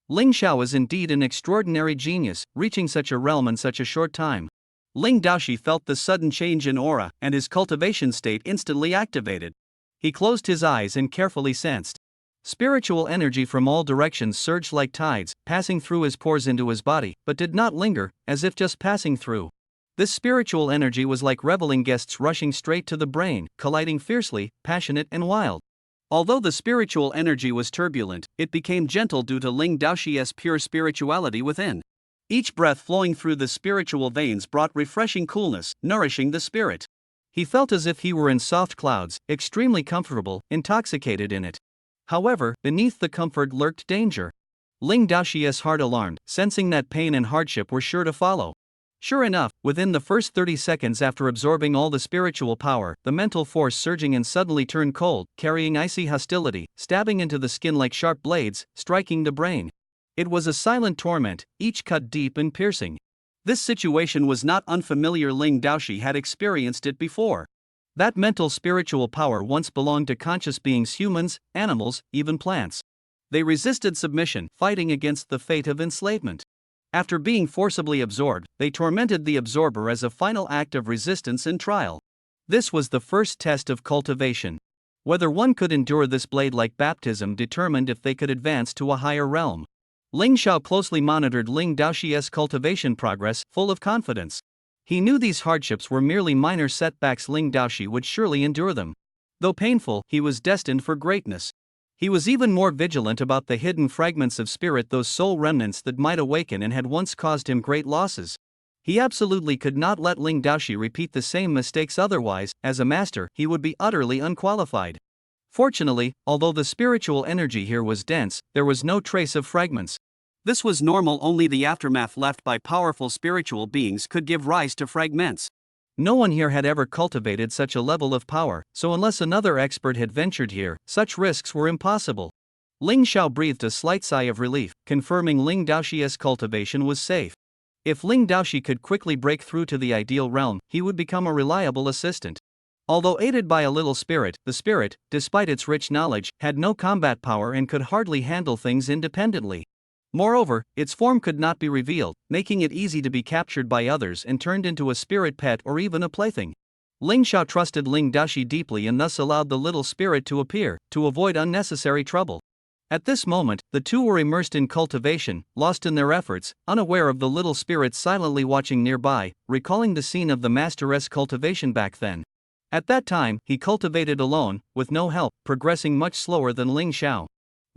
Ling Xiao is indeed an extraordinary genius, reaching such a realm in such a short time. Ling Daoxi felt the sudden change in aura, and his cultivation state instantly activated. He closed his eyes and carefully sensed. Spiritual energy from all directions surged like tides, passing through his pores into his body, but did not linger, as if just passing through. This spiritual energy was like reveling guests rushing straight to the brain, colliding fiercely, passionate and wild. Although the spiritual energy was turbulent, it became gentle due to Ling Daoxi's pure spirituality within. Each breath flowing through the spiritual veins brought refreshing coolness, nourishing the spirit. He felt as if he were in soft clouds, extremely comfortable, intoxicated in it. However, beneath the comfort lurked danger. Ling Daoxi's heart alarmed, sensing that pain and hardship were sure to follow. Sure enough, within the first 30 seconds after absorbing all the spiritual power, the mental force surging and suddenly turned cold, carrying icy hostility, stabbing into the skin like sharp blades, striking the brain. It was a silent torment, each cut deep and piercing. This situation was not unfamiliar. Ling Daoxi had experienced it before. That mental spiritual power once belonged to conscious beings, humans, animals, even plants. They resisted submission, fighting against the fate of enslavement. After being forcibly absorbed, they tormented the absorber as a final act of resistance and trial. This was the first test of cultivation. Whether one could endure this blade-like baptism determined if they could advance to a higher realm. Ling Xiao closely monitored Ling Daoxi's cultivation progress, full of confidence. He knew these hardships were merely minor setbacks. Ling Daoxi would surely endure them. Though painful, he was destined for greatness. He was even more vigilant about the hidden fragments of spirit, those soul remnants that might awaken and had once caused him great losses. He absolutely could not let Ling Daoxi repeat the same mistakes, otherwise, as a master, he would be utterly unqualified. Fortunately, although the spiritual energy here was dense, there was no trace of fragments. This was normal, only the aftermath left by powerful spiritual beings could give rise to fragments. No one here had ever cultivated such a level of power, so unless another expert had ventured here, such risks were impossible. Ling Xiao breathed a slight sigh of relief, confirming Ling Daoxi's cultivation was safe. If Ling Daoxi could quickly break through to the ideal realm, he would become a reliable assistant. Although aided by a little spirit, the spirit, despite its rich knowledge, had no combat power and could hardly handle things independently. Moreover, its form could not be revealed, making it easy to be captured by others and turned into a spirit pet or even a plaything. Ling Xiao trusted Ling Daoxi deeply and thus allowed the little spirit to appear, to avoid unnecessary trouble. At this moment, the two were immersed in cultivation, lost in their efforts, unaware of the little spirit silently watching nearby, recalling the scene of the master's cultivation back then. At that time, he cultivated alone, with no help, progressing much slower than Ling Xiao.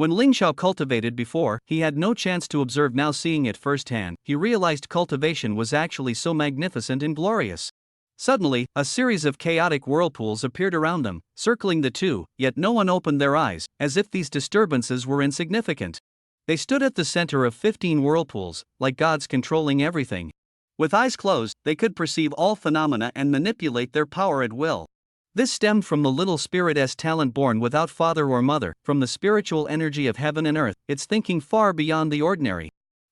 When Ling Xiao cultivated before, he had no chance to observe. Now seeing it firsthand, he realized cultivation was actually so magnificent and glorious. Suddenly, a series of chaotic whirlpools appeared around them, circling the two, yet no one opened their eyes, as if these disturbances were insignificant. They stood at the center of 15 whirlpools, like gods controlling everything. With eyes closed, they could perceive all phenomena and manipulate their power at will. This stemmed from the little spirit's talent, born without father or mother, from the spiritual energy of heaven and earth, its thinking far beyond the ordinary.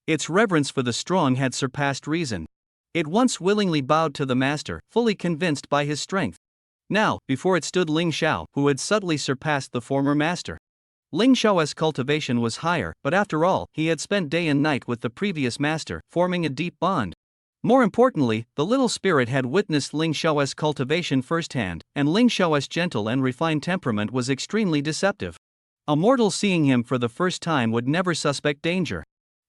Its reverence for the strong had surpassed reason. It once willingly bowed to the master, fully convinced by his strength. Now, before it stood Ling Xiao, who had subtly surpassed the former master. Ling Xiao's cultivation was higher, but after all, he had spent day and night with the previous master, forming a deep bond. More importantly, the little spirit had witnessed Ling Xiao's cultivation firsthand, and Ling Xiao's gentle and refined temperament was extremely deceptive. A mortal seeing him for the first time would never suspect danger.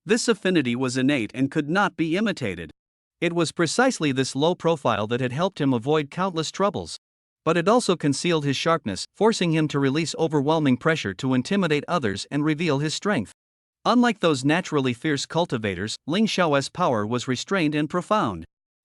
This affinity was innate and could not be imitated. It was precisely this low profile that had helped him avoid countless troubles. But it also concealed his sharpness, forcing him to release overwhelming pressure to intimidate others and reveal his strength. Unlike those naturally fierce cultivators, Ling Xiao's power was restrained and profound.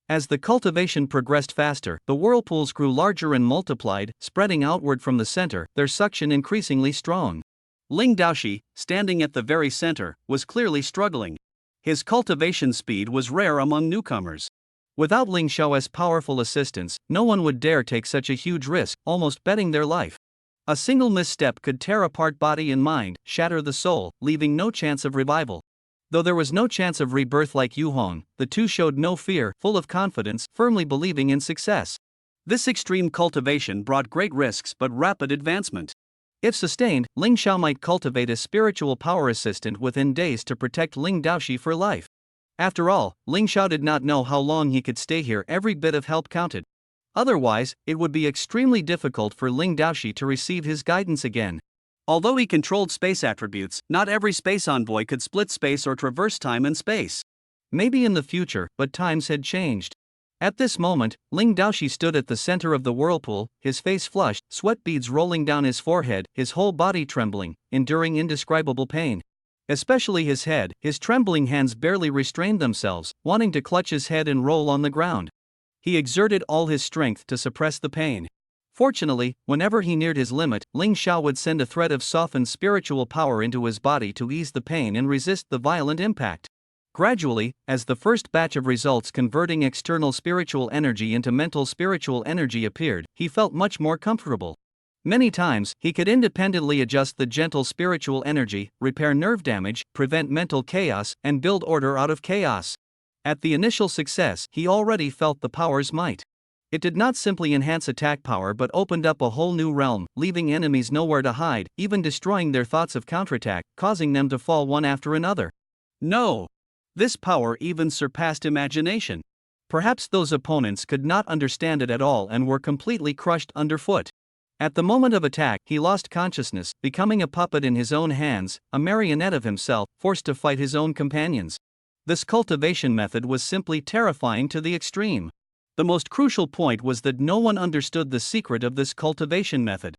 As the cultivation progressed faster, the whirlpools grew larger and multiplied, spreading outward from the center, their suction increasingly strong. Ling Daoxi, standing at the very center, was clearly struggling. His cultivation speed was rare among newcomers. Without Ling Xiao's powerful assistance, no one would dare take such a huge risk, almost betting their life. A single misstep could tear apart body and mind, shatter the soul, leaving no chance of revival. Though there was no chance of rebirth like Yu Hong, the two showed no fear, full of confidence, firmly believing in success. This extreme cultivation brought great risks but rapid advancement. If sustained, Ling Xiao might cultivate a spiritual power assistant within days to protect Ling Daoxi for life. After all, Ling Xiao did not know how long he could stay here. Every bit of help counted. Otherwise, it would be extremely difficult for Ling Daoxi to receive his guidance again. Although he controlled space attributes, not every space envoy could split space or traverse time and space. Maybe in the future, but times had changed. At this moment, Ling Daoxi stood at the center of the whirlpool, his face flushed, sweat beads rolling down his forehead, his whole body trembling, enduring indescribable pain. Especially his head, his trembling hands barely restrained themselves, wanting to clutch his head and roll on the ground. He exerted all his strength to suppress the pain. Fortunately, whenever he neared his limit, Ling Xiao would send a thread of softened spiritual power into his body to ease the pain and resist the violent impact. Gradually, as the first batch of results converting external spiritual energy into mental spiritual energy appeared, he felt much more comfortable. Many times, he could independently adjust the gentle spiritual energy, repair nerve damage, prevent mental chaos, and build order out of chaos. At the initial success, he already felt the power's might. It did not simply enhance attack power but opened up a whole new realm, leaving enemies nowhere to hide, even destroying their thoughts of counterattack, causing them to fall one after another. No! This power even surpassed imagination. Perhaps those opponents could not understand it at all and were completely crushed underfoot. At the moment of attack, he lost consciousness, becoming a puppet in his own hands, a marionette of himself, forced to fight his own companions. This cultivation method was simply terrifying to the extreme. The most crucial point was that no one understood the secret of this cultivation method.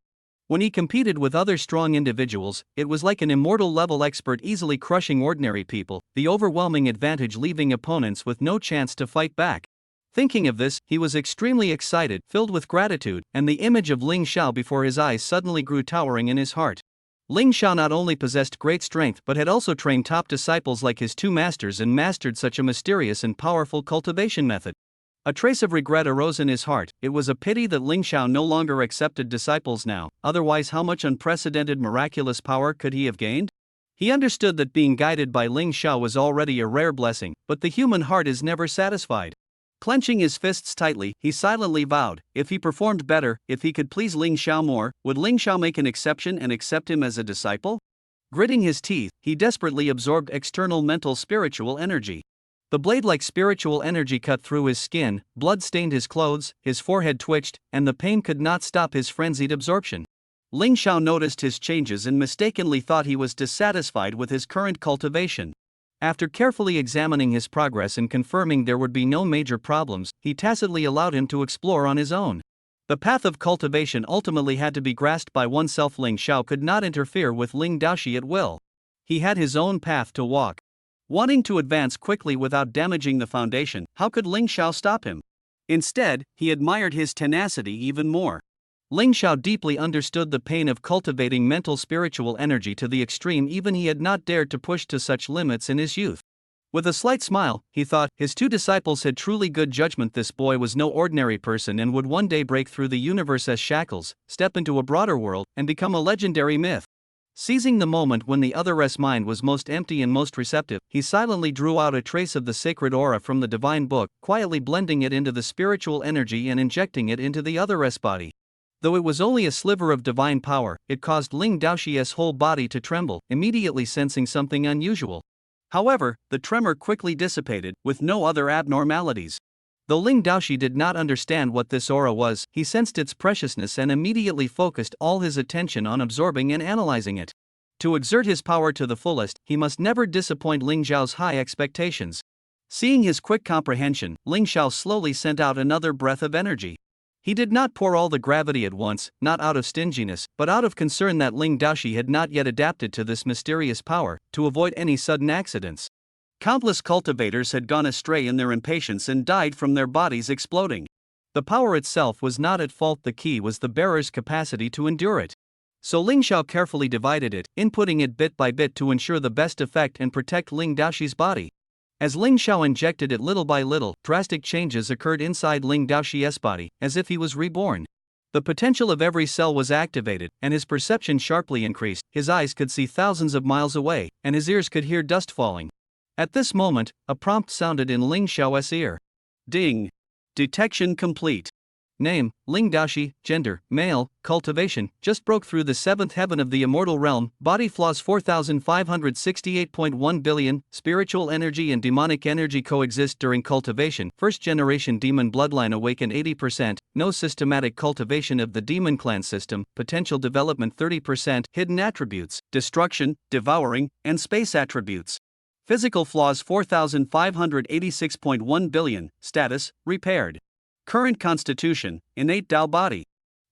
When he competed with other strong individuals, it was like an immortal-level expert easily crushing ordinary people, the overwhelming advantage leaving opponents with no chance to fight back. Thinking of this, he was extremely excited, filled with gratitude, and the image of Ling Xiao before his eyes suddenly grew towering in his heart. Ling Xiao not only possessed great strength but had also trained top disciples like his two masters and mastered such a mysterious and powerful cultivation method. A trace of regret arose in his heart. It was a pity that Ling Xiao no longer accepted disciples now, otherwise how much unprecedented miraculous power could he have gained? He understood that being guided by Ling Xiao was already a rare blessing, but the human heart is never satisfied. Clenching his fists tightly, he silently vowed, if he performed better, if he could please Ling Xiao more, would Ling Xiao make an exception and accept him as a disciple? Gritting his teeth, he desperately absorbed external mental spiritual energy. The blade-like spiritual energy cut through his skin, blood stained his clothes, his forehead twitched, and the pain could not stop his frenzied absorption. Ling Xiao noticed his changes and mistakenly thought he was dissatisfied with his current cultivation. After carefully examining his progress and confirming there would be no major problems, he tacitly allowed him to explore on his own. The path of cultivation ultimately had to be grasped by oneself. Ling Xiao could not interfere with Ling Daoxi at will. He had his own path to walk. Wanting to advance quickly without damaging the foundation, how could Ling Xiao stop him? Instead, he admired his tenacity even more. Ling Xiao deeply understood the pain of cultivating mental spiritual energy to the extreme. Even he had not dared to push to such limits in his youth. With a slight smile, he thought, his two disciples had truly good judgment. This boy was no ordinary person and would one day break through the universe's shackles, step into a broader world, and become a legendary myth. Seizing the moment when the other's mind was most empty and most receptive, he silently drew out a trace of the sacred aura from the divine book, quietly blending it into the spiritual energy and injecting it into the other's body. Though it was only a sliver of divine power, it caused Ling Daoxi's whole body to tremble, immediately sensing something unusual. However, the tremor quickly dissipated, with no other abnormalities. Though Ling Daoxi did not understand what this aura was, he sensed its preciousness and immediately focused all his attention on absorbing and analyzing it. To exert his power to the fullest, he must never disappoint Ling Xiao's high expectations. Seeing his quick comprehension, Ling Xiao slowly sent out another breath of energy. He did not pour all the gravity at once, not out of stinginess, but out of concern that Ling Daoxi had not yet adapted to this mysterious power, to avoid any sudden accidents. Countless cultivators had gone astray in their impatience and died from their bodies exploding. The power itself was not at fault, the key was the bearer's capacity to endure it. So Ling Xiao carefully divided it, inputting it bit by bit to ensure the best effect and protect Ling Daoxi's body. As Ling Xiao injected it little by little, drastic changes occurred inside Ling Daoxi's body, as if he was reborn. The potential of every cell was activated, and his perception sharply increased. His eyes could see thousands of miles away, and his ears could hear dust falling. At this moment, a prompt sounded in Ling Xiao's ear. Ding. Detection complete. Name, Ling Daoshi, gender, male, cultivation, just broke through the seventh heaven of the immortal realm, body flaws 4568.1 billion, spiritual energy and demonic energy coexist during cultivation, first generation demon bloodline awaken 80%, no systematic cultivation of the demon clan system, potential development 30%, hidden attributes, destruction, devouring, and space attributes. Physical flaws 4586.1 billion, status, repaired. Current constitution, innate Tao body.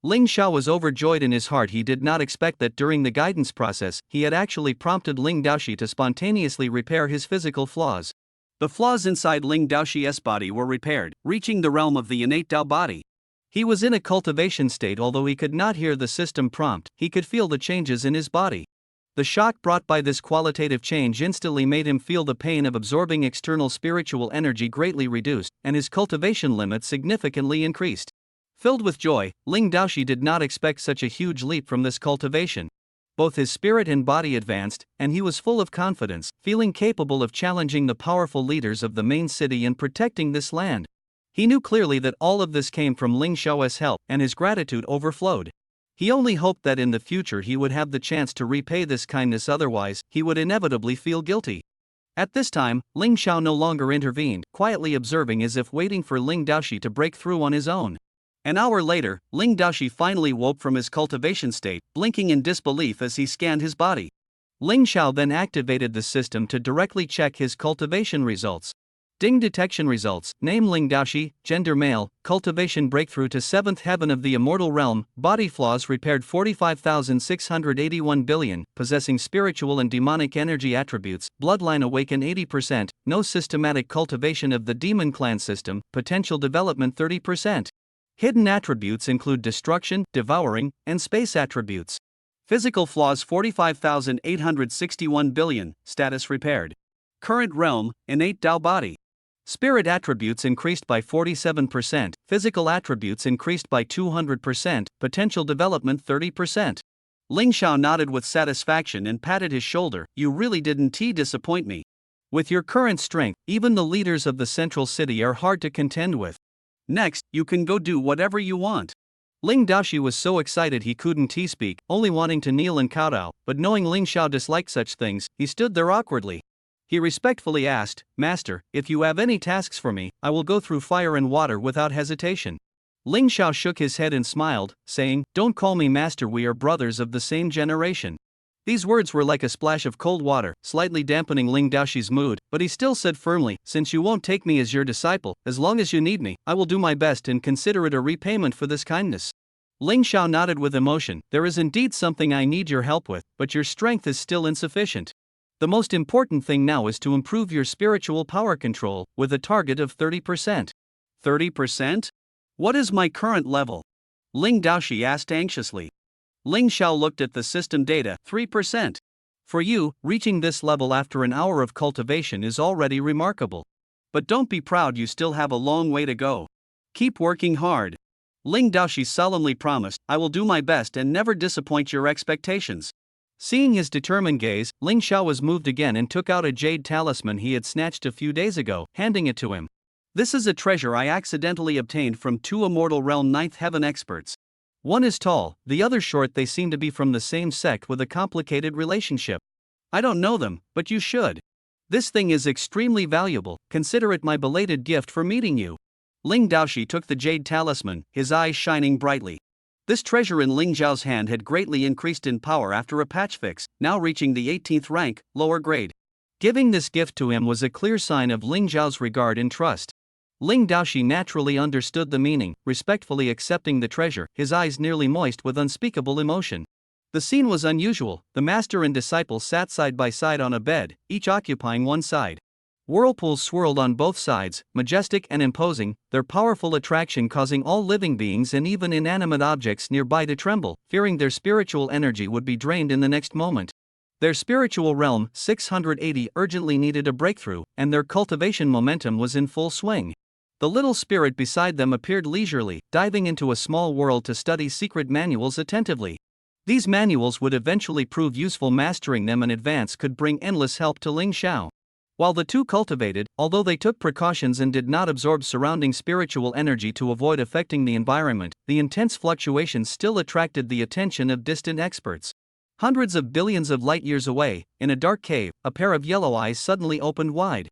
Ling Xiao was overjoyed in his heart. He did not expect that during the guidance process, he had actually prompted Ling Daoshi to spontaneously repair his physical flaws. The flaws inside Ling Daoshi's body were repaired, reaching the realm of the innate Tao body. He was in a cultivation state. Although he could not hear the system prompt, he could feel the changes in his body. The shock brought by this qualitative change instantly made him feel the pain of absorbing external spiritual energy greatly reduced, and his cultivation limit significantly increased. Filled with joy, Ling Daoshi did not expect such a huge leap from this cultivation. Both his spirit and body advanced, and he was full of confidence, feeling capable of challenging the powerful leaders of the main city and protecting this land. He knew clearly that all of this came from Ling Xiao's help, and his gratitude overflowed. He only hoped that in the future he would have the chance to repay this kindness, otherwise, he would inevitably feel guilty. At this time, Ling Xiao no longer intervened, quietly observing as if waiting for Ling Daoshi to break through on his own. An hour later, Ling Daoshi finally woke from his cultivation state, blinking in disbelief as he scanned his body. Ling Xiao then activated the system to directly check his cultivation results. Ding detection results, name Ling Daoshi, gender male, cultivation breakthrough to 7th heaven of the immortal realm, body flaws repaired 45,681 billion, possessing spiritual and demonic energy attributes, bloodline awaken 80%, no systematic cultivation of the demon clan system, potential development 30%. Hidden attributes include destruction, devouring, and space attributes. Physical flaws 45,861 billion, status repaired. Current realm, innate Tao body. Spirit attributes increased by 47%, physical attributes increased by 200%, potential development 30%. Ling Xiao nodded with satisfaction and patted his shoulder. You really didn't disappoint me. With your current strength, even the leaders of the central city are hard to contend with. Next, you can go do whatever you want. Ling Daoshi was so excited he couldn't speak, only wanting to kneel and kowtow, but knowing Ling Xiao disliked such things, he stood there awkwardly. He respectfully asked, Master, if you have any tasks for me, I will go through fire and water without hesitation. Ling Xiao shook his head and smiled, saying, Don't call me master, we are brothers of the same generation. These words were like a splash of cold water, slightly dampening Ling Daoshi's mood, but he still said firmly, Since you won't take me as your disciple, as long as you need me, I will do my best and consider it a repayment for this kindness. Ling Xiao nodded with emotion. There is indeed something I need your help with, but your strength is still insufficient. The most important thing now is to improve your spiritual power control, with a target of 30%. 30%? What is my current level? Ling Daoshi asked anxiously. Ling Xiao looked at the system data, 3%. For you, reaching this level after an hour of cultivation is already remarkable. But don't be proud, you still have a long way to go. Keep working hard. Ling Daoshi solemnly promised, I will do my best and never disappoint your expectations. Seeing his determined gaze, Ling Xiao was moved again and took out a jade talisman he had snatched a few days ago, handing it to him. This is a treasure I accidentally obtained from 2 immortal realm 9th heaven experts. One is tall, the other short. They seem to be from the same sect with a complicated relationship. I don't know them, but you should. This thing is extremely valuable, consider it my belated gift for meeting you. Ling Daoshi took the jade talisman, his eyes shining brightly. This treasure in Ling Xiao's hand had greatly increased in power after a patch fix, now reaching the 18th rank, lower grade. Giving this gift to him was a clear sign of Ling Xiao's regard and trust. Ling Daoshi naturally understood the meaning, respectfully accepting the treasure, his eyes nearly moist with unspeakable emotion. The scene was unusual. The master and disciple sat side by side on a bed, each occupying one side. Whirlpools swirled on both sides, majestic and imposing, their powerful attraction causing all living beings and even inanimate objects nearby to tremble, fearing their spiritual energy would be drained in the next moment. Their spiritual realm, 680, urgently needed a breakthrough, and their cultivation momentum was in full swing. The little spirit beside them appeared leisurely, diving into a small world to study secret manuals attentively. These manuals would eventually prove useful. Mastering them in advance could bring endless help to Ling Xiao. While the two cultivated, although they took precautions and did not absorb surrounding spiritual energy to avoid affecting the environment, the intense fluctuations still attracted the attention of distant experts. Hundreds of billions of light years away, in a dark cave, a pair of yellow eyes suddenly opened wide.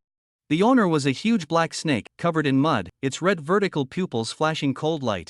The owner was a huge black snake, covered in mud, its red vertical pupils flashing cold light.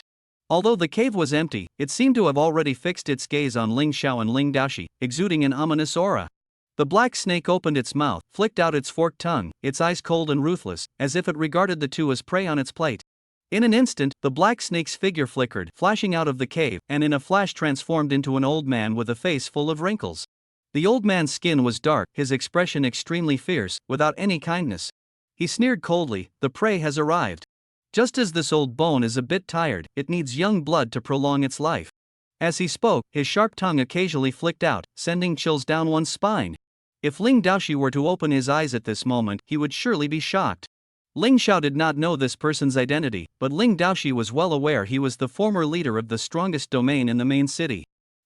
Although the cave was empty, it seemed to have already fixed its gaze on Ling Xiao and Ling Daoshi, exuding an ominous aura. The black snake opened its mouth, flicked out its forked tongue, its eyes cold and ruthless, as if it regarded the two as prey on its plate. In an instant, the black snake's figure flickered, flashing out of the cave, and in a flash transformed into an old man with a face full of wrinkles. The old man's skin was dark, his expression extremely fierce, without any kindness. He sneered coldly, "The prey has arrived. Just as this old bone is a bit tired, it needs young blood to prolong its life." As he spoke, his sharp tongue occasionally flicked out, sending chills down one's spine. If Ling Daoshi were to open his eyes at this moment, he would surely be shocked. Ling Xiao did not know this person's identity, but Ling Daoshi was well aware he was the former leader of the strongest domain in the main city.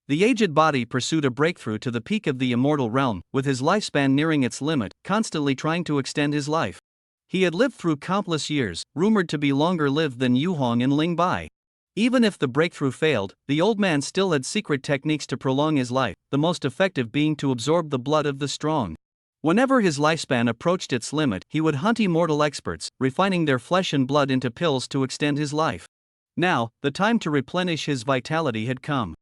The aged body pursued a breakthrough to the peak of the immortal realm, with his lifespan nearing its limit, constantly trying to extend his life. He had lived through countless years, rumored to be longer lived than Yu Hong and Ling Bai. Even if the breakthrough failed, the old man still had secret techniques to prolong his life, the most effective being to absorb the blood of the strong. Whenever his lifespan approached its limit, he would hunt immortal experts, refining their flesh and blood into pills to extend his life. Now, the time to replenish his vitality had come.